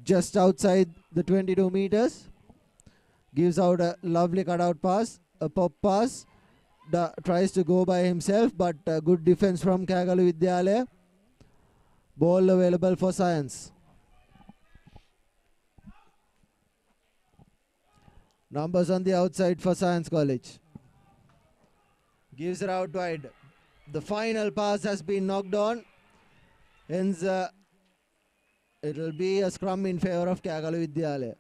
Just outside the 22 meters. Gives out a lovely cutout pass. A pop pass. Tries to go by himself, but good defense from Kyagalu Vidyalaya. Ball available for Science. Numbers on the outside for Science College. Gives it out wide. The final pass has been knocked on. Hence, it will be a scrum in favor of Kyagalu Vidyalaya.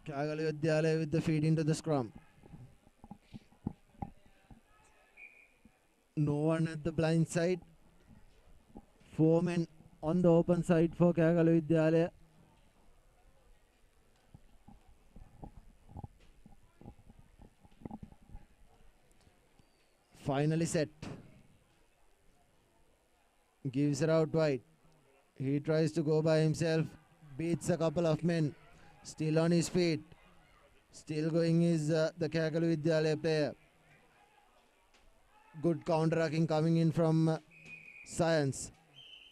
Kyagalu Vidyalaya with the feed into the scrum. No one at the blind side. 4 men on the open side for Kyagalu Vidyalaya. Finally set. Gives it out wide. He tries to go by himself. Beats a couple of men. Still on his feet. Still going is the Kyagalu Vidyalaya player. Good counter-attacking coming in from Science.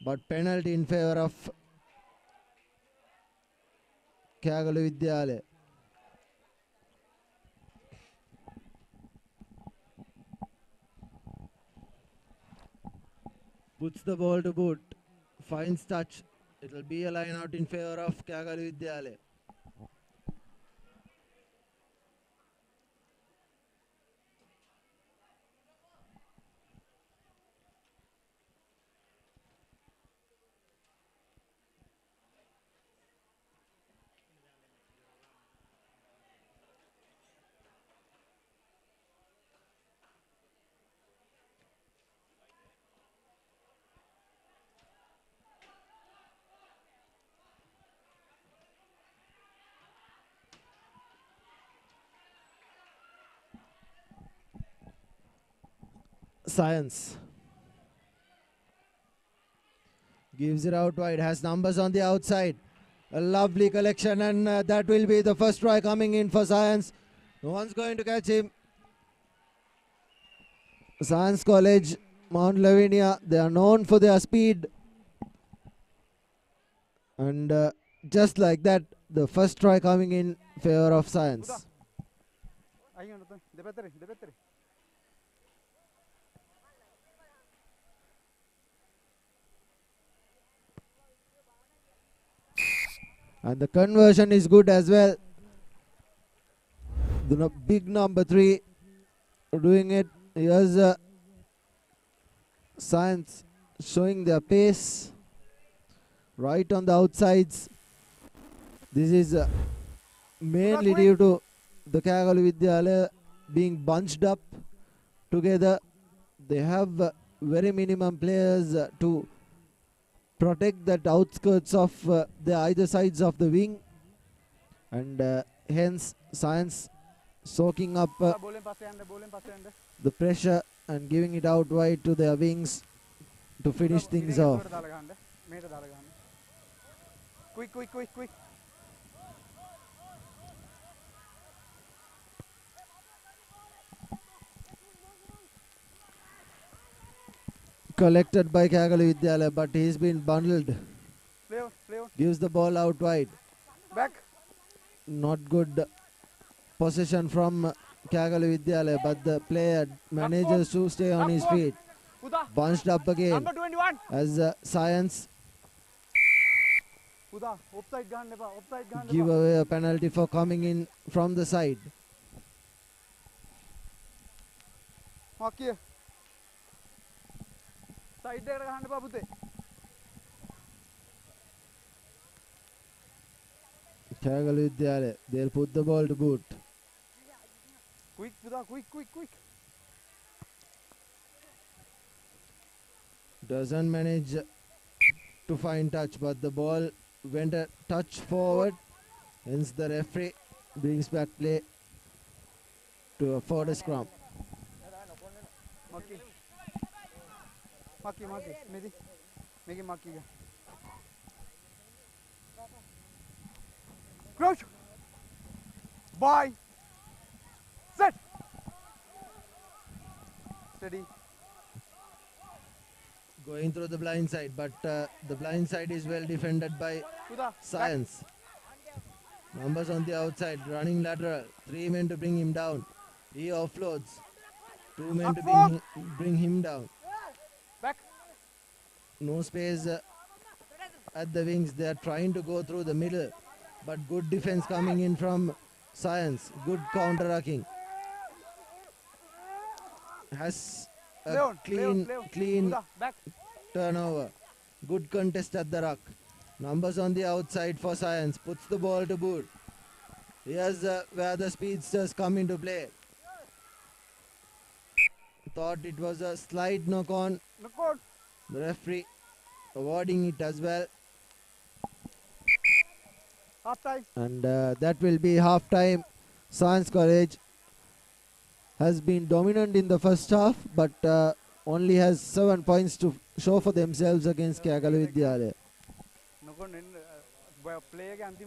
But penalty in favor of Kyagalu Vidyalaya. Puts the ball to boot. Finds touch. It will be a line out in favor of Kyagalu Vidyalaya. Science gives it out wide, has numbers on the outside. A lovely collection, and that will be the first try coming in for Science. No one's going to catch him. Science College, Mount Lavinia, they are known for their speed. And just like that, the first try coming in favor of Science. And the conversion is good as well. The big number 3 doing it. Here's Science showing their pace right on the outsides. This is mainly due to the Kyagalu Vidyalaya being bunched up together. They have very minimum players to protect that outskirts of the either sides of the wing, and hence Science soaking up the pressure and giving it out wide to their wings. to finish things off. Quick. Collected by Kagalu Vidyalaya, but he's been bundled. Play on. Gives the ball out wide. Back. Not good possession from Kagalu Vidyalaya, but the player manages to stay on his feet. Bunched up again Number 21. as Science Offside give away a penalty for coming in from the side. Maki. Side there ගහන්න එපා පුතේ. Kagalu Vidyalaya, they'll put the ball to boot. Quick. Doesn't manage to find touch, but the ball went a touch forward. Hence the referee brings back play to a further scrum. Maki. Maybe. Make it Maki. Crouch. Bye. Set. Steady. Going through the blind side, but the blind side is well defended by Science. Numbers on the outside, running lateral. 3 men to bring him down. He offloads. 2 men to bring him down. Back. No space at the wings. They are trying to go through the middle, but good defense coming in from Science. Good counter-attacking. Has a clean turnover. Good contest at the ruck. Numbers on the outside for Science. Puts the ball to boot. Here's where the speedsters come into play. Thought it was a slight knock on. The referee awarding it as well. Half time. And that will be half time. Science College has been dominant in the first half, but only has 7 points to show for themselves against Kagalu Vidyalaya. Play again.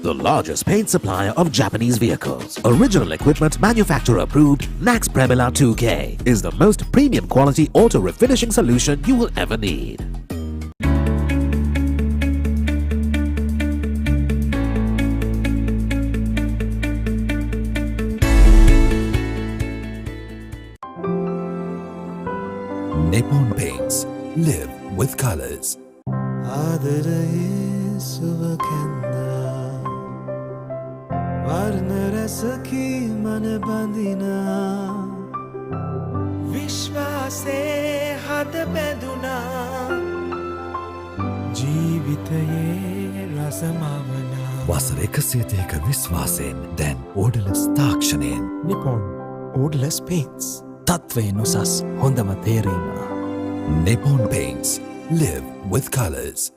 The largest paint supplier of Japanese vehicles. Original equipment manufacturer approved, Nax Premila 2K is the most premium quality auto refinishing solution you will ever need. Nippon Paints. Live with colors. ආදරයේ සුවකැන්දා වර්ණ රසකී මන බඳිනා විශ්වාසේ හද බැඳුනා ජීවිතයේ රසමවනා වසර 102ක විශ්වාසයෙන් දැන් ඕඩලස් තාක්ෂණයෙන් Nippon Odorless Paints. තත්වයෙන් උසස් හොඳම තේරීම. Nippon Paints. Live with colors.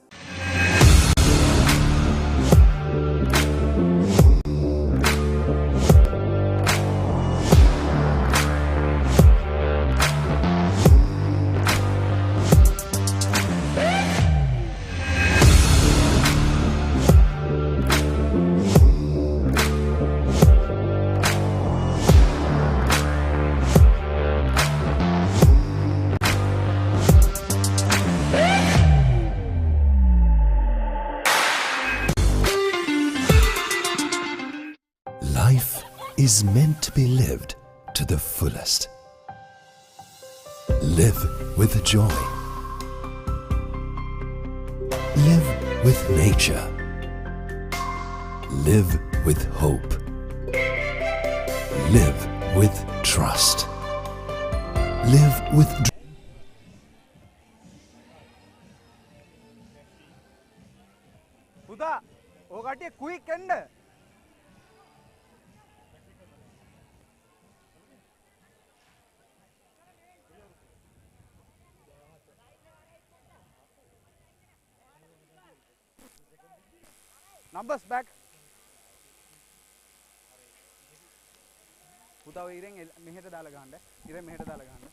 Life is meant to be lived to the fullest. Live with joy. Live with nature. Live with hope. Live with trust. Live with පුතා ඕකට quick එන්න Numbers back. පුතා ඔය ඉරෙන් මෙහෙට දාලා ගහන්න. ඉරෙන් මෙහෙට දාලා ගහන්න.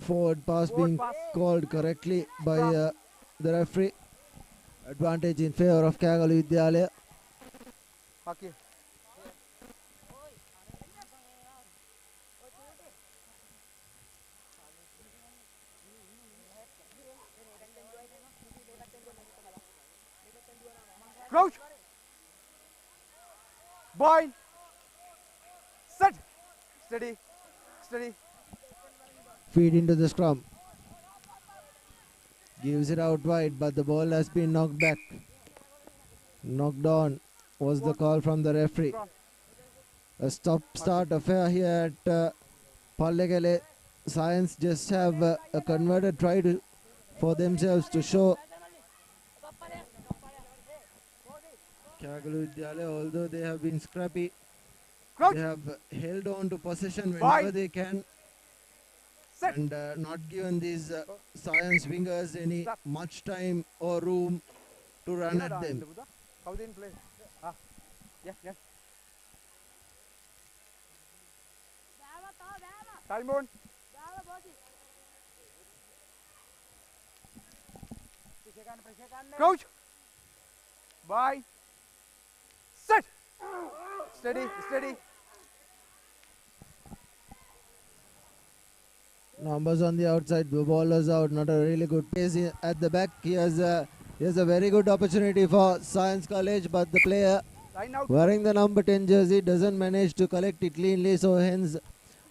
Forward pass being called correctly by the referee. Advantage in favor of Kagalu Vidyalaya. Okay. Crouch. Bind. Set. Steady. Steady. Feed into the scrum. Gives it out wide, but the ball has been knocked back. Knocked on was the call from the referee. A stop-start affair here at Pallekele. Science just have a converted try for themselves to show Kagalu Vidyalaya, although they have been scrappy, they have held on to possession whenever they can. And not given these Science wingers any much time or room to run at them. How they play? Yeah. Time on. Crouch. Bye. Set. Steady. Steady. Numbers on the outside, the ball was out, not a really good pace at the back. He has a very good opportunity for Science College, but the player wearing the number 10 jersey doesn't manage to collect it cleanly, so hence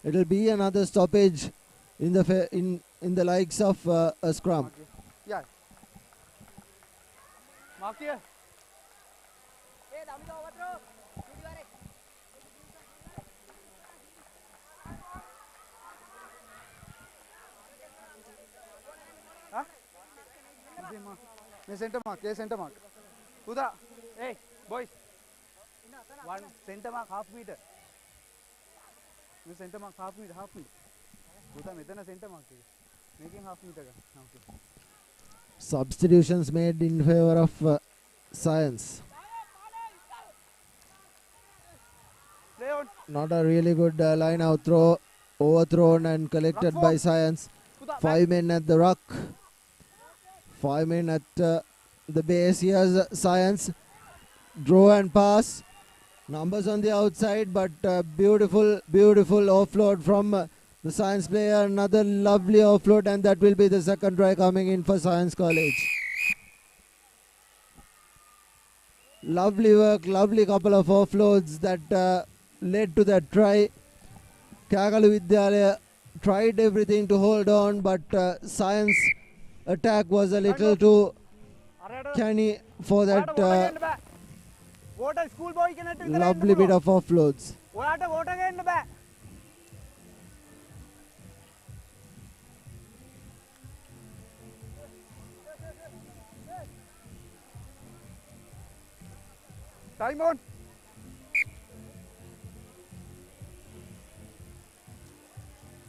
it will be another stoppage in the likes of a scrum. Yeah. Mark here. Center mark. Uda, hey, boys. One center mark, half meter. Center mark, half meter. Uda, metana center mark. Making half meter. Okay. Substitutions made in favor of Science. Play on. Not a really good line out throw, overthrown and collected by Science. 5 men at the ruck. 5 men at the base. Here's Science. Draw and pass. Numbers on the outside, but beautiful offload from the Science player. Another lovely offload, and that will be the second try coming in for Science College. Lovely work, lovely couple of offloads that led to that try. Kagalu Vidyalaya tried everything to hold on, but Science attack was a little too canny for that lovely bit of offloads. Time on.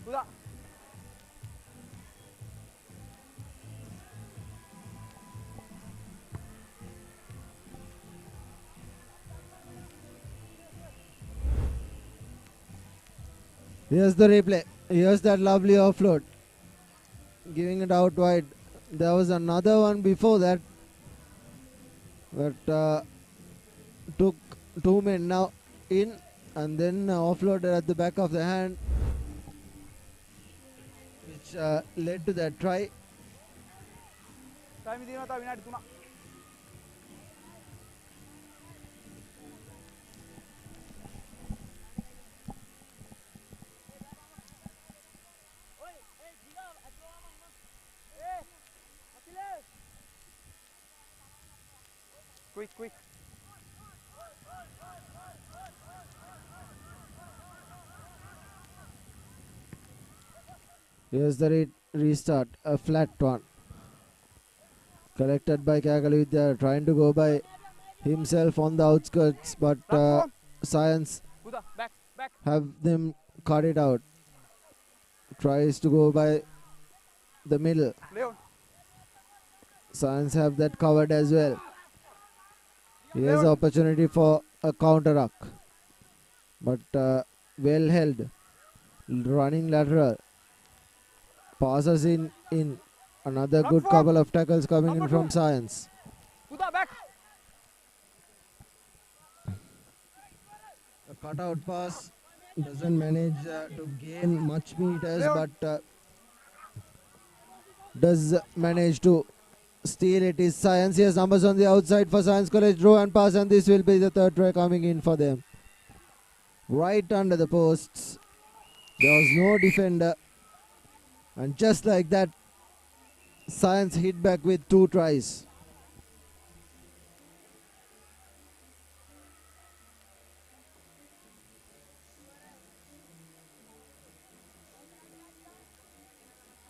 Uda. Here's the replay. Here's that lovely offload. Giving it out wide. There was another one before that. But took 2 men now in and then offloaded at the back of the hand. Which led to that try. Time dina tha vinadi 3. Quick. Here's the restart, a flat one. Collected by Kagalu Vidyalaya, trying to go by himself on the outskirts, but Science Uda, back. have them cut it out. Tries to go by the middle. Leon. Science have that covered as well. Here's opportunity for a counter ruck, but well held. Running lateral. Passes in. Another good couple of tackles coming in from Science. Uda, back. A cutout pass doesn't manage to gain much meters, but does manage to steal it. Is Science. Here's numbers on the outside for Science College. Draw and pass, and this will be the third try coming in for them. Right under the posts. There was no defender, and just like that, Science hit back with 2 tries.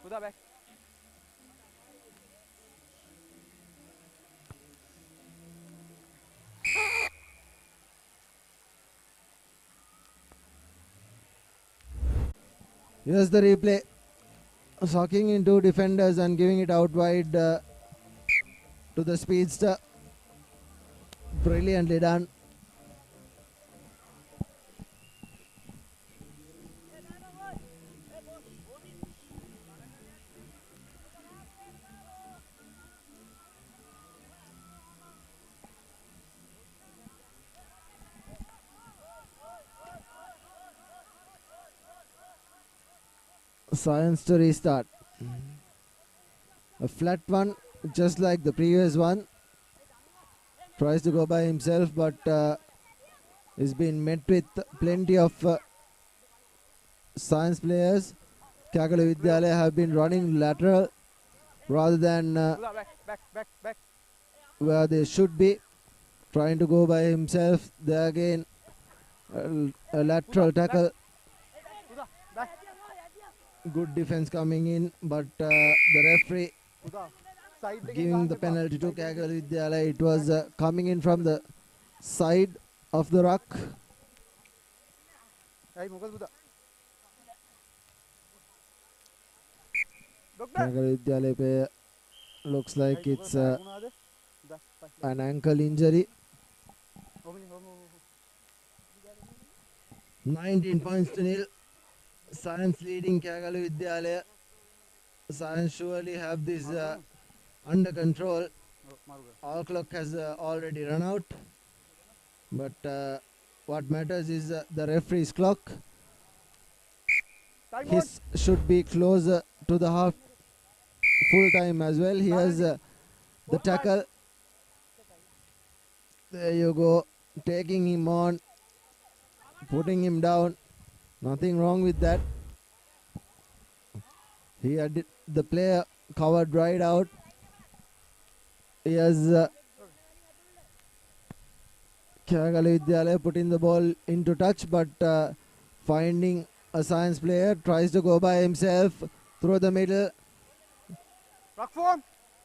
Uda, back. Here's the replay. Sucking in 2 defenders and giving it out wide to the speedster. Brilliantly done. Science to restart. A flat one, just like the previous one. Tries to go by himself, but is being met with plenty of Science players. Kagalu Vidyalaya have been running lateral rather than Back. where they should be. Trying to go by himself. There again, a lateral tackle. Good defense coming in, but the referee giving the penalty to Kagalu Vidyalaya. It was coming in from the side of the ruck. Kagalu Vidyalaya player looks like it's an ankle injury. 19 points to nil. Science leading Kagalu Vidyalaya. Science surely have this under control. All clock has already run out. But what matters is the referee's clock. His should be closer to the half full time as well. Here's the tackle. There you go. Taking him on. Putting him down. Nothing wrong with that. He had the player covered right out. He has Kagalu Vidyalaya putting the ball into touch, but finding a Science player, tries to go by himself through the middle.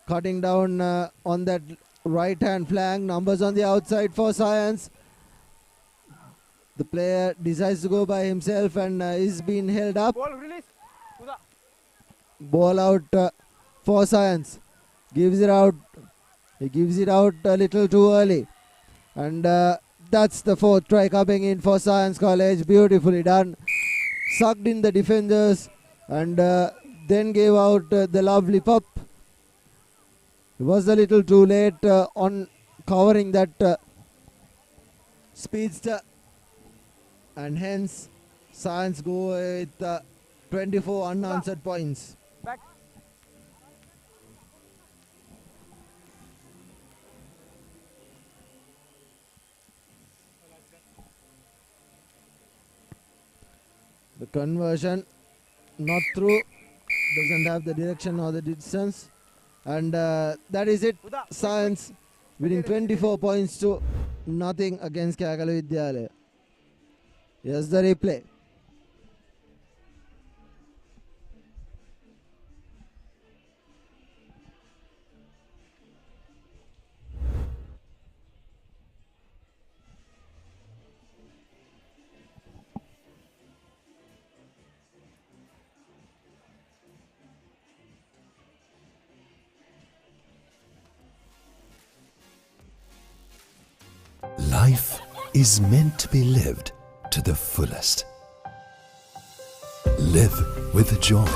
Cutting down on that right hand flank. Numbers on the outside for Science. The player decides to go by himself and is being held up. Ball release. Ball out for Science. Gives it out. He gives it out a little too early. And that's the 4th try coming in for Science College. Beautifully done. Sucked in the defenders and then gave out the lovely pop. It was a little too late on covering that speedster. And hence, Science go with 24 unanswered points. Back. The conversion not through, doesn't have the direction or the distance. And that is it. Science winning 24 points to nothing against Kagalu Vidyalaya. Here's the replay. Life is meant to be lived to the fullest. Live with joy.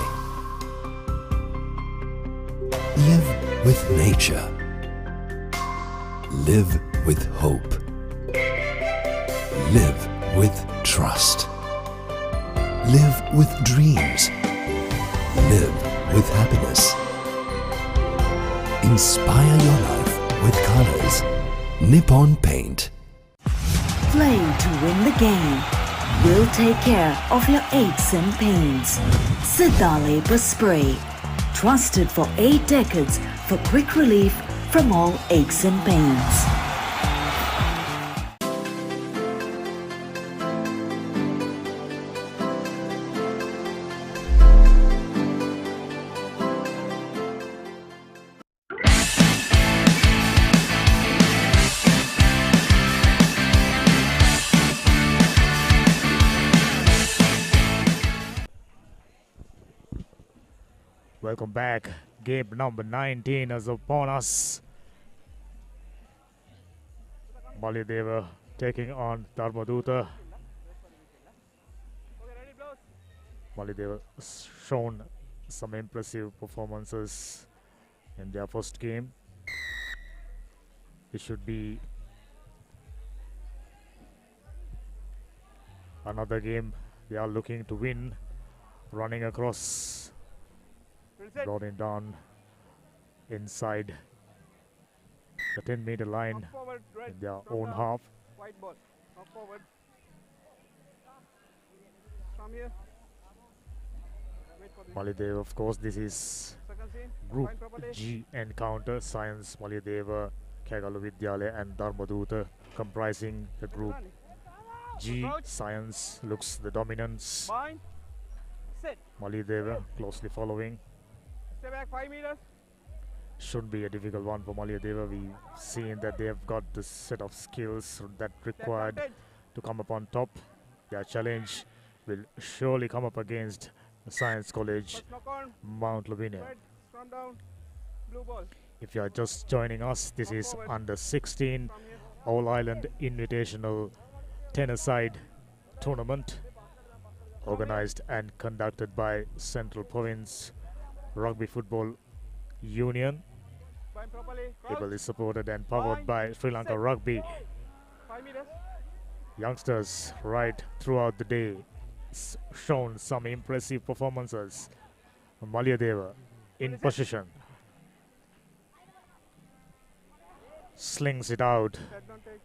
Live with nature. Live with hope. Live with trust. Live with dreams. Live with happiness. Inspire your life with colors. Nippon Paint. Play to win the game. We'll take care of your aches and pains. Siddha Spray. Trusted for 8 decades for quick relief from all aches and pains. Welcome back. Game number 19 is upon us. Malyadeva taking on Dharmaduta. Malyadeva shown some impressive performances in their first game. It should be another game they are looking to win. Running across, drawing down inside the 10-meter line in their own half. White ball. Knock forward. From here. Wait for this. Malyadeva, of course, this is Second scene. Group Point properly. G encounter. Science, Malyadeva, Kagalu Vidyalaya and Dharmaduta comprising the Group G. Science looks the dominance. Bind. Sit. Malyadeva closely following. Stay back 5 meters. Should be a difficult one for Malyadeva. We've seen that they have got this set of skills that required to come up on top. Their challenge will surely come up against Science College, First knock on. Mount Lavinia. Red. Scrum down. Blue ball. If you are just joining us, this is Forward. under 16 From here. All Island Invitational tennis-side tournament organized and conducted by Central Province Rugby Football Union, Bind properly. Crouch. ably supported and powered by Sri Lanka Rugby. 5 meters. Youngsters right throughout the day shown some impressive performances. Malyadeva in position, slings it out, Head don't take.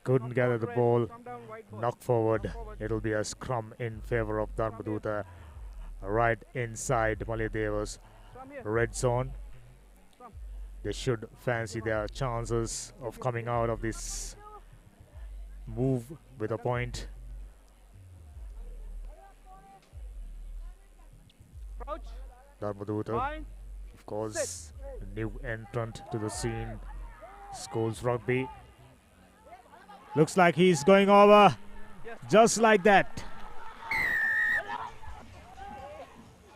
couldn't gather the ball. Scrum down. White ball. Knock forward. It'll be a scrum in favor of Dharmaduta. Right inside Malyadeva's From here. red zone. Scrum. They should fancy their chances of coming out of this move with a point. Crouch. Dharmaduta, Bind. of course, a new entrant to the scene. Schools rugby. Looks like he's going over. Just like that.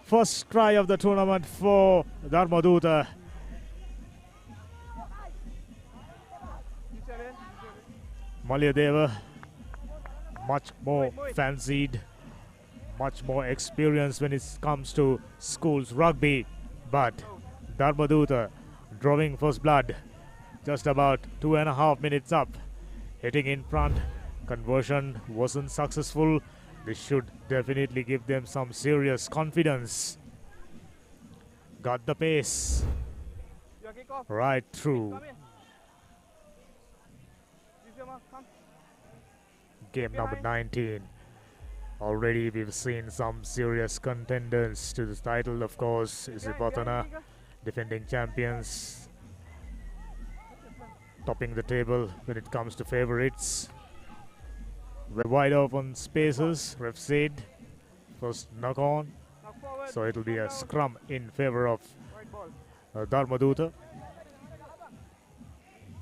First try of the tournament for Dharmaduta. Malyadeva, much more fancied, much more experienced when it comes to schools rugby. But Dharmaduta drawing first blood just about 2.5 minutes up. Hitting in front, conversion wasn't successful. This should definitely give them some serious confidence. Got the pace Your kick off. right through. Come in. Use your mark. Come. Game number 19. Already we've seen some serious contenders to the title, of course. Isipatana, defending champions, topping the table when it comes to favorites. Wide open spaces, ref said. First knock on. Knock forward. So it'll be a Scrum scrum in favor of down. White ball. Dharmaduta.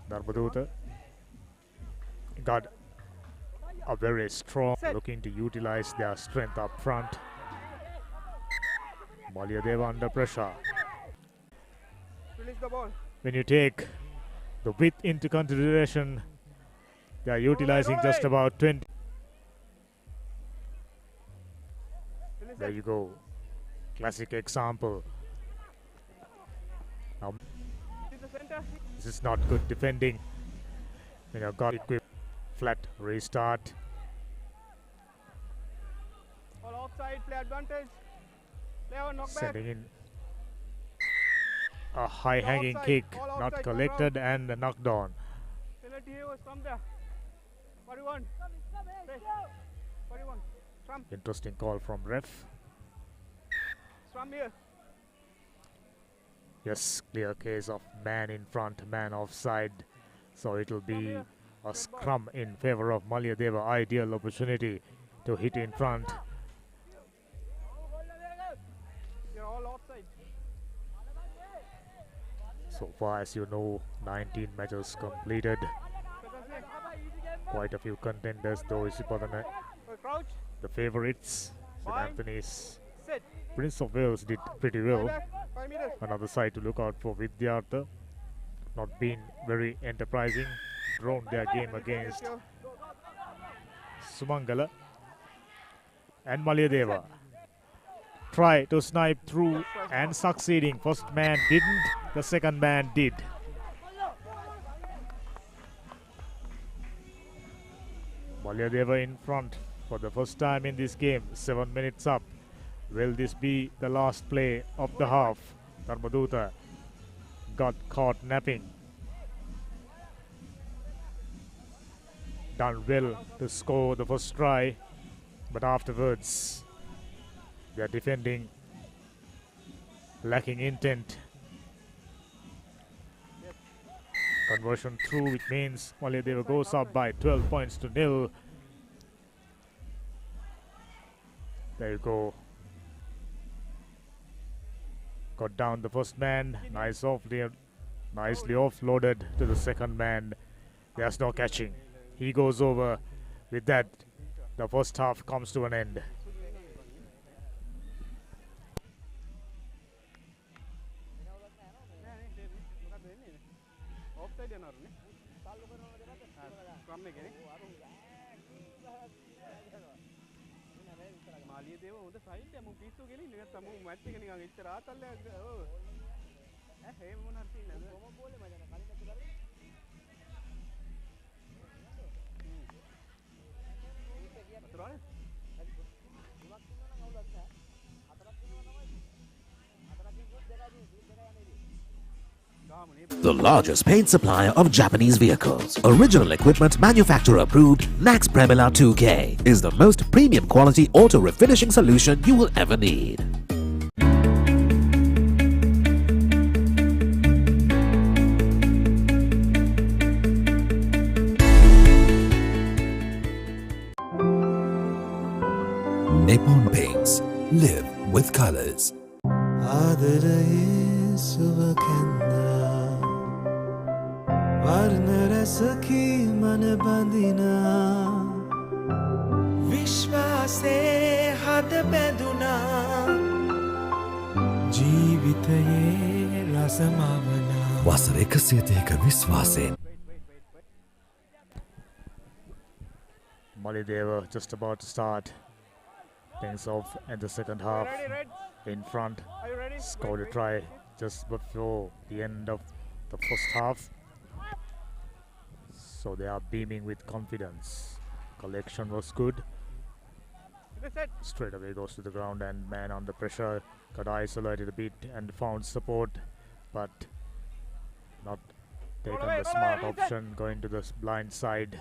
Dharmaduta got a very strong, looking to utilize their strength up front. Malyadeva under pressure. Release the ball. When you take the width into consideration, They are utilizing just about 20. There you go. Classic example. Now, this is not good defending. Got equipped. Flat restart. All offside, play advantage. Play on knockback. Sending in a high hanging kick, not collected and knocked on. Penalty here was from there. 41. Play. 41. Strum. Interesting call from ref. Strum here. Yes, clear case of man in front, man offside. So it will be a scrum in favor of Malyadeva. Ideal opportunity to hit in front. You're all offside. So far, as you know, 19 matches completed. Quite a few contenders, though Isipatana, the favourites. St. Anthony's Prince of Wales did pretty well. Another side to look out for Vidyartha. Not been very enterprising. Drawn their game against Sumangala. And Malyadeva try to snipe through and succeeding. First man didn't, the second man did. Malyadeva in front for the first time in this game. 7 minutes up. Will this be the last play of the half? Dharmadutta got caught napping. Done well to score the first try, but afterwards they are defending, lacking intent. Conversion through, which means Malyadeva goes up by 12 points to nil. There you go. Got down the first man. Nicely offloaded to the second man. There's no catching. He goes over. With that, the first half comes to an end. The largest paint supplier of Japanese vehicles. Original equipment manufacturer approved, Nax Premila 2K is the most premium quality auto refinishing solution you will ever need. Nippon Paints. Live with colors. ආදරයේ සුවකැන්නා වර්ණ රසකී මන බඳිනා විශ්වාසේ හද බැඳුනා ජීවිතයේ රසමවනා වසර 102ක විශ්වාසයෙන් Malyadeva just about to start things off in the second half. In front, scored a try just before the end of the first half. So they are beaming with confidence. Collection was good. Straight away goes to the ground and man under pressure. Got isolated a bit and found support, but not taken the smart option, going to the blind side.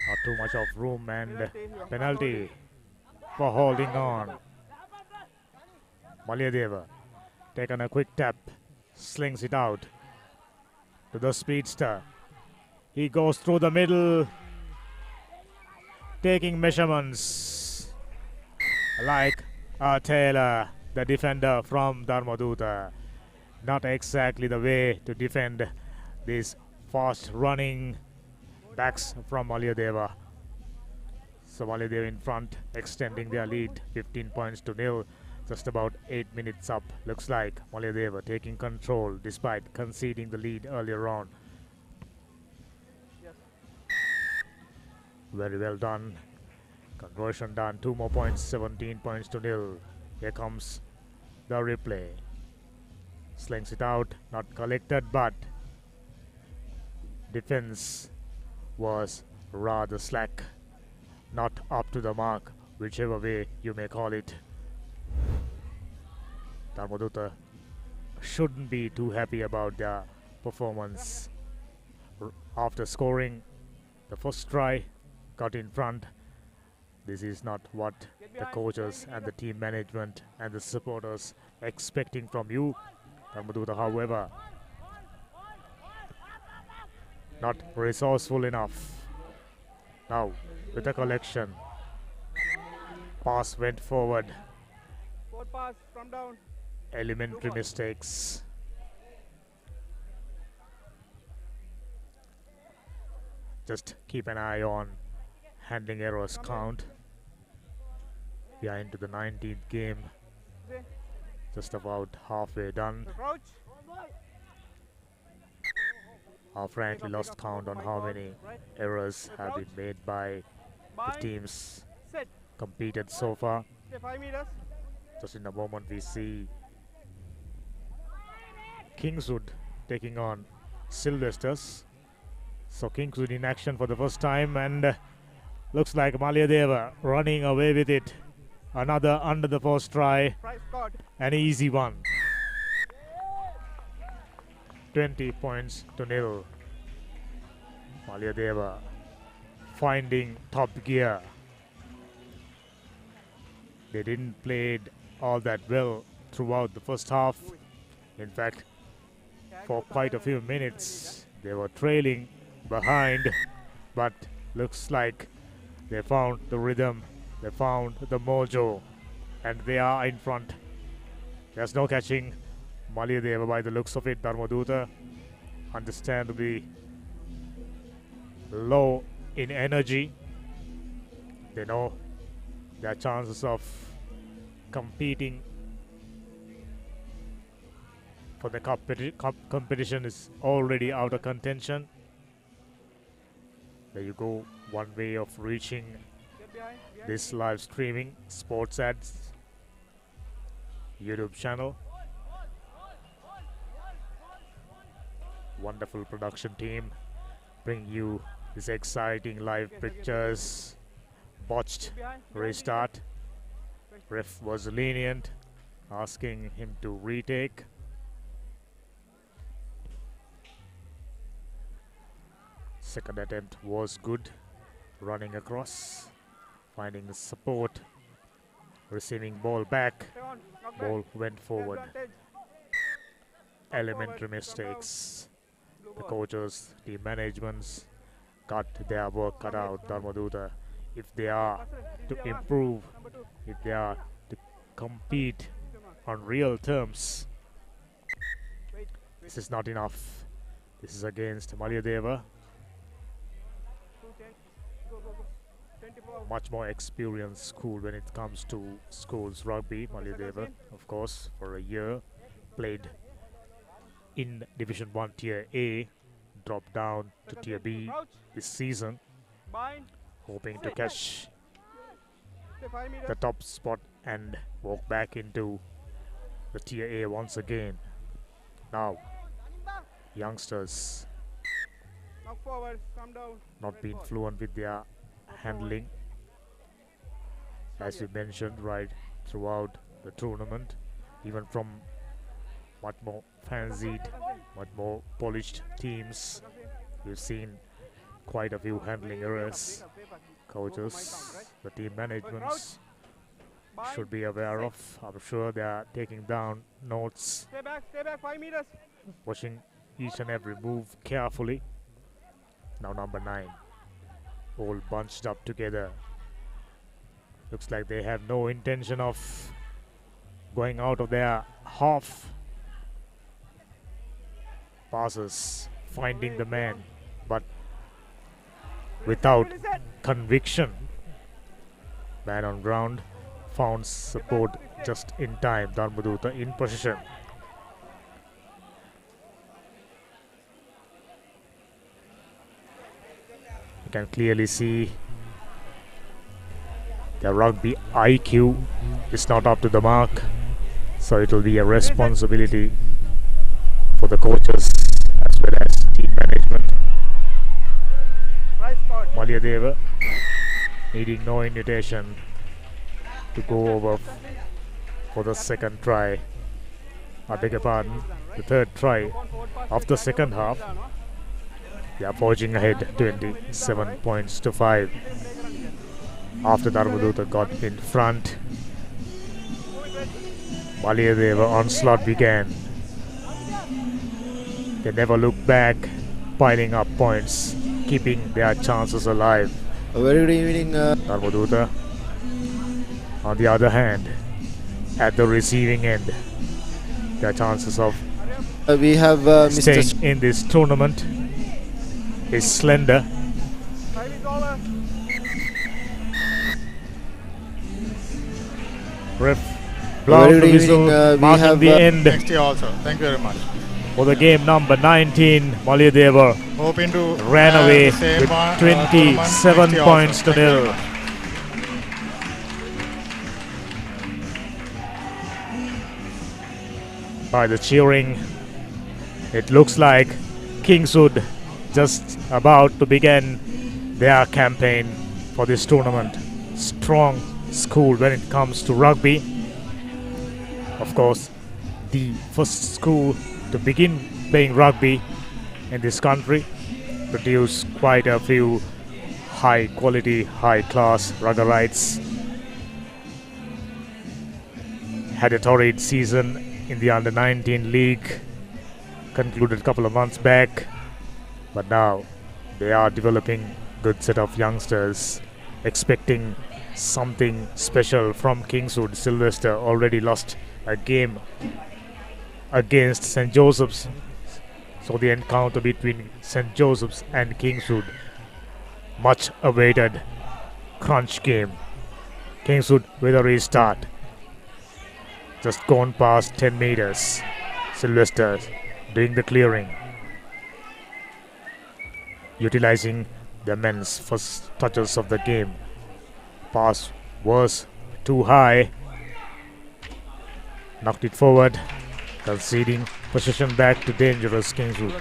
Not too much of room and penalty for holding on. Malyadeva taken a quick tap, slings it out to the speedster. He goes through the middle, taking measurements like Taylor, the defender from Dharmadutta. Not exactly the way to defend these fast running backs from Malyadeva. So Malyadeva in front, extending their lead 15 points to nil. Just about 8 minutes up. Looks like Malyadeva taking control despite conceding the lead earlier on. Very well done. Conversion done. 2 more points. 17 points to nil. Here comes the replay. Slings it out. Not collected, but defense was rather slack. Not up to the mark, whichever way you may call it. Dharmadutta shouldn't be too happy about their performance. After scoring the first try, got in front. This is not what the coaches and the team management and the supporters expecting from you. Dharmadutta, however, not resourceful enough. Now, with the collection, pass went forward. Forward pass from down. Elementary mistakes. Just keep an eye on handling errors count. We are into the 19th game. Just about halfway done. Our frankly lost count on how many errors have been made by the teams competed so far. Just in a moment we see Kingswood taking on Sylvesters. So Kingswood in action for the first time, and looks like Malyadeva running away with it. Another under the post try. An easy one. 20 points to nil. Malyadeva finding top gear. They didn't play all that well throughout the first half. In fact, for quite a few minutes they were trailing behind, but looks like they found the rhythm, they found the mojo, and they are in front. There's no catching Malyadeva by the looks of it. Dharmadutta understandably low in energy. They know their chances of competing for the competition is already out of contention. There you go, one way of reaching this live streaming sports ads YouTube channel. Wonderful production team bring you this exciting live pictures. Botched restart. Ref was lenient, asking him to retake. Second attempt was good. Running across, finding support, receiving ball back. Ball went forward. Elementary mistakes. The coaches, the managements got their work cut out. Dharmadutta, if they are to improve, if they are to compete on real terms, this is not enough. This is against Malyadeva. Much more experienced school when it comes to schools rugby. Malyadeva, of course, for a year played in Division 1 Tier A, dropped down to Tier B this season, hoping to catch the top spot and walk back into the Tier A once again. Now, youngsters not being fluent with their handling, as we mentioned right throughout the tournament, even from much more fancied, much more polished teams. We've seen quite a few handling errors. Coaches, the team managements should be aware of. I'm sure they are taking down notes, Stay back 5 meters. watching each and every move carefully. Now number 9, all bunched up together. Looks like they have no intention of going out of their half. Passes, finding the man, but without conviction. Man on ground, found support just in time. Dharmadutta in position. You can clearly see Their rugby IQ is not up to the mark, so it will be a responsibility for the coaches as well as team management. Malyadeva needing no invitation to go over for the second try. I beg your pardon, the third try of the second half. They are forging ahead 27 points to 5 after Dharmadutta got in front. Malyadeva onslaught began. They never looked back, piling up points, keeping their chances alive. A very good evening. Dharmadutta, on the other hand, at the receiving end, their chances of we have staying Mr. in this tournament is slender. Ref blows Very the good whistle, evening. We marking have the end Next year also. Thank you very much. for the game number 19. Malyadeva Hoping to ran away the same with tournament 27 next year points also. to Thank you very nil. much. By the cheering, it looks like Kingswood just about to begin their campaign for this tournament. Strong school when it comes to rugby. Of course, the first school to begin playing rugby in this country, produce quite a few high quality, high class ruggerites. Had a torrid season in the under 19 league, concluded a couple of months back, but now they are developing good set of youngsters, expecting something special from Kingswood. Sylvester already lost a game against St. Joseph's, so the encounter between St. Joseph's and Kingswood, much awaited crunch game. Kingswood with a restart, just gone past 10 meters. Sylvester doing the clearing, utilizing the men's first touches of the game. Pass was too high, knocked it forward, conceding possession back to dangerous Kingswood.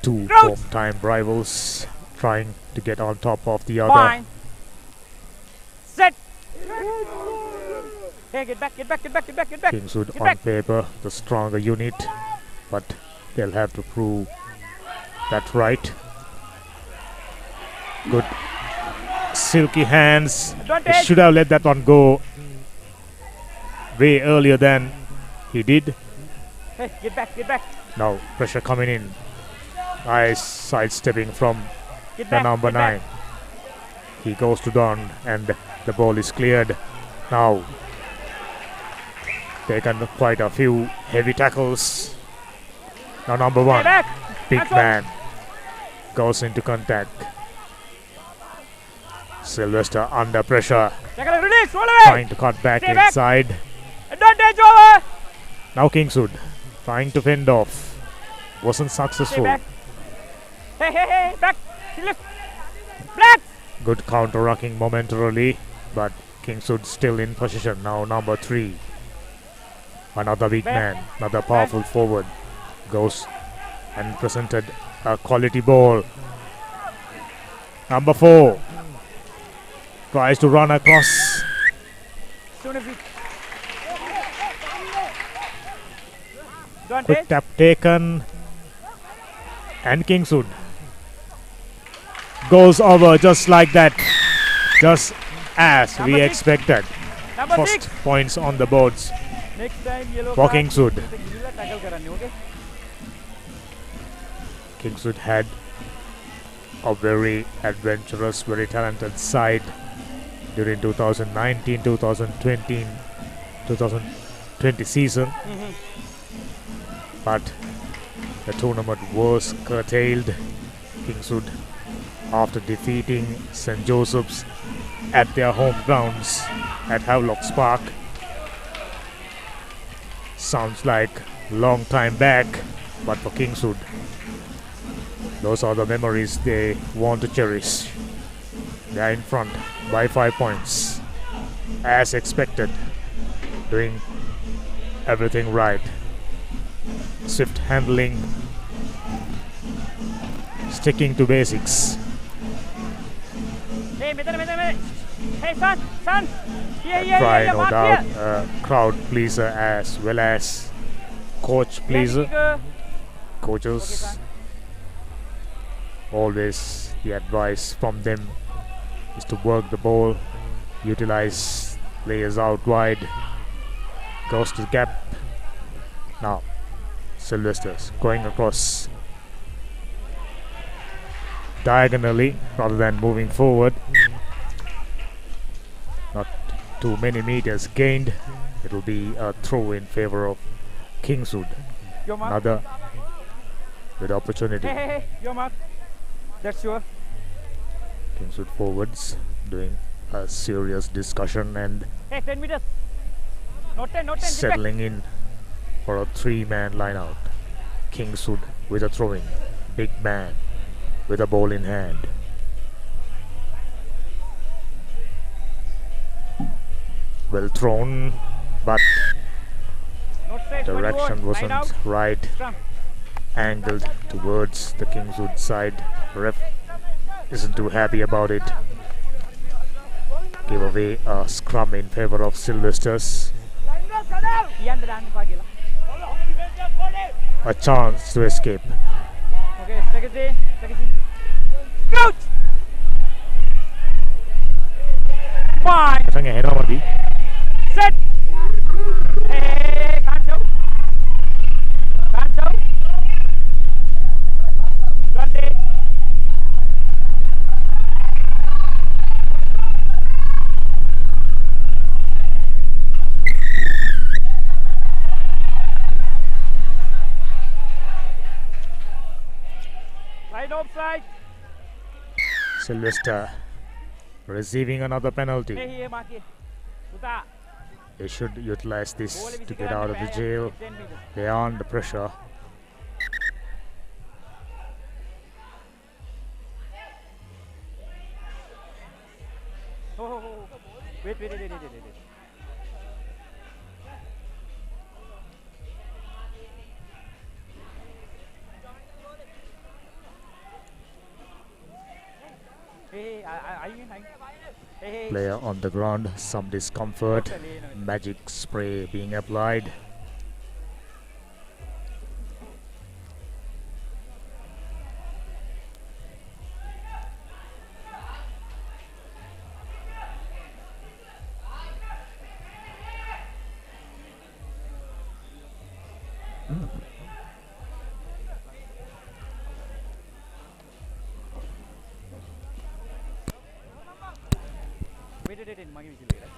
Two home-time rivals trying to get on top of the other. Fine. Set. Hey, get back, get back, get back, get back, get back. Kingswood Get on back. paper the stronger unit, but they'll have to prove that right. Good silky hands. They Advantage. should have let that one go way earlier than he did. Hey, get back, get back. Now pressure coming in. Nice sidestepping from Get the back, number get back. 9. He goes to Don and the ball is cleared. Now taken quite a few heavy tackles. Now number 1, back. big That's man, goes into contact. Sylvester under pressure, Tackle and release, roll away. trying to cut back Stay back. inside. Advantage over. Now Kingswood trying to fend off, wasn't Stay successful. back. Hey, hey, hey, back. Left. Black. Good counter rocking momentarily, but Kingswood still in position. Now number 3, another big Back. man, another powerful forward, goes and presented a quality ball. Number 4 tries to run across. Soon as we. Quick Advantage. tap taken, and Kingswood goes over just like that, just as Number we 6. expected. Number First 6. points on the boards Next time yellow for card. Kingswood. Tackle karani, okay? Kingswood had a very adventurous, very talented side during 2019, 2020 season, but the tournament was curtailed. Kingswood, after defeating St. Joseph's at their home grounds, at Havelock's Park. Sounds like long time back, but for Kingswood, those are the memories they want to cherish. They are in front by 5 points, as expected, doing everything right. Swift handling, sticking to basics. Hey, hey, son. Try, no doubt, crowd pleaser as well as coach pleaser. Coaches, always the advice from them is to work the ball, utilize players out wide, goes to the gap. Now Sylvester's going across diagonally rather than moving forward. Not too many meters gained. It will be a throw in favor of Kingswood. Another good opportunity. Hey, your mark. That's your. Kingswood forwards doing a serious discussion and Hey, 10 meters. Not 10. settling in for a 3-man line out. Kingswood with a throw-in. Big man with a ball in hand. Well thrown, but direction wasn't right. Angled towards the Kingswood side. Ref isn't too happy about it. Give away a scrum in favor of Sylvesters. A chance to escape. Okay, take it. Coach! Fine. Set! Hey, can't show. Run. Right offside. Sylvester receiving another penalty. Hey, Maki. Uta. They should utilize this to get out of the jail. They are under pressure. Oh. Wait. Hey, hey. Player on the ground, some discomfort. Magic spray being applied. Wait, magi whistle.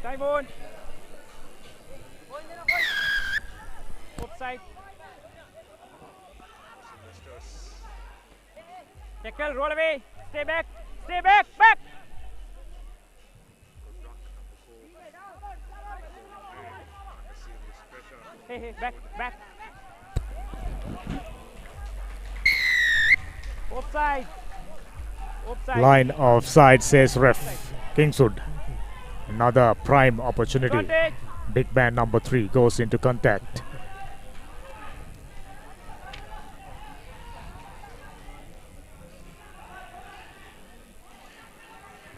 Time on. Offside. Tackle, roll away. Stay back. Back. Hey, back. Offside. Line of side, says ref. Kingswood. Another prime opportunity. Big man number 3 goes into contact.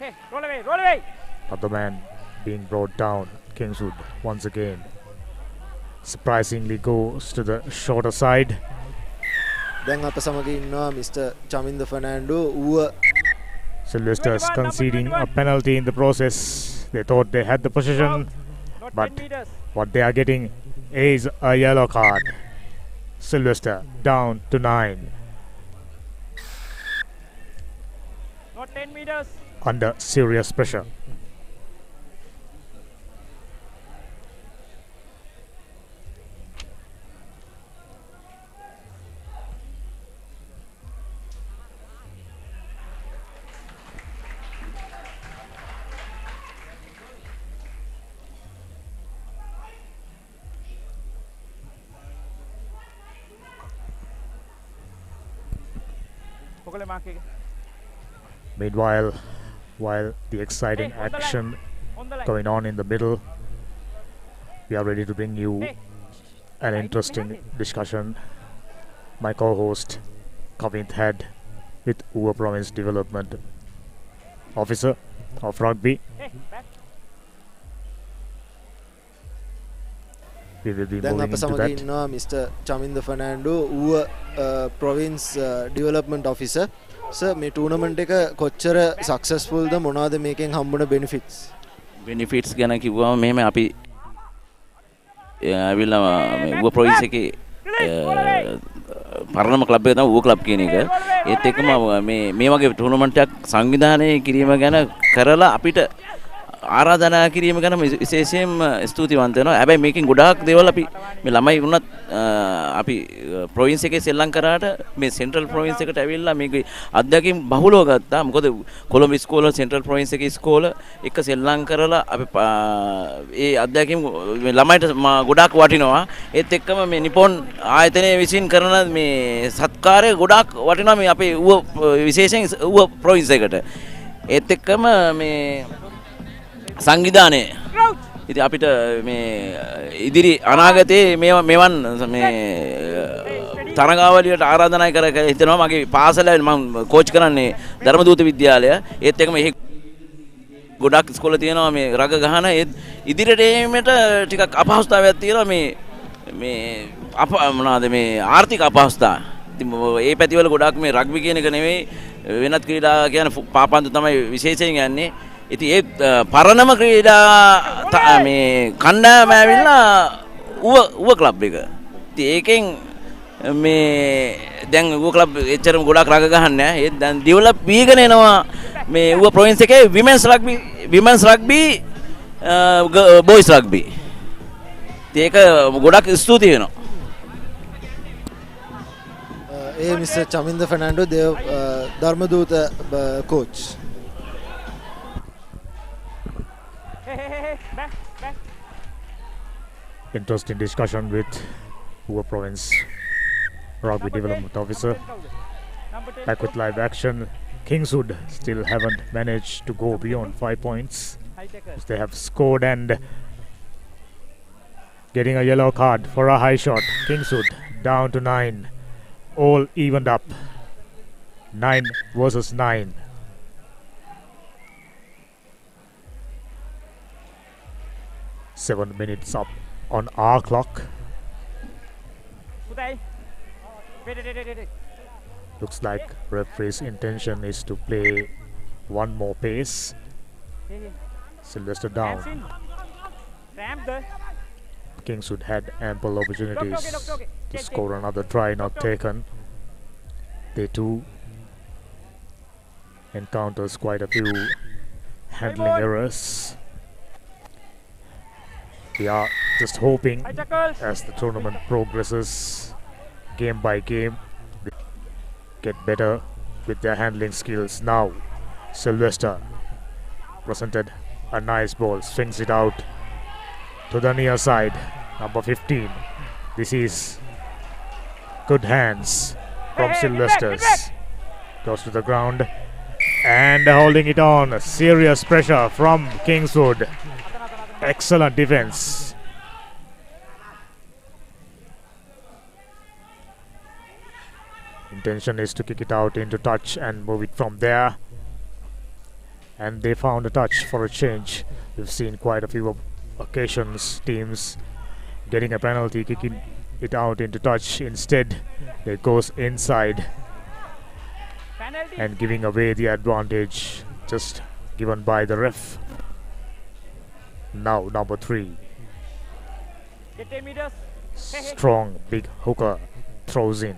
Hey, roll away. Other man being brought down. Kingswood once again surprisingly goes to the shorter side. දැන් අප සමග ඉන්නවා mister Chaminda Fernando Uva Sylvester's conceding a penalty in the process. They thought they had the possession, but what they are getting is a yellow card. Sylvester down to 9. Not 10 meters. Under serious pressure. මොකල mark එක. Meanwhile, while the exciting action going on in the middle, we are ready to bring you an interesting discussion. My co-host Kavint had with Uva Province Development Officer of Rugby. We will be දැන් moving අප into සමග that. ඉන්නවා mister Chaminda Fernando ඌව province development officer. Sir මේ tournament එක කොච්චර සක්සස්ෆුල්ද මොනවද මේකෙන් හම්බුන benefits? Benefits ගැන කිව්වම මෙහෙම අපි ඇවිල්ලා මේ ඌව ප්‍රොවින්ස් එකේ පරණම ක්ලබ් එක තමයි ඌව ක්ලබ් කියන එක. ඒත් එක්කම මේ වගේ ටූර්නමන්ට් එකක් සංවිධානය කිරීම ගැන කරලා අපිට ආරාධනා කිරීම ගැන විශේෂයෙන්ම ස්තුතිවන්ත වෙනවා. හැබැයි මේකෙන් ගොඩාක් දේවල් අපි මේ ළමයි වුණත් අපි ප්‍රොවින්ස් එකේ සෙල්ලම් කරාට මේ සෙන්ට්‍රල් ප්‍රොවින්ස් එකට ඇවිල්ලා මේකේ අත්දැකීම් බහුලව ගත්තා. මොකද කොළඹ ඉස්කෝල සෙන්ට්‍රල් ප්‍රොවින්ස් එකේ ඉස්කෝල එක සෙල්ලම් කරලා අපි ඒ අත්දැකීම් මේ ළමයිට ගොඩාක් වටිනවා. ඒත් එක්කම මේ නිපොන් ආයතනයේ විසින් කරන මේ සත්කාරය ගොඩාක් වටිනවා මේ අපේ විශේෂයෙන් ඌව ප්‍රොවින්ස් එකට. ඒත් එක්කම මේ සංවිධානය ඉතින් අපිට මේ ඉදිරි අනාගතයේ මෙවන් මේ තරගාවලියට ආරාධනා කර හිතනවා. මගේ පාසල මම කෝච් කරන්නේ ධර්මදූත විද්‍යාලය. ඒත් එක්කම එහි ගොඩක් ඉස්කෝල තියෙනවා මේ රග ගහන. ඒත් ඉදිරියට එීමට ටිකක් අපහසුතාවයක් තියෙනවා මේ මොනවාද මේ ආර්ථික අපහසුතාව. ඉතින් මේ පැතිවල ගොඩක් මේ රග්බි කියන එක නෙවෙයි වෙනත් ක්‍රීඩා කියන්නේ පාපන්දු තමයි විශේෂයෙන් යන්නේ. ඉතින් ඒ පරණම ක්‍රීඩා මේ කණ්ඩායම ඇවිල්ලා ඌව ක්ලබ් එක. ඉතින් ඒකෙන් මේ දැන් ඌව ක්ලබ් එච්චරම ගොඩක් රග ගහන්නේ නැහැ. ඒත් දැන් ඩෙවලොප් වීගෙන එනවා මේ ඌව ප්‍රොවින්ස් එකේ විමෙන්ස් රග්බි බොයිස් රග්බි. ඉතින් ඒක ගොඩක් ස්තුතියි වෙනවා. ඒ mister Chaminda Fernando Dharmaduta coach. Interesting discussion with Uva Province Rugby Development Officer. Back with live action. Kingswood still haven't managed to go beyond 5 points. They have scored and getting a yellow card for a high shot. Kingswood down to 9. All evened up. 9 versus 9. Seven minutes up on our clock. Looks like referee's intention is to play one more pace. Sylvester down. Kingswood had ample opportunities to score another try, not taken. They too encounters quite a few handling errors. We are just hoping as the tournament progresses, game by game, they get better with their handling skills. Now, Sylvester presented a nice ball, swings it out to the near side. Number 15. This is good hands from Sylvester's. Goes to the ground and holding it on. Serious pressure from Kingswood. Excellent defense. Intention is to kick it out into touch and move it from there. And they found a touch for a change. We've seen quite a few occasions teams getting a penalty, kicking it out into touch. Instead, it goes inside and giving away the advantage just given by the ref. Now number 3. Strong big hooker throws in.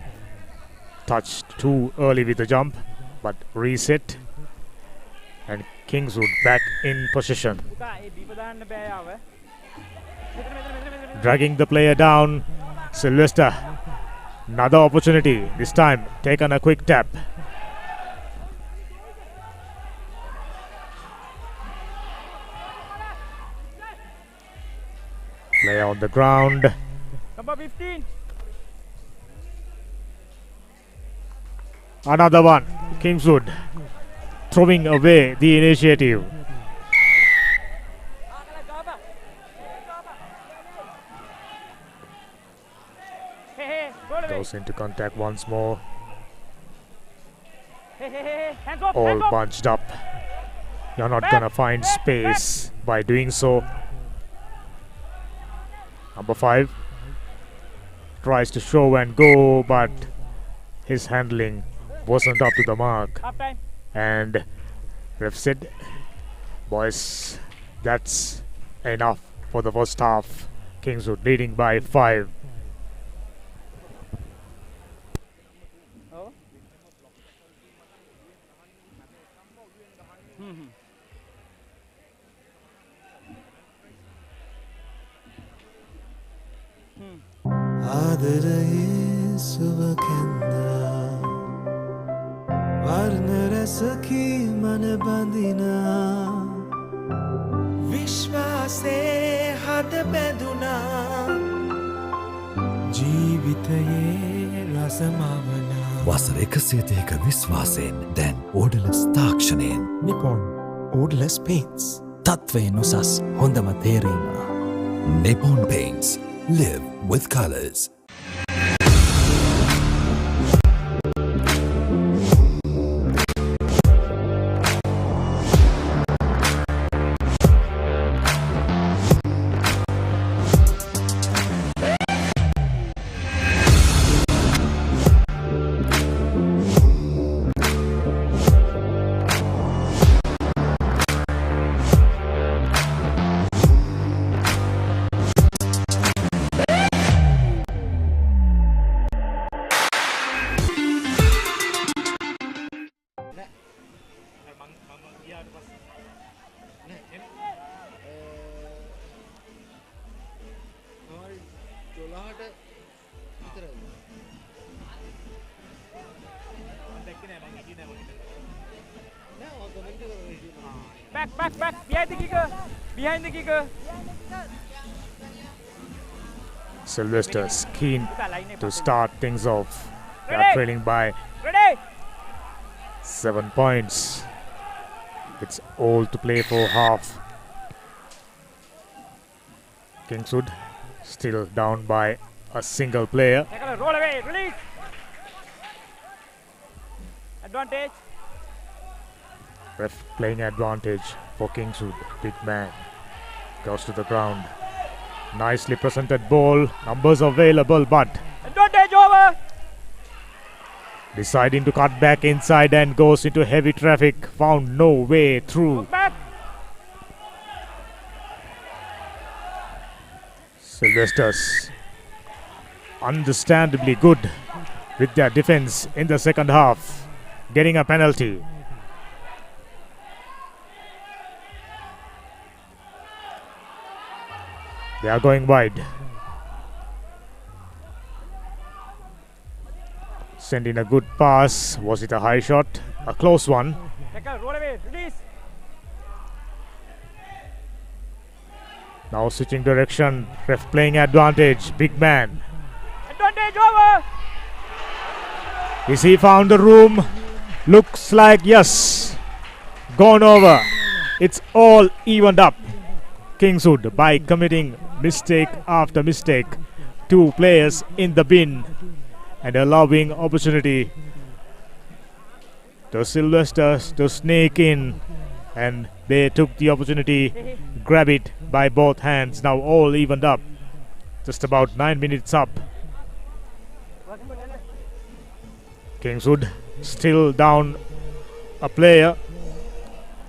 Touched too early with the jump, but reset and Kingswood back in position. Dragging the player down. Sylvester, another opportunity, this time taken a quick tap. Player on the ground. Number 15. Another one. Kingswood throwing away the initiative. Goes into contact once more. All bunched up. You're not gonna find space by doing so. Number 5 tries to show and go, but his handling wasn't up to the mark. And ref said, boys, that's enough for the first half. Kingswood leading by 5. ආදරයේ සුව කැන්දා වර්ණ රැසකි මන බඳිනා විශ්වාසේ හද බැඳුනා ජීවිතයේ රසමවනා වසර 102ක විශ්වාසයෙන් දැන් ඕඩලස් තාක්ෂණයෙන් Nippon ඕඩලස් paints තත්වයෙන් උසස් හොඳම තේරීම Nippon paints live with colors. Back, behind the kicker. Sylvester's keen to start things off. They are trailing by 7 points. It's all to play for half. Kingswood still down by a single player. Roll away, release. Advantage. Ref playing advantage for Kingswood. Big man goes to the ground. Nicely presented ball. Numbers available, but advantage over. Deciding to cut back inside and goes into heavy traffic. Found no way through. Sylvesters understandably good with their defense in the second half, getting a penalty. They are going wide. Sending a good pass. Was it a high shot? A close one. Roll away, release. Now switching direction. Ref playing advantage. Big man. Advantage over. Is he found the room? Looks like yes. Gone over. It's all evened up. Kingswood by committing mistake after mistake. 2 players in the bin and allowing opportunity to Sylvesters to sneak in, and they took the opportunity, grab it by both hands. Now all evened up. Just about 9 minutes up. Kingswood still down a player.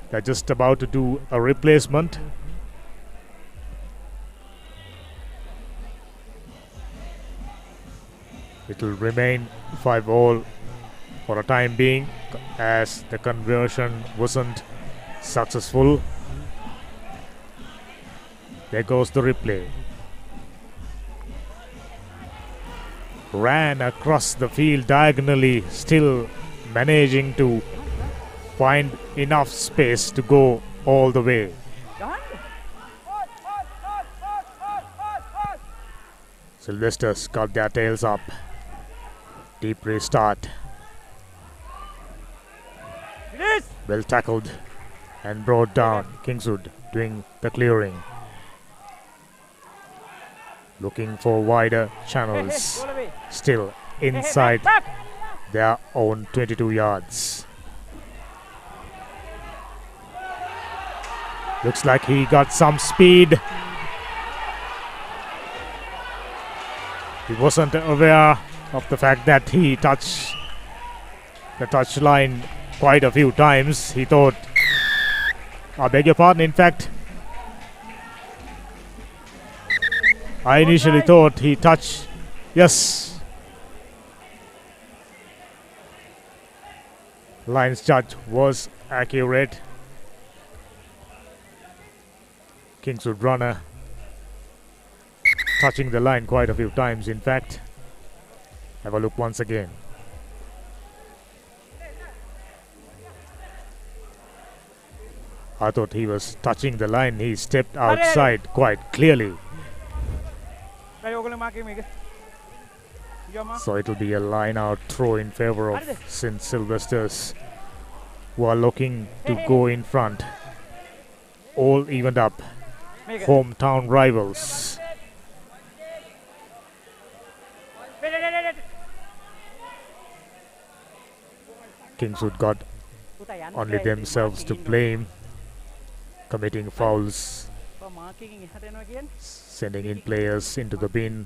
They're just about to do a replacement. It will remain 5-all for a time being, as the conversion wasn't successful. There goes the replay. Ran across the field diagonally, still managing to find enough space to go all the way. Sylvesters got their tails up. Deep restart. Well tackled and brought down. Kingswood doing the clearing. Looking for wider channels. Still inside their own 22 yards. Looks like he got some speed. He wasn't aware of the fact that he touched the touch line quite a few times. He thought, I beg your pardon, in fact, I initially thought he touched, yes. Line's judge was accurate. Kingswood runner touching the line quite a few times, in fact. Have a look once again. I thought he was touching the line. He stepped outside quite clearly. So it will be a line out throw in favor of St. Sylvester's, who are looking to go in front. All evened up. Hometown rivals. Kingswood got only themselves to blame, committing fouls, sending in players into the bin,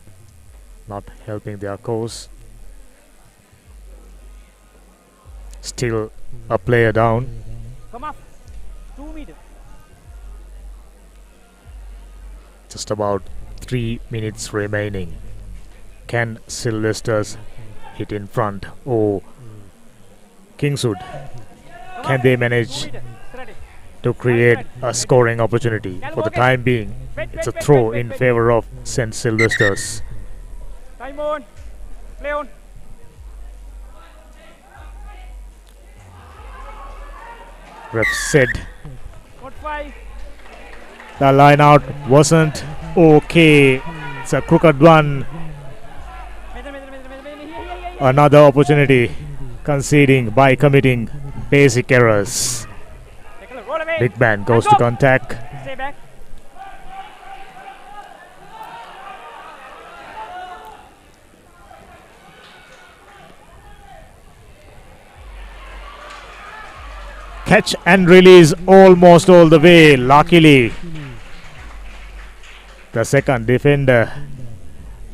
not helping their cause. Still a player down. Come up. 2 meters. Just about 3 minutes remaining. Can Sylvester's hit in front or Kingswood? Can they manage to create a scoring opportunity? For the time being, it's a throw in favor of St. Sylvester's. Time on. Play on. Ref said Not 5. the line out wasn't okay. It's a crooked one. Another opportunity conceding by committing basic errors. Big man goes to contact. Stay back. Catch and release almost all the way. Luckily, the second defender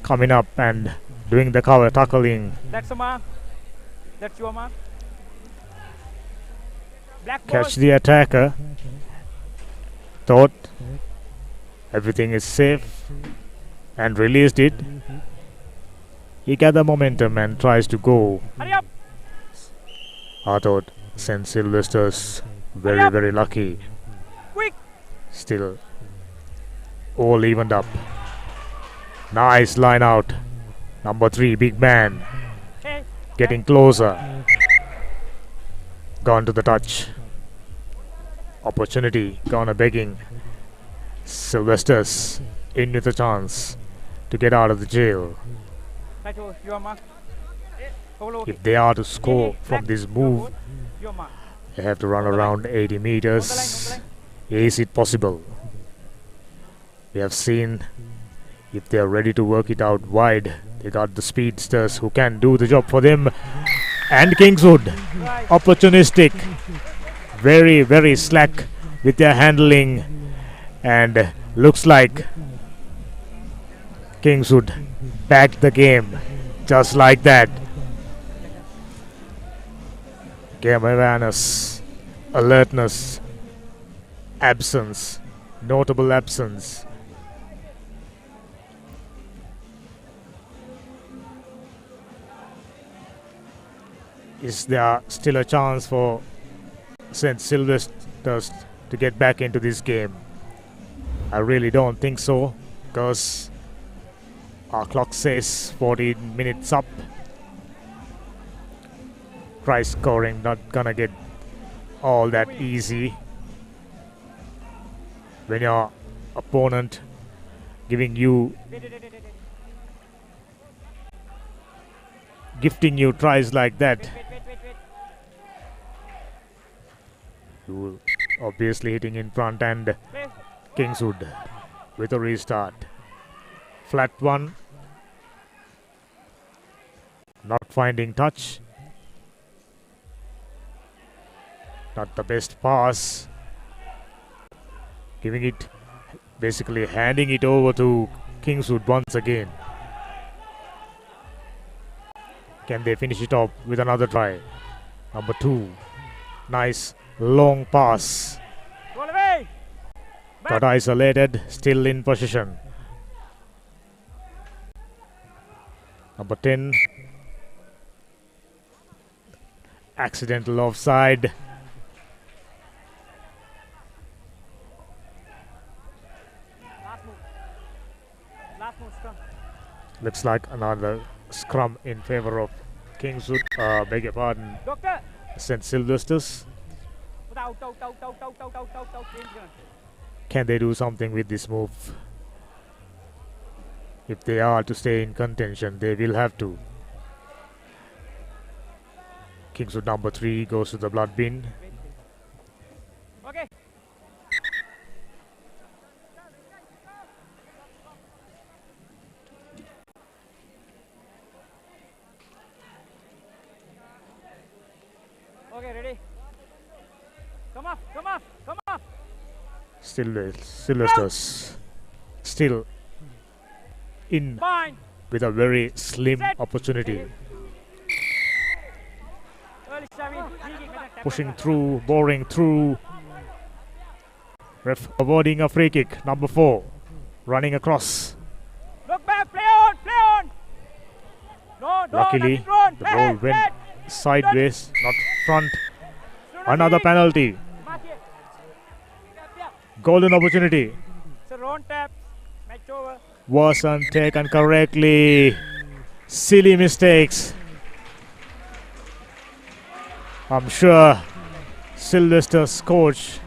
coming up and doing the cover tackling. That's a mark. That's your mark. Black Catch ball. the attacker. Thought everything is safe and released it. He gathered momentum and tries to go. Hurry up. I thought St. Sylvester's very lucky. Quick. Still all evened up. Nice line out. Number 3, big man. Hey. Getting closer. Gone to the touch. Opportunity gone a begging. Sylvester's in with a chance to get out of the jail. Right, your mark. If they are to score from this move, Your mark. they have to run around 80 meters. Is it possible? We have seen if they are ready to work it out wide, they got the speedsters who can do the job for them. And Kingswood, opportunistic, very slack with their handling, and looks like Kingswood backed the game just like that. Game awareness, alertness, absence, notable absence. Is there still a chance for St. Sylvester's to get back into this game? I really don't think so, because our clock says 14 minutes up. Price scoring not gonna get all that easy when your opponent gifting you tries like that. Yul obviously hitting in front, and Kingswood with a restart. Flat one. Not finding touch. Not the best pass. Giving it, basically handing it over to Kingswood once again. Can they finish it off with another try? Number 2. Nice long pass. Got isolated, still in possession. Number 10. Accidental offside. Looks like another scrum in favor of Kingswood. Beg your pardon, St. Sylvester's. Can they do something with this move? If they are to stay in contention, they will have to. Kingswood number 3 goes to the blood bin. Okay. Okay, ready? Come off, come off, come off. Sylvester's still in Fine. with a very slim opportunity. Pushing through, boring through. Ref avoiding a free kick. Number 4 running across. Look back, play on, play on. No, no, Luckily, the ball went sideways, not front. Another penalty. Golden opportunity. It's a wrong tap. Match over. Wasn't taken correctly. Silly mistakes. I'm sure Sylvester's coach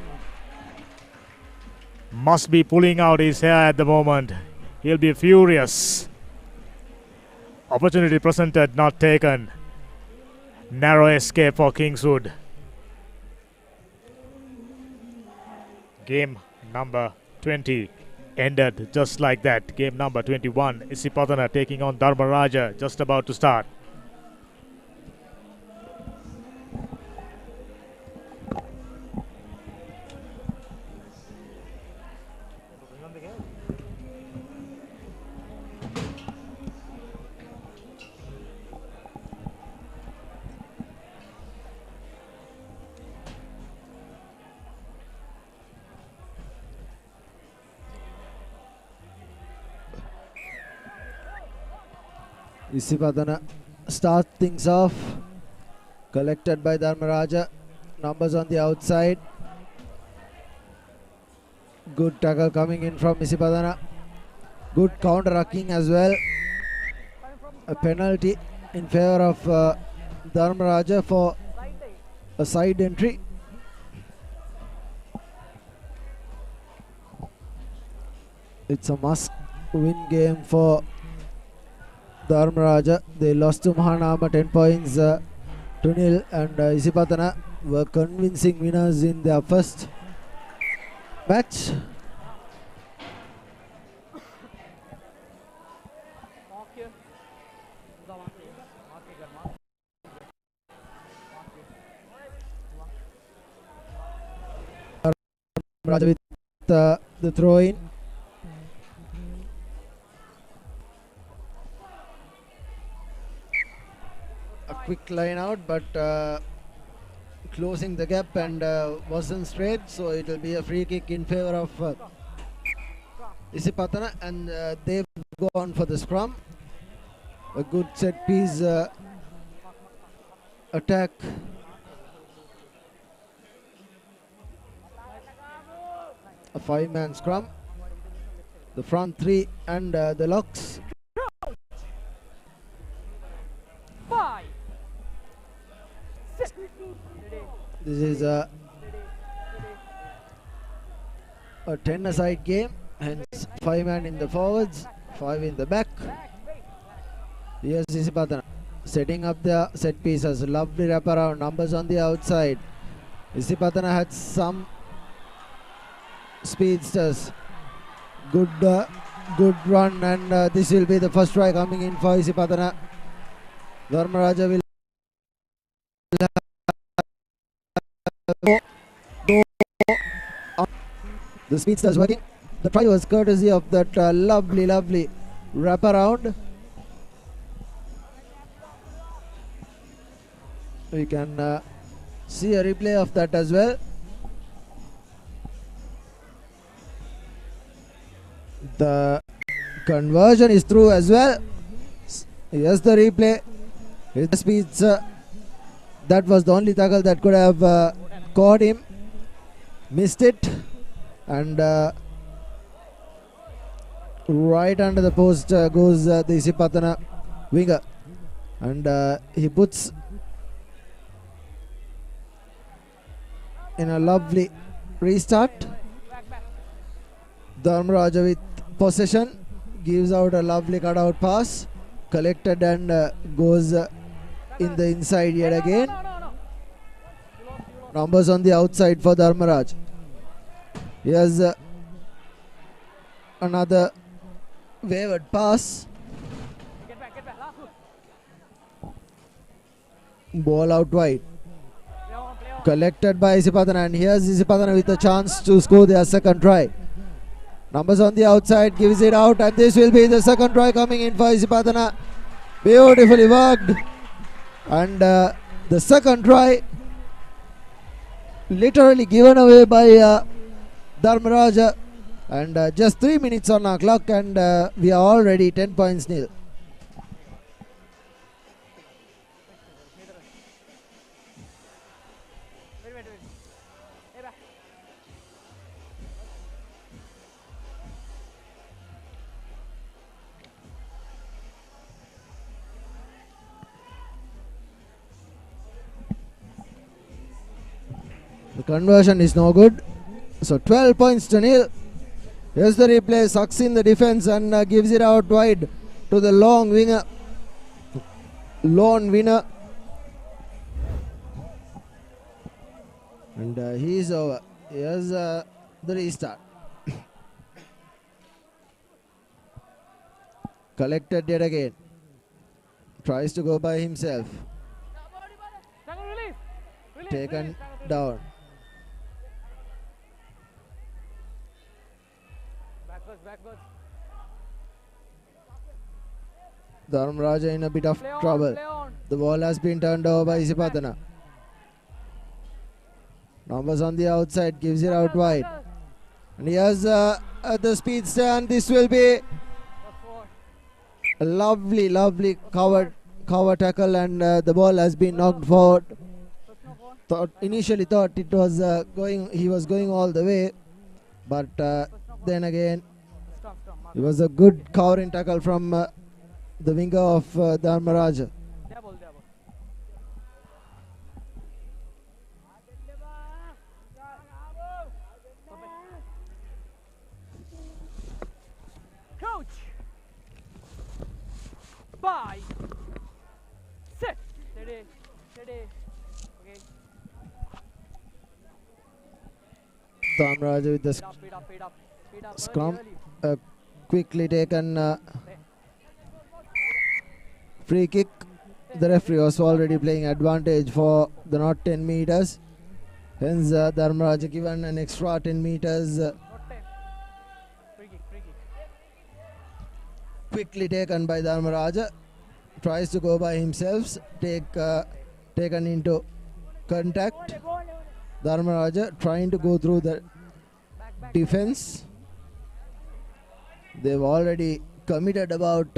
must be pulling out his hair at the moment. He'll be furious. Opportunity presented, not taken. Narrow escape for Kingswood. Game number 20 ended just like that. Game number 21, Isipatana taking on Dharmaraja, just about to start. Isipadana start things off. Collected by Dharmaraja. Numbers on the outside. Good tackle coming in from Isipadana. Good counter-rucking as well. A penalty in favor of Dharmaraja for a side entry. It's a must-win game for Dharmaraja. They lost to Mahanama 10 points to nil, and Isipatana were convincing winners in their first match. Dharmaraja with the throw in. A quick line out, but closing the gap and wasn't straight, so it will be a free kick in favor of Isipatana, and they've gone for the scrum. A good set piece attack. A 5-man scrum. The front 3 and the locks. 5. This is a 10-a-side game, hence 5-man in the forwards, 5 in the back. Here's Isipatana setting up the set pieces. Lovely wraparound, numbers on the outside. Isipatana had some speedsters. Good run, and this will be the first try coming in for Isipatana. Dharmaraja will the speedsters working. The try was courtesy of that lovely wraparound. We can see a replay of that as well. The conversion is through as well. Here's the replay. Here's the speeds. That was the only tackle that could have caught him. Missed it. And right under the post goes the Isipatana winger. And he puts in a lovely restart. Dharmaraja with possession gives out a lovely cutout pass, collected and goes in the inside yet again. Numbers on the outside for Dharmaraj. Here's another wavered pass. Ball out wide. Collected by Isipatana, and here's Isipatana with a chance to score their second try. Numbers on the outside, gives it out, and this will be the second try coming in for Isipatana. Beautifully worked. And the second try literally given away by Dharmaraja. And just 3 minutes on our clock, and we are already 10 points nil. The conversion is no good. So 12 points to nil. Here's the replay. Sucks in the defense and gives it out wide to the lone winner. And he's over. Here's the restart. Collected yet again. Tries to go by himself. Taken down. Backwards. Dharmaraja in a bit of trouble. The ball has been turned over by Isipatana. Numbers on the outside, gives it out wide. And here's the speedster, and this will be a lovely cover tackle, and the ball has been knocked forward. Initially thought it was he was going all the way, but then again it was a good covering tackle from the winger of Dharmaraja. Coach, bye. Sit. Steady. Okay. Dharmaraja with the scrum. Quickly taken free kick. The referee was already playing advantage for the not 10 meters. Hence Dharmaraja given an extra 10 meters. Free kick. Quickly taken by Dharmaraja. Tries to go by himself. Taken into contact. Dharmaraja trying to go through the defense. They've already committed about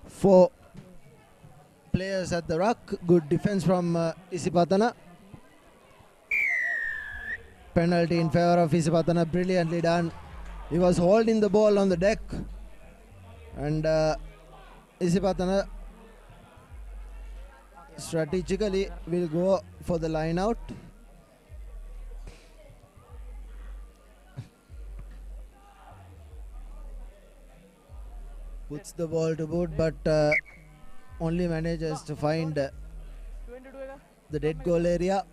4 players at the ruck. Good defense from Isipatana. Penalty in favor of Isipatana. Brilliantly done. He was holding the ball on the deck, and Isipatana strategically will go for the line out. Puts the ball to boot, but only manages to find the dead goal area.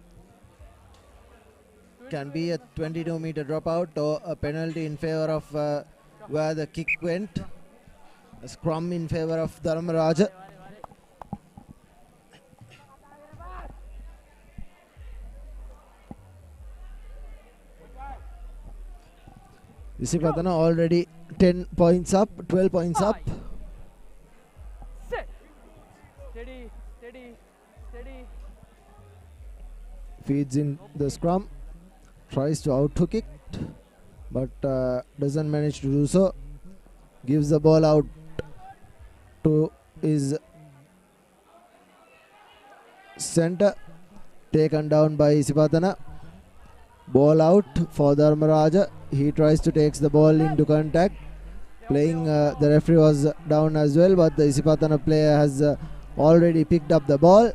can be a 22-meter dropout or a penalty in favor of where the kick went. A scrum in favor of Dharmaraja. Isipathana already 10 points up, 12 points up. Steady, steady, steady. Feeds in the scrum, tries to out-hook it, but doesn't manage to do so. Gives the ball out to his center, taken down by Isipathana. Ball out for Dharmaraja. He tries to take the ball into contact. The referee was down as well, but the Isipathana player has already picked up the ball.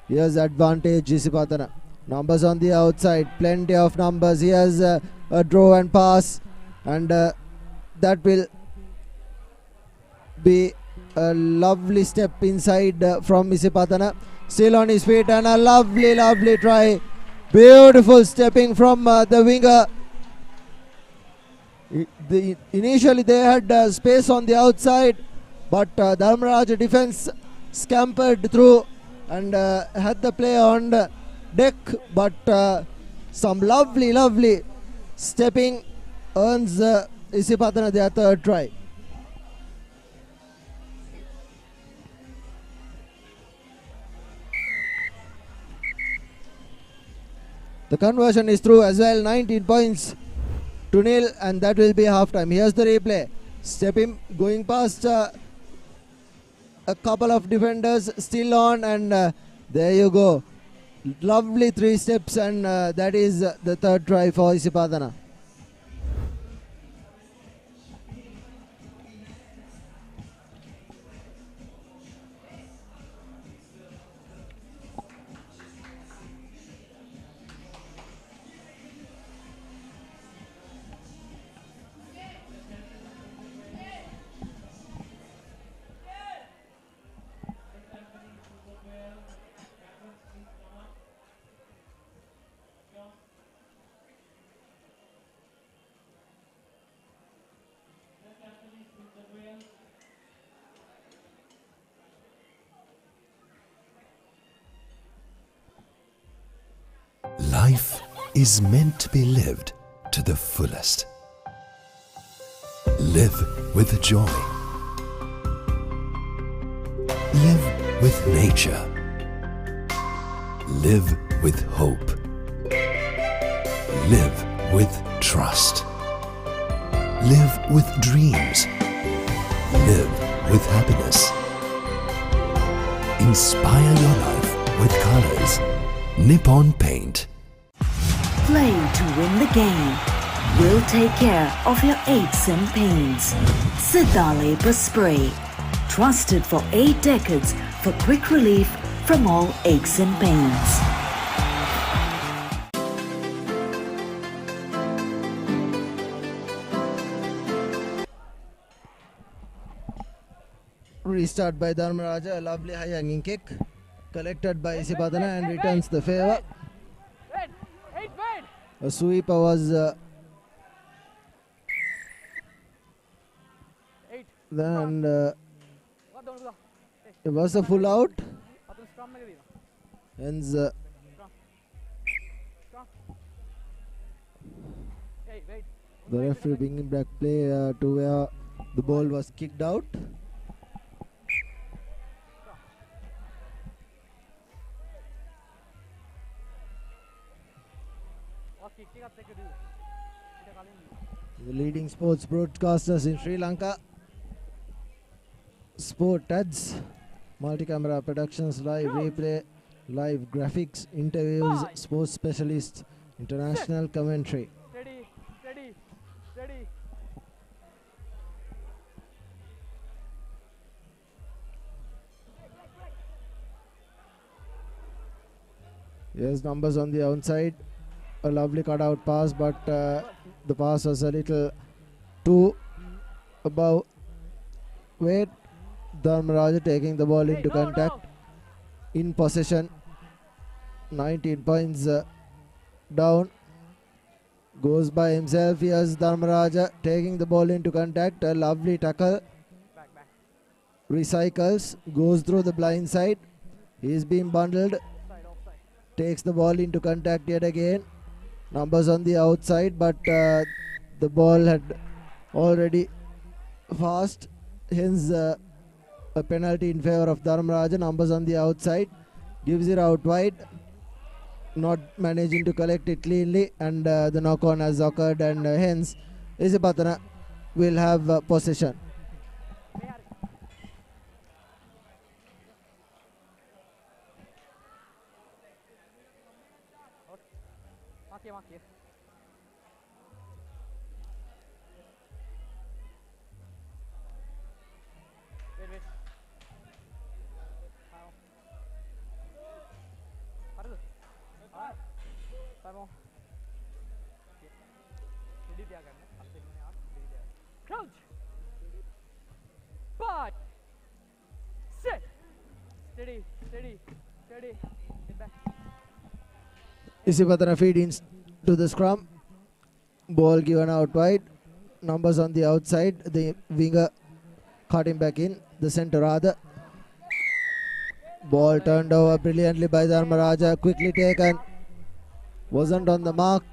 Here's advantage Isipathana. Numbers on the outside, plenty of numbers. Here's a draw and pass, and that will be a lovely step inside from Isipathana. Still on his feet, and a lovely try. Beautiful stepping from the winger. Initially they had space on the outside, but Dharmaraja defense scampered through and had the player on the deck, but some lovely stepping earns Isipathana their third try. The conversion is through as well, 19 points to nil, and that will be half time. Here's the replay. Stepping, going past a couple of defenders, still on, and there you go. Lovely 3 steps, and that is the third try for Isipathana. Life is meant to be lived to the fullest. Live with joy. Live with nature. Live with hope. Live with trust. Live with dreams. Live with happiness. Inspire your life with colors. Nippon Paint. Play to win the game. We'll take care of your aches and pains. Siddha Spray. Trusted for 8 decades for quick relief from all aches and pains. Restart by Dharmaraja, a lovely high hanging kick. Collected by Isipathana and returns the favour. A sweeper was then it was a full out. Hence the referee bringing back play to where the ball was kicked out. The leading sports broadcasters in Sri Lanka, Sport Ads, multi-camera productions, live replay, live graphics, interviews, sports specialists, international commentary. Steady, steady, steady. Yes, numbers on the outside. A lovely cutout pass, but the pass was a little too above weight. Dharmaraja taking the ball into contact. In possession. 19 points down. Goes by himself. Here's Dharmaraja taking the ball into contact. A lovely tackle. Recycles. Goes through the blind side. He's been bundled. Takes the ball into contact yet again. Numbers on the outside, but the ball had already passed. Hence a penalty in favor of Dharmaraja. Numbers on the outside. Gives it out wide. Not managing to collect it cleanly, and the knock-on has occurred, and hence Isipatana will have possession. Crouch. Part. Sit. Steady. Steady. Steady. Get back. Isipatana feed in to the scrum. Ball given out wide. Numbers on the outside. The winger caught him back in. The centre rather. Ball turned over brilliantly by Dharmaraja. Quickly taken. Wasn't on the mark.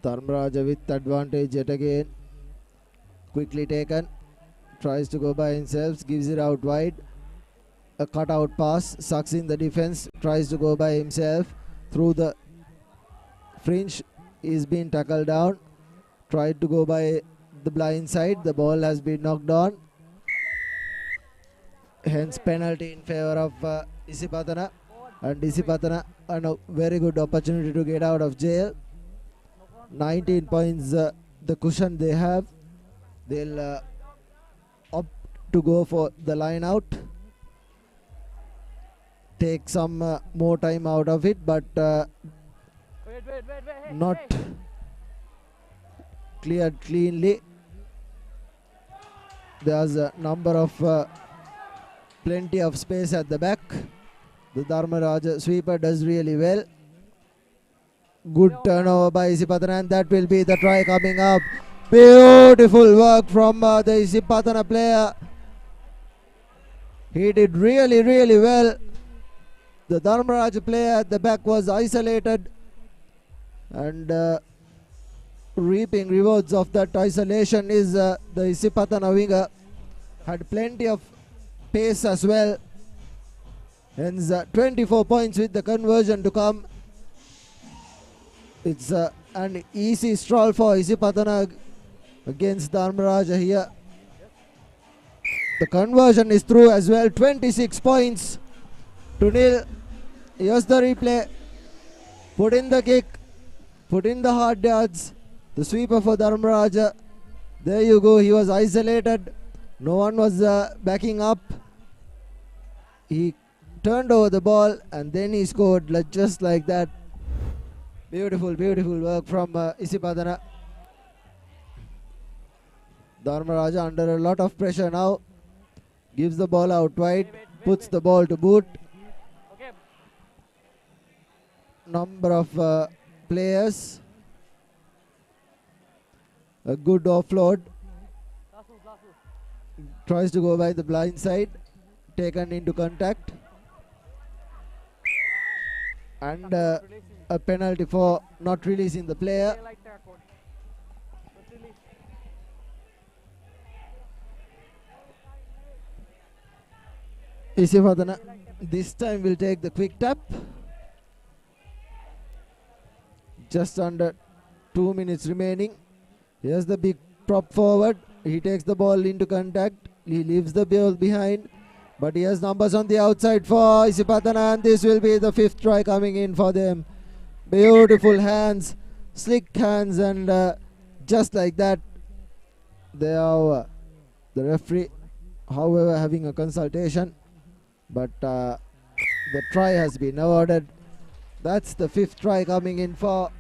Dharmaraja with advantage yet again. Quickly taken. Tries to go by himself. Gives it out wide. A cutout pass. Sucks in the defense. Tries to go by himself. Through the fringe. Is being tackled down. Tried to go by the blind side. The ball has been knocked on. Hence penalty in favor of Isipatana. And Isipatana a very good opportunity to get out of jail. 19 points the cushion they have. They'll opt to go for the line out. Take some more time out of it, but not cleared cleanly. There's a number of plenty of space at the back. The Dharmaraja sweeper does really well. Good turnover by Isipatana, and that will be the try coming up. Beautiful work from the Isipatana player. He did really, really well. The Dharmaraja player at the back was isolated, and reaping rewards of that isolation is the Isipatana winger. Had plenty of pace as well. Hence 24 points with the conversion to come. It's an easy stroll for Isipatana against Dharmaraja here. The conversion is through as well. 26 points to nil. Here's the replay. Put in the kick. Put in the hard yards. The sweeper for Dharmaraja. There you go. He was isolated. No one was backing up. He turned over the ball and then he scored just like that. Beautiful, beautiful work from Isipatana. Dharmaraja under a lot of pressure now. Gives the ball out wide. Puts the ball to boot. Number of players. A good offload. Tries to go by the blind side. Taken into contact. And a penalty for not releasing the player. Isipatana this time will take the quick tap. Just under 2 minutes remaining. Here's the big prop forward. He takes the ball into contact. He leaves the ball behind. But he has numbers on the outside for Isipatana, and this will be the 5th try coming in for them. Beautiful hands, slick hands, and just like that, they are the referee, however, having a consultation. But the try has been awarded. That's the 5th try coming in for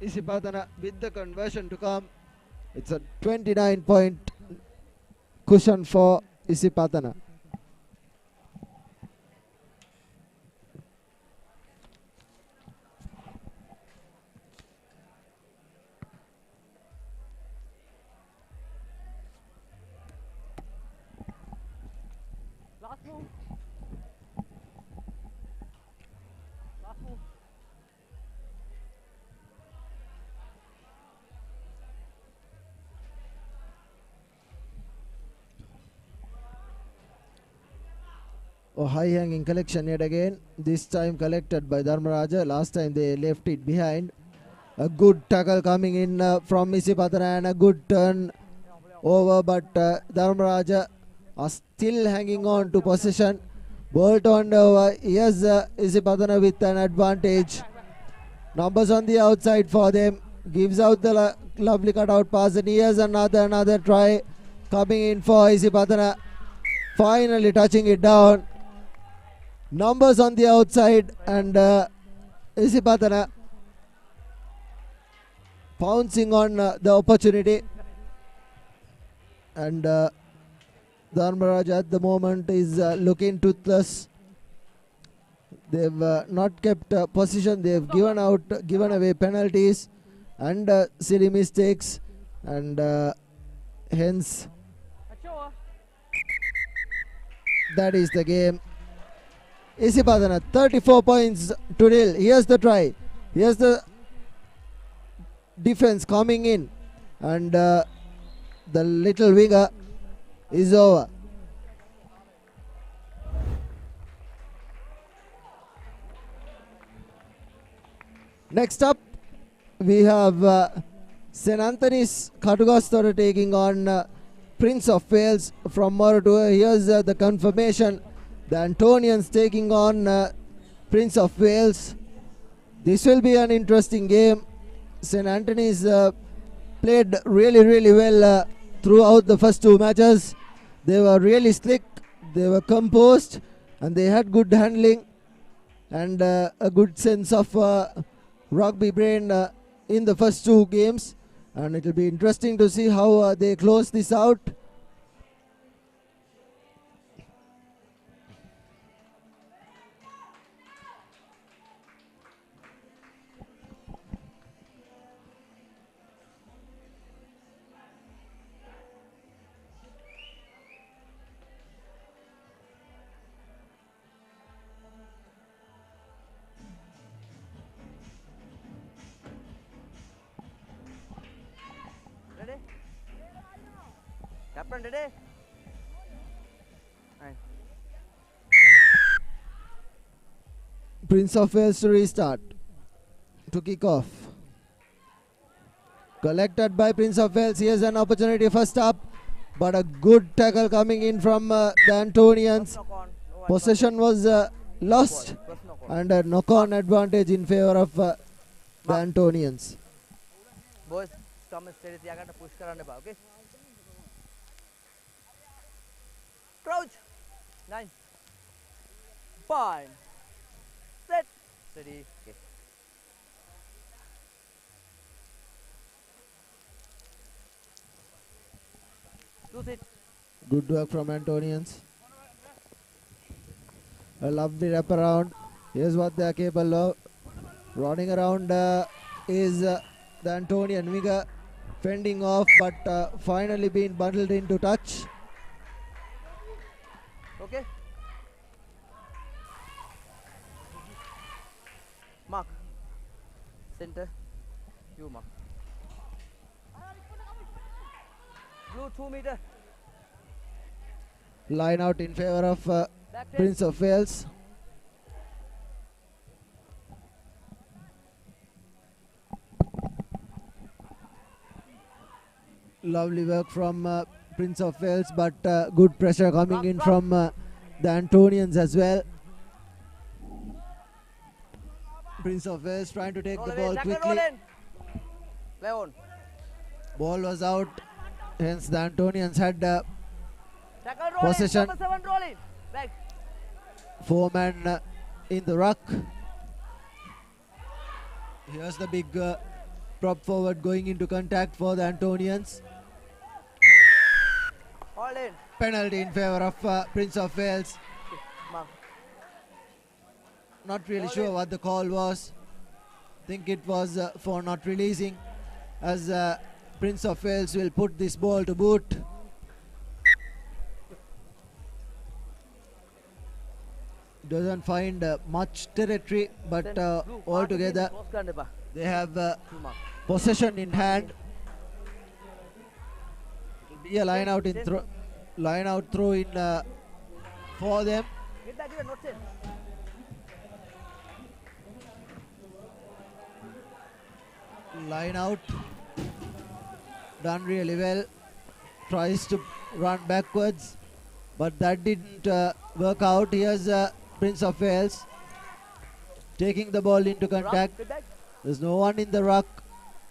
Isipatana with the conversion to come. It's a 29-point cushion for Isipatana. Last move. Last move. A high hanging collection yet again. This time collected by Dharmaraja. Last time they left it behind. A good tackle coming in from Isipatana and a good turn over, but Dharmaraja are still hanging on to possession. Ball turned over. Here's Isipatana with an advantage. Numbers on the outside for them. Gives out the lovely cutout pass, and here's another try coming in for Isipatana. Finally touching it down. Numbers on the outside, and Isipatana pouncing on the opportunity. And Dharmaraj at the moment is looking toothless. They've not kept position. They've given away penalties and silly mistakes, and hence that is the game. Isipatana 34 points to nil. Here's the try. Here's the defense coming in, and the little winger is over. Next up, we have St. Anthony's Katugastore taking on Prince of Wales from Moratuwa. Here's the confirmation. The Antonians taking on Prince of Wales. This will be an interesting game. St. Anthony's played really well throughout the first two matches. They were really slick, they were composed, and they had good handling and a good sense of rugby brain in the first two games. And it will be interesting to see how they close this out. Ready? Captain, ready? Right. Prince of Wales to restart, to kick off. Collected by Prince of Wales. Here's an opportunity for stop, but a good tackle coming in from the Antonians. Possession was lost, and a knock-on advantage in favor of the Antonians. Boys, come steady. තියාගන්න push කරන්න එපා, okay? Crouch. 9. Fine. Set. Steady. Okay. Lose it. Good work from Antonians. A lovely wraparound. Here's what they are capable of. Running around is the Antonian winger, fending off, but finally being bundled into touch. Okay. Mark. Center. You mark. Blue 2 meter. Line out in favor of Prince of Wales. Lovely work from Prince of Wales, but good pressure coming in from the Antonians as well. Prince of Wales trying to take the ball quickly. Play on. Ball was out, hence the Antonians had Tackle roll possession. in. Number 7 roll in. Back. 4-man in the ruck. Here's the big prop forward going into contact for the Antonians. Hold in. Penalty in favor of Prince of Wales. Mark. Not really sure what the call was. Think it was for not releasing, as Prince of Wales will put this ball to boot. doesn't find much territory, but altogether they have possession in hand. It will be a line out throw in for them. Get back here, not 10. Line out, done really well. Tries to run backwards, but that didn't work out. Here's Prince of Wales taking the ball into contact. There's no one in the ruck.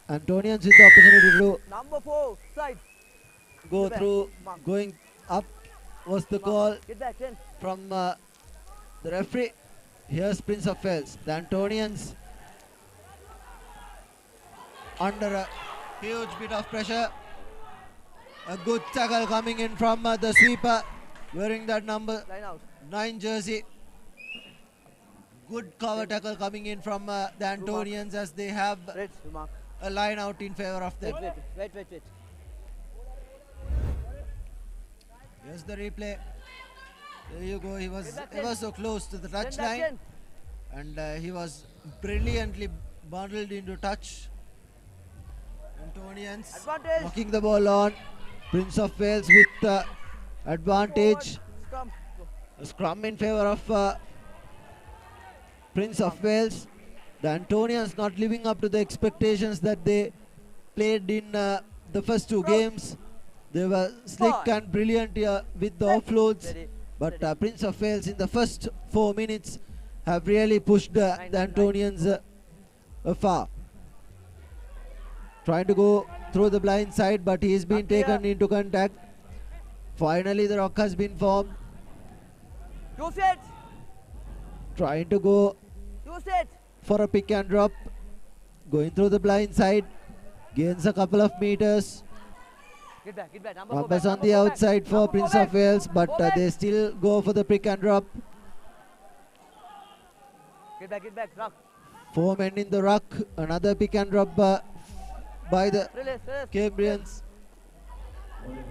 Antonians with the opportunity to Number 4, side. go through. Going up was the call Get back, 10. from the referee. Here's Prince of Wales. The Antonians under a huge bit of pressure. A good tackle coming in from the sweeper wearing that number 9 jersey. Good cover tackle coming in from the Antonians as they have a line out in favor of them. Wait. Here's the replay. There you go. He was ever so close to the touchline, and he was brilliantly bundled into touch. Antonians knocking the ball on. Prince of Wales with advantage. A scrum in favor of Prince of Wales. The Antonians not living up to the expectations that they played in the first 2 games. They were slick and brilliant with the offloads, but Prince of Wales in the first 4 minutes have really pushed the Antonians afar. Trying to go through the blind side, but he's been taken into contact. Finally, the rock has been formed. 2 sets. Trying to go 2 sets. for a pick and drop. Going through the blind side. Gains a couple of meters. Get back. Numbers on the outside for Prince of Wales, but they still go for the pick and drop. Get back. Rock. 4 men in the ruck. Another pick and drop by the Cambrians.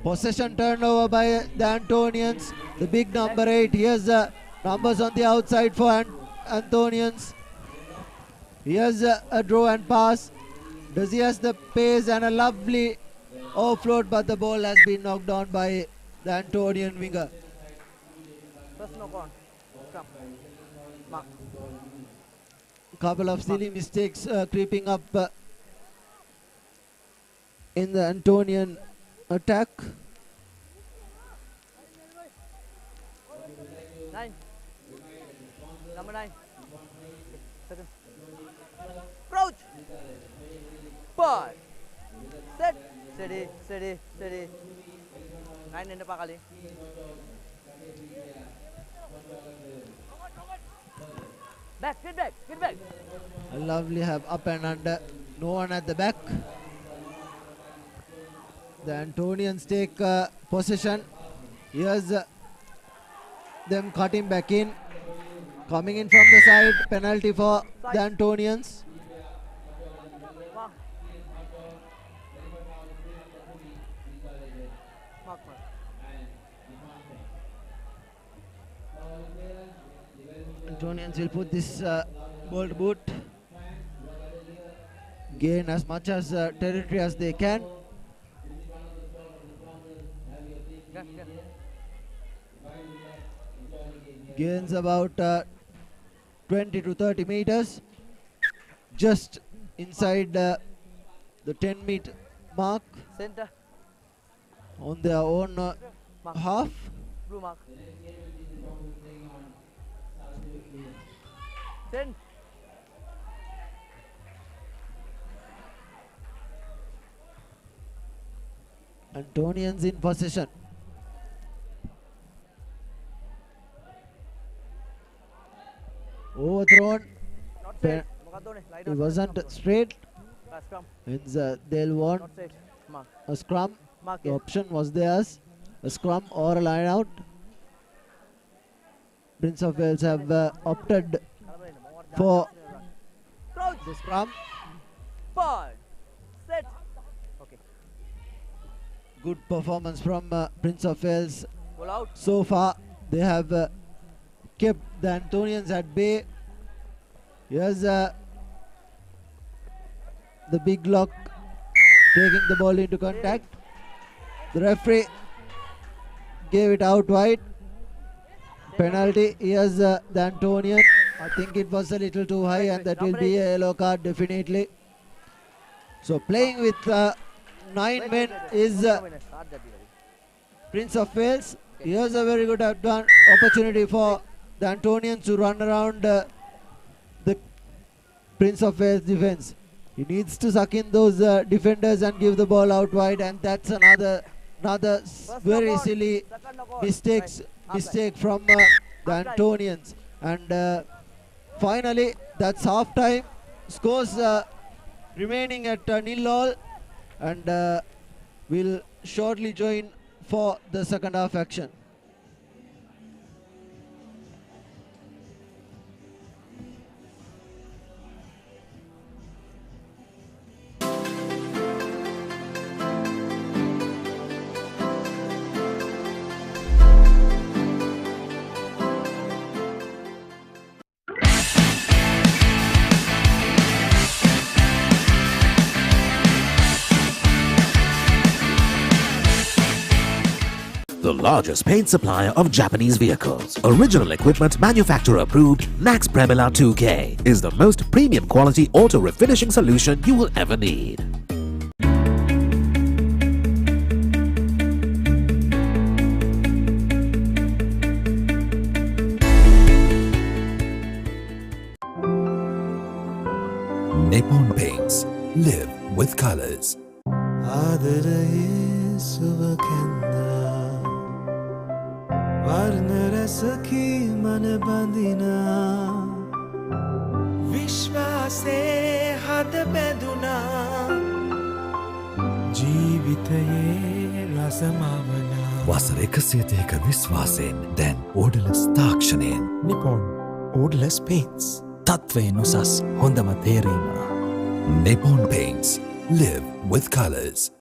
Possession turnover by the Antonians. The big number 8. Here's the numbers on the outside for Antonians. Here's a draw and pass. Does he has the pace and a lovely offload, but the ball has been knocked down by the Antonian winger. First knock on. Mark. Couple of silly mistakes creeping up in the Antonian attack. 9. Number 9. Second. Crouch. Ball. Set. Steady. 9 in the pakali. Get back. A lovely have up and under. No one at the back. The Antonians take possession. Here's them cutting back in. Coming in from the side. Penalty for the Antonians. Mark. Antonians will put this ball to boot. Gain as much as territory as they can. Gains about 20 to 30 meters. Just inside the 10-meter mark. Center. On their own half. Blue mark. 10. Antonians in possession. Overthrown. It wasn't straight. They'll want a scrum. The option was theirs. A scrum or a line out. Prince of Wales have opted for the scrum. Ball. Set. Okay. Good performance from Prince of Wales. Ball out. So far, they have kept the Antonians at bay. Here's the big lock taking the ball into contact. The referee gave it out wide. Penalty. Here's the Antonian. I think it was a little too high, and that will be a yellow card definitely. So playing with 9 men is Prince of Wales. Here's a very good opportunity for the Antonians to run around the Prince of Wales defense. He needs to suck in those defenders and give the ball out wide, and that's another very silly mistake from the Antonians. And finally, that's half time. Scores remaining at 0-0, and we'll shortly join for the second half action. The largest paint supplier of Japanese vehicles. Original equipment manufacturer approved, Nax Premila 2K is the most premium quality auto refinishing solution you will ever need. Nippon Paints. Live with colors. ආදරයේ සුවකෙන්දා වර්ණ රසකී මන බඳිනා විශ්වාසේ හද බැඳුනා ජීවිතයේ රසමවනා වසර 102ක විශ්වාසයෙන් දැන් ඕඩලස් තාක්ෂණයෙන් Nippon Odorless Paints. තත්වයෙන් උසස් හොඳම තේරීම. Nippon Paints. Live with colors.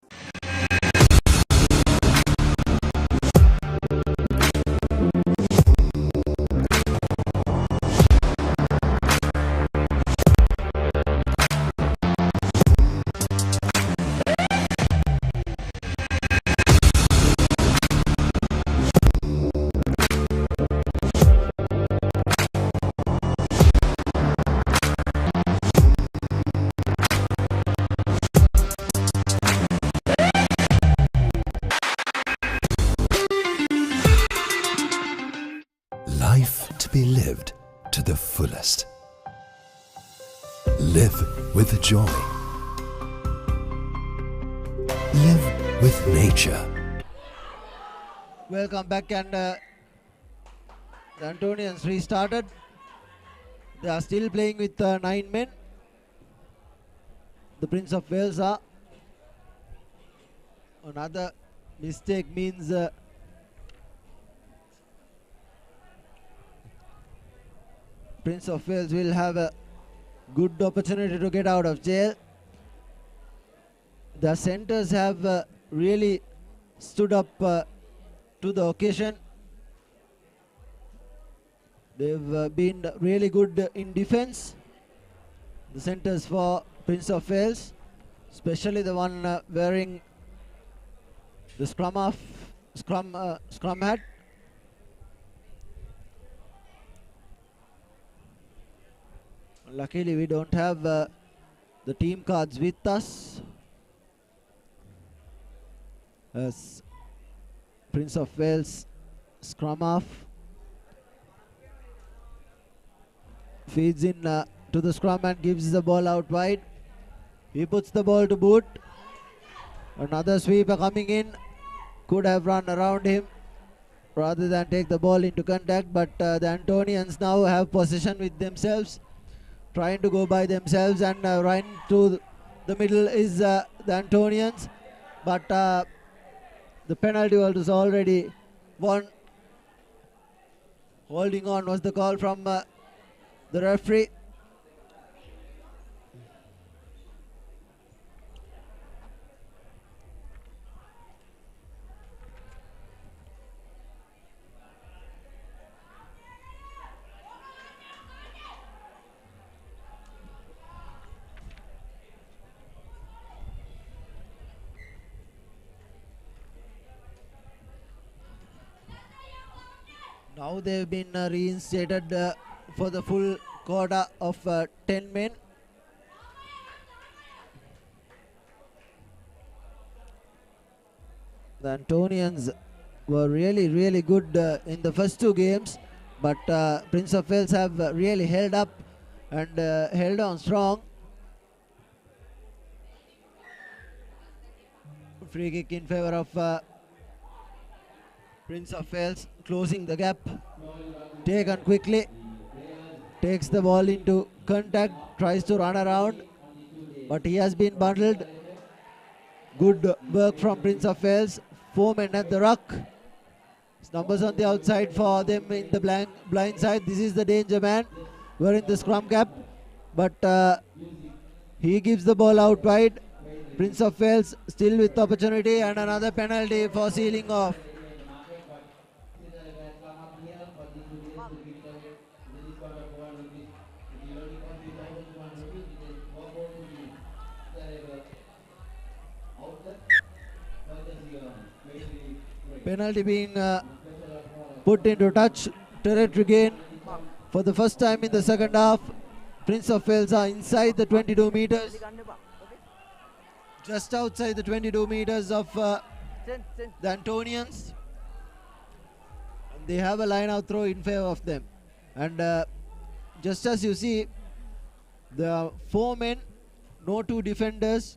Life to be lived to the fullest. Live with joy. Live with nature. Welcome back, and the Antonians restarted. They are still playing with 9 men. The Prince of Wales are. Another mistake means Prince of Wales will have a good opportunity to get out of jail. The centers have really stood up to the occasion. They've been really good in defense. The centers for Prince of Wales, especially the one wearing the scrum hat. Luckily, we don't have the team cards with us, as Prince of Wales scrum half feeds in to the scrum and gives the ball out wide. He puts the ball to boot. Another sweeper coming in. Could have run around him rather than take the ball into contact, but the Antonians now have possession with themselves, trying to go by themselves, and right to the middle is the Antonians, but the penalty was already won. Holding on was the call from the referee. Now they've been reinstated for the full quota of 10 men. The Antonians were really good in the first two games, but Prince of Wales have really held up and held on strong. Free kick in favor of Prince of Wales, closing the gap. Taken quickly, takes the ball into contact, tries to run around, but he has been bundled. Good work from Prince of Wales. 4 men at the ruck. Numbers on the outside for them in the blind side. This is the danger man. We're in the scrum gap, but he gives the ball out wide. Prince of Wales still with opportunity, and another penalty for sealing off. Penalty being put into touch. Territory gain for the first time in the second half. Prince of Wales are inside the 22 meters. Just outside the 22 meters of the Antonians. They have a line out throw in favor of them. And just as you see, the 4 men, no 2 defenders.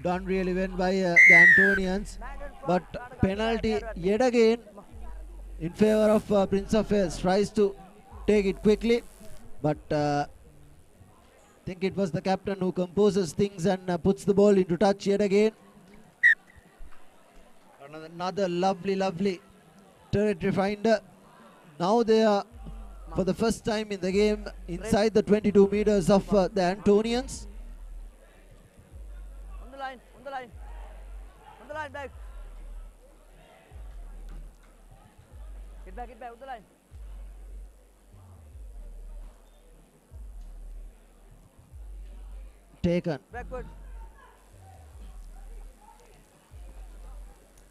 Done really well by the Antonians. But penalty yet again in favor of Prince of Wales. Tries to take it quickly, but I think it was the captain who composes things and puts the ball into touch yet again. Another lovely territory finder. Now they are for the first time in the game inside the 22 meters of the Antonians. On the line, back. Get back, on the line. Taken. Backward.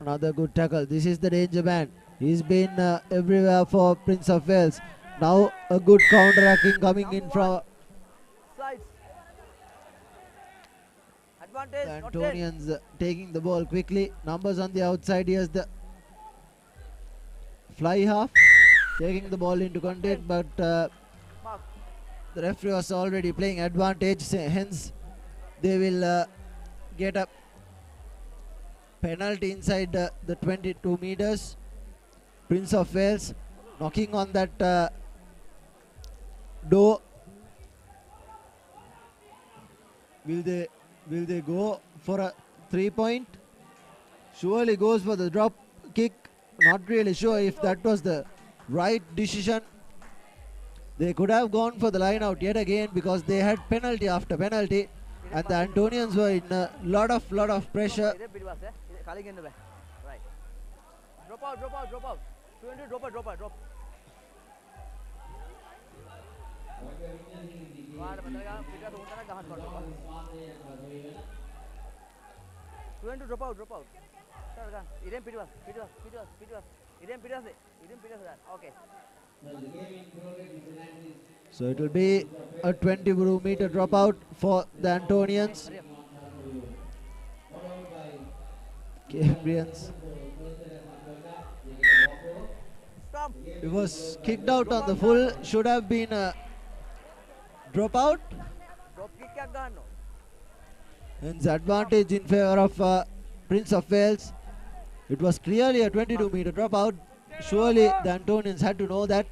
Another good tackle. This is the danger man. He's been everywhere for Prince of Wales. Now a good counter-attacking coming in from Slides. Advantage. the Antonians taking the ball quickly. Numbers on the outside. Here's the fly half. Taking the ball into contact, but the referee was already playing advantage. Hence, they will get a penalty inside the 22 meters. Prince of Wales knocking on that door. Will they go for a 3-point? Surely goes for the drop kick. Not really sure if that was the right decision. They could have gone for the line out yet again because they had penalty after penalty, and the Antonians were in a lot of pressure. Right. Drop out. 200, drop. Drop out. Okay. So it will be a 20-meter dropout for the Antonians. Cambrians. It was kicked out on the full. Should have been a dropout. Drop kick क्या गानो? Hence advantage in favor of Prince of Wales. It was clearly a 22-meter dropout. Surely the Antonians had to know that.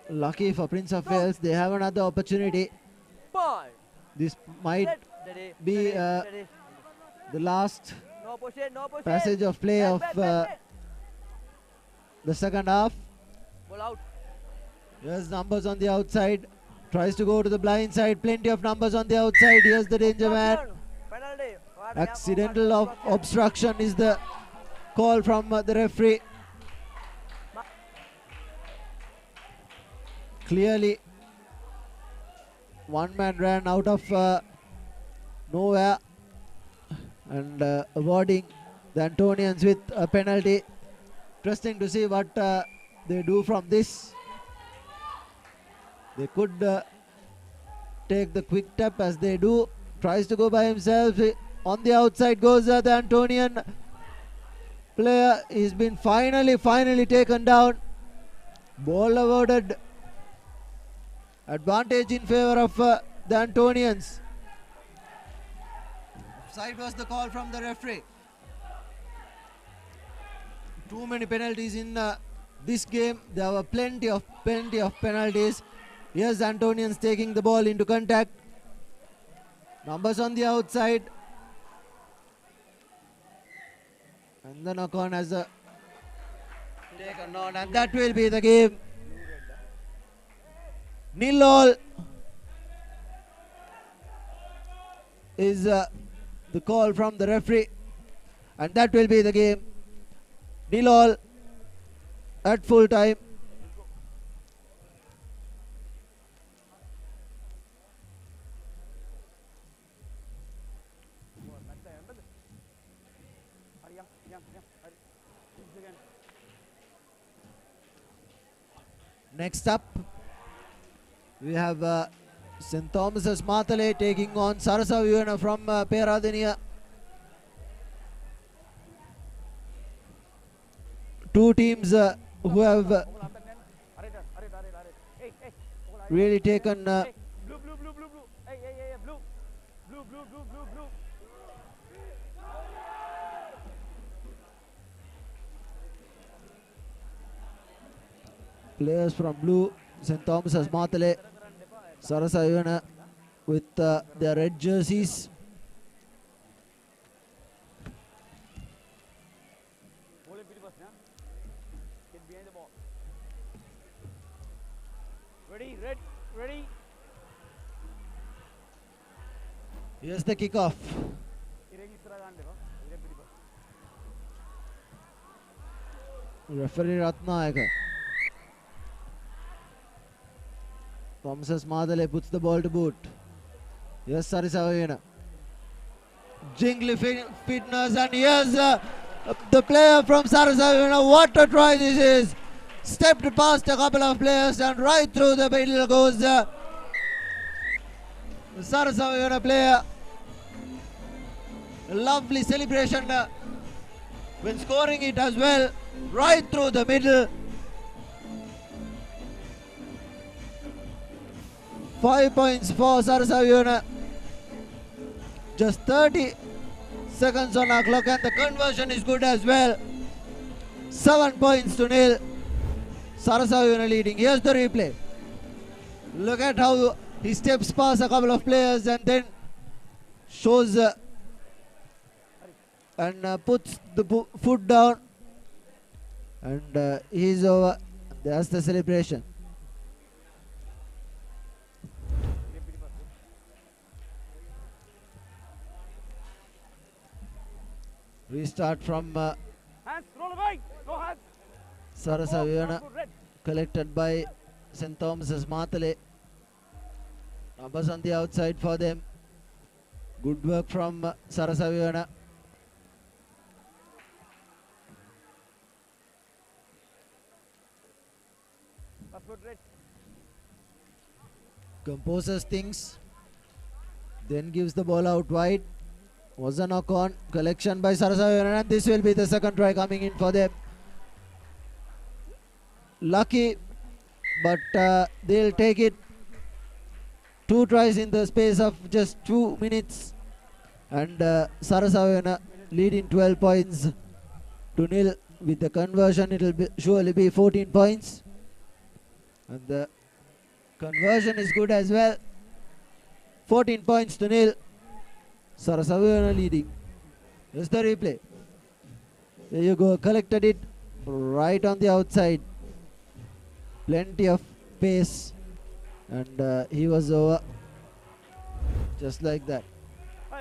Lucky for Prince of Wales, they have another opportunity. This might be the last passage of play of the second half. Here's numbers on the outside. Tries to go to the blind side. Plenty of numbers on the outside. Here's the danger man. Accidental of obstruction is the call from the referee. Clearly, one man ran out of nowhere. and awarding the Antonians with a penalty. Interesting to see what they do from this. They could take the quick tap as they do. Tries to go by himself. On the outside goes the Antonian player. He's been finally taken down. Ball awarded. Advantage in favor of the Antonians. Side was the call from the referee. Too many penalties in this game. There were plenty of penalties. Here's Antonians taking the ball into contact. Numbers on the outside. And the knock on has taken on, and that will be the game. 0-0 is the call from the referee, and that will be the game. 0-0 at full time. Next up, we have St. Thomas's Matale taking on Sarasa Vivana from Peradeniya. Two teams who have really taken players from blue, St. Thomas's Matale, Sarasa Vivana with their red jerseys. Ready. Here's the kickoff. Referee Ratnayaka. Thomas's Matale puts the ball to boot. Here's Sarasa Vivana. Jingly fitness, and here's the player from Sarasa Vivana. What a try this is! Stepped past a couple of players and right through the middle goes the Sarasa Vivana player. A lovely celebration when scoring it as well, right through the middle. 5 points for Sarasa Vivana. Just 30 seconds on our clock, and the conversion is good as well. 7 points to 0. Sarasa Vivana leading. Here's the replay. Look at how he steps past a couple of players and then shows and puts the foot down, and he's over. That's the celebration. Restart from Sarasa Vivana, collected by St. Thomas's Matale. Numbers on the outside for them. Good work from Sarasa Vivana. Composes things, then gives the ball out wide. Was a knock on. Collection by Sarasa Vivana, and this will be the second try coming in for them. Lucky, but they'll take it. 2 tries in the space of just 2 minutes, and Sarasa Vivana leading 12 points to 0. With the conversion, it will surely be 14 points, and the conversion is good as well. 14 points to 0. Sarasa Vivana leading. Here's the replay. There you go. Collected it right on the outside. Plenty of pace, and he was over just like that.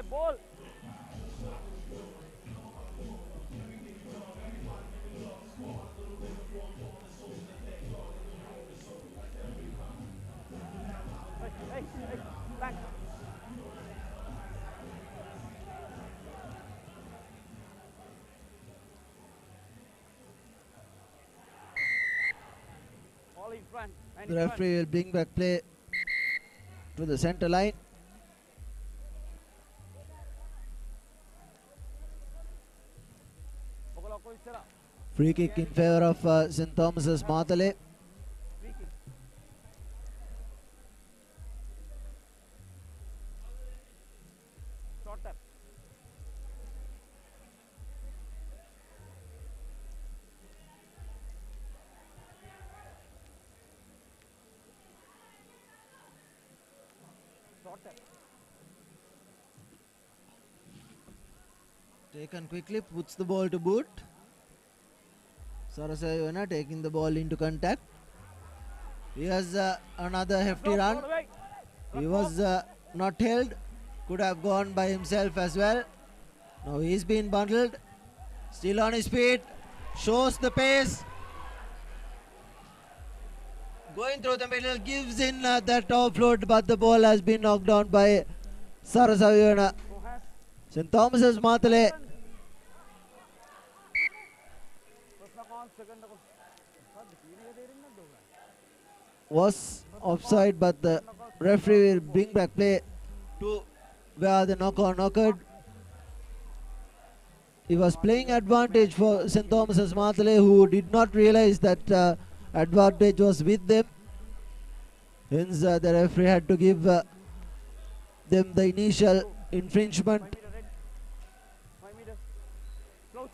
Ball. in front. Man The in front. referee will bring back play to the center line. ඔගොල්ලෝ ඔක්කොම ඉස්සරහ. Free kick in favor of St. Thomas's Matale. Free kick. Short tap. Short tap. Taken quickly, puts the ball to boot. Sarasayana taking the ball into contact. Here's another hefty run. He was not held. Could have gone by himself as well. Now he's been bundled. Still on his feet. Shows the pace. Going through the middle. Gives in that offload. But the ball has been knocked down by Sarasayana. St. Thomas's Matale. Was offside, but the referee will bring back play to where the knock-on occurred. He was playing advantage for St. Thomas's Matale, who did not realize that advantage was with them. Hence, the referee had to give them the initial infringement. 5 meters. Close.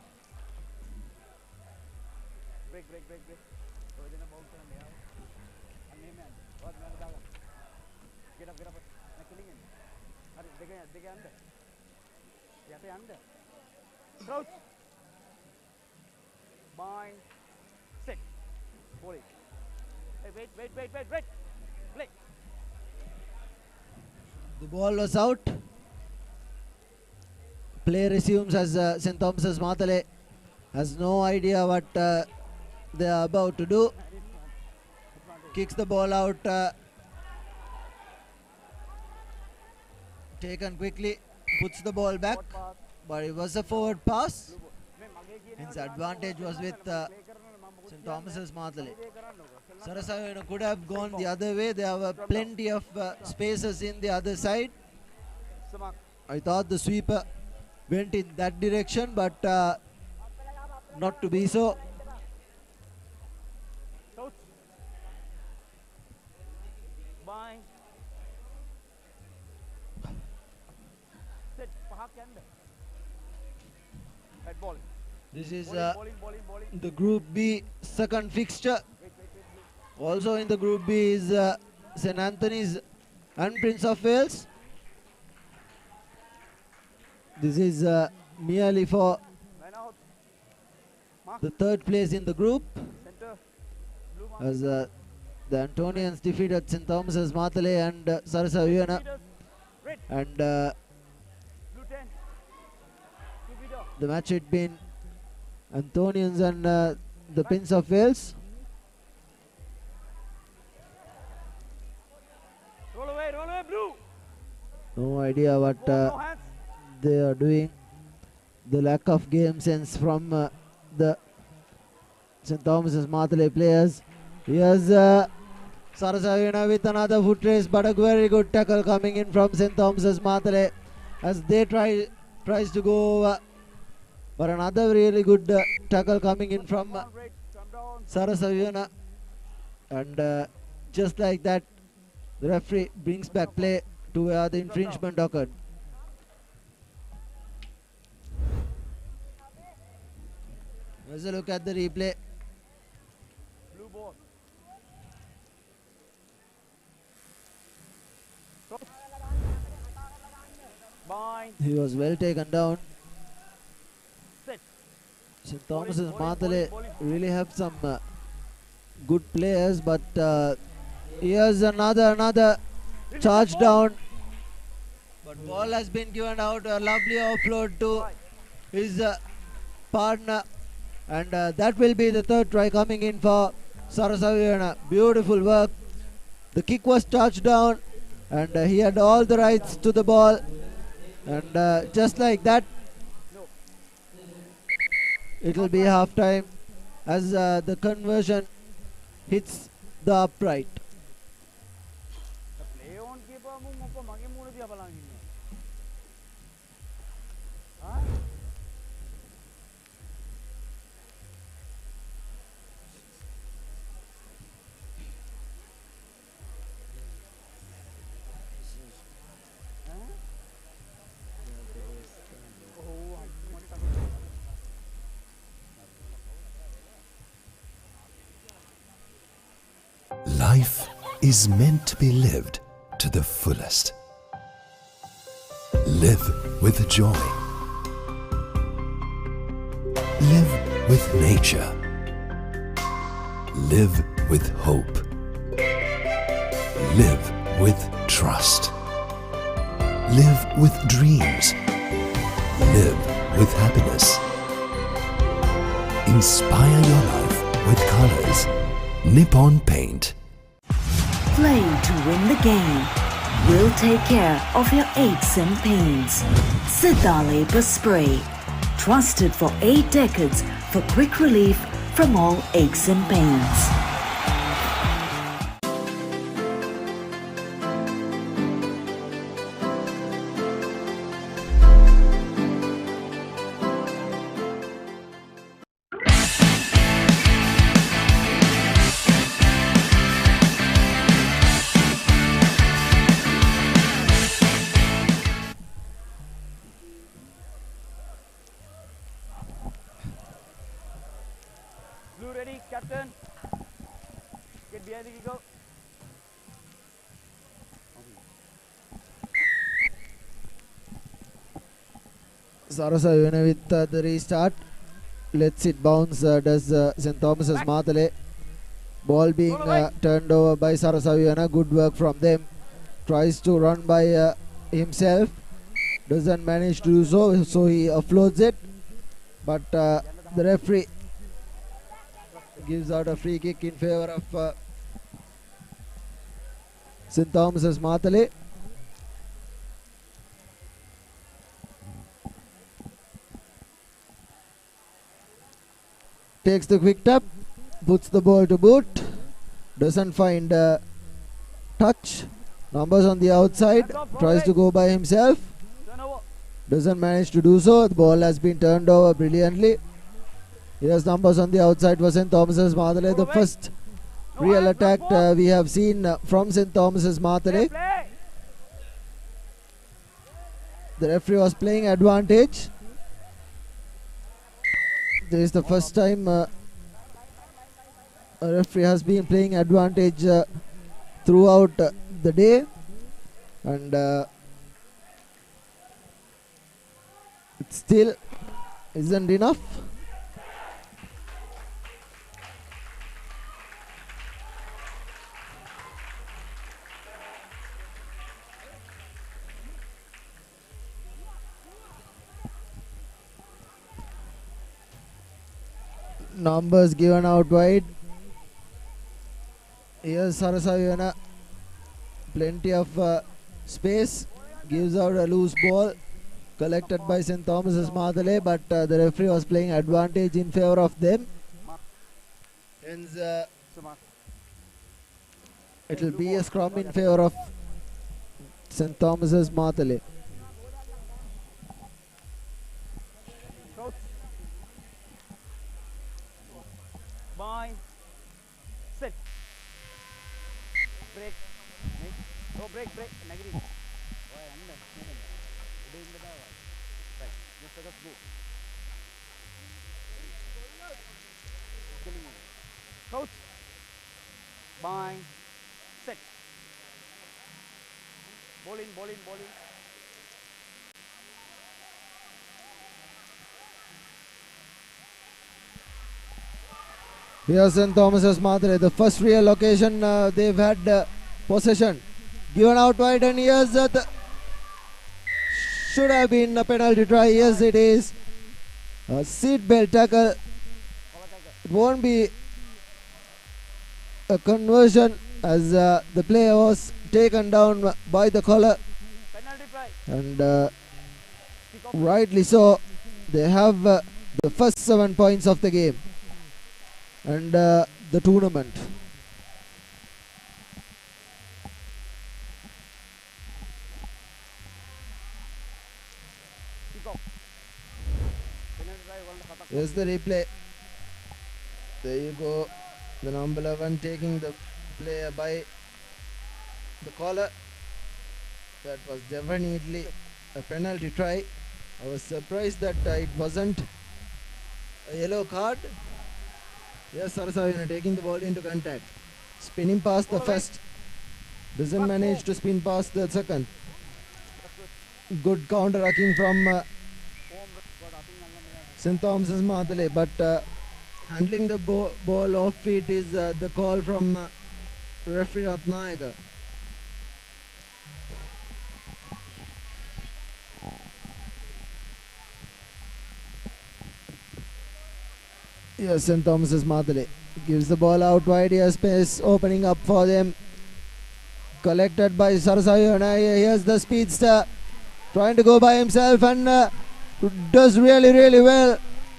Break. ඔයදෙන bounce කරන්න යාව. අන්න එහෙම යන්න. ඔයත් මම දාගන්න. Get up. මම killing in. හරි දෙක යන්න. යට යන්න. Crouch. Bind. Sit. Ball it. Hey, wait. Play. The ball was out. Play resumes as St. Thomas's Matale has no idea what they are about to do. Kicks the ball out. Taken quickly. Puts the ball back. But it was a forward pass. His advantage was with St. Thomas's Matale. Sarasayana could have gone the other way. There were plenty of spaces in the other side. I thought the sweeper went in that direction, but not to be so. Crouch. Bind. Sit. පහක් යන්න. Right ball. This is Bowling. the Group B second fixture. Also in the Group B is St. Anthony's and Prince of Wales. This is merely for Line out. Mark. the third place in the group, Center. Blue mark. as the Antonians defeated St. Thomas's Matale and Sarasayana, Meters. Red. and Blue 10. 2 meter. the match had been Antonians and the Prince of Wales. Roll away, blue. No idea what No hands. they are doing. The lack of game sense from the St. Thomas's Matale players. Here's Sarasayana with another foot race, but a very good tackle coming in from St. Thomas's Matale as they tries to go over. But another really good tackle coming in from Come down. Sarasayana, and just like that, the referee brings back play to where the infringement occurred. Let's look at the replay. Blue ball. Bind. He was well taken down. Set. St. Thomas's Bowling. Matale really have some good players, but here's another charge down. But ball has been given out. A lovely offload to his partner, and that will be the third try coming in for Sarasayana. Beautiful work. The kick was touched down, and he had all the rights to the ball, and just like that, it will be half time as the conversion hits the upright. play on කියපුවාම මොකක් මගේ මූණ දිහා බලන් ඉන්නවා. Life is meant to be lived to the fullest. Live with joy. Live with nature. Live with hope. Live with trust. Live with dreams. Live with happiness. Inspire your life with colors. Nippon Paint. Play to win the game. We'll take care of your aches and pains. Siddharth Spray. Trusted for 8 decades for quick relief from all aches and pains. Blue ready, captain. Get behind the go. Sarasa Yuna with the restart. Let's it bounce. Does St. Thomas's Matale. Ball being turned over by Sarasa Yuna. Good work from them. Tries to run by himself. Doesn't manage to do so. So he offloads it. But the referee gives out a free kick in favor of St. Thomas's Matale. Takes the quick tap, puts the ball to boot, doesn't find touch. Numbers on the outside, tries to go by himself, doesn't manage to do so. The ball has been turned over brilliantly. Here's numbers on the outside for St. Thomas's Matale. The first real attack we have seen from St. Thomas's Matale. The referee was playing advantage. This is the first time a referee has been playing advantage throughout the day, and it still isn't enough. Numbers given out wide. Here's Sarasayana. Plenty of space. Gives out a loose ball. Collected by St. Thomas's Matale, but the referee was playing advantage in favor of them. Hence, it will be a scrum in favor of St. Thomas's Matale. Bind. Sit. Break. Oh, break. Negative. Right. Just let us go. Coach. Bind. Sit. Ball in. Here's St. Thomas's Matale, the first real occasion they've had possession. Given out wide, and here's the should have been a penalty try. Yes, it is. A seat belt tackle. It won't be a conversion as the player was taken down by the collar. And rightly so. They have the first 7 points of the game and the tournament. Here's the replay. There you go. The number 11 taking the player by the collar. That was definitely a penalty try. I was surprised that it wasn't a yellow card. Yes, Sarasavina taking the ball into contact. Spinning past the first. Doesn't manage to spin past the second. Good counter-attacking from St. Thomas's Matale, but handling the ball off feet is the call from referee Ratnayaka. Yes, St. Thomas's Matale gives the ball out wide. Here space opening up for them. Collected by Sarasayana. Here's the speedster trying to go by himself and does really well.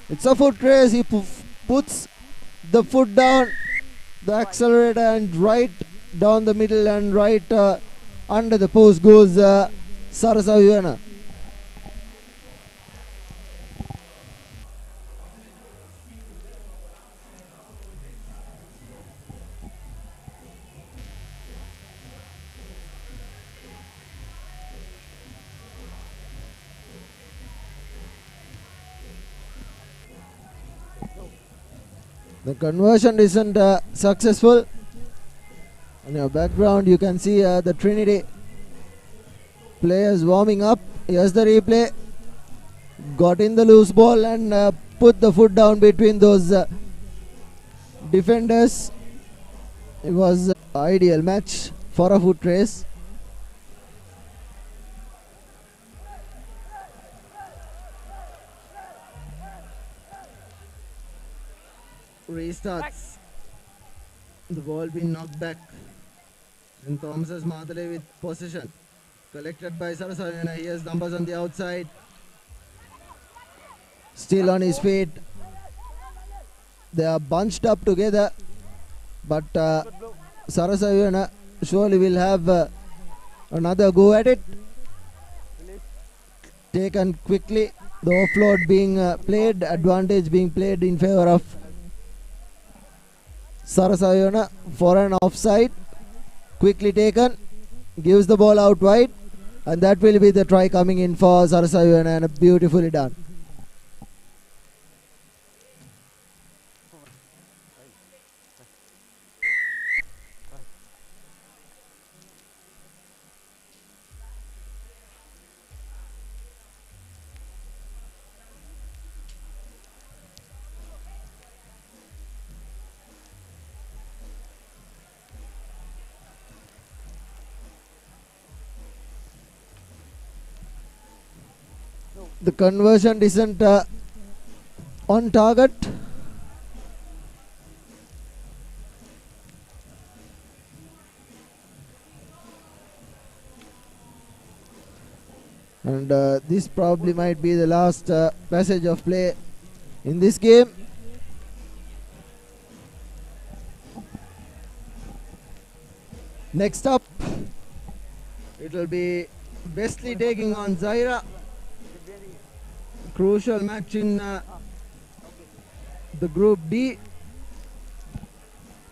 It's a foot race. He puts the foot down, the accelerator, and right down the middle and right under the post goes Sarasayana. The conversion isn't successful. On your background you can see the Trinity players warming up. Here's the replay. Got in the loose ball and put the foot down between those defenders. It was an ideal match for a foot race. Restarts. The ball being knocked back. And Thomas's Matale with possession. Collected by Sarasavina. He has numbers on the outside. Still on his feet. They are bunched up together. But Sarasavina surely will have another go at it. Taken quickly. The offload being played. Advantage being played in favor of Sarasayana for an offside. Quickly taken. Gives the ball out wide. And that will be the try coming in for Sarasayana, and beautifully done. The conversion isn't on target. And this probably might be the last passage of play in this game. Next up, it will be Wesley taking on Zaira. Crucial match in the Group D.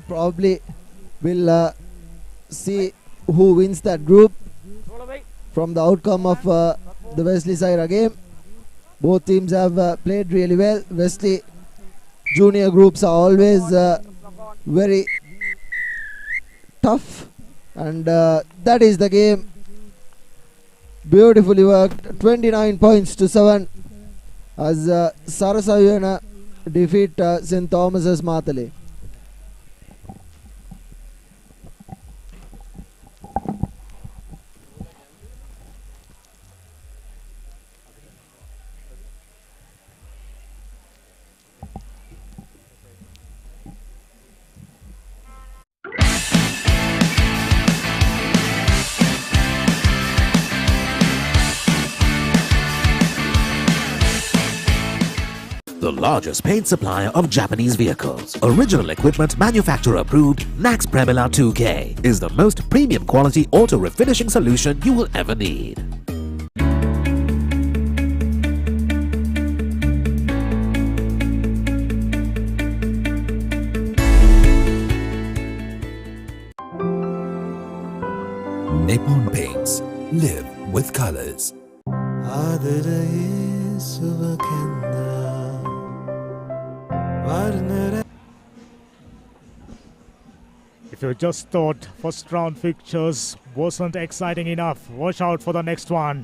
Probably will see who wins that group from the outcome of the Wesley Zaira game. Both teams have played really well. Wesley junior groups are always very tough, and that is the game. Beautifully worked. 29 points to 7 as Sarasayana defeat St. Thomas's Matale. The largest paint supplier of Japanese vehicles. Original equipment manufacturer approved, Nax Premila 2K is the most premium quality auto refinishing solution you will ever need. Nippon Paints. Live with colors. ආදරයේ සුව කැන්දා වර්ණර If you just thought first round fixtures wasn't exciting enough, watch out for the next one.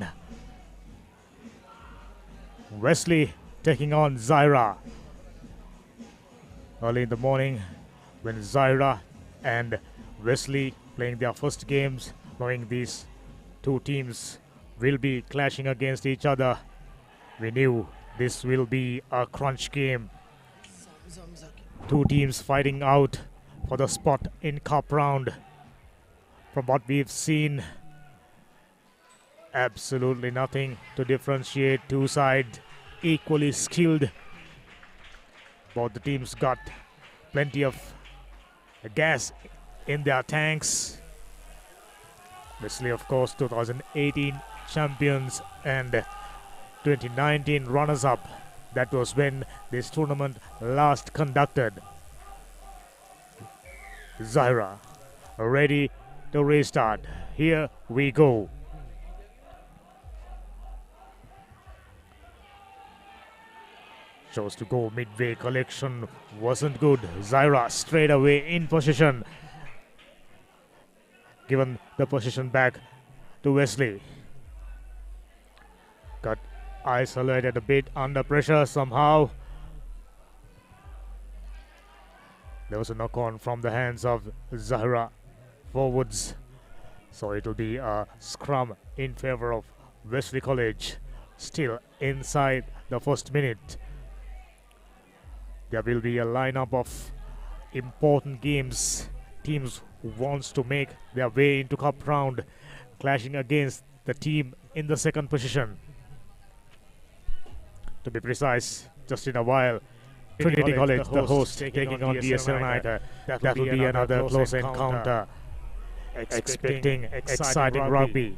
Wesley taking on Zaira. Early in the morning, when Zaira and Wesley playing their first games, knowing these two teams will be clashing against each other, we knew this will be a crunch game. Two teams fighting out for the spot in cup round. From what we've seen, absolutely nothing to differentiate. Two sides equally skilled. Both the teams got plenty of gas in their tanks. Wesley, of course, 2018 champions and 2019 runners-up. That was when this tournament last conducted. Zaira ready to restart. Here we go. Chose to go midway. Collection wasn't good. Zaira straight away in position. Given the position back to Wesley. Got isolated a bit under pressure somehow. There was a knock-on from the hands of Zahra forwards. So it will be a scrum in favor of Wesley College. Still inside the first minute. There will be a lineup of important games. Teams who wants to make their way into cup round, clashing against the team in the second position. To be precise, just in a while, Trinity College, the host, taking on DSL United. That will be another close encounter. Expecting exciting rugby.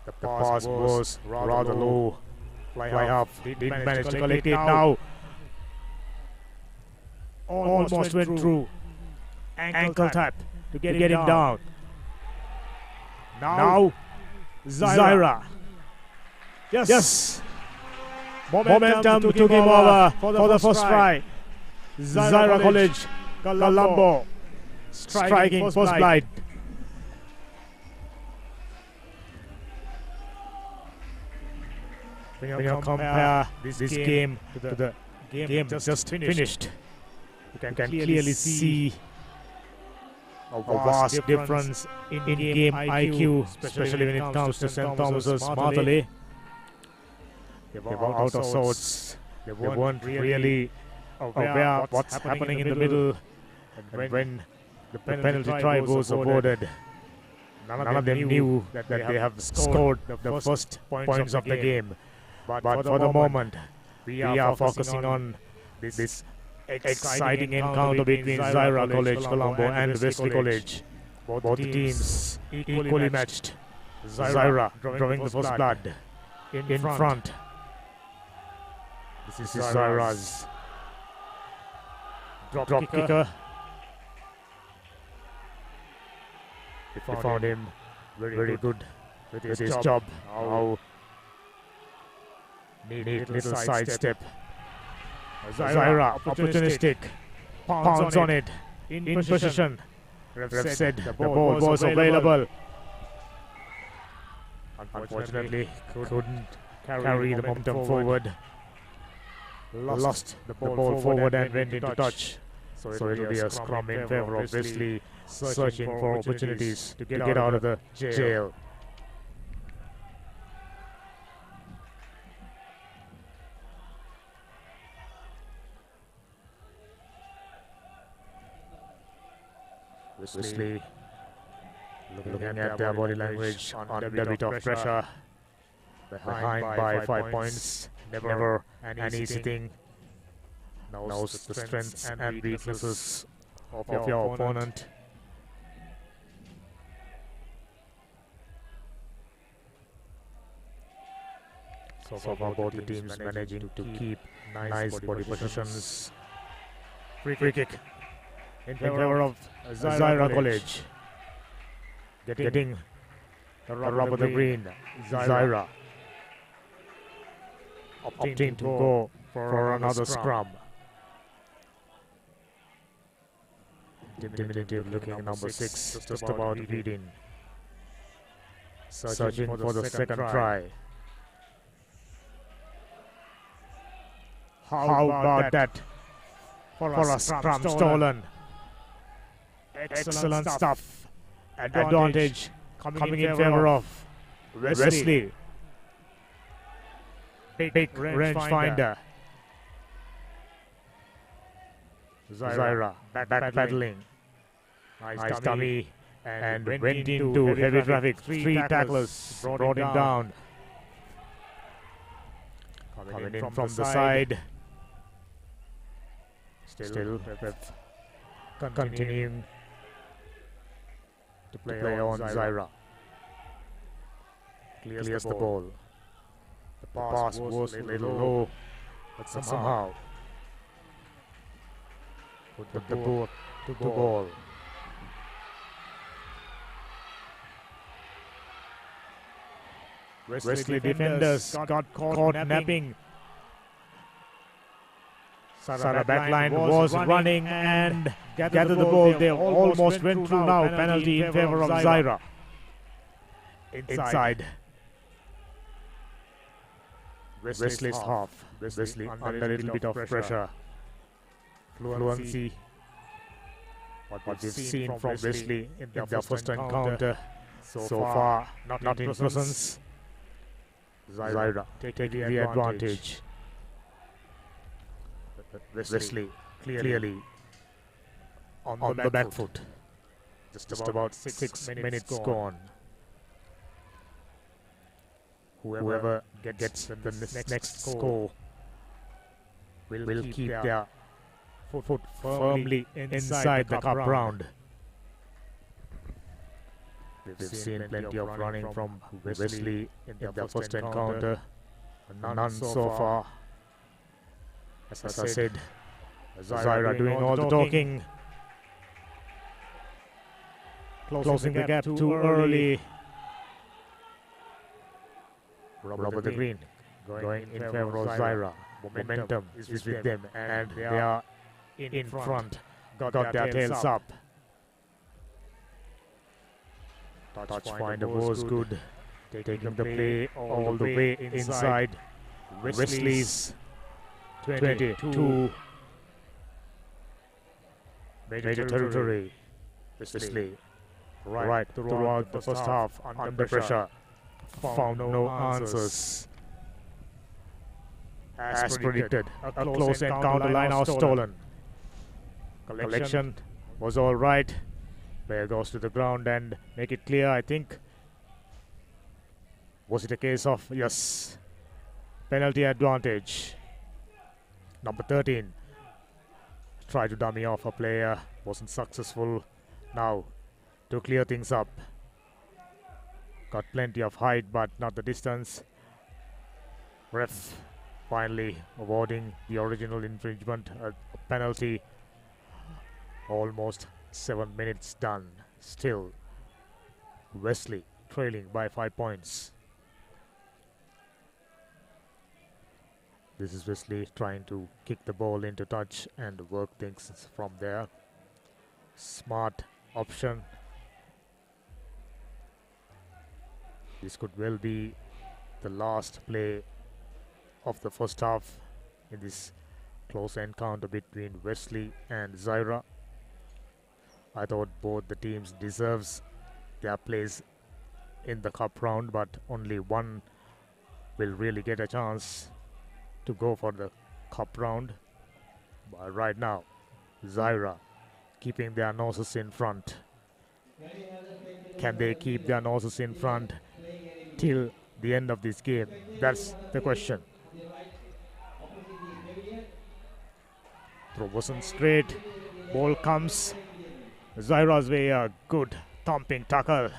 The pass was rather low. Fly half didn't manage to collect it now. Almost went through. Ankle tap to get him down. Now Zaira. Yes. Momentum took him over for the first try. Zaira College, Colombo striking first blind. When you compare this game to the game just finished, you can clearly see a vast difference in game IQ, especially when it comes to St. Thomas's Martale. They were out of sorts. They weren't really aware of what's happening in the middle. And when the penalty try was awarded, none of them knew that they have scored the first points of the game. But for the moment, we are focusing on this exciting encounter between Zaira College, Colombo and Wesley College. Both teams equally matched. Zaira drawing the first blood in front. This is Zaira's drop kicker. They found him very good with his job. Now neat little side step. Zaira opportunistic, pounds on it, in position. Ref said the ball was available. Unfortunately, couldn't carry the momentum forward. Lost the ball forward and went into touch. So it will be a scrum in favor of Wesley, searching for opportunities to get out of the jail. Wesley looking at their body language under a bit of pressure. Behind by 5 points. Never an easy thing. Knows the strengths and weaknesses of your opponent. So far both the teams managing to keep nice body positions. Free kick. in favor of Zaira College. Getting the rub of the green, Zaira opting to go for another scrum. Diminutive looking number 6, just about leading. Searching for the second try. How about that for a scrum stolen? Excellent stuff. Advantage coming in favor of Wesley. Big range finder. Zaira back paddling. Nice dummy and went into heavy traffic. 3 tacklers brought him down. Coming in from the side. Still continuing to play on Zaira. Clears the ball. The pass was a little low, but somehow put the ball to ball. Wesley defenders got caught napping. Sarah backline was running and gathered the ball. They almost went through now. Penalty in favor of Zaira. Inside. Wesley's half. Wesley under a little bit of pressure. Fluency. What we've seen from Wesley in their first encounter so far, not in presence. Zaira taking the advantage. Wesley clearly on the back foot. Just about 6 minutes gone. Whoever gets the next score will keep their foot firmly inside the cup round. We've seen plenty of running from Wesley in their first encounter. None so far. As I said, Zaira doing all the talking. Closing the gap too early. Rubber the green going in favor of Zaira. Momentum is with them and they are in front. Got their tails up. Touch finder was good. Taking the play all the way inside Wesley's 22 major territory. Wesley right throughout the first half under pressure. Found no answers. As predicted, a close encounter line out stolen. Collection was all right. Player goes to the ground and make it clear, I think. Was it a case of, yes, penalty advantage. Number 13 tried to dummy off a player, wasn't successful. Now to clear things up. Got plenty of height but not the distance. Ref finally awarding the original infringement a penalty. Almost 7 minutes done. Still Wesley trailing by 5 points. This is Wesley trying to kick the ball into touch and work things from there. Smart option. This could well be the last play of the first half in this close encounter between Wesley and Zaira. I thought both the teams deserves their place in the cup round, but only one will really get a chance to go for the cup round. But right now, Zaira keeping their noses in front. Can they keep their noses in front till the end of this game? That's the question. Throw wasn't straight. Ball comes Zaira's way. A good thumping tackle.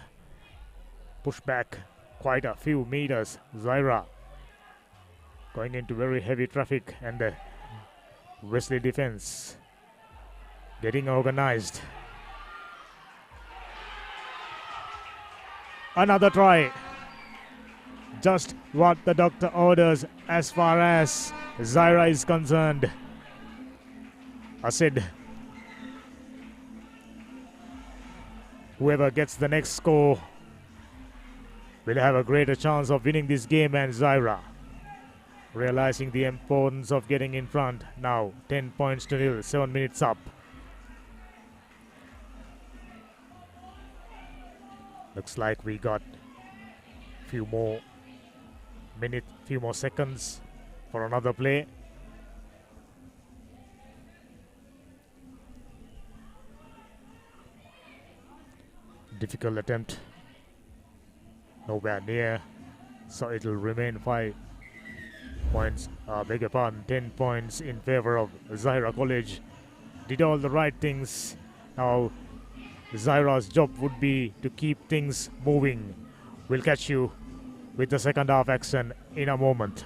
Push back quite a few meters. Zaira going into very heavy traffic and the Wesley defense getting organized. Another try. Just what the doctor orders as far as Zaira is concerned. Asid. Whoever gets the next score will have a greater chance of winning this game, and Zaira realizing the importance of getting in front. Now 10 points to nil, 7 minutes up. Looks like we got few more seconds for another play. Difficult attempt, nowhere near, so it'll remain 5 points, beg your pardon, 10 points in favor of Zaira College. Did all the right things. Now Zaira's job would be to keep things moving. We'll catch you with the second half action in a moment.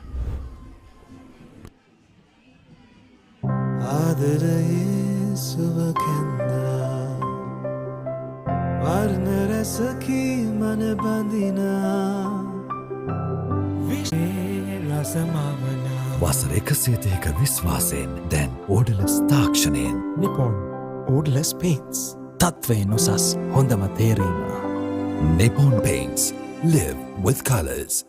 ආදරයේ සුව කැන්දා වර්ණ රැසකී මන බඳිනා විශ්ේ රසමවනා වසර 102ක විශ්වාසයෙන් දැන් ඕඩලස් තාක්ෂණයෙන් Nippon ඕඩලස් paints තත්වයෙන් උසස් හොඳම තේරීම Nippon Paints. Live with colors.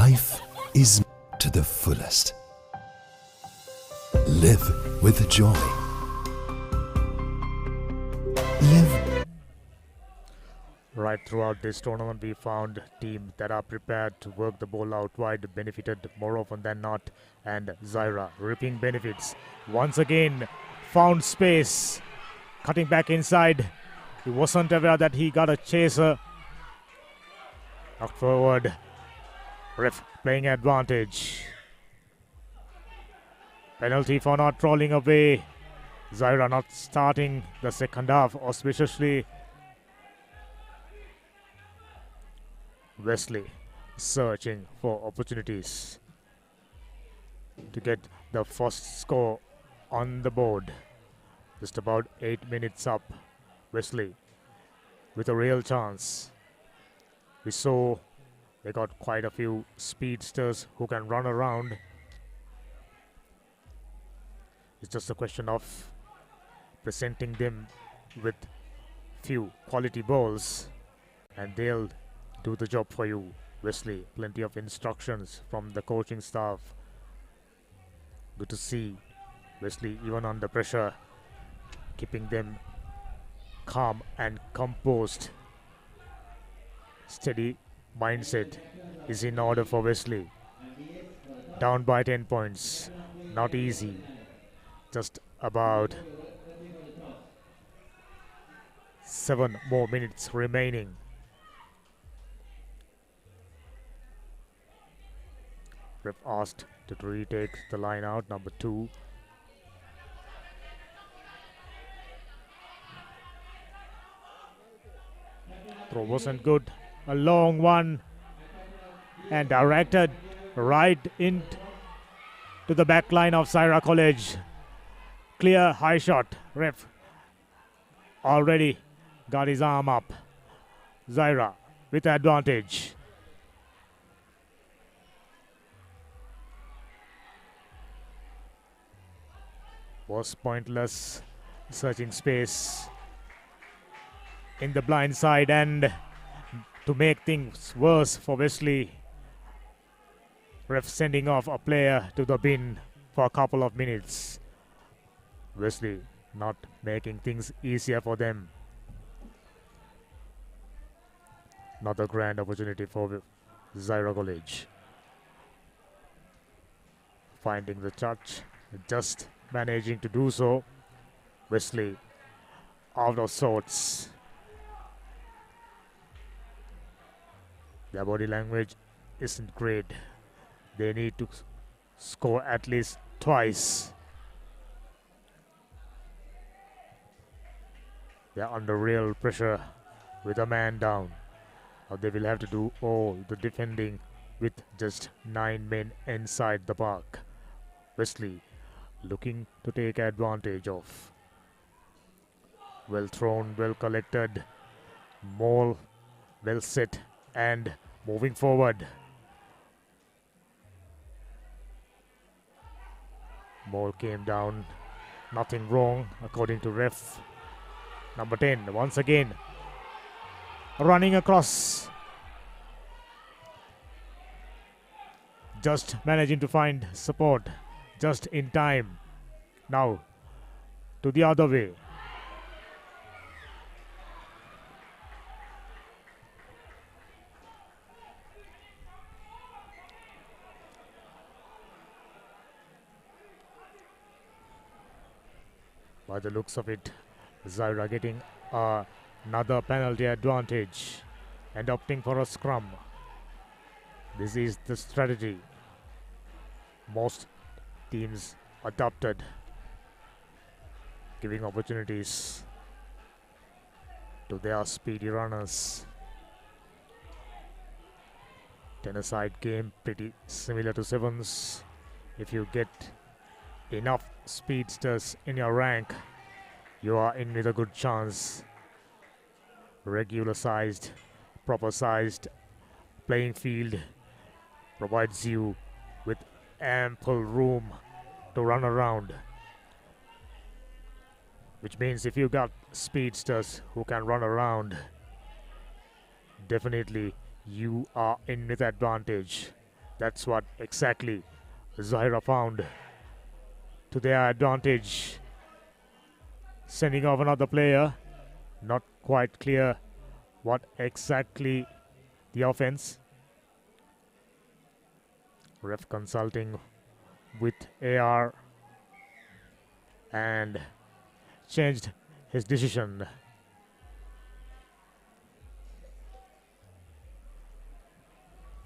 Life is to the fullest. Live with joy. Live. Right throughout this tournament, we found teams that are prepared to work the ball out wide, benefited more often than not, and Zaira reaping benefits. Once again, found space, cutting back inside. He wasn't aware that he got a chaser. Knocked forward. Ref playing advantage. Penalty for not rolling away. Zaira not starting the second half auspiciously. Wesley searching for opportunities to get the first score on the board. Just about 8 minutes up. Wesley with a real chance. We saw they got quite a few speedsters who can run around. It's just a question of presenting them with few quality balls and they'll do the job for you. Wesley, plenty of instructions from the coaching staff. Good to see Wesley even under pressure, keeping them calm and composed. Steady mindset is in order for Wesley. Down by 10 points. Not easy. Just about 7 more minutes remaining. Ref asked to retake the line out, number 2. Throw wasn't good. A long one and directed right into the back line of Zaira College. Clear high shot. Ref already got his arm up. Zaira with advantage. Was pointless, searching space in the blind side, and to make things worse for Wesley, ref sending off a player to the bin for a couple of minutes. Wesley not making things easier for them. Another grand opportunity for Zaira College. finding the touch, just managing to do so. Wesley out of sorts. Their body language isn't great. They need to score at least twice. They're under real pressure with a man down. Now they will have to do all the defending with just 9 men inside the park. Wesley looking to take advantage of. Well thrown, well collected. Maul well set and moving forward. Ball came down. Nothing wrong according to ref. Number 10 once again running across. Just managing to find support just in time. Now to the other way. By the looks of it, Zaira getting another penalty advantage and opting for a scrum. This is the strategy most teams adopted, giving opportunities to their speedy runners. 10-a-side game, pretty similar to sevens. If you get enough speedsters in your rank, you are in with a good chance. Regular sized, proper sized playing field provides you with ample room to run around, which means if you got speedsters who can run around, definitely you are in with advantage. That's what exactly Zaira found to their advantage. Sending off another player. Not quite clear what exactly the offense. Ref consulting with AR and changed his decision.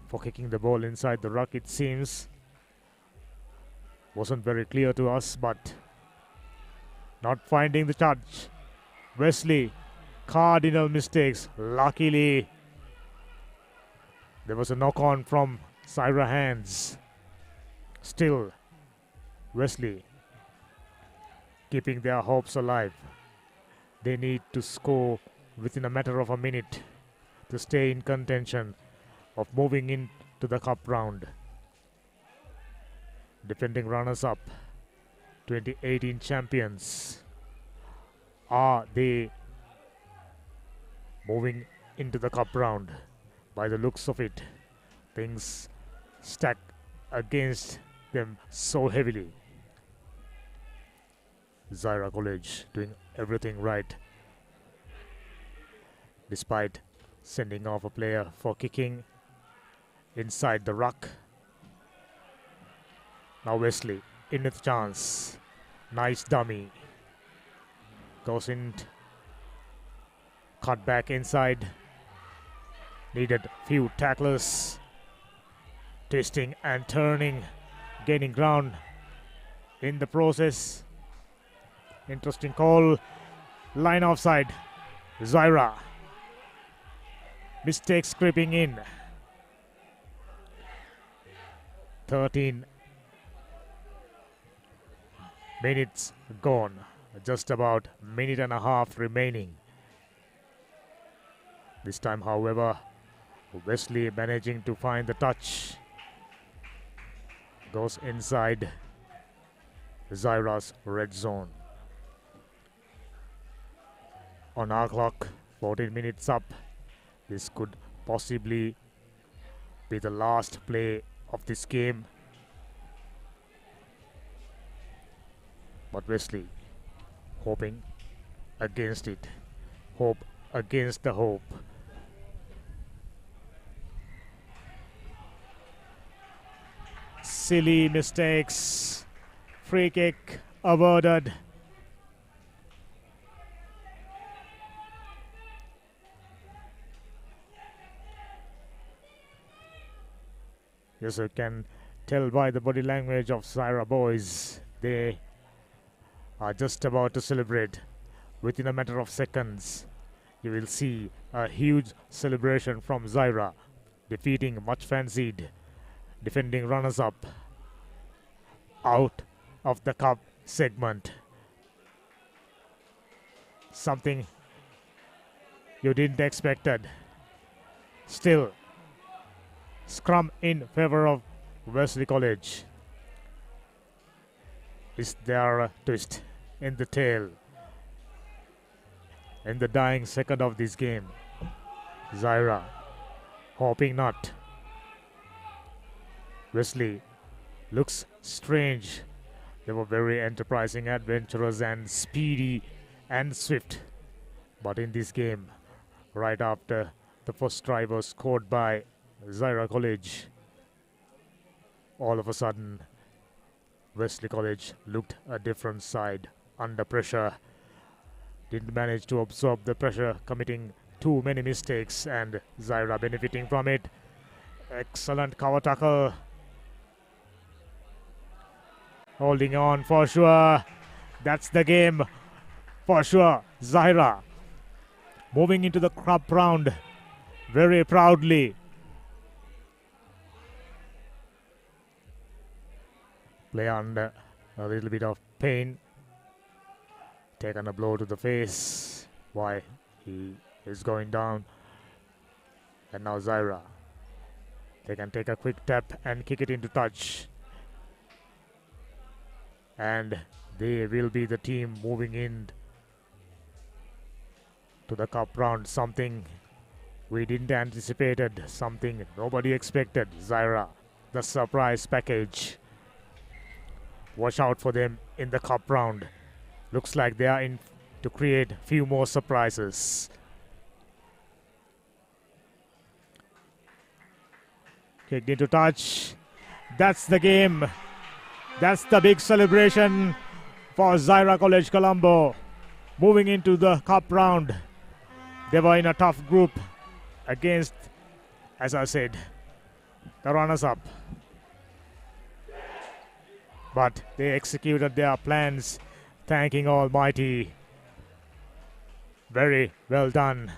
For kicking the ball inside the ruck, it seems. Wasn't very clear to us, but not finding the touch. Wesley, cardinal mistakes. Luckily, there was a knock-on from Zaira hands. Still, Wesley keeping their hopes alive. They need to score within a matter of a minute to stay in contention of moving into the cup round. Defending runners-up, 2018 champions. Are they moving into the cup round? By the looks of it, things stack against them so heavily. Zaira College doing everything right, despite sending off a player for kicking inside the ruck. Now Wesley in with chance. Nice dummy. Goes in. Cut back inside. Needed few tacklers. Twisting and turning. Gaining ground in the process. Interesting call. Line offside. Zaira. Mistakes creeping in. 13 minutes gone. Just about minute and a half remaining. This time, however, Wesley managing to find the touch. Goes inside Zaira's red zone. On our clock, 14 minutes up. This could possibly be the last play of this game. But Wesley hoping against it. Hope against the hope. silly mistakes. Free kick awarded. Yes, you can tell by the body language of Zaira boys. They are just about to celebrate. Within a matter of seconds, you will see a huge celebration from Zaira, defeating much fancied defending runners-up out of the cup segment. Something you didn't expected. Still, scrum in favor of Wesley College. Is there a twist in the tail? In the dying second of this game, Zaira hoping not. Wesley looks strange. They were very enterprising, adventurous and speedy and swift. But in this game, right after the first try was scored by Zaira College, all of a sudden Wesley College looked a different side under pressure. Didn't manage to absorb the pressure, committing too many mistakes, and Zaira benefiting from it. Excellent cover tackle. Holding on for sure. That's the game for sure. Zaira moving into the cup round very proudly. Play under a little bit of pain. Taken a blow to the face. Why he is going down. And now Zaira. They can take a quick tap and kick it into touch. And they will be the team moving in to the cup round. Something we didn't anticipated, something nobody expected. Zaira, the surprise package. Watch out for them in the cup round. Looks like they are in to create few more surprises. Kicked into touch. That's the game. That's the big celebration for Zaira College Colombo. Moving into the cup round. They were in a tough group against, as I said, the runners-up. But they executed their plans, thanking Almighty. Very well done.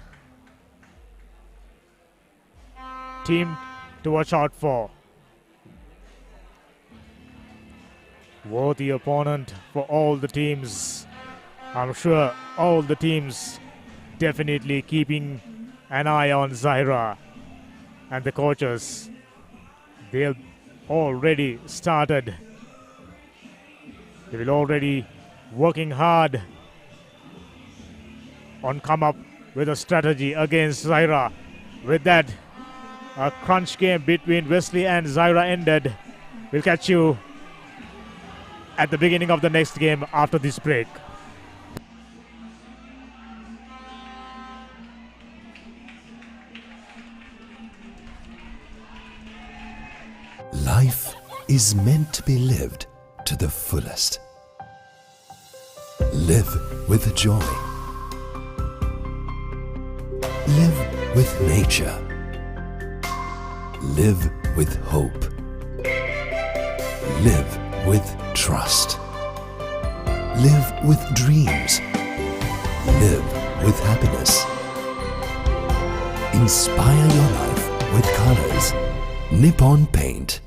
Team to watch out for. Worthy opponent for all the teams. I'm sure all the teams definitely keeping an eye on Zaira and the coaches. They've already started. They will already working hard on come up with a strategy against Zaira. With that, a crunch game between Wesley and Zaira ended. We'll catch you at the beginning of the next game after this break. Life is meant to be lived to the fullest. Live with joy. Live with nature. Live with hope. Live with trust. Live with dreams. Live with happiness. Inspire your life with colors. Nippon Paint.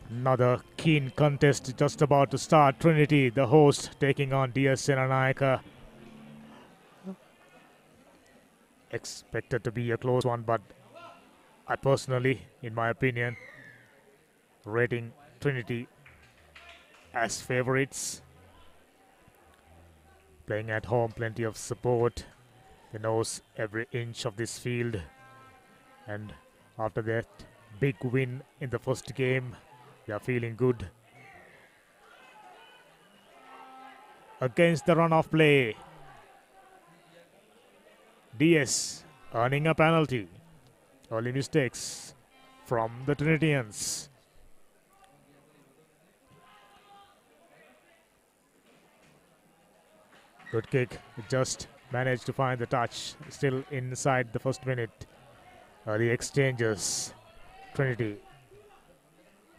Another keen contest just about to start. Trinity, the host, taking on DS Senanayaka. Expected to be a close one, but I personally, in my opinion, rating Trinity as favorites. Playing at home, plenty of support. They knows every inch of this field. And after that big win in the first game, they are feeling good. Against the run of play, DS earning a penalty. Early mistakes from the Trinitians. Good kick, just managed to find the touch, still inside the first minute. The exchanges, Trinity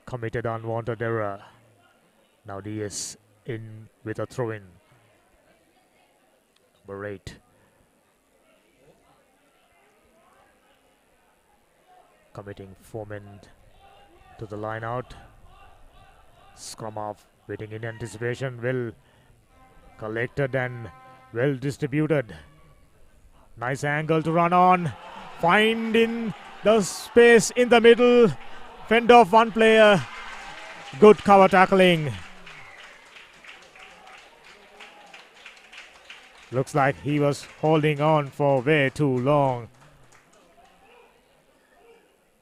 committed unwanted error. Now DS in with a throw-in. Number 8. Committing 4 men to the line out. Scrum off, waiting in anticipation. Well collected and well distributed. Nice angle to run on. Finding the space in the middle. Fend off one player. Good cover tackling. Looks like he was holding on for way too long.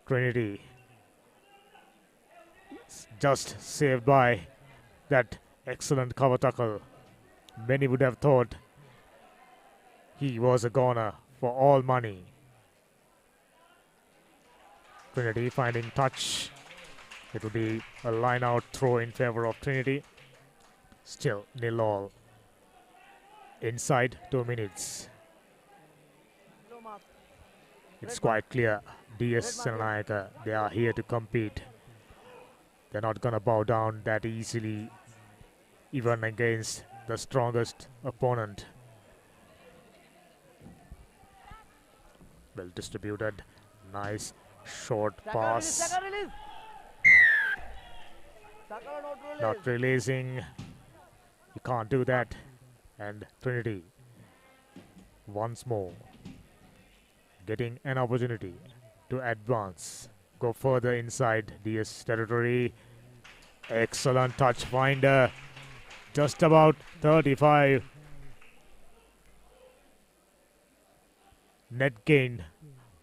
Trinity just saved by that excellent cover tackle. Many would have thought he was a goner for all money. Trinity finding touch. It will be a line out throw in favor of Trinity. Still 0-all. Inside 2 minutes. It's quite clear. DS Seranayaka, they are here to compete. They're not gonna bow down that easily, even against the strongest opponent. Well distributed. Nice short pass. Not releasing. You can't do that. And Trinity once more getting an opportunity to advance, go further inside DS territory. Excellent touch finder, just about 35. Net gain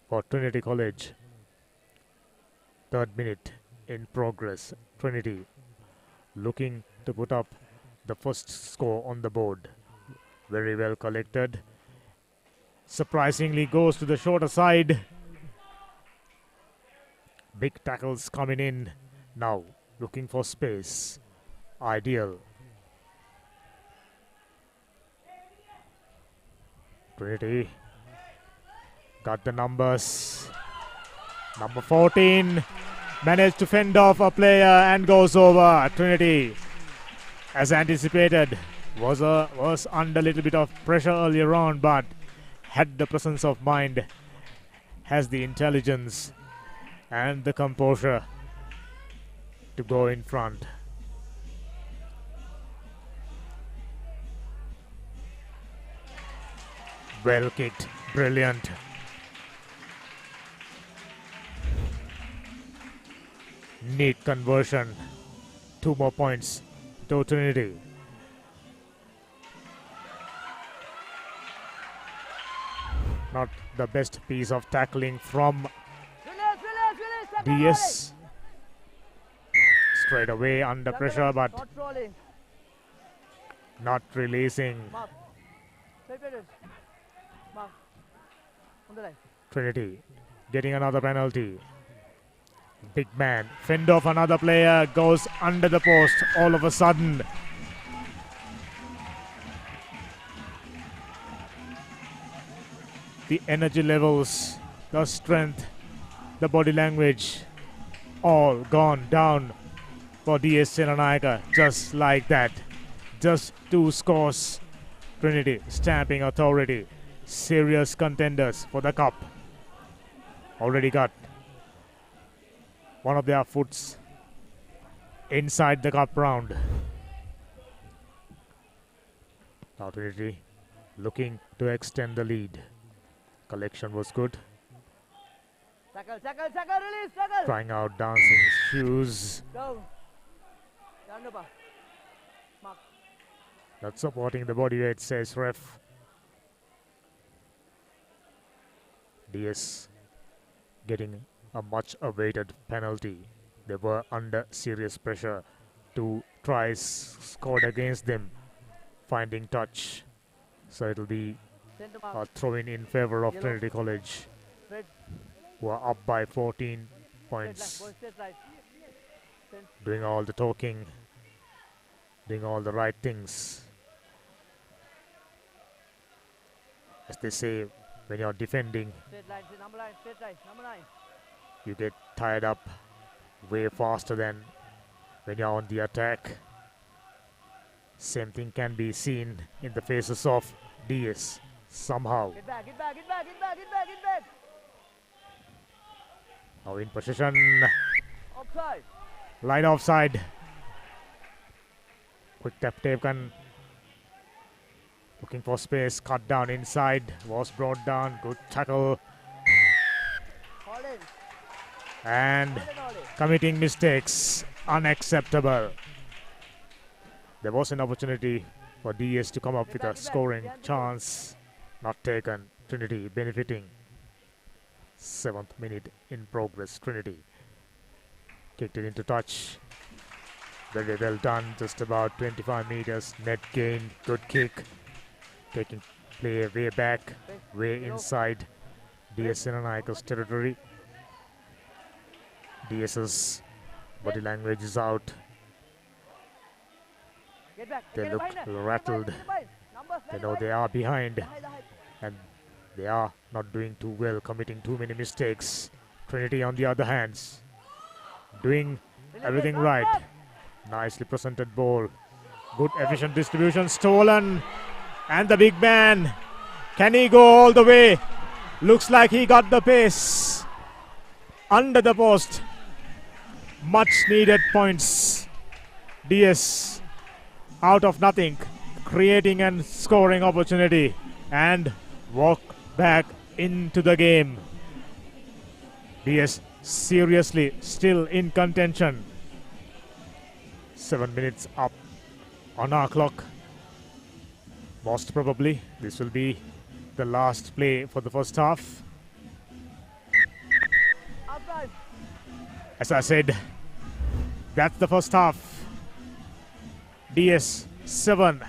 for Trinity College. 3rd minute in progress. Trinity looking to put up the first score on the board. Very well collected. Surprisingly goes to the shorter side. Big tackles coming in. Now looking for space. Ideal. Trinity got the numbers. Number 14 managed to fend off a player and goes over. Trinity, as anticipated, was under a little bit of pressure earlier on, but had the presence of mind, has the intelligence and the composure to go in front. Well kicked, brilliant. Neat conversion. 2 more points to Trinity. Not the best piece of tackling from DS. Straight away under pressure, but not releasing. Trinity getting another penalty. Big man, fend off another player, goes under the post all of a sudden. The energy levels, the strength, the body language, all gone down for DS Seranayaka, just like that. Just 2 scores. Trinity stamping authority. Serious contenders for the cup. Already got one of their foots inside the cup round. Now Trinity looking to extend the lead. Collection was good. Release, Trying out dancing shoes. Go. Not supporting the body weight, says ref. DS getting a much awaited penalty. They were under serious pressure. 2 tries scored against them, finding touch. So it'll be a throw-in favor of Trinity College, who are up by 14 points. Boy, straight right. Doing all the talking, doing all the right things. As they say, when you're defending, Straight line, number 9, straight right, number 9. you get tired up way faster than when you're on the attack. Same thing can be seen in the faces of DS somehow. Get back, get back, get back, get back, get back, get back. Now in possession. Offside. Line offside. Quick tap Taken. Looking for space. Cut down inside. Was brought down. Good tackle. And committing mistakes. Unacceptable. There was an opportunity for DS to come up with a scoring chance. Not taken. Trinity benefiting. 7th minute in progress. Trinity kicked it into touch. Very well done. Just about 25 meters. Net gain. Good kick. Taking play way back. Way inside DS Senanaika's territory. DS's body language is out. They look rattled. They know they are behind. And they are not doing too well, committing too many mistakes. Trinity on the other hand, doing everything right. Nicely presented ball. Good efficient distribution. Stolen. And the big man. Can he go all the way? Looks like he got the pace. Under the post. Much needed points. DS out of nothing, creating and scoring opportunity, and walk back into the game. DS seriously still in contention. 7 minutes up on our clock. Most probably this will be the last play for the first half. As I said, that's the first half. DS 7,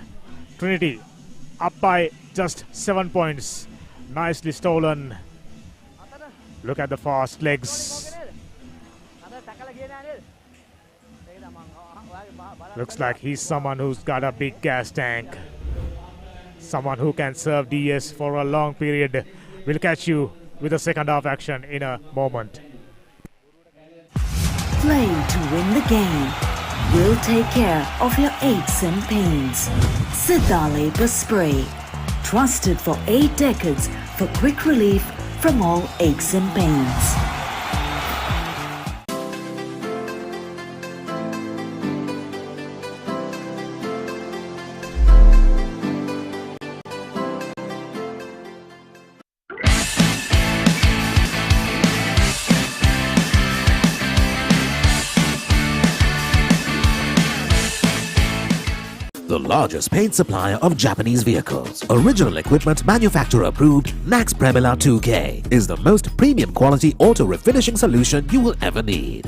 Trinity up by just 7 points. Nicely stolen. Look at the fast legs. Looks like he's someone who's got a big gas tank. Someone who can serve DS for a long period. We'll catch you with the second half action in a moment. Playing to win the game. We'll take care of your aches and pains. Siddha Spray. Trusted for 8 decades for quick relief from all aches and pains. The largest paint supplier of Japanese vehicles. Original equipment manufacturer approved Nax Premila 2K is the most premium quality auto refinishing solution you will ever need.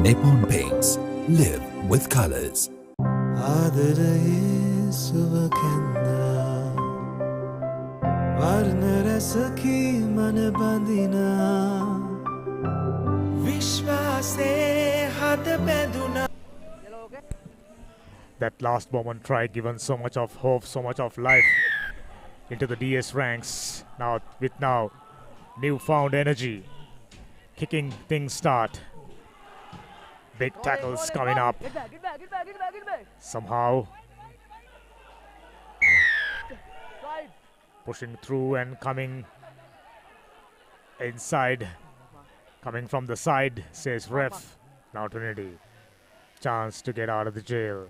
Nippon Paints. Live with colors. ආදරයේ සුවකැන්දා වර්ණ රැසකි මන බඳිනා විශ්වාසේ හද බැඳුනා. That last moment try given so much of hope, so much of life into the DS ranks. Now with newfound energy, kicking things start. Big tackles coming up. Get back, get back, get back, get back, get back. Somehow Right. pushing through and coming inside. Coming from the side, says ref. Now Trinity. Chance to get out of the jail.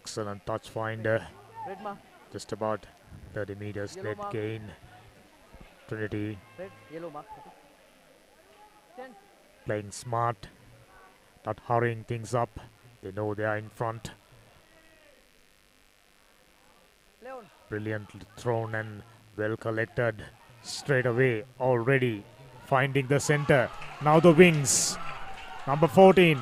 Excellent touch finder. Red mark. Just about 30 meters Yellow net mark. gain. Trinity Red, yellow mark. 10. playing smart, not hurrying things up. They know they are in front. Brilliantly thrown and well collected. Straight away already finding the center. Now the wings. Number 14.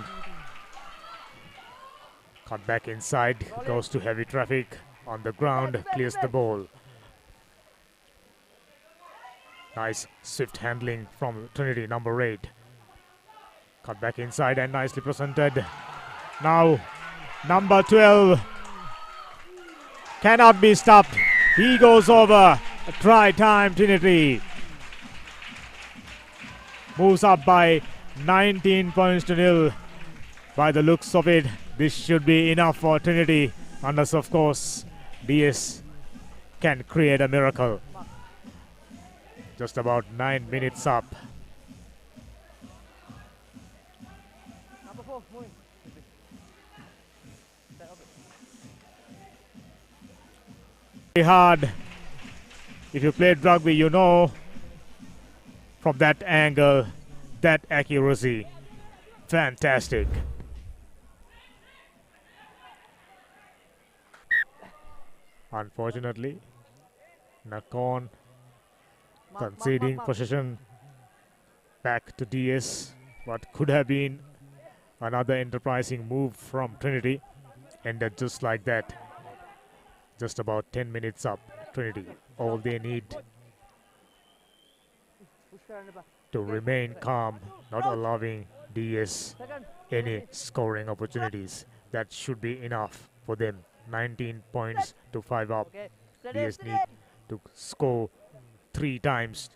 Cut back inside. Goes to heavy traffic. On the ground. Clears the ball. Nice swift handling from Trinity, number 8. Cut back inside and nicely presented. Now, number 12 cannot be stopped. He goes over. A try time, Trinity. Moves up by 19 points to nil. By the looks of it, this should be enough for Trinity. Unless, of course, DS can create a miracle. Just about 9 minutes up. Number 4, moving. Very hard. If you played rugby, you know from that angle, that accuracy. Fantastic. Unfortunately, Nakorn conceding possession back to DS. What could have been another enterprising move from Trinity ended just like that. Just about 10 minutes up. Trinity, all they need to remain calm, not allowing DS any scoring opportunities. That should be enough for them. 19 points to 5 up. DS need to score 3 times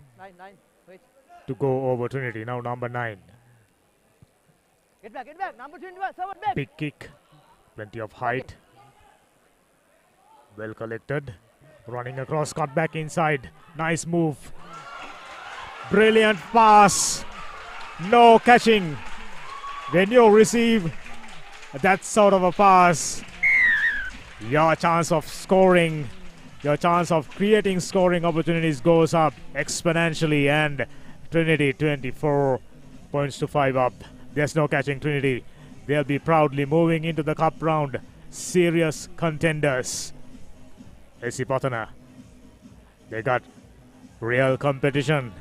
to go over Trinity. Now number 9. Get back. Number 21, serve back. Big kick. Plenty of height. Well collected. Running across, cut back inside. Nice move. Brilliant pass. No catching. When you receive that sort of a pass, your chance of scoring, your chance of creating scoring opportunities goes up exponentially. And Trinity 24 points to 5 up. There's no catching Trinity. They'll be proudly moving into the cup round. Serious contenders. AC Patana. They got real competition.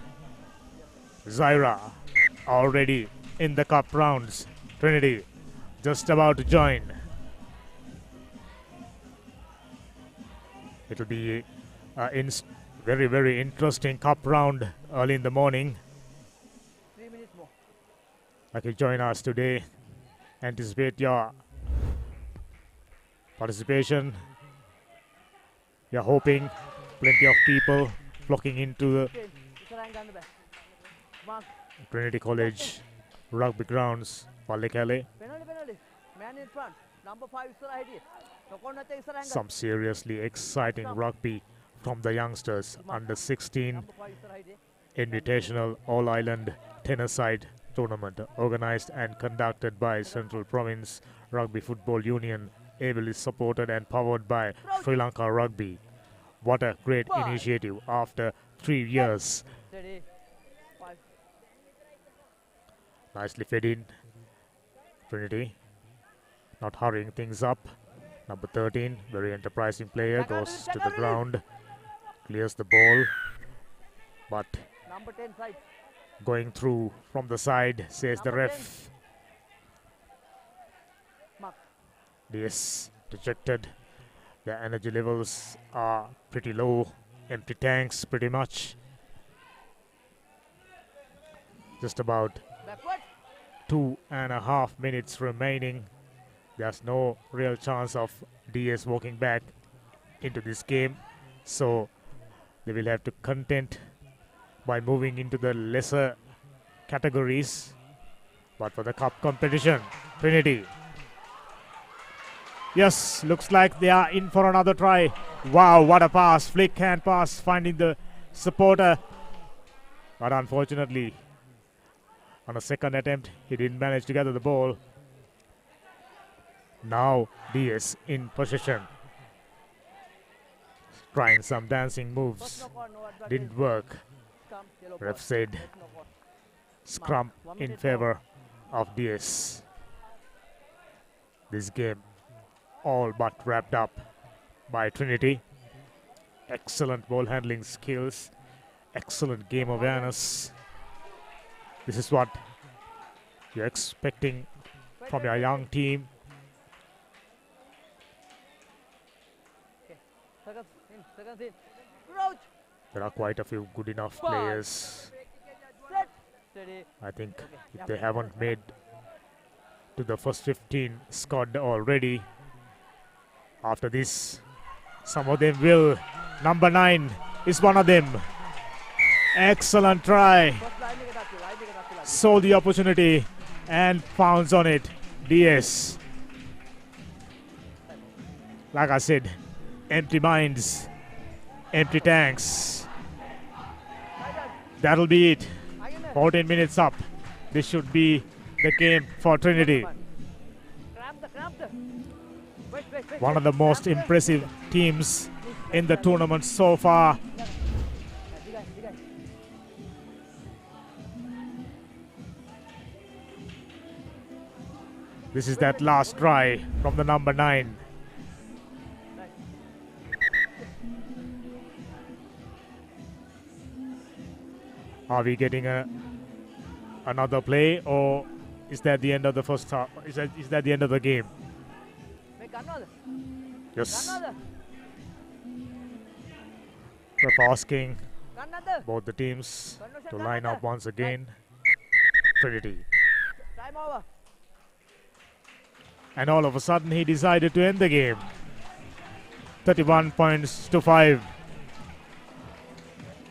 Zaira already in the cup rounds. Trinity just about to join. It'll be a very interesting cup round early in the morning. 3 minutes more. Like you join us today. Anticipate your participation. You're hoping plenty of people flocking into the Trinity College rugby grounds, Pallekele. Penalty. Man in front. Number 5 isara hitiye. Some seriously exciting rugby from the youngsters. Under 16 Invitational All-Island Tennis-side tournament organized and conducted by Central Province Rugby Football Union, ably supported and powered by Sri Lanka Rugby. What a great initiative after 3 years. Nicely fed in. Trinity not hurrying things up. Number 13, very enterprising player, goes to the ground, clears the ball, but Number 10 side. going through from the side, says the ref. DS dejected. The energy levels are pretty low. Empty tanks pretty much. Just about 2.5 minutes remaining. There's no real chance of DS walking back into this game. So they will have to content by moving into the lesser categories. But for the cup competition, Trinity. Yes, looks like they are in for another try. Wow, what a pass. Flick hand pass, finding the supporter. But unfortunately, on a second attempt, he didn't manage to gather the ball. Now DS in possession. Trying some dancing moves. Didn't work. Ref said scrum in favor of DS. This game all but wrapped up by Trinity. Excellent ball handling skills, excellent game awareness. This is what you're expecting from your young team. Seconds in. Crouch. There are quite a few good enough players. Steady. I think if they haven't made to the first 15 squad already, after this, some of them will. Number 9 is one of them. Excellent try. Saw the opportunity and pounced on it. DS. Like I said, empty minds, empty tanks. That'll be it. 14 minutes up. This should be the game for Trinity. One of the most impressive teams in the tournament so far. This is that last try from the number 9. Are we getting another play, or is that the end of the first half? Is that the end of the game? Yes. Ref asking both the teams to line up once again. Trinity. Time over. And all of a sudden he decided to end the game. 31 points to 5.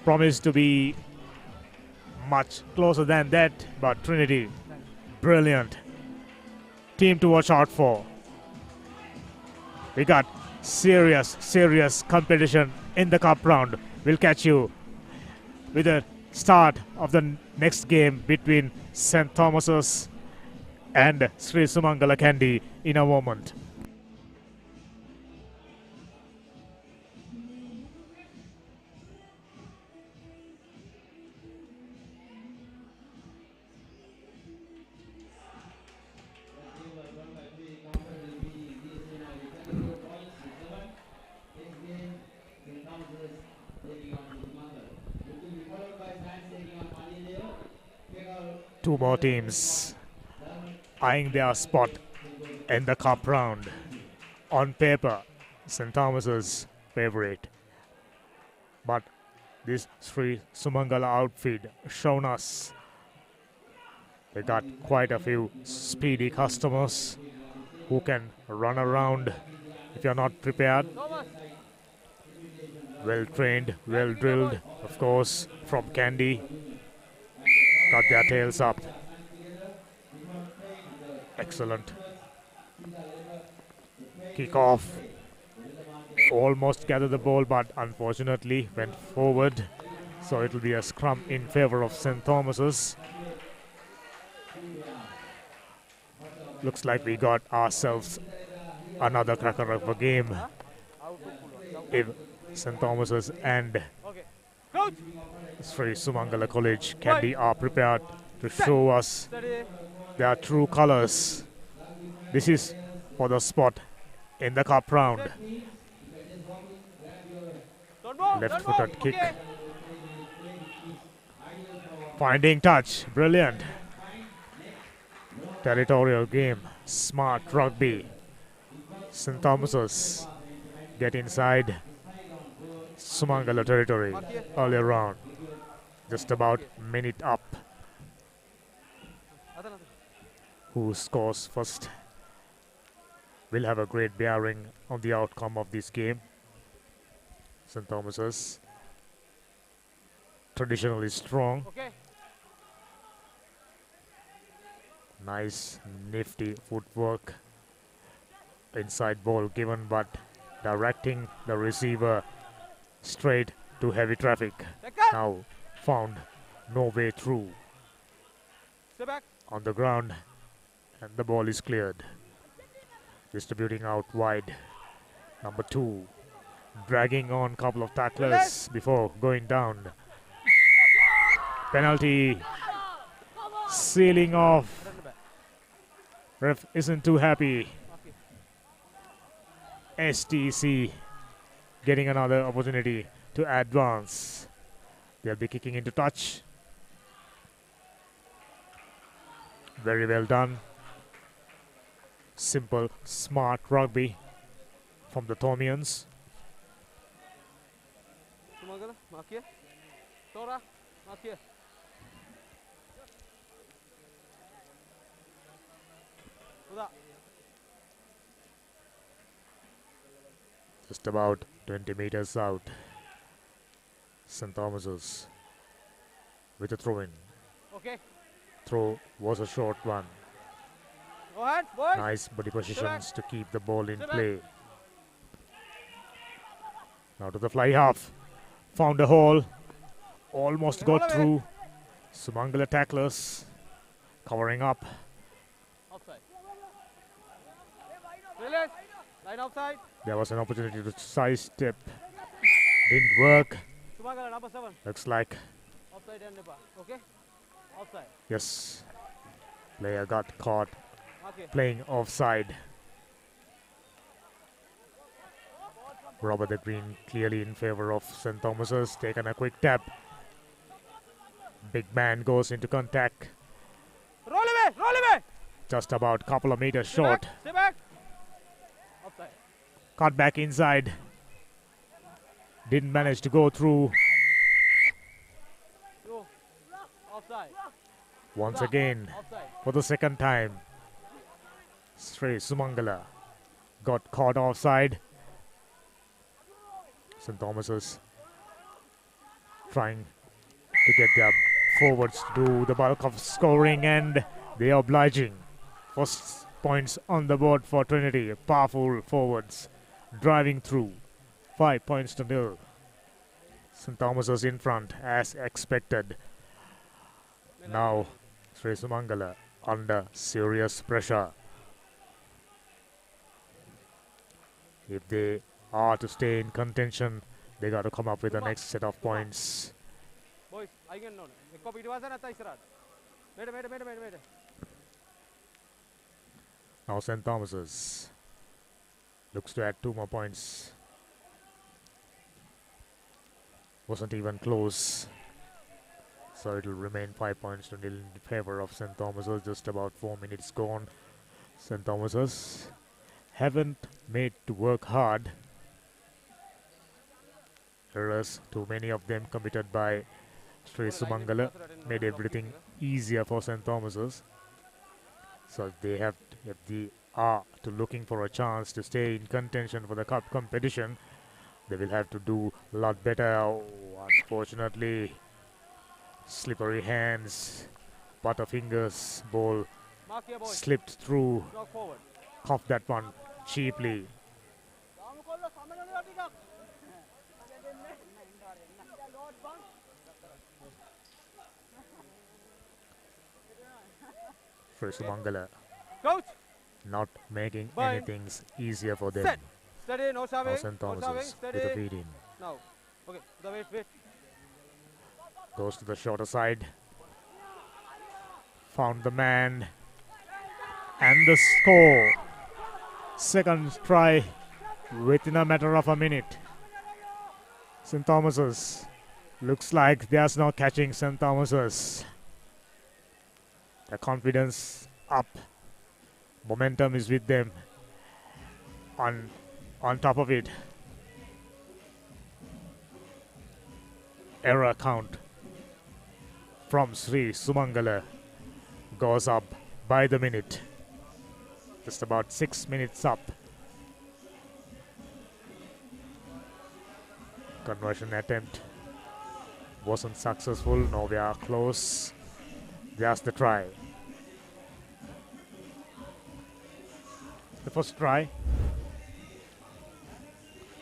Promised to be much closer than that, but Trinity, brilliant team to watch out for. We got serious competition in the cup round. We'll catch you with the start of the next game between St. Thomas's and Sri Sumangala Kandy in a moment. Two more teams eyeing their spot in the cup round. On paper, St. Thomas's favorite. But this Sri Sumangala outfit shown us they got quite a few speedy customers who can run around if you're not prepared. Well trained, well drilled, of course, from Kandy. Got their tails up. Excellent. Kick off. Almost gathered the ball, but unfortunately went forward. So it'll be a scrum in favor of St. Thomas's. Looks like we got ourselves another cracker of a game. If St. Thomas's and Sri Sumangala College Kandy are prepared to show us their true colors. This is for the spot in the cup round. Left-footed kick. Finding touch. Brilliant. Territorial game. Smart rugby. St. Thomas's get inside Sumangala territory earlier round. Just about minute up. Who scores first will have a great bearing on the outcome of this game. St. Thomas's traditionally strong. Nice nifty footwork. Inside ball given, but directing the receiver straight to heavy traffic. Now found no way through. On the ground, and the ball is cleared. Distributing out wide. Number 2 dragging on a couple of tacklers before going down. Penalty. Sealing off. Ref isn't too happy. STC getting another opportunity to advance. They'll be kicking into touch. Very well done. Simple, smart rugby from the Thomians. Sumangala, mark here. Tora, mark here. Uda. Just about 20 meters out. St. Thomas's with a throw in. Okay. Throw was a short one. Go ahead, boys. Nice body positions to keep the ball in play. Now to the fly half. Found a hole. Almost got through. Sumangala tacklers covering up. Offside. Release. Line offside. There was an opportunity to sidestep. Didn't work. Sumangala number 7. Looks like. Offside and Nepa. Okay. Offside. Yes. Player got caught Okay. playing offside. Robert the Green clearly in favor of St. Thomas's. Taken a quick tap. Big man goes into contact. Roll away. Roll away. Just about couple of meters short. Stay back. Offside. Cut back inside. Didn't manage to go through. Go. Offside. Once again, Offside. for the second time, Sri Sumangala got caught offside. St. Thomas's trying to get their forwards to do the bulk of scoring, and they are obliging. First points on the board for Trinity. Powerful forwards driving through. 5 points to 0. St. Thomas's in front as expected. Now Sri Sumangala under serious pressure. If they are to stay in contention, they got to come up with the next set of points. Boys, I can know. Ekko පිටවස නැත්නම් ඉස්සරහට. මේට. Now St. Thomas's looks to add 2 more points. Wasn't even close. So it will remain 5 points to 0 in favor of St. Thomas's. Just about 4 minutes gone. St. Thomas's haven't made to work hard. Errors, too many of them committed by Sri Sumangala, made everything easier for St. Thomas's. So if they are to looking for a chance to stay in contention for the cup competition, they will have to do a lot better. Oh, unfortunately, slippery hands, butterfingers, ball slipped through. Coughed that one cheaply. For Sumangala, Coach. not making Bye. anything easier for them. Set. Steady. No Now shoving. St. No shoving. Thomas's with a Steady. feed in. Now. Okay. The wait. Goes to the shorter side. Found the man. And the score. Second try within a matter of a minute. St. Thomas's. Looks like there's no catching St. Thomas's. The confidence up. Momentum is with them. On top of it, error count from Sri Sumangala goes up by the minute. Just about 6 minutes up. Conversion attempt wasn't successful. Nowhere close. There's the try. The first try.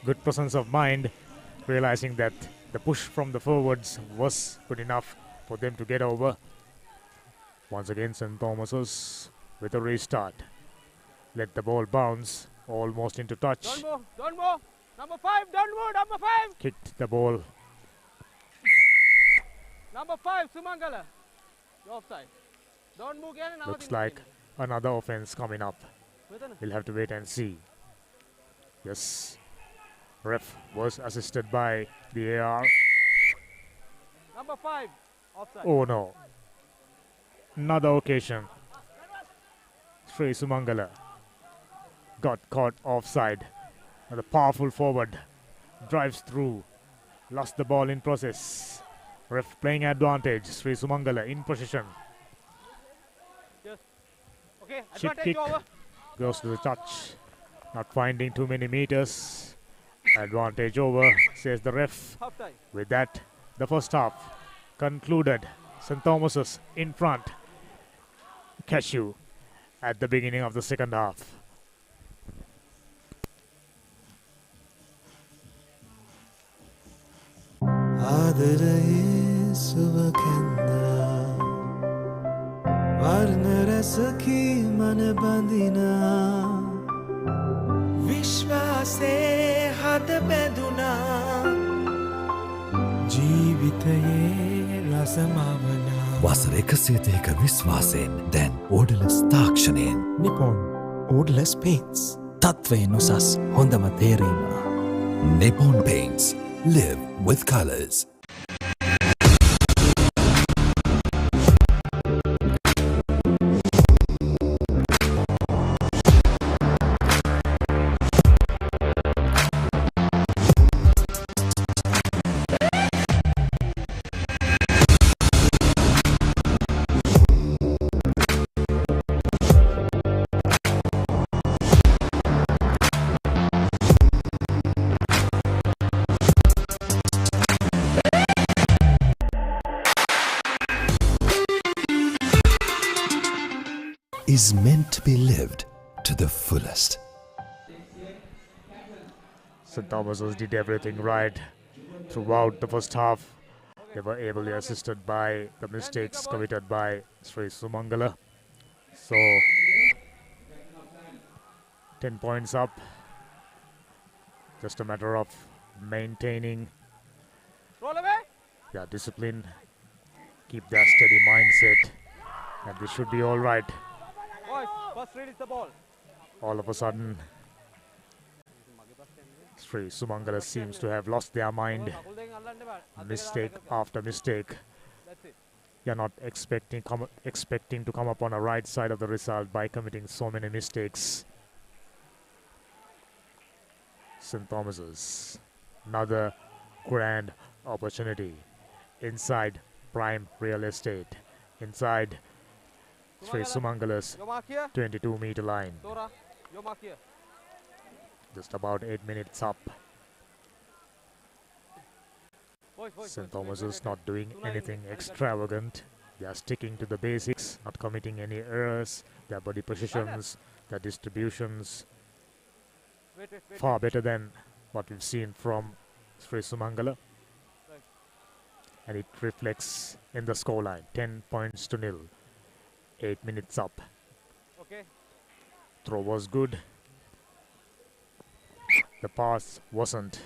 Good presence of mind, realizing that the push from the forwards was good enough for them to get over. Once again, St. Thomas's with a restart. Let the ball bounce, almost into touch. Don't move. Number 5, don't move. Number 5. Kicked the ball. Number 5, Sumangala. You're offside. Don't move again. Looks like another offense coming up. We'll have to wait and see. Yes. Ref was assisted by the AR. Number 5, offside. Oh no. Another occasion. Sri Sumangala got caught offside. And the powerful forward drives through. Lost the ball in process. Ref playing advantage. Sri Sumangala in position. Yes. Okay, Chip advantage kick over. goes to the touch. Not finding too many meters. Advantage over, says the ref. Half time. With that, the first half concluded. St. Thomas's in front. Cashew at the beginning of the second half. ආදරයේ සුවකැන්දා වර්ණ රැසකී මන බඳිනා විශ්වාසේ හද බැඳුනා ජීවිතයේ රසමවනා වසර 102ක විශ්වාසයෙන් දැන් ඕඩලස් තාක්ෂණයෙන් Nippon ඕඩලස් paints තත්වයෙන් උසස් හොඳම තේරීම Nippon paints live with colors. Is meant to be lived to the fullest. St. Thomas's did everything right throughout the first half. They were ably assisted by the mistakes committed by Sri Sumangala. So, 10 points up. Just a matter of maintaining Roll away. their discipline, keep their steady mindset, and they should be all right. Boys, first release the ball. All of a sudden, Sri Sumangala seems to have lost their mind. Mistake after mistake. That's it. You're not expecting to come up on the right side of the result by committing so many mistakes. St. Thomas's, another grand opportunity inside prime real estate, inside Sri Sumangala's Your mark here. 22-meter line. Dora, your mark here. Just about 8 minutes up. Boys, St. Thomas's not doing anything extravagant. They are sticking to the basics, not committing any errors. Their body positions, their distributions, Wait. far better than what we've seen from Sri Sumangala. Right. And it reflects in the scoreline, 10 points to nil. 8 minutes up. Okay. Throw was good. The pass wasn't.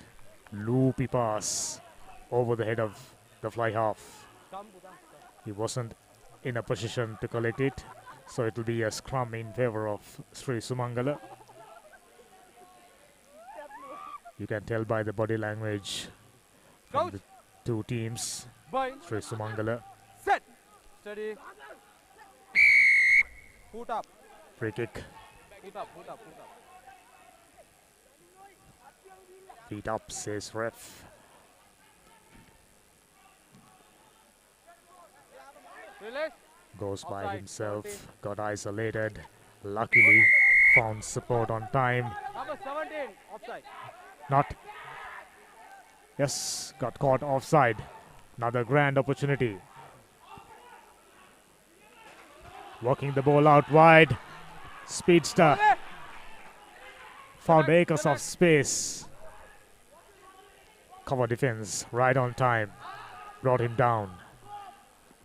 Loopy pass over the head of the fly half. He wasn't in a position to collect it, so it will be a scrum in favor of Sri Sumangala. You can tell by the body language from the two teams. Bye. Sri Sumangala. Set. Steady. Foot up. Free kick. Foot up. Feet up, says ref. Release. Goes by Offside, himself. 17. Got isolated. Luckily found support on time. Number 17. Offside. Not. Yes, got caught offside. Another grand opportunity. Working the ball out wide. Speedster. Found acres of space. Cover defense right on time. Brought him down.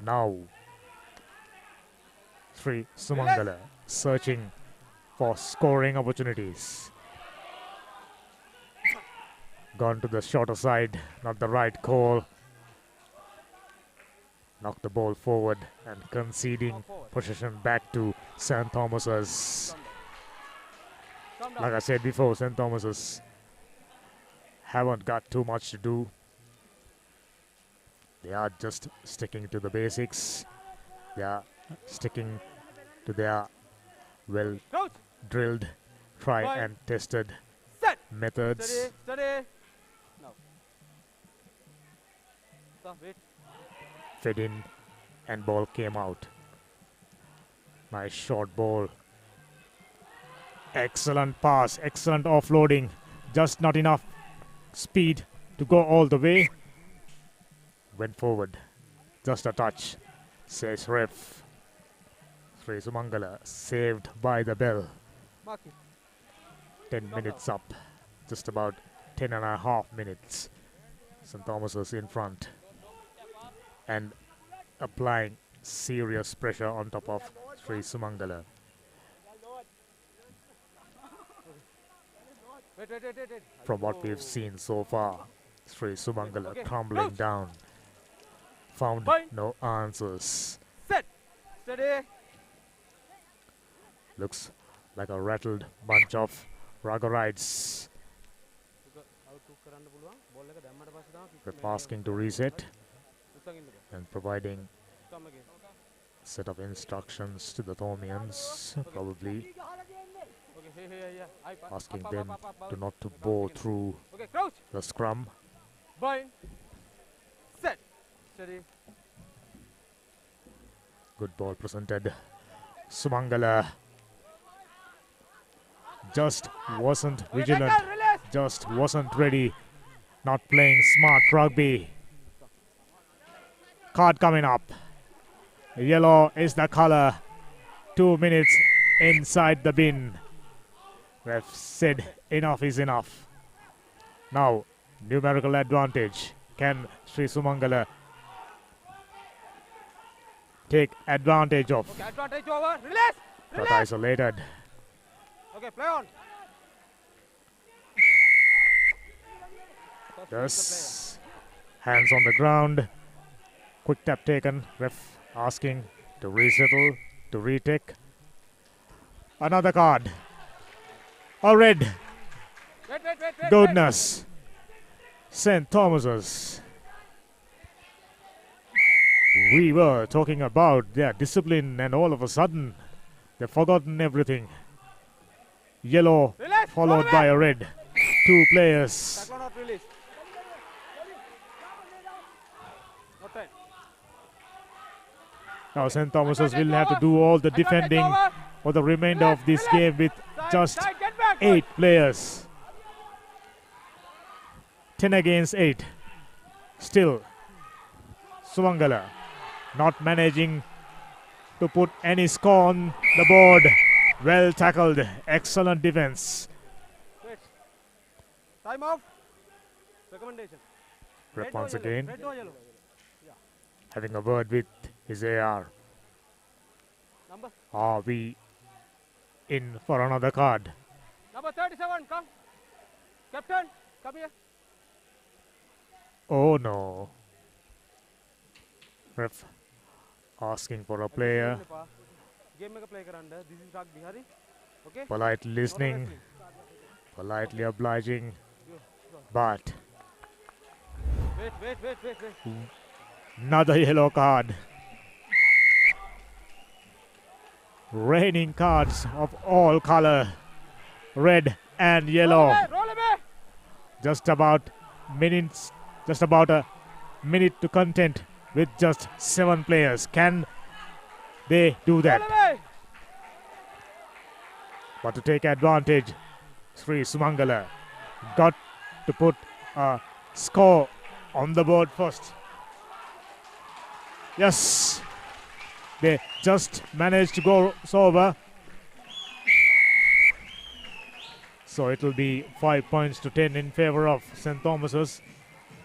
Now, Sri Sumangala searching for scoring opportunities. Gone to the shorter side, not the right call. Knocked the ball forward and conceding possession back to St. Thomas's. Like I said before, St. Thomas's haven't got too much to do. They are just sticking to the basics. They are sticking to their well drilled, tried and tested methods. Steady. Now. Stop, wait. Fed in and ball came out. Nice short ball. Excellent pass, excellent offloading. Just not enough speed to go all the way. Went forward. Just a touch, says ref. Sri Sumangala saved by the bell. 10 minutes up. Just about 10.5 minutes. St. Thomas's in front. And applying serious pressure on top of Sri Sumangala. Wait. From what we've seen so far, Sri Sumangala crumbling down. Found no answers. Set. Steady. Looks like a rattled bunch of Ragorites. Ref asking to reset and providing a set of instructions to the Thomians, probably asking them to not to bore through the scrum. Bind. Set. Steady. Good ball presented. Sumangala just wasn't vigilant, just wasn't ready, not playing smart rugby. Card coming up. Yellow is the color. 2 minutes inside the bin. Ref said enough is enough. Now, numerical advantage. Can Sri Sumangala take advantage of? Okay, advantage over. Release. But isolated. Okay, play on. Yes. Hands on the ground. Quick tap taken. Ref asking to resettle, to retake. Another card. A red. Wait. Goodness. St. Thomas's. We were talking about their discipline and all of a sudden they've forgotten everything. Yellow followed by a red. 2 players. Not released. Okay. Now St. Thomas's will have to do all the defending for the remainder of this game with just 8 players. 10 against 8. Still, Sumangala not managing to put any score on the board. Well tackled. Excellent defense. Wait. Time off. Recommendation. Ref once again Red or yellow? Yeah. having a word with his AR. Number? Are we in for another card? Number 37, come. Captain, come here. Oh no. Ref asking for a player. Game make a play karanda. This is Rag Bihari. Okay? Polite listening. Politely obliging. But Wait. another yellow card. Raining cards of all color. Red and yellow. Roll away. Just about a minute to content with just 7 players. Can they do that? But to take advantage, Sri Sumangala got to put a score on the board first. Yes, they just managed to go over. So it will be 5 points to 10 in favor of St. Thomas's.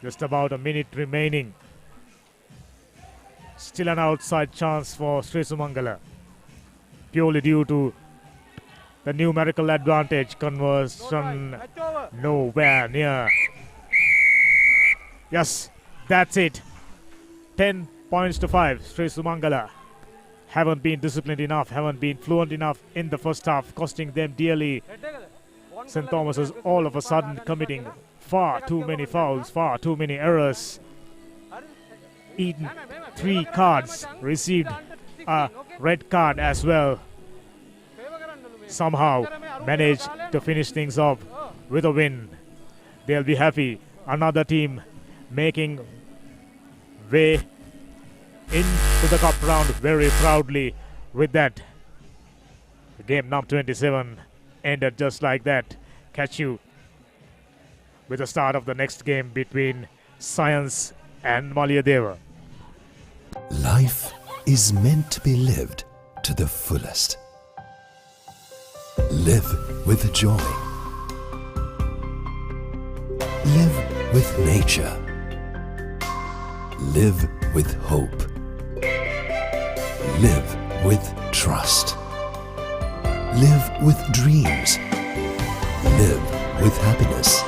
Just about a minute remaining. Still an outside chance for Sri Sumangala. Purely due to the numerical advantage conversion nowhere near. Yes, that's it. 10 points to 5. Sri Sumangala haven't been disciplined enough, haven't been fluent enough in the first half, costing them dearly. St. Thomas is all of a sudden committing Far too many fouls, far too many errors. Eaten 3 cards, received a red card as well. Somehow managed to finish things off with a win. They'll be happy. Another team making way into the cup round very proudly with that. Game number 27 ended just like that. Catch you with the start of the next game between Science and Malyadeva. Life is meant to be lived to the fullest. Live with joy. Live with nature. Live with hope. Live with trust. Live with dreams. Live with happiness.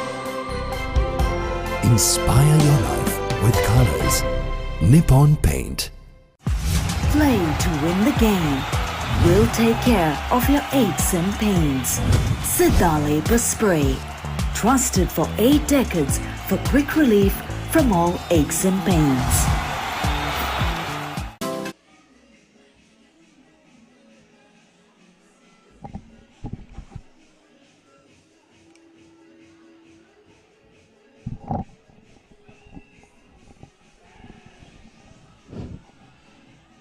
Inspire your life with colors. Nippon Paint. Play to win the game. We'll take care of your aches and pains. Siddha Spray. Trusted for 8 decades for quick relief from all aches and pains.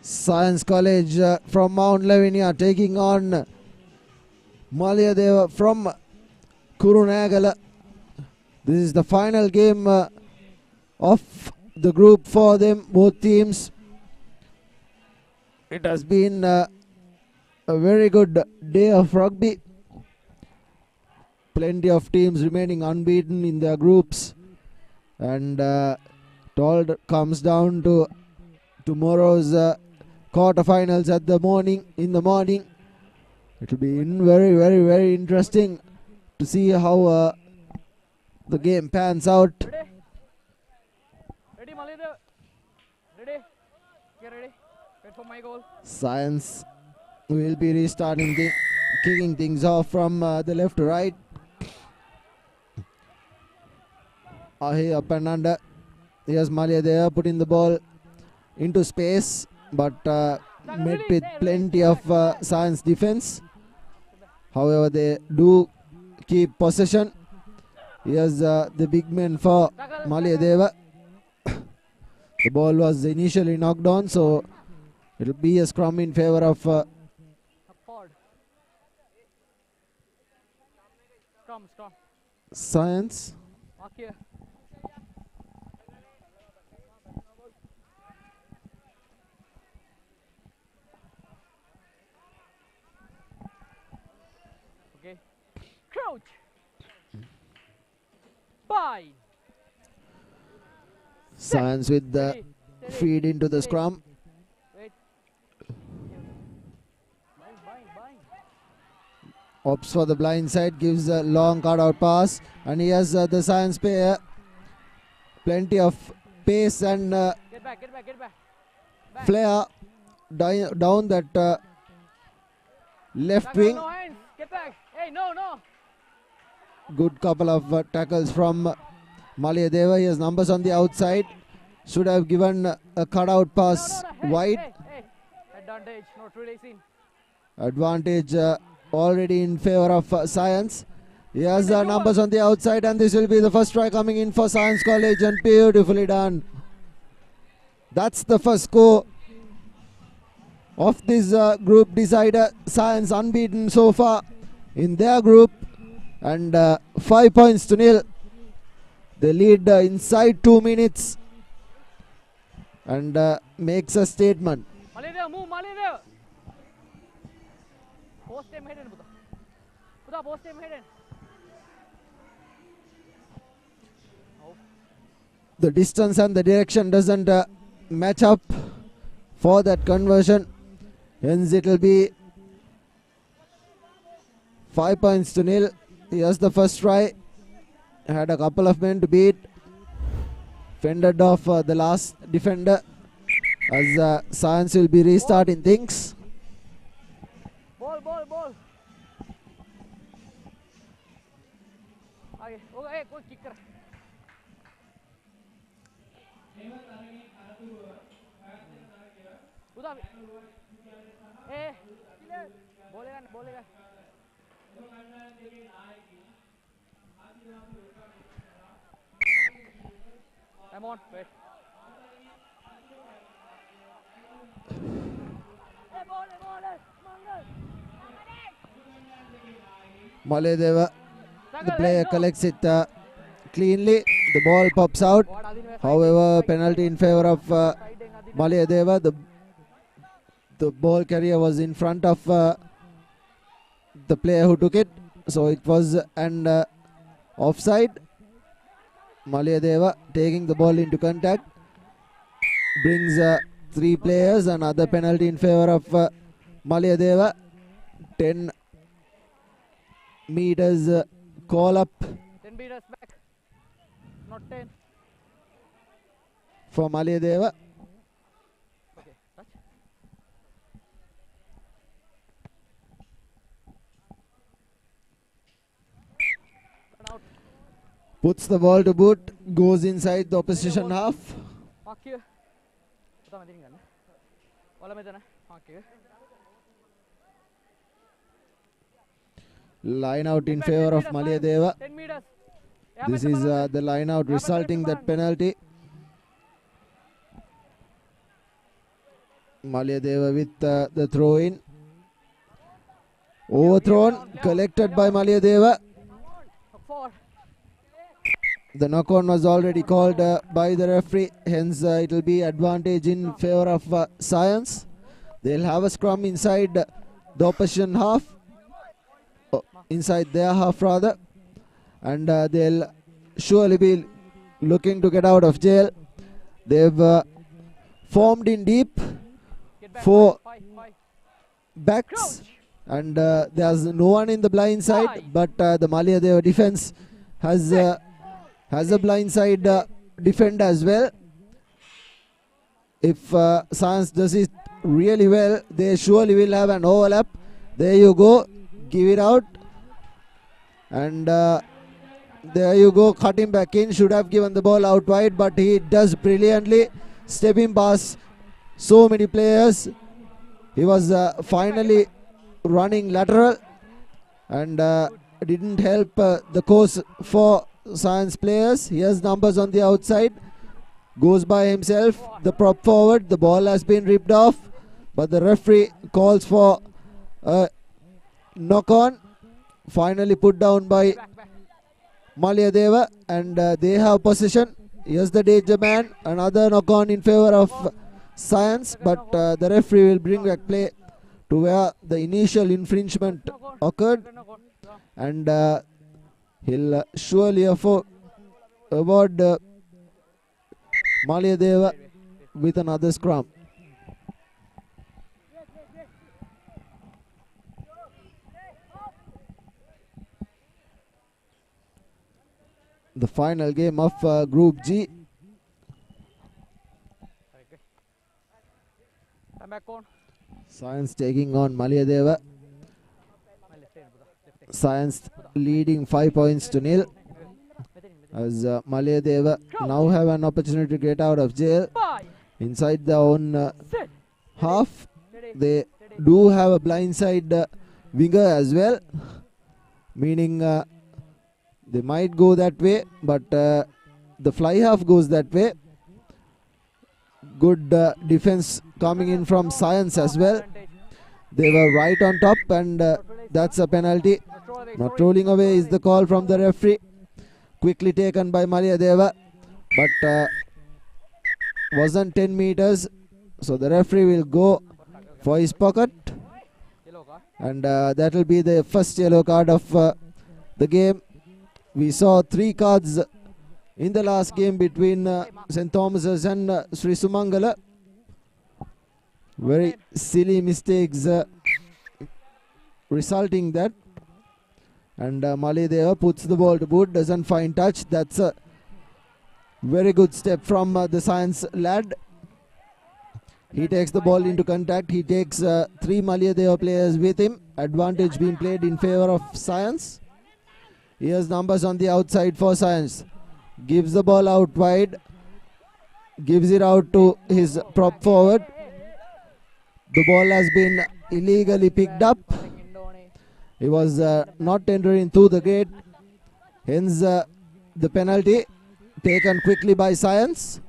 Science College from Mount Lavinia taking on Malyadeva from Kurunagala. This is the final game of the group for them, both teams. It has been a very good day of rugby. Plenty of teams remaining unbeaten in their groups. And it all comes down to tomorrow's quarterfinals in the morning. It will be very, very, very interesting to see how the game pans out. Ready, Malyadeva? Ready? Get ready. Wait for my goal. Science will be restarting, kicking things off from the left to right. Here up and under. Here's Malyadeva putting the ball into space, but met with plenty of Science defense. However, they do keep possession. Here's the big man for Malyadeva. The ball was initially knocked on, so it will be a scrum in favor of Science. Okay. Crouch. Bind. Science with the feed into the scrum. Wait. Opts for the blind side, gives a long cutout pass, and he has the Science player. Plenty of pace and Get back. Back. flair down that left wing. No hands. Get back. Hey, no. Good couple of tackles from Malyadeva. He has numbers on the outside. Should have given a cutout pass wide. Hey. Advantage, not releasing. Advantage already in favor of Science. He has numbers on the outside, and this will be the first try coming in for Science College, and beautifully done. That's the first score of this group decider. Science unbeaten so far in their group, and 5 points to nil. They lead inside 2 minutes and makes a statement. Malyadeva, move, Malyadeva. Post time hidden, Buddha, post time hidden. The distance and the direction doesn't match up for that conversion. Hence it will be 5 points to nil. Here's the first try. Had a couple of men to beat. Fended off the last defender as Science will be restarting things. Ball. Okay, go kicker. I'm on. Wait. Maledeva, the player collects it cleanly. The ball pops out. However, penalty in favor of Maledeva. The ball carrier was in front of the player who took it, so it was an offside. Maledeva taking the ball into contact brings 3 players. Another penalty in favor of Maledeva. 10 meters call up 10 meters back, not 10. for Maledeva. Okay, touch. Out. Puts the ball to boot, goes inside the opposition half. Mark here. Utama dinin ganna. Wala metana. Mark here. Line out in favor of Maledeva. 10 meters. This is the line out resulting that penalty. Maledeva with the throw in. Overthrown, collected by Maledeva. The knock on was already called by the referee, hence it will be advantage in favor of Science. They'll have a scrum inside the opposition half, inside their half rather, and they'll surely be looking to get out of jail. They've formed in deep 4 backs, and there's no one in the blind side, but the Maledeva defense has a blind side defend as well. If Science does it really well, they surely will have an overlap. There you go, give it out, and there you go, cut him back in. Should have given the ball out wide, but he does brilliantly, stepping past so many players. He was finally running lateral, and didn't help the course for Science players. He has numbers on the outside, goes by himself, the prop forward. The ball has been ripped off, but the referee calls for a knock on, finally put down by Maledeva, and they have possession. Here's the danger man, another knock on in favor of Science, but the referee will bring back play to where the initial infringement occurred, and he'll surely award Maledeva with another scrum. The final game of Group G. Science taking on Maledeva. Science leading 5 points to nil, as Maledeva now have an opportunity to get out of jail inside their own half. They do have a blindside winger as well, meaning they might go that way, but the fly half goes that way. Good defense coming in from Science as well. They were right on top, and that's a penalty. Not rolling away is the call from the referee. Quickly taken by Maledeva, but wasn't 10 meters, so the referee will go for his pocket, and that will be the first yellow card of the game. We saw 3 cards in the last game between St. Thomas's and Sri Sumangala. Very silly mistakes resulting that, and Maledeva puts the ball to boot, doesn't find touch. That's a very good step from the Science lad. He takes the ball into contact. He takes 3 Maledeva players with him. Advantage being played in favor of Science. He has numbers on the outside for Science. Gives the ball out wide. Gives it out to his prop forward. The ball has been illegally picked up. He was not entering through the gate. Hence the penalty taken quickly by Science.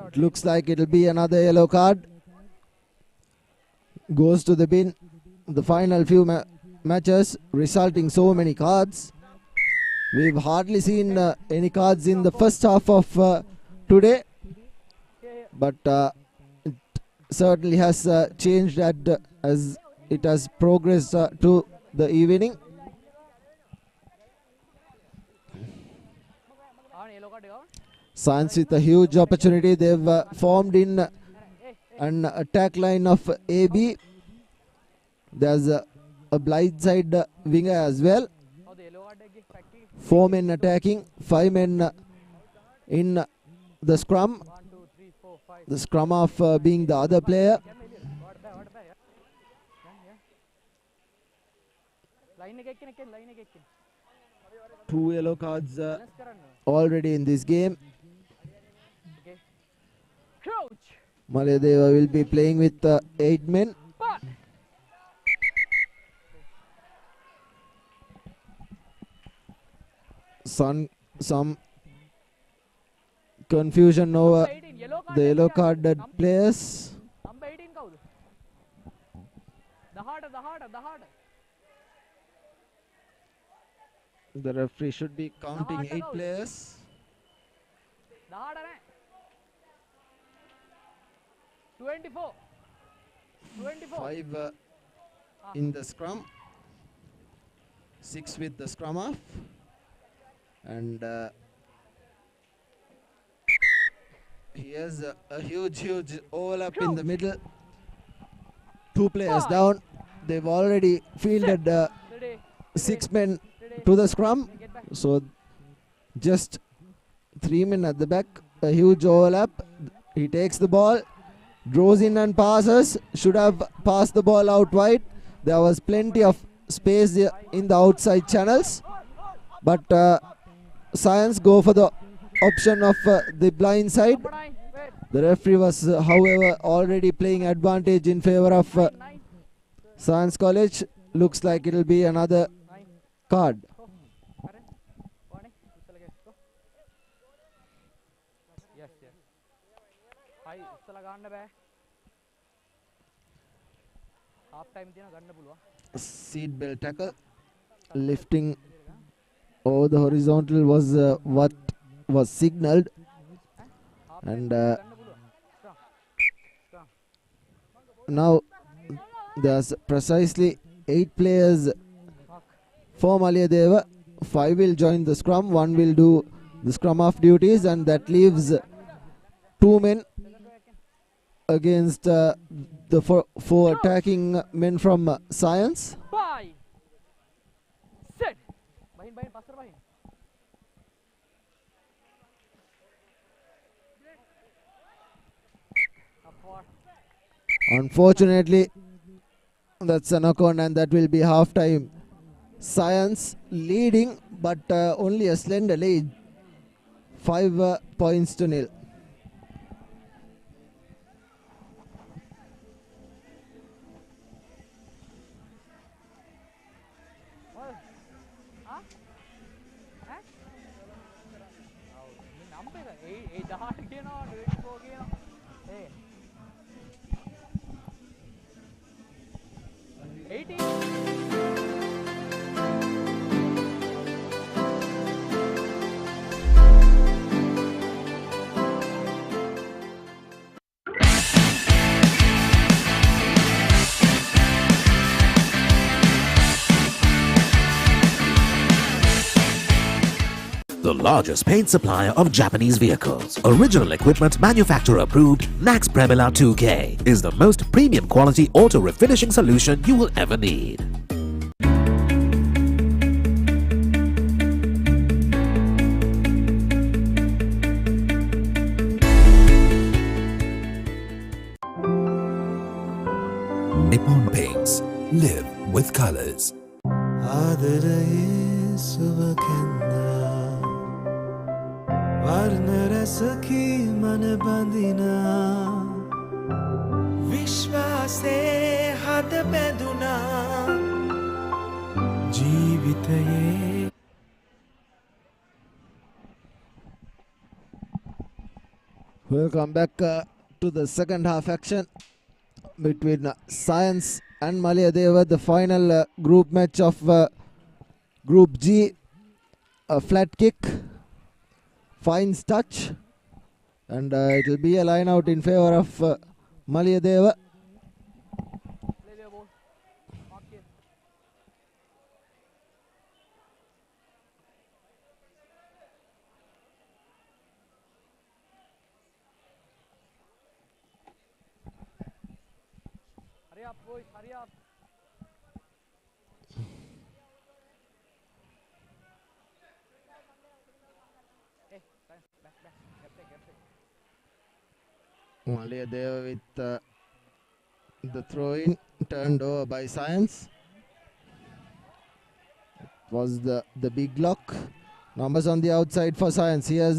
It looks like it will be another yellow card. Goes to the bin. The final few matches resulting so many cards. We've hardly seen any cards in the first half of today. But it certainly has changed as it has progressed to the evening. Science with a huge opportunity. They've formed in an attack line of AB. There's a blindside winger as well. 4 men attacking, 5 men in the scrum. The scrum half being the other player. Two yellow cards already in this game. Malayadeva will be playing with 8 men. Some confusion over the yellow carded players. The referee should be counting 8 players. 24. 5 in the scrum. 6 with the scrum half. And here's a huge overlap in the middle. 2 players down. They've already fielded 6 men to the scrum. So just 3 men at the back. A huge overlap. He takes the ball, draws in and passes. Should have passed the ball out wide. There was plenty of space in the outside channels. But Science go for the option of the blind side. The referee was, however, already playing advantage in favor of Science College. Looks like it will be another card. Seat belt tackle. Lifting over the horizontal was what was signaled. And now there's precisely 8 players for Malayadeva. 5 will join the scrum, 1 will do the scrum half duties, and that leaves 2 men against the 4 attacking men from Science. Unfortunately, that's a knock-on, and that will be half-time. Science leading, but only a slender lead. 5 points to 0. The largest paint supplier of Japanese vehicles. Original equipment manufacturer approved, Nax Premila 2K is the most premium quality auto refinishing solution you will ever need. Nippon Paints. Live with colors. වර්ණරසකි මන බඳිනා විශ්වාසේ හද බැඳුනා ජීවිතයේ Welcome back to the second half action between Science and Maliyadeva, the final group match of Group G. A flat kick finds touch, and it will be a line out in favor of Maliyadeva. Hurry up, boys, hurry up. Hey, back, get there. Maliyadeva with the throw in turned over by Science. Was the big lock. Numbers on the outside for Science. He has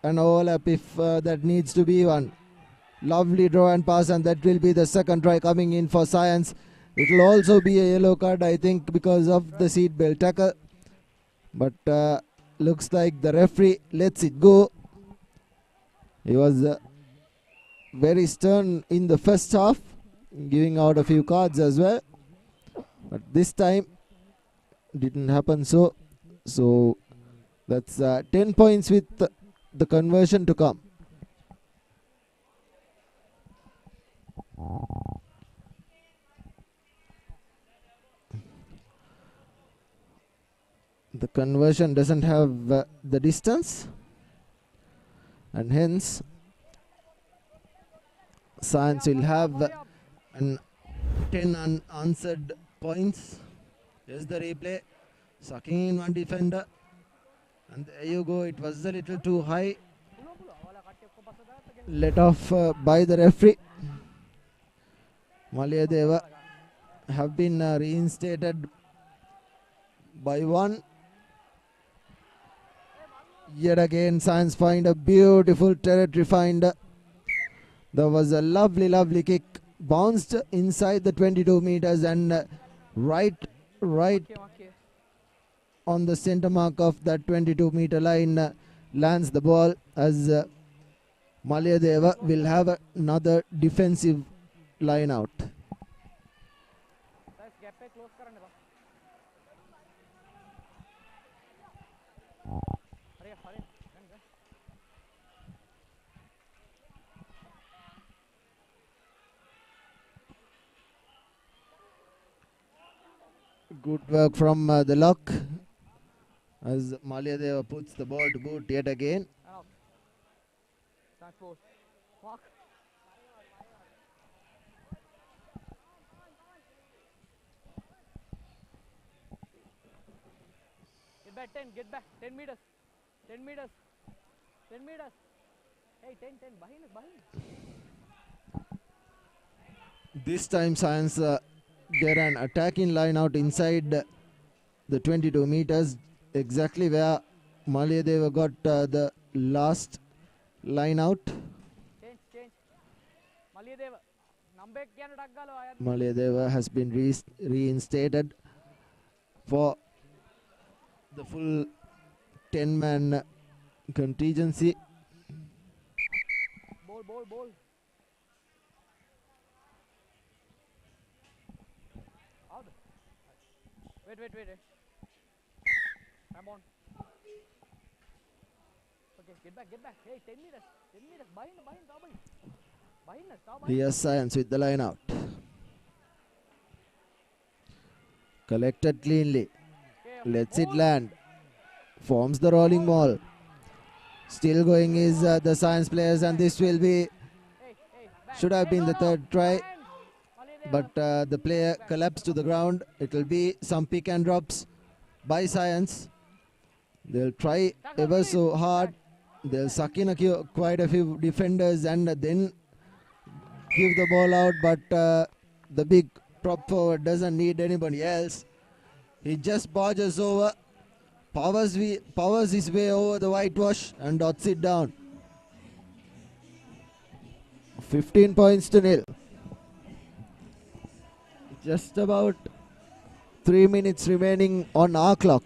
an overlap if that needs to be one. Lovely draw and pass, and that will be the second try coming in for Science. It will also be a yellow card, I think, because of the seat belt tackle. But looks like the referee lets it go. He was very stern in the first half, giving out a few cards as well. But this time didn't happen so. So that's 10 points with the conversion to come. The conversion doesn't have the distance, and hence Science will have 10 unanswered points. Here's the replay. Sucking in one defender, and there you go. It was a little too high. Let off by the referee. Maliyadeva have been reinstated by one. Yet again, Science find a beautiful territory finder. There was a lovely kick, bounced inside the 22 meters and right on the center mark of that 22 meter line lands the ball, as Maliyadeva will have another defensive line out. Good work from the lock, as Maliyadeva puts the ball to boot yet again. Get back, 10 meters, 10 meters, 10 meters. Hey, 10, behind. This time Science get an attacking line out inside the 22 meters, exactly where Maliyadeva got the last line out. Change. Maliyadeva has been reinstated for the full 10-man contingency. Ball. Wait. Come on. Okay, get back. Hey, 10 meters. Behind, double. Here's Science with the line out. Collected cleanly. Lets it land. Forms the rolling ball. Still going is the Science players, and this will be, should have been the third try. But the player collapsed to the ground. It will be some pick and drops by Science. They'll try ever so hard. They'll suck in quite a few defenders and then give the ball out. But the big prop forward doesn't need anybody else. He just barges over powers his way over the whitewash and dots it down. 15 points to nil. Just about 3 minutes remaining on our clock.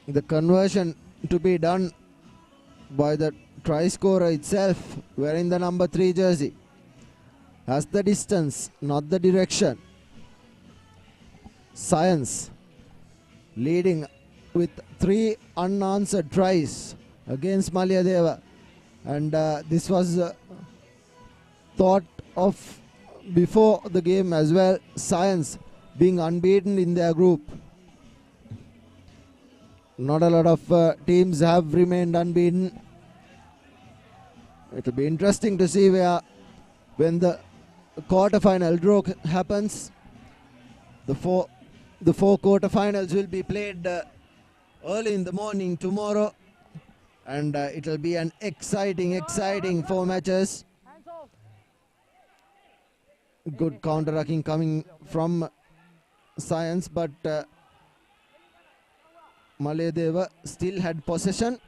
The conversion to be done by the try scorer itself, wearing the number 3 jersey. Has the distance, not the direction. Science leading with 3 unanswered tries against Malayadeva, and this was thought of before the game as well. Science being unbeaten in their group. Not a lot of teams have remained unbeaten. It will be interesting to see when the quarter-final draw happens. The four quarter-finals will be played early in the morning tomorrow, and it will be an exciting 4 matches. Good counter-attacking coming from Science, but Malayadeva still had possession.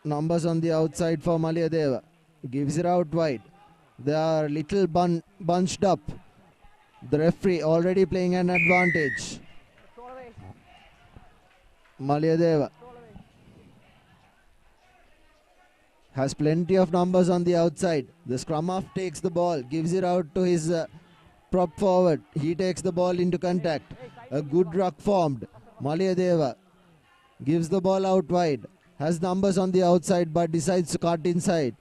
Numbers on the outside for Malayadeva. Gives it out wide. They are little bunched up. The referee already playing an advantage. Malayadeva has plenty of numbers on the outside. The scrum half takes the ball, gives it out to his prop forward. He takes the ball into contact. A good ruck formed. Malayadeva gives the ball out wide. Has numbers on the outside but decides to cut inside.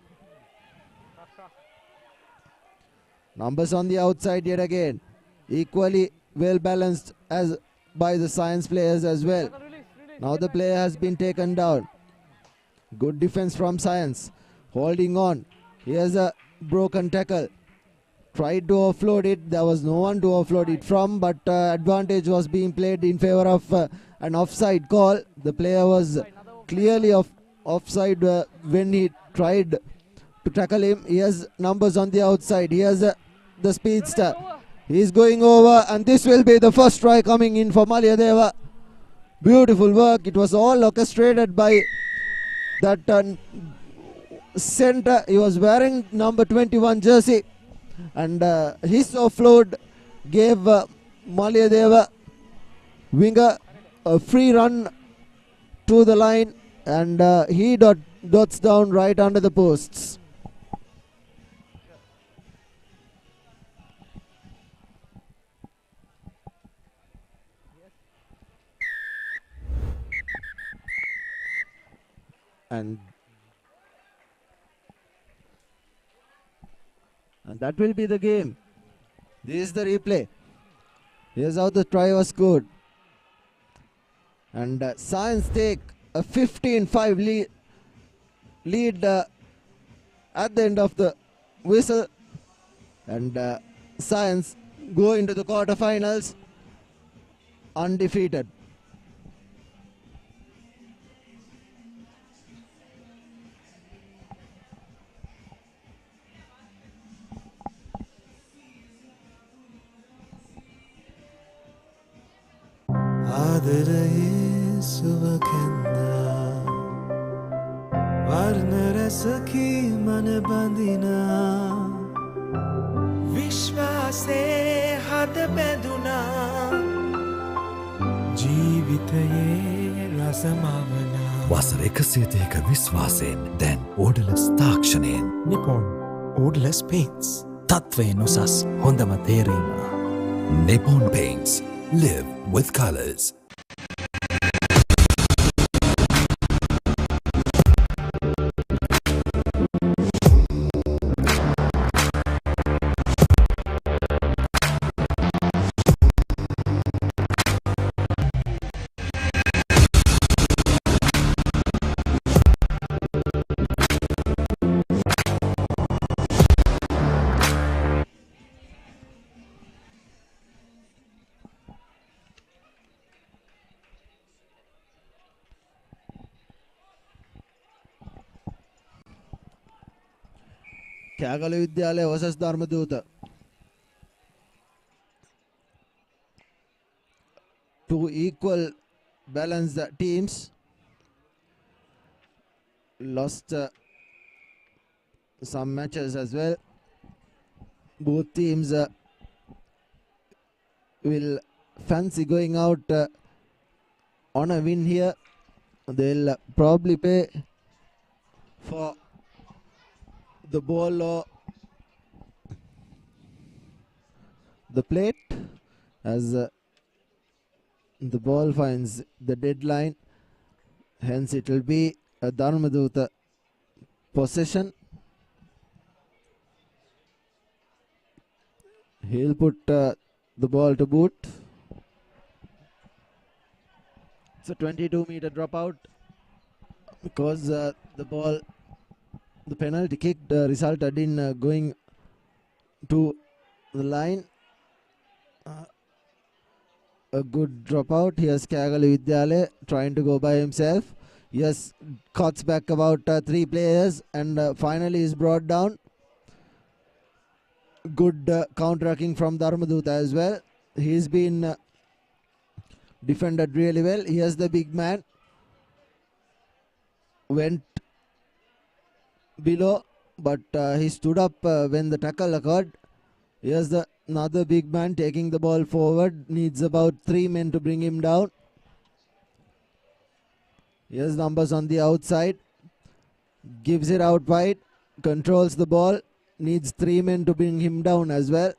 Numbers on the outside yet again. Equally well balanced as by the Science players as well. Now the player has been taken down. Good defense from Science. Holding on. Here's a broken tackle. Tried to offload it. There was no one to offload it from, but advantage was being played in favor of an offside call. The player was clearly offside when he tried to tackle him. He has numbers on the outside. He has the speedster. He is going over, and this will be the first try coming in for Malayadeva. Beautiful work. It was all orchestrated by that center. He was wearing number 21 jersey, and his offload gave Malayadeva winger a free run to the line, and he dots down right under the posts. And that will be the game. This is the replay. Here's how the try was scored. And Science take a 15-5 lead at the end of the whistle. And Science go into the quarterfinals undefeated. ආදරයේ සුවකෙන්දා වර්ණ රසකී මන බඳිනා විශ්වාසේ හද බැඳුනා ජීවිතයේ රසමවනා වසර 102ක විශ්වාසයෙන් දැන් ඕඩලස් තාක්ෂණයෙන් Nippon ඕඩලස් paints තත්වයෙන් උසස් හොඳම තේරීම Nippon Paints. Live with colors. Kagala Vidyalaya versus Dharmadutta. Two equal balanced teams. Lost some matches as well. Both teams will fancy going out on a win here. They'll probably pay for the ball or the plate as the ball finds the deadline. Hence it will be a Dharmadutta possession. He'll put the ball to boot. It's a 22-meter dropout because the penalty kick resulted in going to the line. A good dropout. Here's Kagala Vidyalaya trying to go by himself. Yes, cuts back about 3 players and finally is brought down. Good counter-attacking from Dharmadutta as well. He's been defended really well. Here's the big man. Went below, but he stood up when the tackle occurred. Here's another big man taking the ball forward. Needs about 3 men to bring him down. Here's numbers on the outside. Gives it out wide. Controls the ball. Needs 3 men to bring him down as well.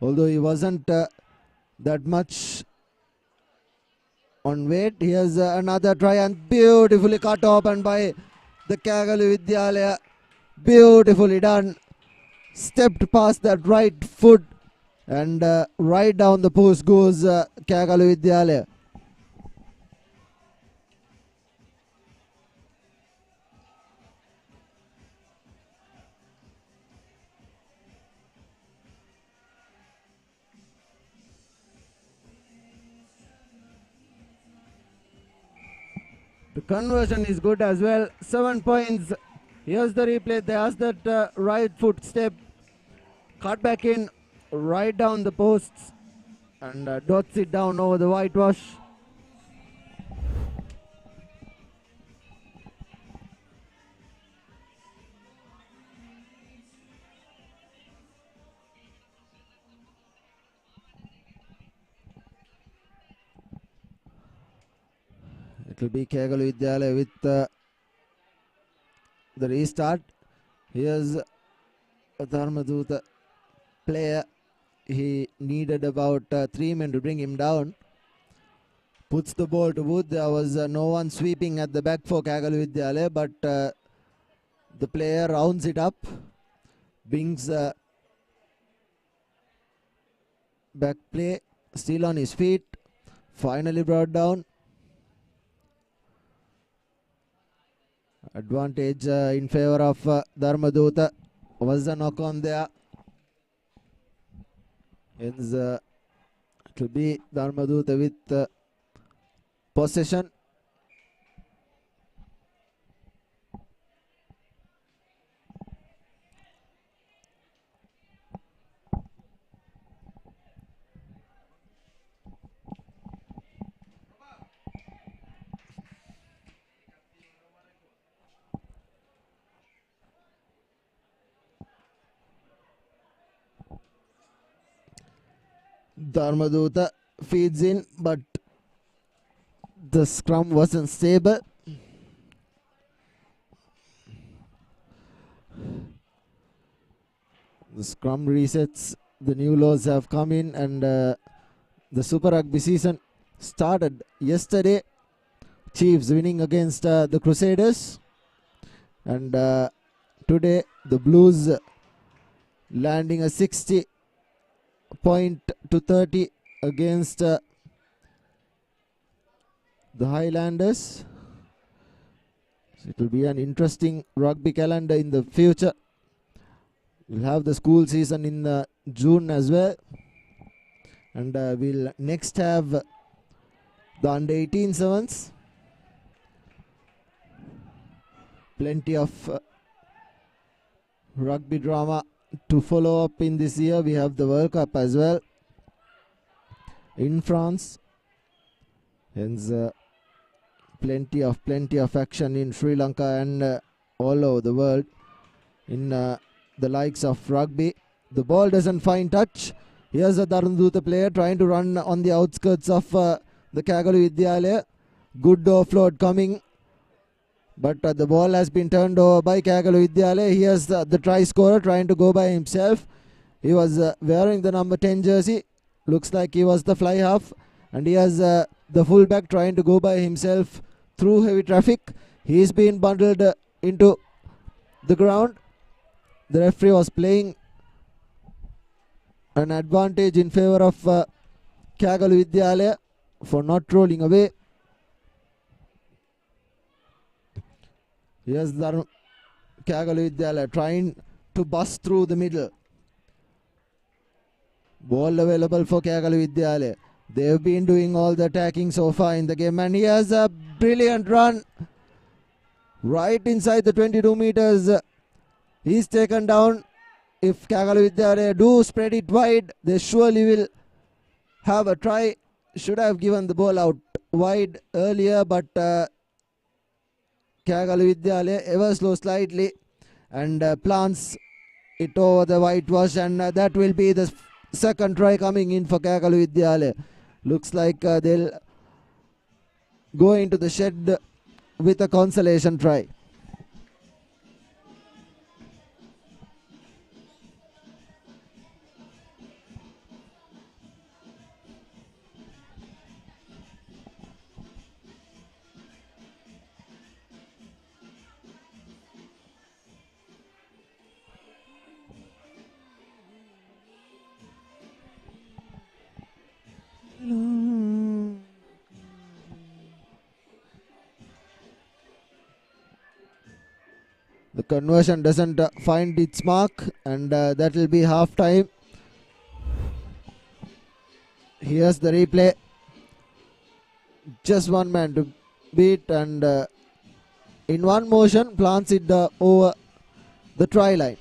Although he wasn't that much on weight. Here's another try and beautifully cut open by the Kagala Vidyalaya. Beautifully done. Stepped past that right foot and right down the post goes Kagala Vidyalaya. The conversion is good as well. 7 points. Here's the replay. They asked that right foot step. Cut back in. Right down the posts. And dots it down over the whitewash. It will be Kagala Vidyalaya with the restart. Here's a Dharmadutta player. He needed about 3 men to bring him down. Puts the ball to wood. There was no one sweeping at the back for Kagala Vidyalaya, but the player rounds it up. Brings back play. Still on his feet. Finally brought down. Advantage in favor of Dharmadutta. Was a knock on there. Hence it will be Dharmadutta with possession. Dharmadutta feeds in, but the scrum wasn't stable. The scrum resets. The new laws have come in, and the Super Rugby season started yesterday. Chiefs winning against the Crusaders, and today the Blues landing a 60 point to 30 against the Highlanders. So it will be an interesting rugby calendar in the future. We'll have the school season in June as well, and we'll next have the under 18 sevens. Plenty of rugby drama to follow up in this year. We have the World Cup as well in France. Hence, plenty of action in Sri Lanka and all over the world in the likes of rugby. The ball doesn't find touch. Here's a Dharmadhuta player trying to run on the outskirts of the Kagalu Vidyalaya. Good offload coming, but the ball has been turned over by Kagalu Vidyalaya. Here's the try scorer trying to go by himself. He was wearing the number 10 jersey. Looks like he was the fly half. And he has the fullback trying to go by himself through heavy traffic. He's been bundled into the ground. The referee was playing an advantage in favor of Kagalu Vidyalaya for not rolling away. Here's Kagalu Vidyalaya trying to bust through the middle. Ball available for Kagalu Vidyalaya. They've been doing all the attacking so far in the game, and he has a brilliant run right inside the 22 meters. He's taken down. If Kagalu Vidyalaya do spread it wide, they surely will have a try. Should have given the ball out wide earlier, but Kagalu Vidyalaya ever slow slightly and plants it over the whitewash, and that will be the second try coming in for Kagalu Vidyalaya. Looks like they'll go into the shed with a consolation try. The conversion doesn't find its mark, and that will be half time. Here's the replay. Just one man to beat, and in one motion plants it over the try line,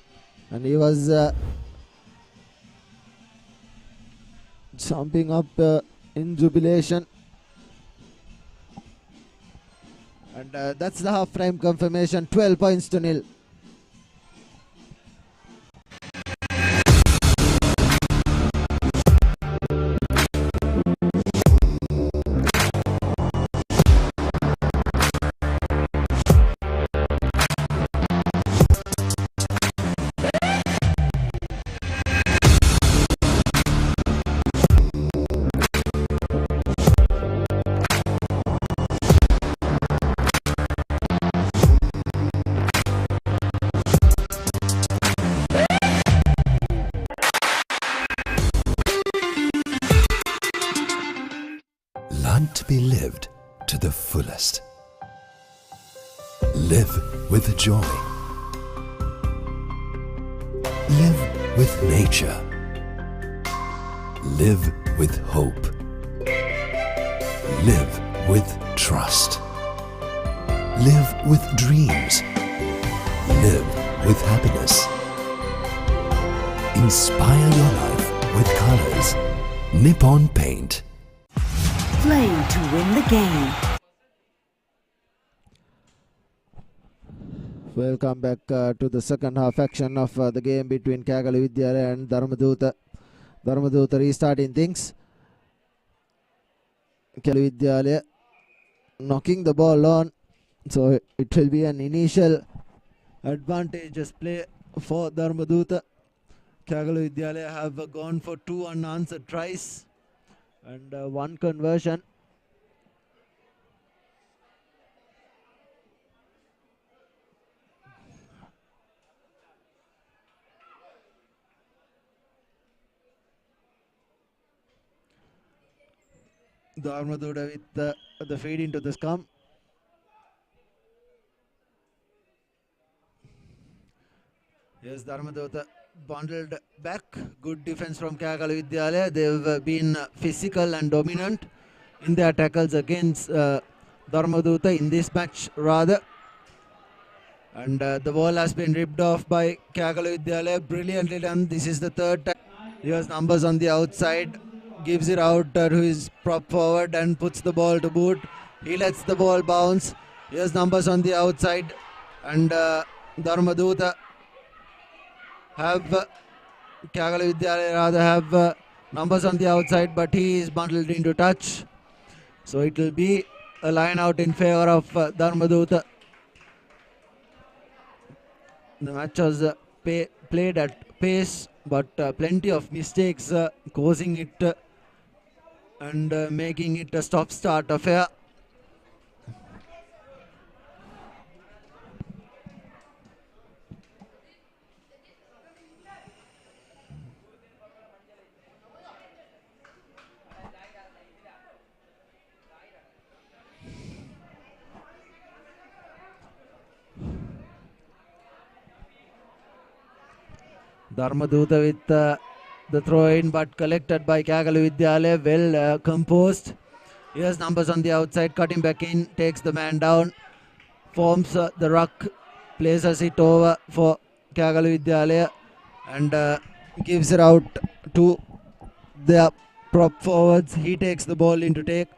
and he was jumping up in jubilation. And that's the half-time confirmation, 12 points to nil. To be lived to the fullest. Live with joy. Live with nature. Live with hope. Live with trust. Live with dreams. Live with happiness. Inspire your life with colors. Nippon Paint. Play to win the game. Welcome back to the second half action of the game between Kagalu Vidyalaya and Dharmadhuta. Dharmadhuta restarting things. Kagalu Vidyalaya knocking the ball on, so it will be an initial advantageous play for Dharmadhuta. Kagalu Vidyalaya have gone for 2 unanswered tries and 1 conversion. Dharmadhuta with the feed into the scum. Yes, Dharmadhuta bundled back. Good defense from Kagalu Vidyalaya. They've been physical and dominant in their tackles against Dharmadhuta in this match rather. And the ball has been ripped off by Kyagalu Vidyalaya. Brilliantly done. This is the third time. Here's numbers on the outside. Gives it out to his prop forward and puts the ball to boot. He lets the ball bounce. Here's numbers on the outside. And Dharmaduta have Kyagalu Vidyalaya rather have numbers on the outside, but he is bundled into touch. So it will be a line out in favor of Dharmaduta. The match was played at pace, but plenty of mistakes causing it and making it a stop-start affair. Dharmaduta with the throw in, but collected by Kyagalu Vidyalaya. Well composed. Here's numbers on the outside, cutting back in, takes the man down, forms the ruck, places it over for Kyagalu Vidyalaya and gives it out to the prop forwards. He takes the ball into take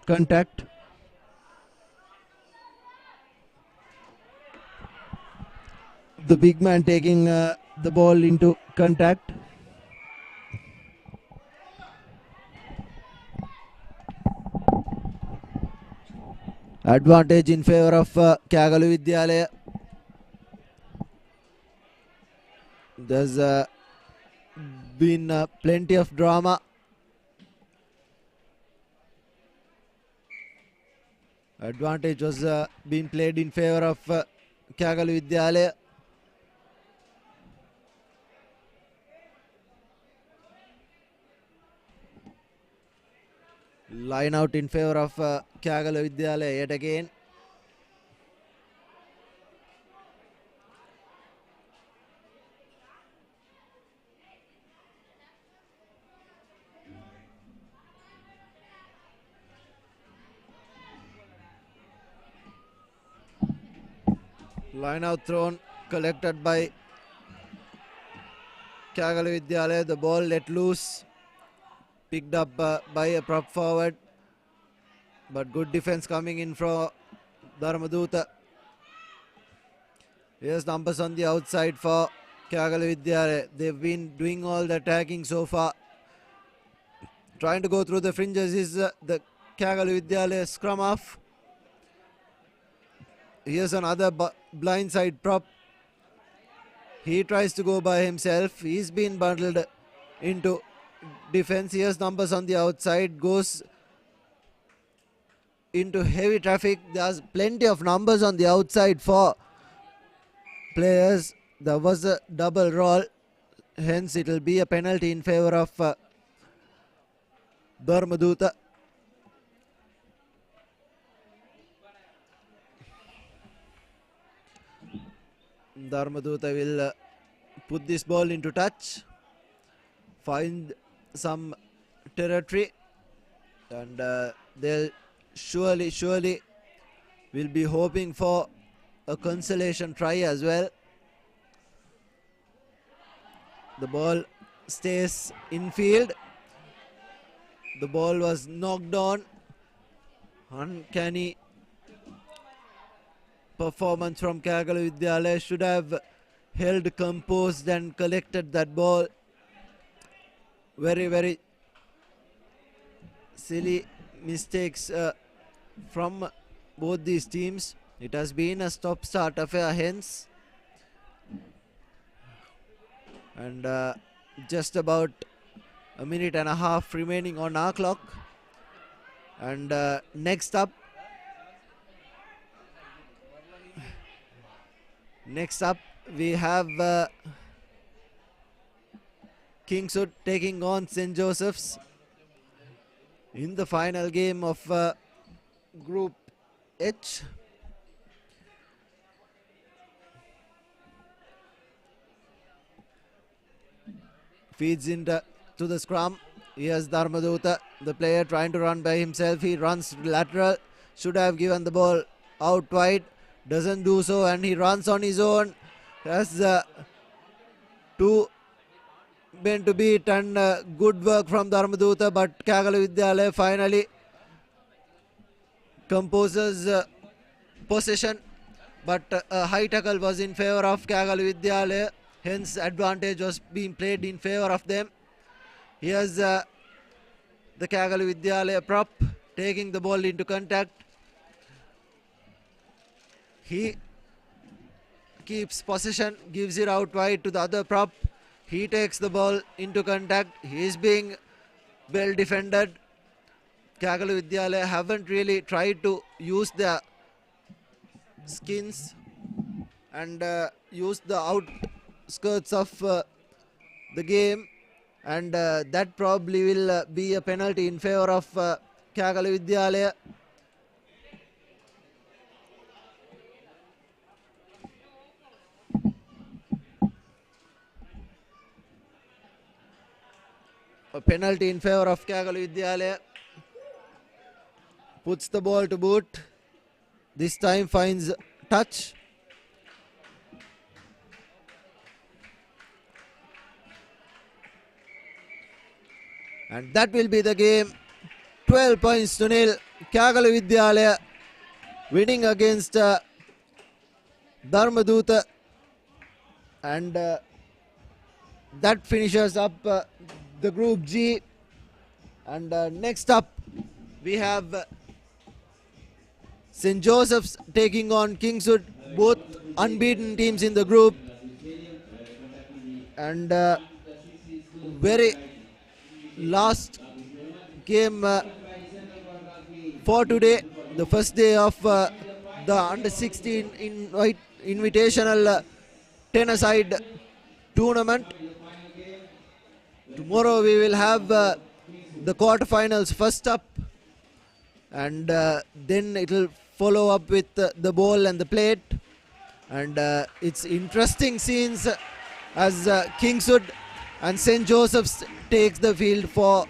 contact. The big man taking the ball into contact. Advantage in favor of Kyagalu Vidyalaya. There's been plenty of drama. Advantage was being played in favor of Kyagalu Vidyalaya. Line out in favor of Kyagalu Vidyalaya yet again. Line out thrown, collected by Kyagalu Vidyalaya. The ball let loose. Picked up by a prop forward, but good defense coming in from Dharmaduta. Here's numbers on the outside for Kyagalu Vidyalaya. They've been doing all the attacking so far. Trying to go through the fringes is the Kyagalu Vidyalaya scrum off. Here's another blindside prop. He tries to go by himself. He's been bundled into defense. Here's numbers on the outside, goes into heavy traffic. There's plenty of numbers on the outside for players. There was a double roll, hence it will be a penalty in favor of Dharmaduta. Dharmaduta will put this ball into touch, find some territory, and they'll surely will be hoping for a consolation try as well. The ball stays in field. The ball was knocked on. Uncanny performance from Kyagalu Vidyalaya. Should have held composed and collected that ball. Very silly mistakes from both these teams. It has been a stop-start affair hence. And just about a minute and a half remaining on our clock. And next up we have Kingswood taking on St. Joseph's in the final game of Group H. Feeds into the scrum. Here's Dharmaduta, the player trying to run by himself. He runs lateral. Should have given the ball out wide. doesn't do so, and he runs on his own. Has two men to beat, and good work from Dharmaduta, but Kagala Vidyalaya finally composes possession, but a high tackle was in favor of Kagala Vidyalaya, hence advantage was being played in favor of them. Here's the Kagala Vidyalaya prop taking the ball into contact. He keeps possession, gives it out wide to the other prop. He takes the ball into contact. He is being well defended. Kagala Vidyalaya haven't really tried to use their skins and use the outskirts of the game, and that probably will be a penalty in favor of Kagala Vidyalaya. A penalty in favor of Kagala Vidyalaya. Puts the ball to boot. This time finds touch. And that will be the game. 12 points to nil. Kagala Vidyalaya winning against Dharmaduta. And that finishes up the Group G. And next up we have St. Joseph's taking on Kingswood, both unbeaten teams in the group. And very last game for today, the first day of the under-16 Invitational 10-a-side tournament. Tomorrow we will have the quarterfinals first up, and then it will follow up with the ball and the plate. And it's interesting scenes as Kingswood and St. Joseph's takes the field for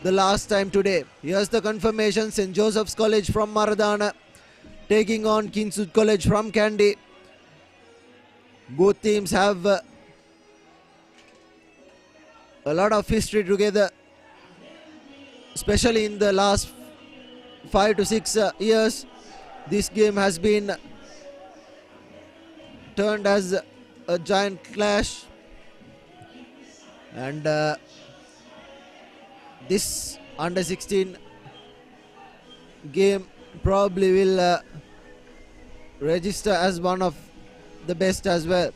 the last time today. Here's the confirmation. St. Joseph's College from Maradana taking on Kingswood College from Kandy. Both teams have a lot of history together, especially in the last 5 to 6 years. This game has been turned as a giant clash, and this under-16 game probably will register as one of the best as well.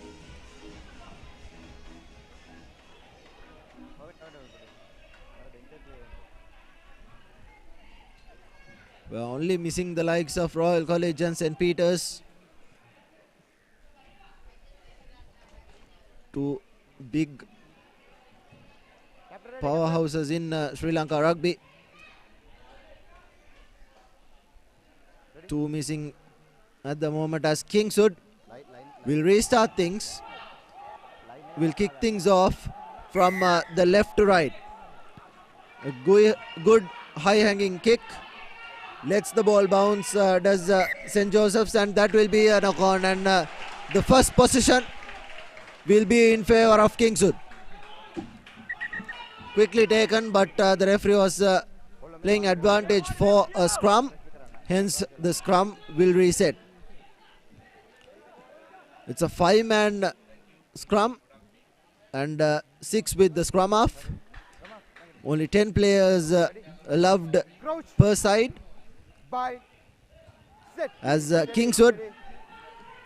We're only missing the likes of Royal College and St. Peter's, two big powerhouses in Sri Lanka rugby. Two missing at the moment as Kingswood will restart things, will kick things off from the left to right. A good high-hanging kick. Lets the ball bounce, does St. Joseph's, and that will be a knock-on, and the first position will be in favor of Kingswood. Quickly taken, but the referee was playing advantage for a scrum, hence the scrum will reset. It's a 5-man scrum and 6 with the scrum off. Only 10 players allowed per side. As Kingswood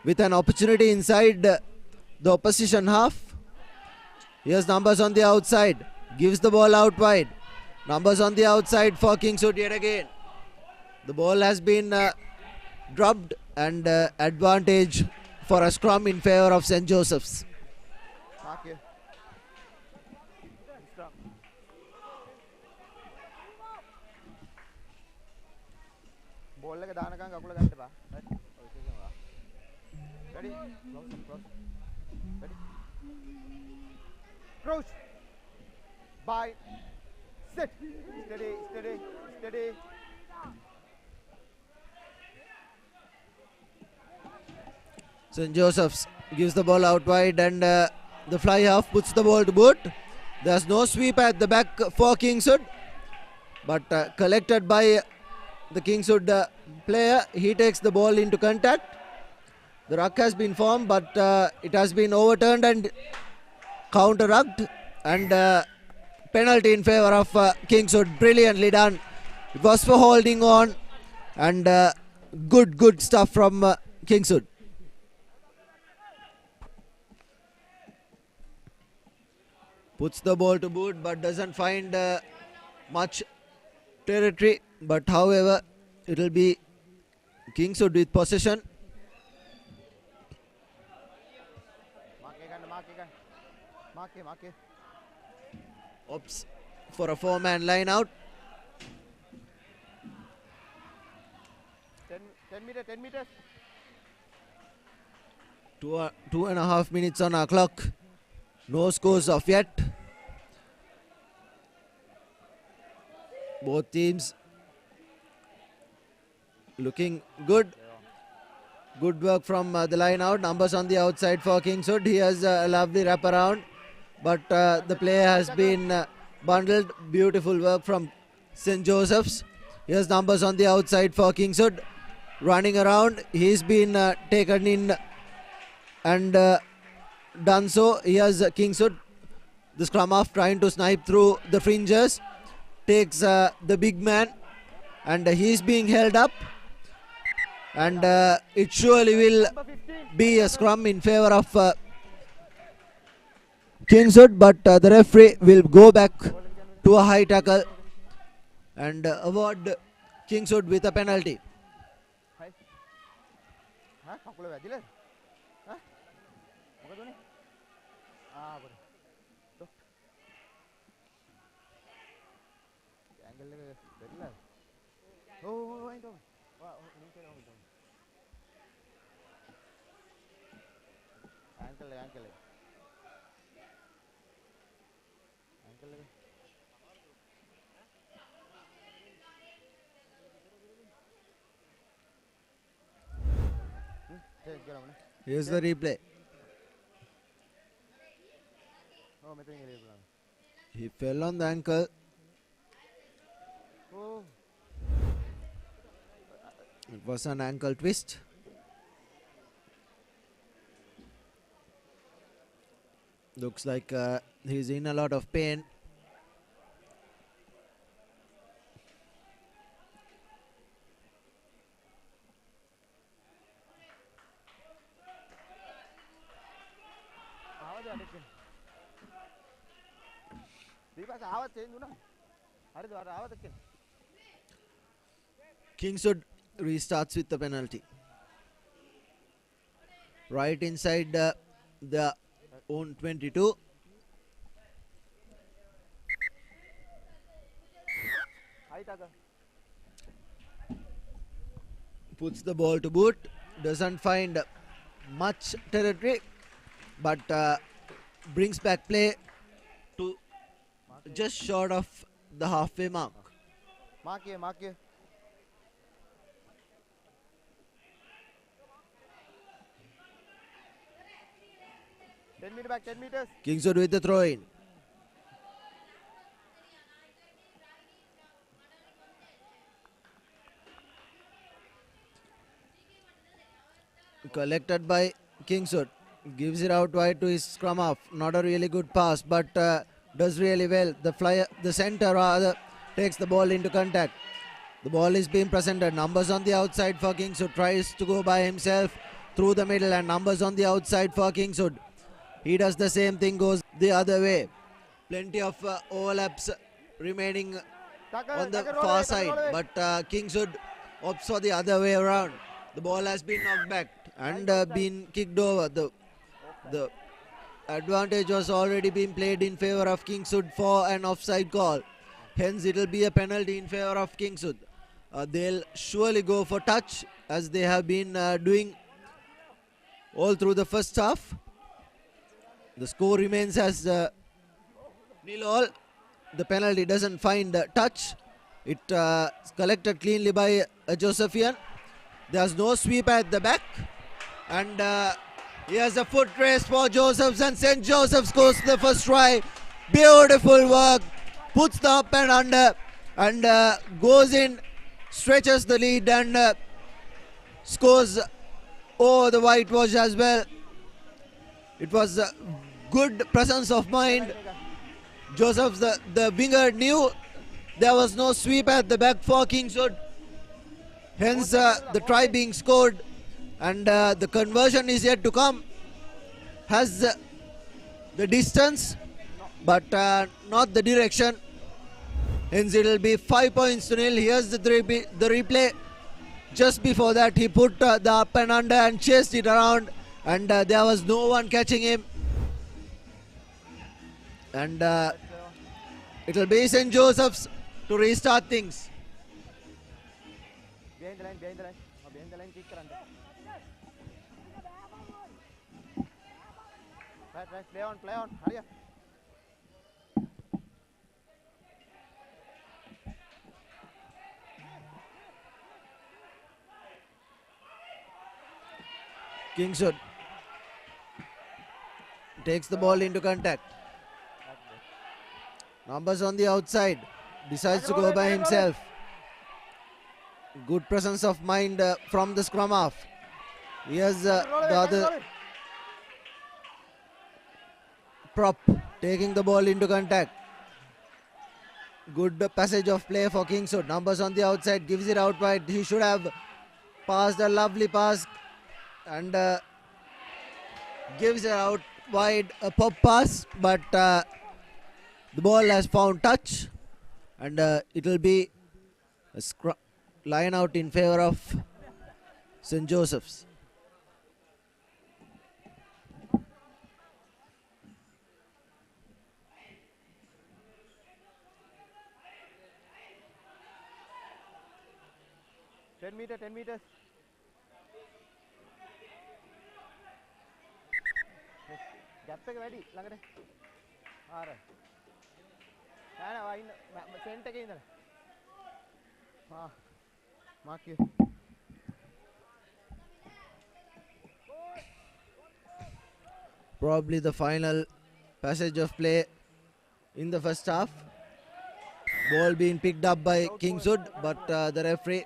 with an opportunity inside the opposition half. Here's numbers on the outside, gives the ball out wide. Numbers on the outside for Kingswood yet again. The ball has been dropped, and advantage for a scrum in favor of St. Joseph's. Ready? Ready? Crouch. Bye. Sit. Steady, steady, steady. St. Joseph's gives the ball out wide, and the fly half puts the ball to boot. There's no sweep at the back for Kingswood, but collected by the Kingswood player. He takes the ball into contact. The ruck has been formed, but it has been overturned and counter-rucked, and penalty in favour of Kingswood. Brilliantly done. It was for holding on, and good stuff from Kingswood. Puts the ball to boot, but doesn't find much territory. But however, it will be Kingswood with possession. Opts for a 4-man line out. 10 meters, 10 meters. 2.5 minutes on our clock. No scores off yet. Both teams looking good. Good work from the line out. Numbers on the outside for Kingswood. He has a lovely wraparound, but the player has been bundled. Beautiful work from St. Joseph's. Here's numbers on the outside for Kingswood. Running around. He's been taken in and done so. Here's Kingswood. The scrum half trying to snipe through the fringes. Takes the big man, and he's being held up. And it surely will be a scrum in favour of Kingswood, but the referee will go back to a high tackle and award Kingswood with a penalty. Here's the replay. He fell on the ankle. It was an ankle twist. Looks like he's in a lot of pain. Kingswood restarts with the penalty. Right inside the own 22. Puts the ball to boot. Doesn't find much territory, but brings back play to just short of the halfway mark. Mark here. Ten meters back, 10 meters. Kingswood with the throw in. Collected by Kingswood. Gives it out wide to his scrum half. Not a really good pass, but does really well. The center rather takes the ball into contact. The ball is being presented. Numbers on the outside for Kingswood. Tries to go by himself through the middle, and numbers on the outside for Kingswood. He does the same thing, goes the other way. Plenty of overlaps remaining on the far side, but Kingswood opts for the other way around. The ball has been knocked back and been kicked over. The advantage was already been played in favour of Kingswood for an offside call. Hence it will be a penalty in favour of Kingswood. They'll surely go for touch, as they have been doing all through the first half. The score remains as 0-0. The penalty doesn't find touch. It collected cleanly by Josephian. There's no sweep at the back, And here's a foot race for Josephs, and St. Joseph's scores the first try. Beautiful work. Puts the up and under and goes in, stretches the lead and scores over the whitewash as well. It was a good presence of mind. Josephs, the winger, knew there was no sweep at the back for Kingswood. Hence the try being scored, and the conversion is yet to come. Has the distance but not the direction. Hence it will be 5 points to nil. Here's the replay. Just before that he put the up and under and chased it around, and there was no one catching him. And it will be St. Joseph's to restart things. Behind the line, behind the line. Behind the line, kick run. Right, play on, hurry up. Kingswood takes the ball into contact. Numbers on the outside, decides to go by himself. Good presence of mind from the scrum half. Here's the other prop taking the ball into contact. Good passage of play for Kingswood. Numbers on the outside, gives it out wide. He should have passed a lovely pass and gives it out wide, a pop pass, but the ball has found touch, and it will be a line out in favor of St. Joseph's. Ten meters. Gap එක වැඩි ළඟට. ආර. නෑ ඉන්න scent එකේ ඉඳලා. Mark here. Probably the final passage of play in the first half. Ball being picked up by Kingswood, but the referee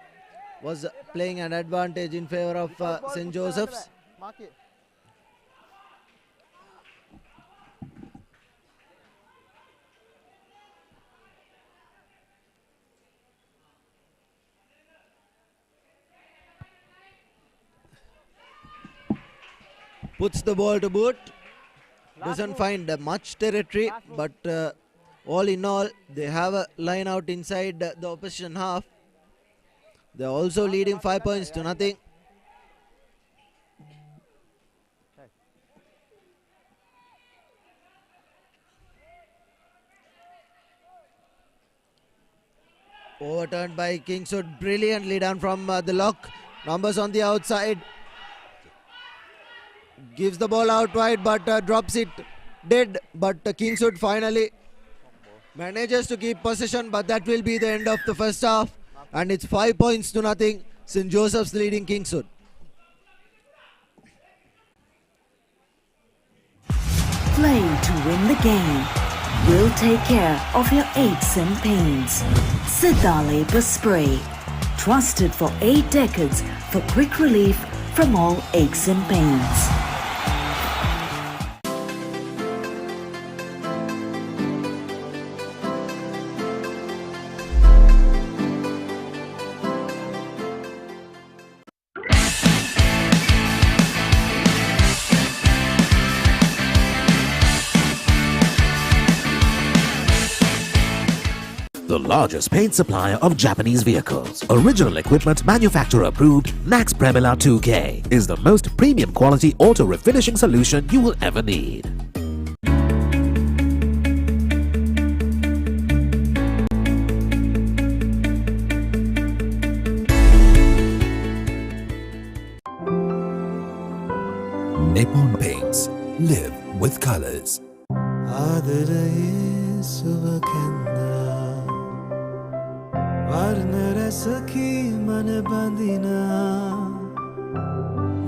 was playing an advantage in favor of St. Joseph's. Mark here. Puts the ball to boot. Doesn't find much territory, but all in all, they have a line out inside the opposition half. They're also leading 5 points to nothing. Overturned by Kingswood, brilliantly done from the lock. Numbers on the outside. Gives the ball out wide, but drops it dead. But Kingswood finally manages to keep possession, but that will be the end of the first half. And it's 5 points to nothing. St. Joseph's leading Kingswood. Play to win the game. We'll take care of your aches and pains. Sidale Spray. Trusted for 8 decades for quick relief from all aches and pains. The largest paint supplier of Japanese vehicles. Original equipment manufacturer approved, Nax Premila 2K is the most premium quality auto refinishing solution you will ever need. Nippon Paints. Live with colors. වර්ණ රැසකී මන බඳිනා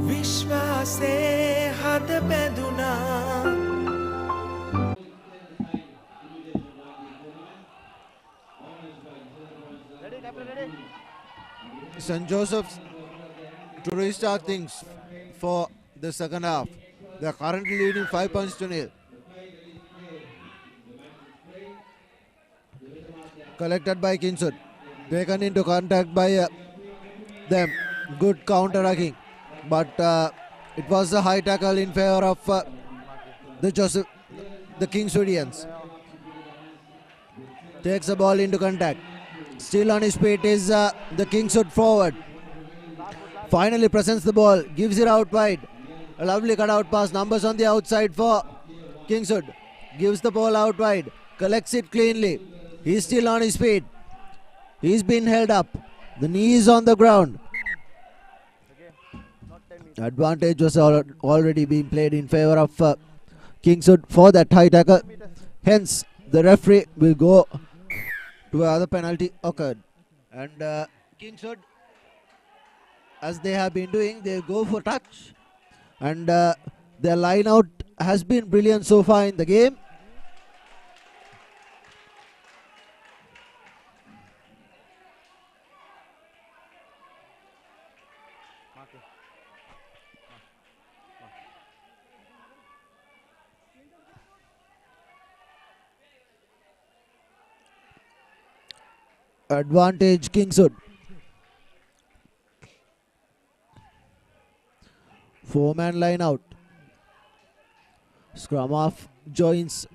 විශ්වා විශ්වාසේ හද බැඳුනා St. Joseph's to restart things for the second half. They are currently leading 5 points to nil. Collected by Kingswood. Taken into contact by them. Good counter-attacking. But it was a high tackle in favor of the Kingswoodians. Takes the ball into contact. Still on his feet is the Kingswood forward. Finally presents the ball. Gives it out wide. A lovely cutout pass. Numbers on the outside for Kingswood. Gives the ball out wide. Collects it cleanly. He's still on his feet. He's been held up. The knee is on the ground. Advantage was already being played in favor of Kingswood for that high tackle. Hence, the referee will go to another penalty occurred. And Kingswood, as they have been doing, they go for touch. And their line out has been brilliant so far in the game. Advantage Kingswood. 4-man line out. Scrum off joins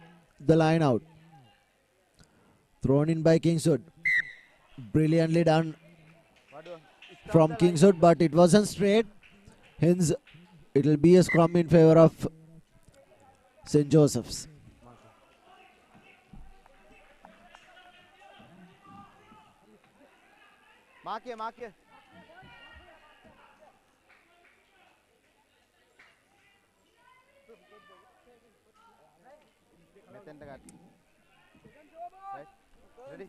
the line out. Thrown in by Kingswood. Brilliantly done from Kingswood, but it wasn't straight. Hence, it will be a scrum in favor of St. Joseph's. Mark here, mark here. Right. Ready?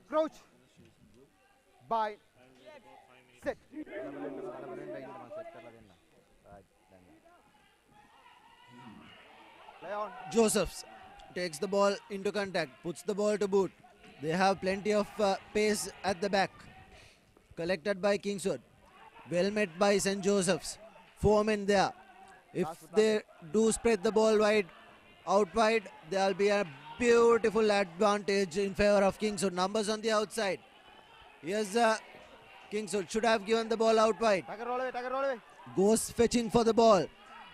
Crouch. Bind. Set. Play on. Josephs takes the ball into contact, puts the ball to boot. They have plenty of pace at the back. Collected by Kingswood. Well met by St. Joseph's. 4 men there. If they do spread the ball out wide, there will be a beautiful advantage in favor of Kingswood. Numbers on the outside. Here's Kingswood. Should have given the ball out wide. Goes fetching for the ball.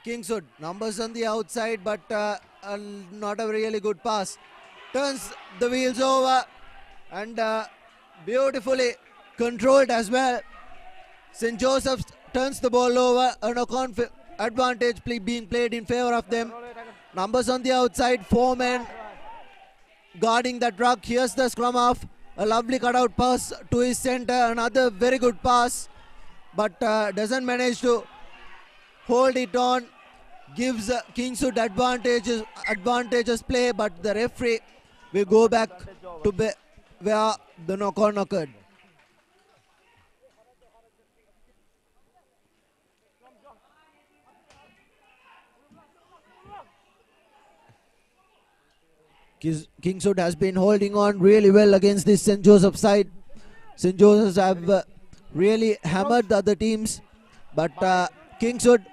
Kingswood. Numbers on the outside, but not a really good pass. Turns the wheels over and beautifully controlled as well. St. Joseph's turns the ball over and a advantage being played in favor of them. Numbers on the outside, 4 men guarding that ruck. Here's the scrum off. A lovely cutout pass to his center. Another very good pass, but doesn't manage to hold it on. Gives Kingswood advantages play, but the referee will go back to where the knock-on occurred. Kingswood has been holding on really well against this St. Joseph side. St. Joseph's have really hammered the other teams, but Kingswood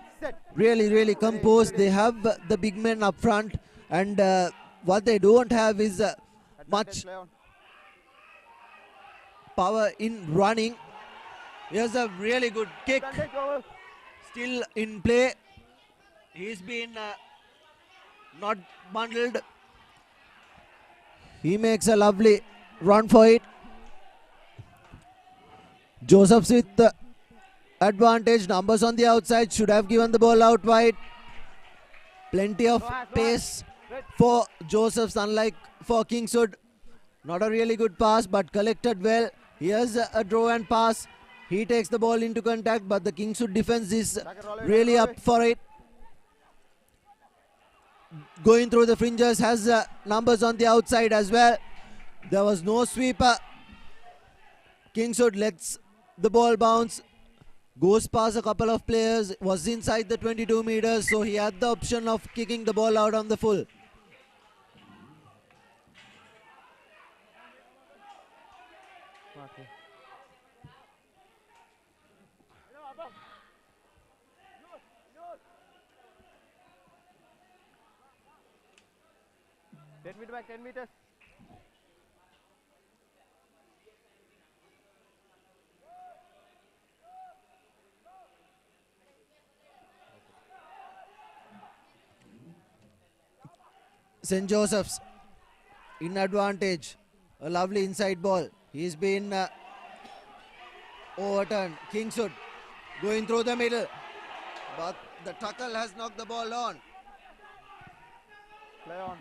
really composed. They have the big men up front, and what they don't have is much power in running. Here's a really good kick, still in play. He's been not bundled. He makes a lovely run for it. Josephs with the advantage. Numbers on the outside. Should have given the ball out wide. Plenty of pace for Josephs, unlike for Kingswood. Not a really good pass, but collected well. Here's a draw and pass. He takes the ball into contact, but the Kingswood defense is really up for it. Going through the fringes, has numbers on the outside as well. There was no sweeper. Kingswood lets the ball bounce. Goes past a couple of players, was inside the 22 meters, so he had the option of kicking the ball out on the full. Okay. Ten meters back, 10 meters. St. Joseph's in advantage. A lovely inside ball. He's been overturned. Kingswood going through the middle. But the tackle has knocked the ball on. Play on.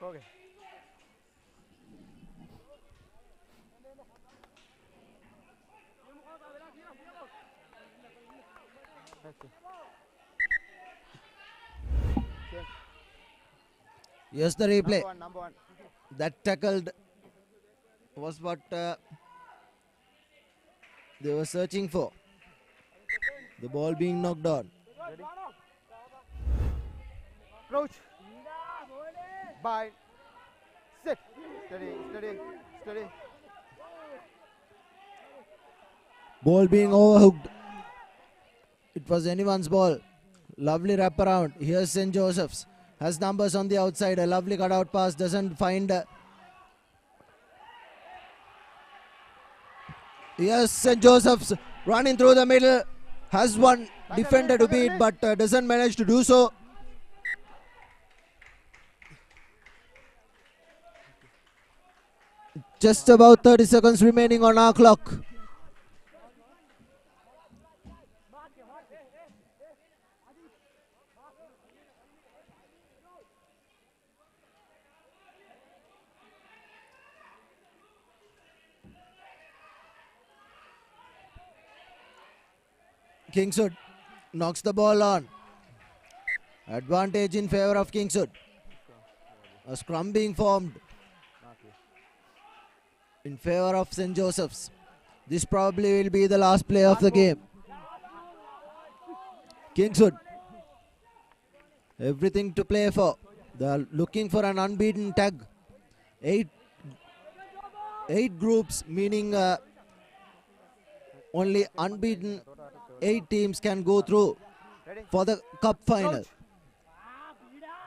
Okay. Yes, the replay. Number one. That tackled was what they were searching for. The ball being knocked on. Ready? Crouch. Bind. Sit. Steady, steady, steady. Ball being overhooked. It was anyone's ball. Lovely wraparound. Here's St. Joseph's. Has numbers on the outside. A lovely cutout pass. Doesn't find. Yes, St. Joseph's running through the middle. Has one defender to beat, but doesn't manage to do so. Just about 30 seconds remaining on our clock. Kingswood knocks the ball on. Advantage in favor of Kingswood. A scrum being formed in favor of St. Joseph's. This probably will be the last play of the game. Kingswood, everything to play for. They are looking for an unbeaten tag. Eight groups, meaning only unbeaten 8 teams can go through for the cup final.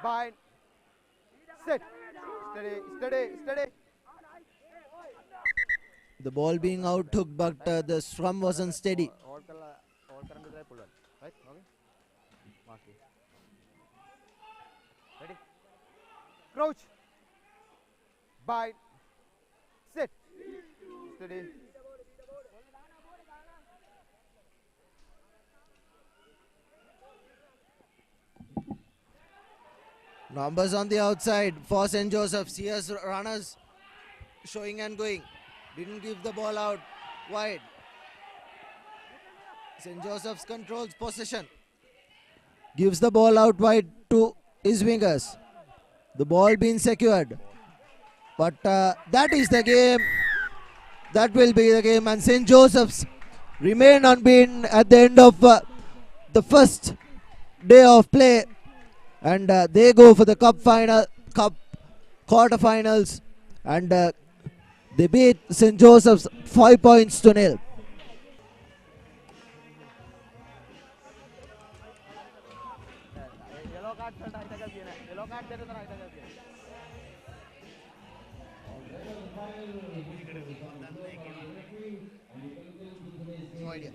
Bind. Sit. Steady, steady, steady. The ball being outtook, but the scrum wasn't steady. Right? Okay. Ready? Crouch. Bind. Sit. Steady. Numbers on the outside for St. Joseph's. Here's runners showing and going. Didn't give the ball out wide. St. Joseph's controls possession. Gives the ball out wide to his wingers. The ball being secured. But that is the game. That will be the game. And St. Joseph's remain unbeaten at the end of the first day of play. And they go for the cup quarterfinals. And they beat St. Joseph's 5 points to 0. No idea.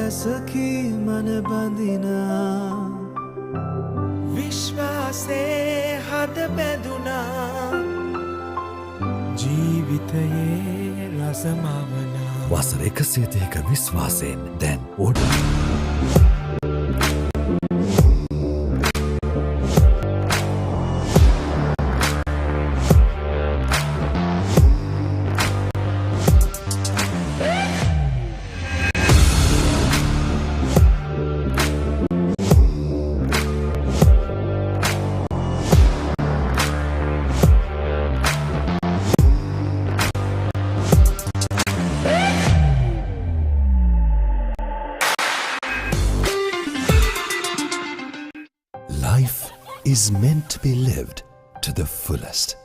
මනසකි මන බඳිනා විශ්වාසේ හද බැඳුනා ජීවිතයේ රසමවනා වසර 102ක විශ්වාසයෙන් දැන් order Life is meant to be lived to the fullest.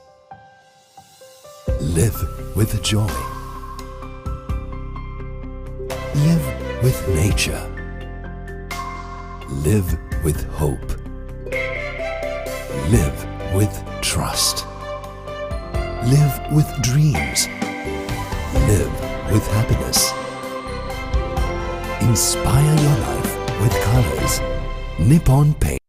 Live with joy. Live with nature. Live with hope. Live with trust. Live with dreams. Live with happiness. Inspire your life with colors. Nippon Paint.